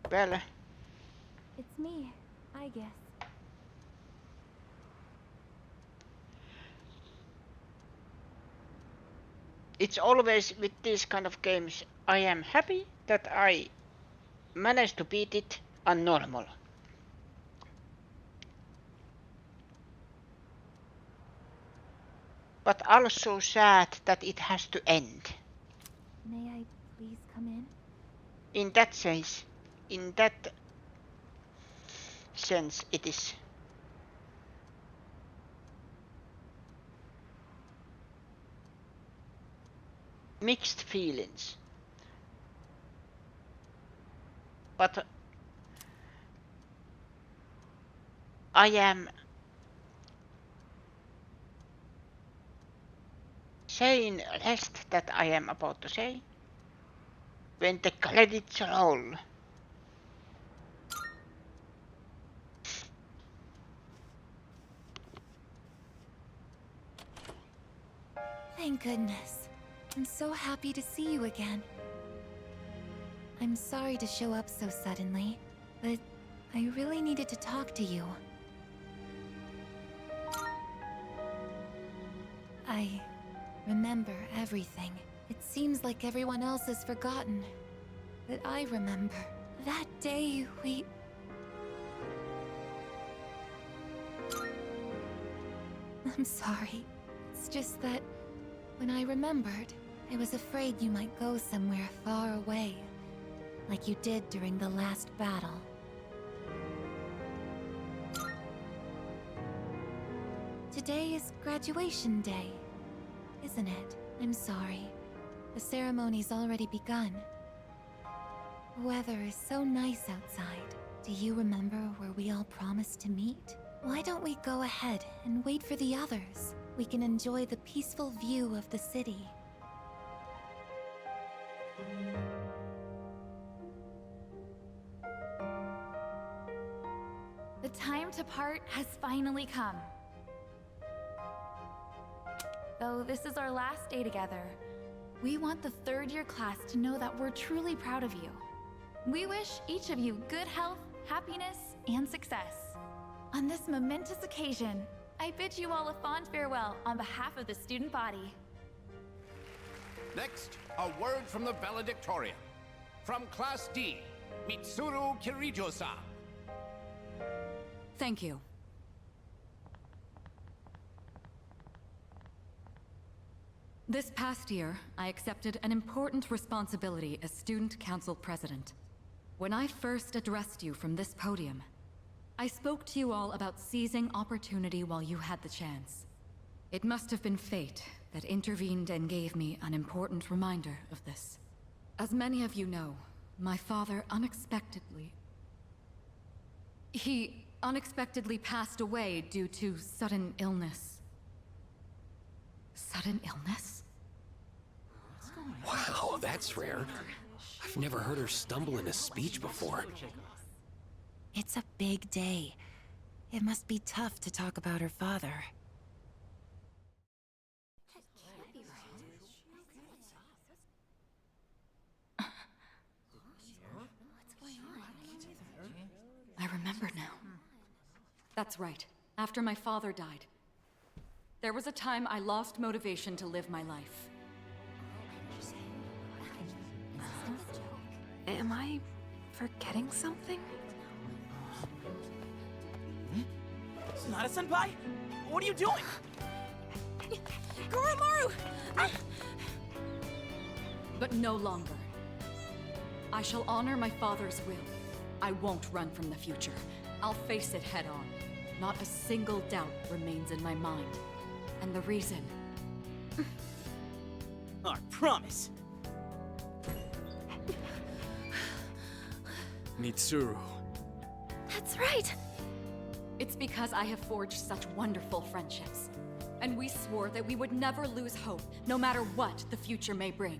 Well, It's me, I guess. it's always with these kind of games, I am happy that I managed to beat it on normal. But also sad that it has to end. May I please come in? In that sense, it is. Mixed feelings. But I am saying less that I am about to say when the credits roll. Thank goodness. I'm so happy to see you again. I'm sorry to show up so suddenly, but I really needed to talk to you. I remember everything. It seems like everyone else has forgotten, but I remember. That day we... I'm sorry. It's just that when I remembered, I was afraid you might go somewhere far away, like you did during the last battle. Today is graduation day, isn't it? I'm sorry. The ceremony's already begun. The weather is so nice outside. Do you remember where we all promised to meet? Why don't we go ahead and wait for the others? We can enjoy the peaceful view of the city. The time to part has finally come. Though this is our last day together, we want the third-year class to know that we're truly proud of you. We wish each of you good health, happiness, and success. On this momentous occasion, I bid you all a fond farewell on behalf of the student body. Next, a word from the valedictorian. From Class D, Mitsuru Kirijo-san. Thank you. This past year, I accepted an important responsibility as Student Council President. When I first addressed you from this podium, I spoke to you all about seizing opportunity while you had the chance. It must have been fate that intervened and gave me an important reminder of this. As many of you know, my father He unexpectedly passed away due to sudden illness. Sudden illness? Wow, that's rare. I've never heard her stumble in a speech before. It's a big day. It must be tough to talk about her father. I remember now. That's right. After my father died, there was a time I lost motivation to live my life. Am I forgetting something? Sonata-senpai? What are you doing? Goromaru! But no longer. I shall honor my father's will. I won't run from the future. I'll face it head on. Not a single doubt remains in my mind. And the reason I promise. Mitsuru. That's right! It's because I have forged such wonderful friendships. And we swore that we would never lose hope, no matter what the future may bring.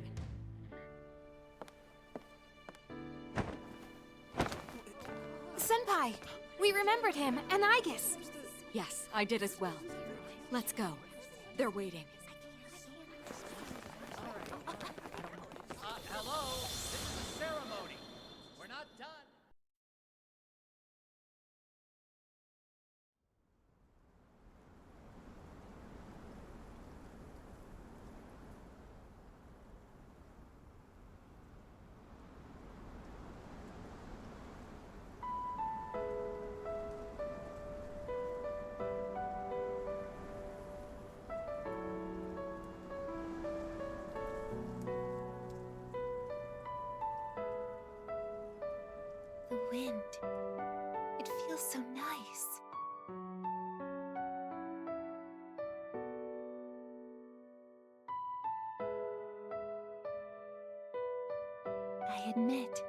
Senpai! We remembered him, and Aigis! Yes, I did as well. Let's go. They're waiting. Hello? This is a ceremony. We're not done. The wind. It feels so nice. I admit,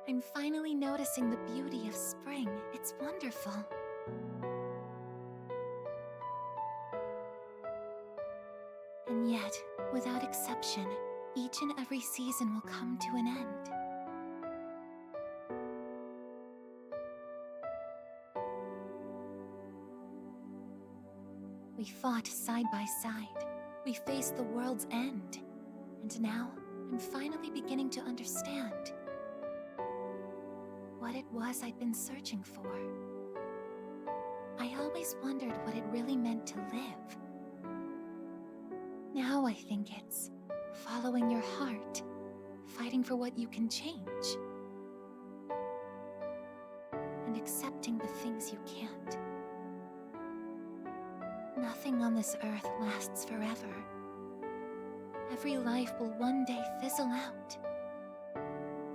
I'm finally noticing the beauty of spring. It's wonderful. And yet, without exception, each and every season will come to an end. We fought side by side. We faced the world's end. And now, I'm finally beginning to understand what it was I'd been searching for. I always wondered what it really meant to live. Now I think it's following your heart, fighting for what you can change, and accepting the things you can't. Nothing on this earth lasts forever. Every life will one day fizzle out.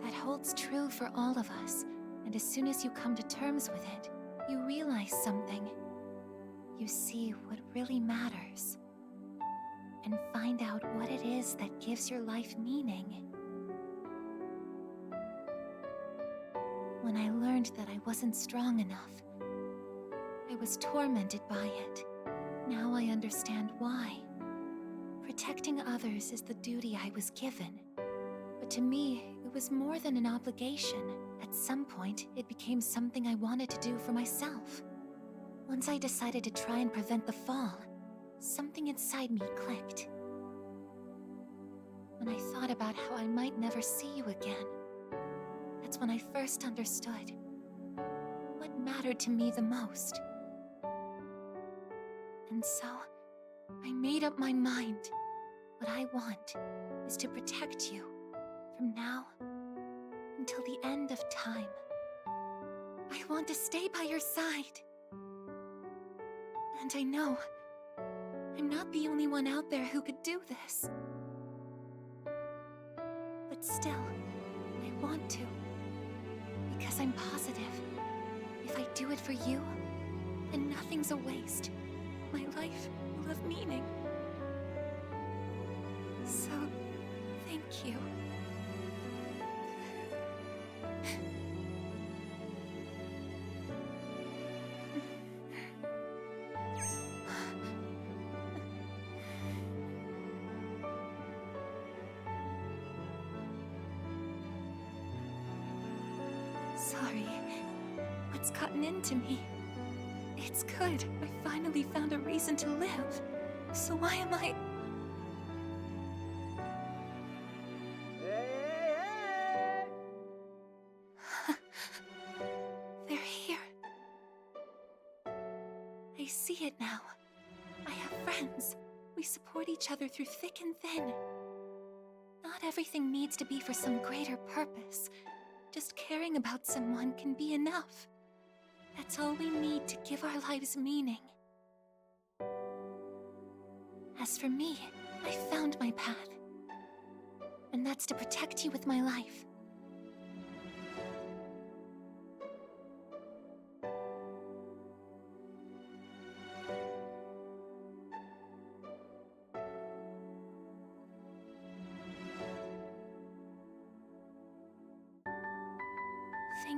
That holds true for all of us, and as soon as you come to terms with it, you realize something. You see what really matters, and find out what it is that gives your life meaning. When I learned that I wasn't strong enough, I was tormented by it. Now I understand why. Protecting others is the duty I was given. But to me, it was more than an obligation. At some point, it became something I wanted to do for myself. Once I decided to try and prevent the fall, something inside me clicked. When I thought about how I might never see you again, that's when I first understood what mattered to me the most. And so, I made up my mind. What I want is to protect you from now until the end of time. I want to stay by your side. And I know I'm not the only one out there who could do this. But still, I want to. Because I'm positive, if I do it for you, then nothing's a waste. My life will have meaning. So, thank you. Sorry. What's gotten into me? It's good. I finally found a reason to live. So why am I... They're here. I see it now. I have friends. We support each other through thick and thin. Not everything needs to be for some greater purpose. Just caring about someone can be enough. That's all we need to give our lives meaning. As for me, I found my path. And that's to protect you with my life.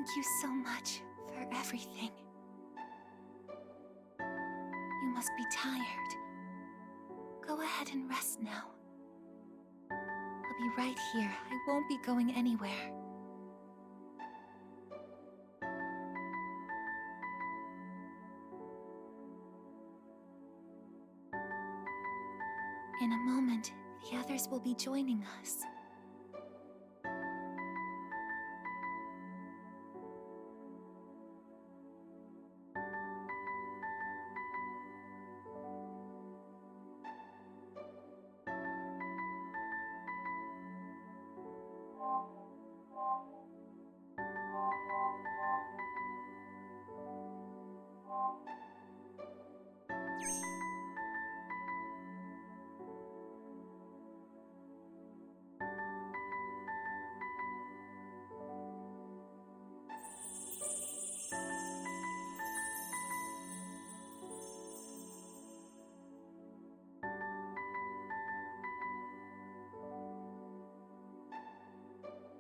Thank you so much for everything. You must be tired. Go ahead and rest now. I'll be right here. I won't be going anywhere. In a moment, the others will be joining us.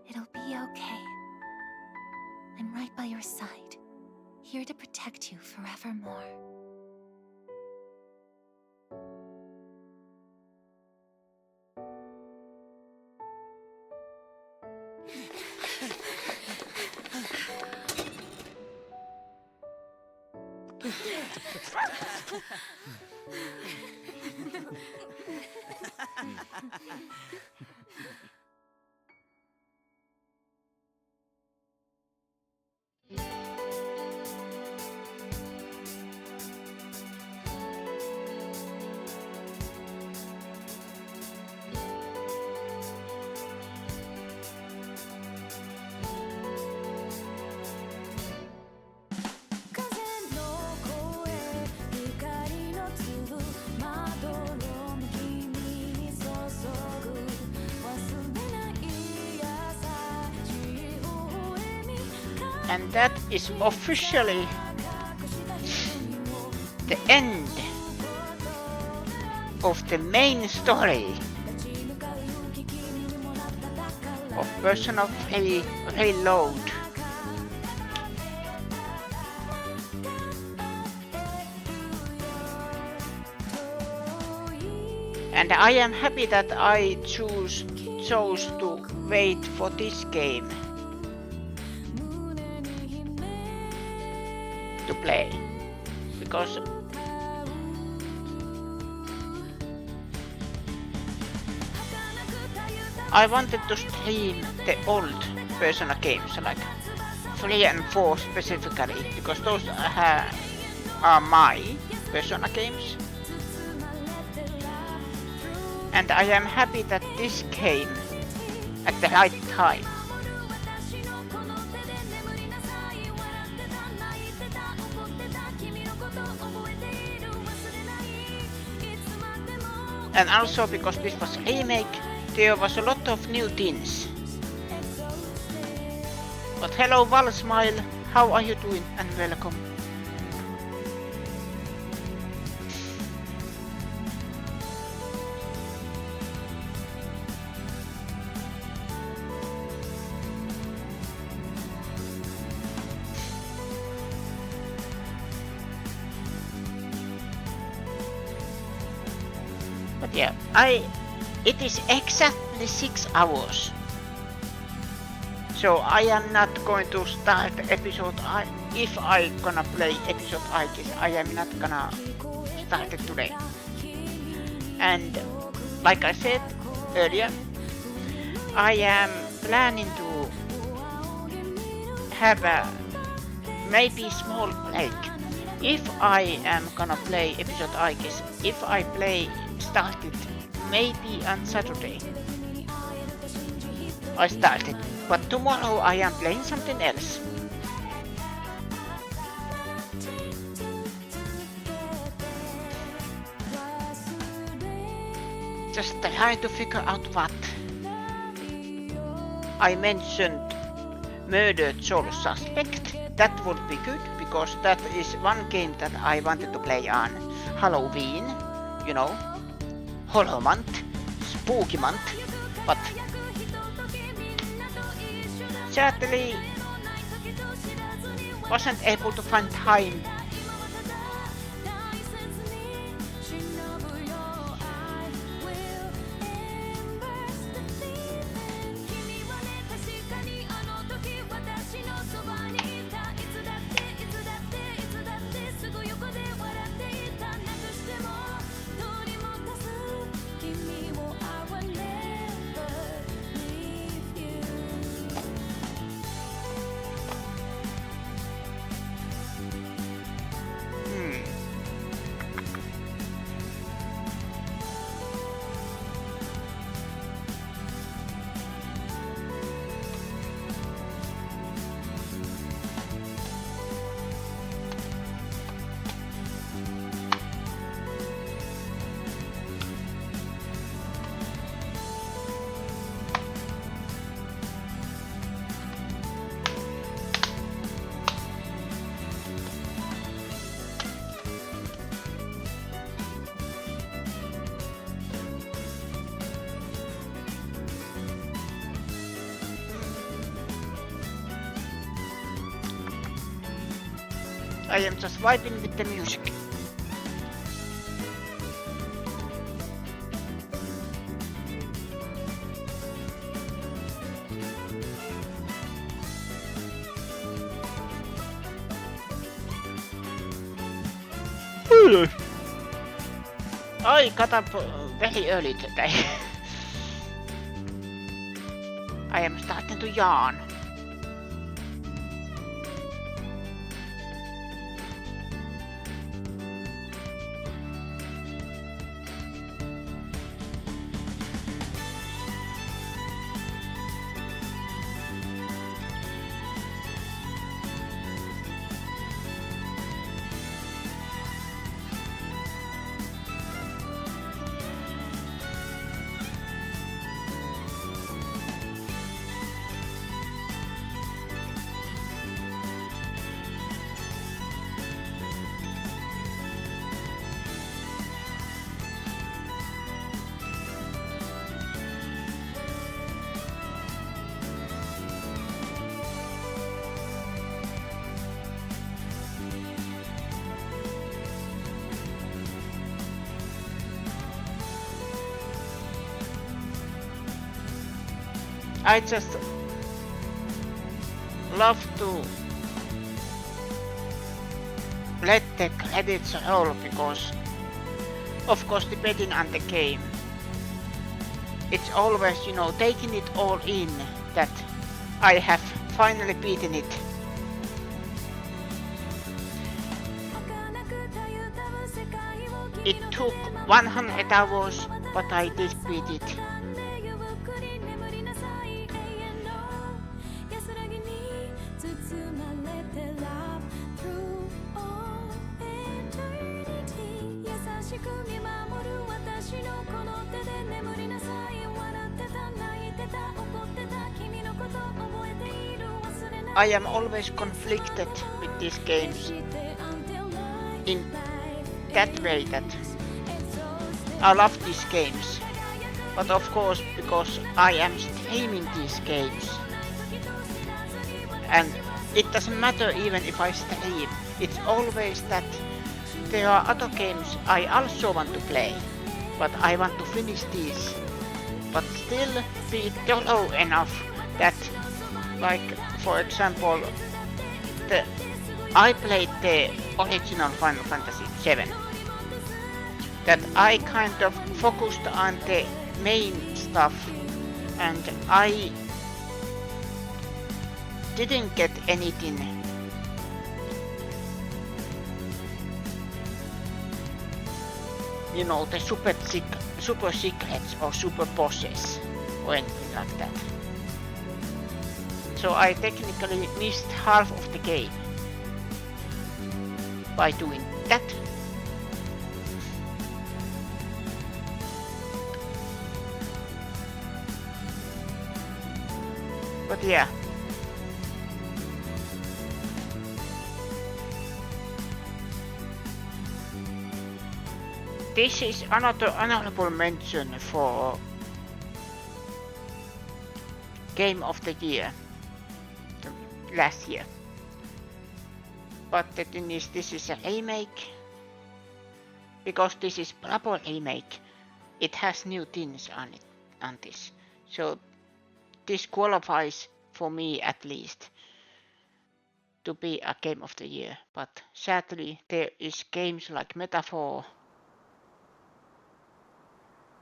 It'll be okay. I'm right by your side, here to protect you forevermore. And that is officially the end of the main story of Person of Heavy Load. And I am happy that I chose to wait for this game to play, because I wanted to stream the old Persona games, like 3 and 4 specifically, because those are my Persona games. And I am happy that this came at the right time. And also because this was a remake, there was a lot of new things. But hello Valsmile, how are you doing and welcome. But yeah, it is exactly 6 hours. So I am not going to start episode if I gonna play episode I am not gonna start it today. And like I said earlier, I am planning to have a maybe small break. If I am gonna play episode I guess, if I started maybe on Saturday. I started, but tomorrow I am playing something else. Just try to figure out what. I mentioned Murdered Soul Suspect. That would be good, because that is one game that I wanted to play on Halloween, you know, horror month, spooky month, but sadly wasn't able to find time. I am just vibing with the music. I got up very early today. I am starting to yawn. I just love to let the credits roll because, of course, depending on the game, it's always, you know, taking it all in that I have finally beaten it. It took 100 hours, but I did beat it. I am always conflicted with these games in that way that I love these games, but of course because I am streaming these games and it doesn't matter even if I stream, it's always that there are other games I also want to play, but I want to finish these, but still be thorough enough that, like for example, I played the original Final Fantasy VII, that I kind of focused on the main stuff and I didn't get anything you know, the super secrets or super bosses or anything like that. So I technically missed half of the game by doing that. But yeah. This is another honorable mention for Game of the Year last year. But the thing is, this is a remake. Because this is proper remake, it has new things on it, on this. So this qualifies for me at least to be a game of the year. But sadly, there is games like Metaphor,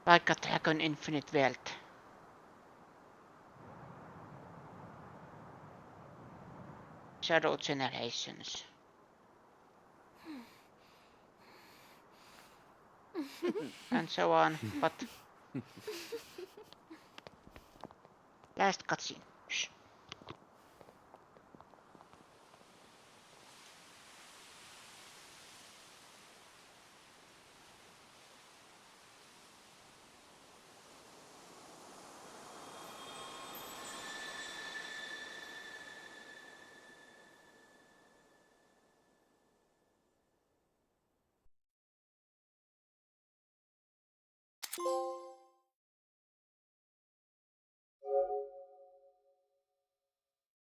like a Dragon Infinite Wealth, Shadow Generations. And so on, but last cutscene. Shh.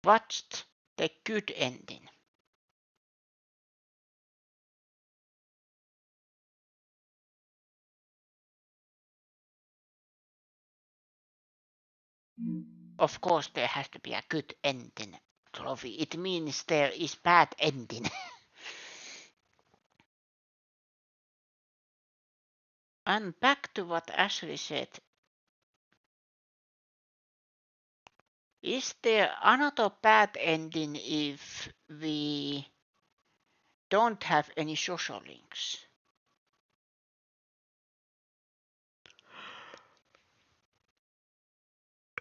Watched the good ending. Of course, there has to be a good ending trophy. It means there is bad ending. And back to what Ashley said. Is there another bad ending if we don't have any social links?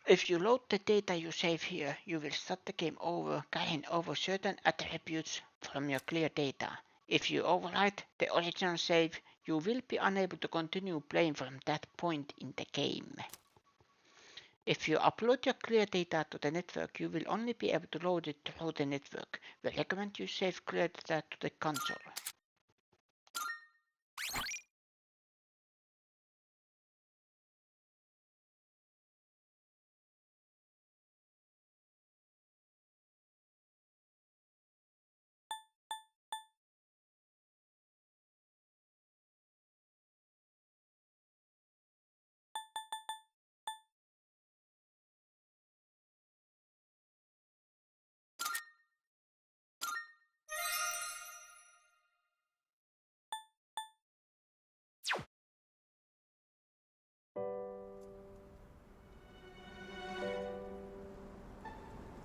If you load the data you save here, you will start the game over, carrying over certain attributes from your clear data. If you overwrite the original save, you will be unable to continue playing from that point in the game. If you upload your clear data to the network, you will only be able to load it through the network. We recommend you save clear data to the console.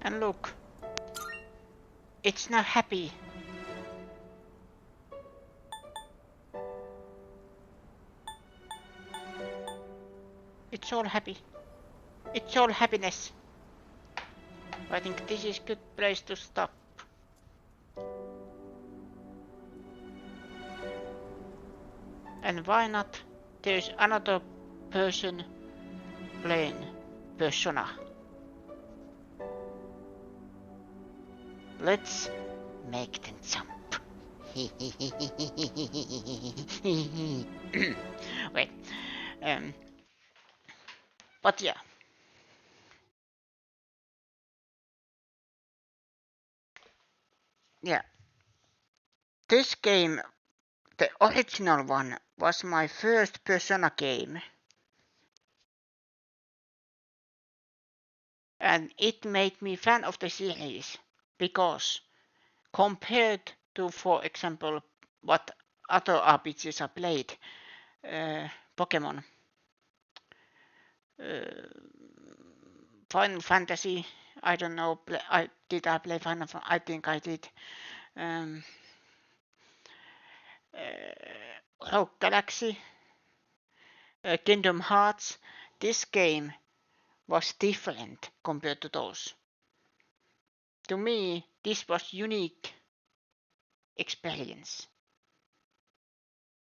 And look, it's now happy. It's all happy. It's all happiness. I think this is good place to stop. And why not? There's another person playing Persona. Let's make them jump. Wait. But yeah. Yeah. This game, the original one, was my first Persona game. And it made me fan of the series because compared to, for example, what other RPGs I played, Pokemon, Final Fantasy, I don't know, did I play Final Fantasy? I think I did. Rogue Galaxy, Kingdom Hearts. This game was different compared to those. To me, this was unique experience.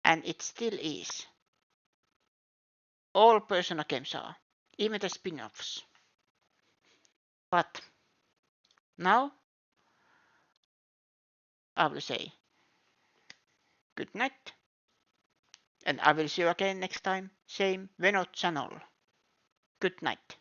And it still is. All Persona games are, even the spin-offs. But now I will say good night. And I will see you again next time, same Venot channel. Good night.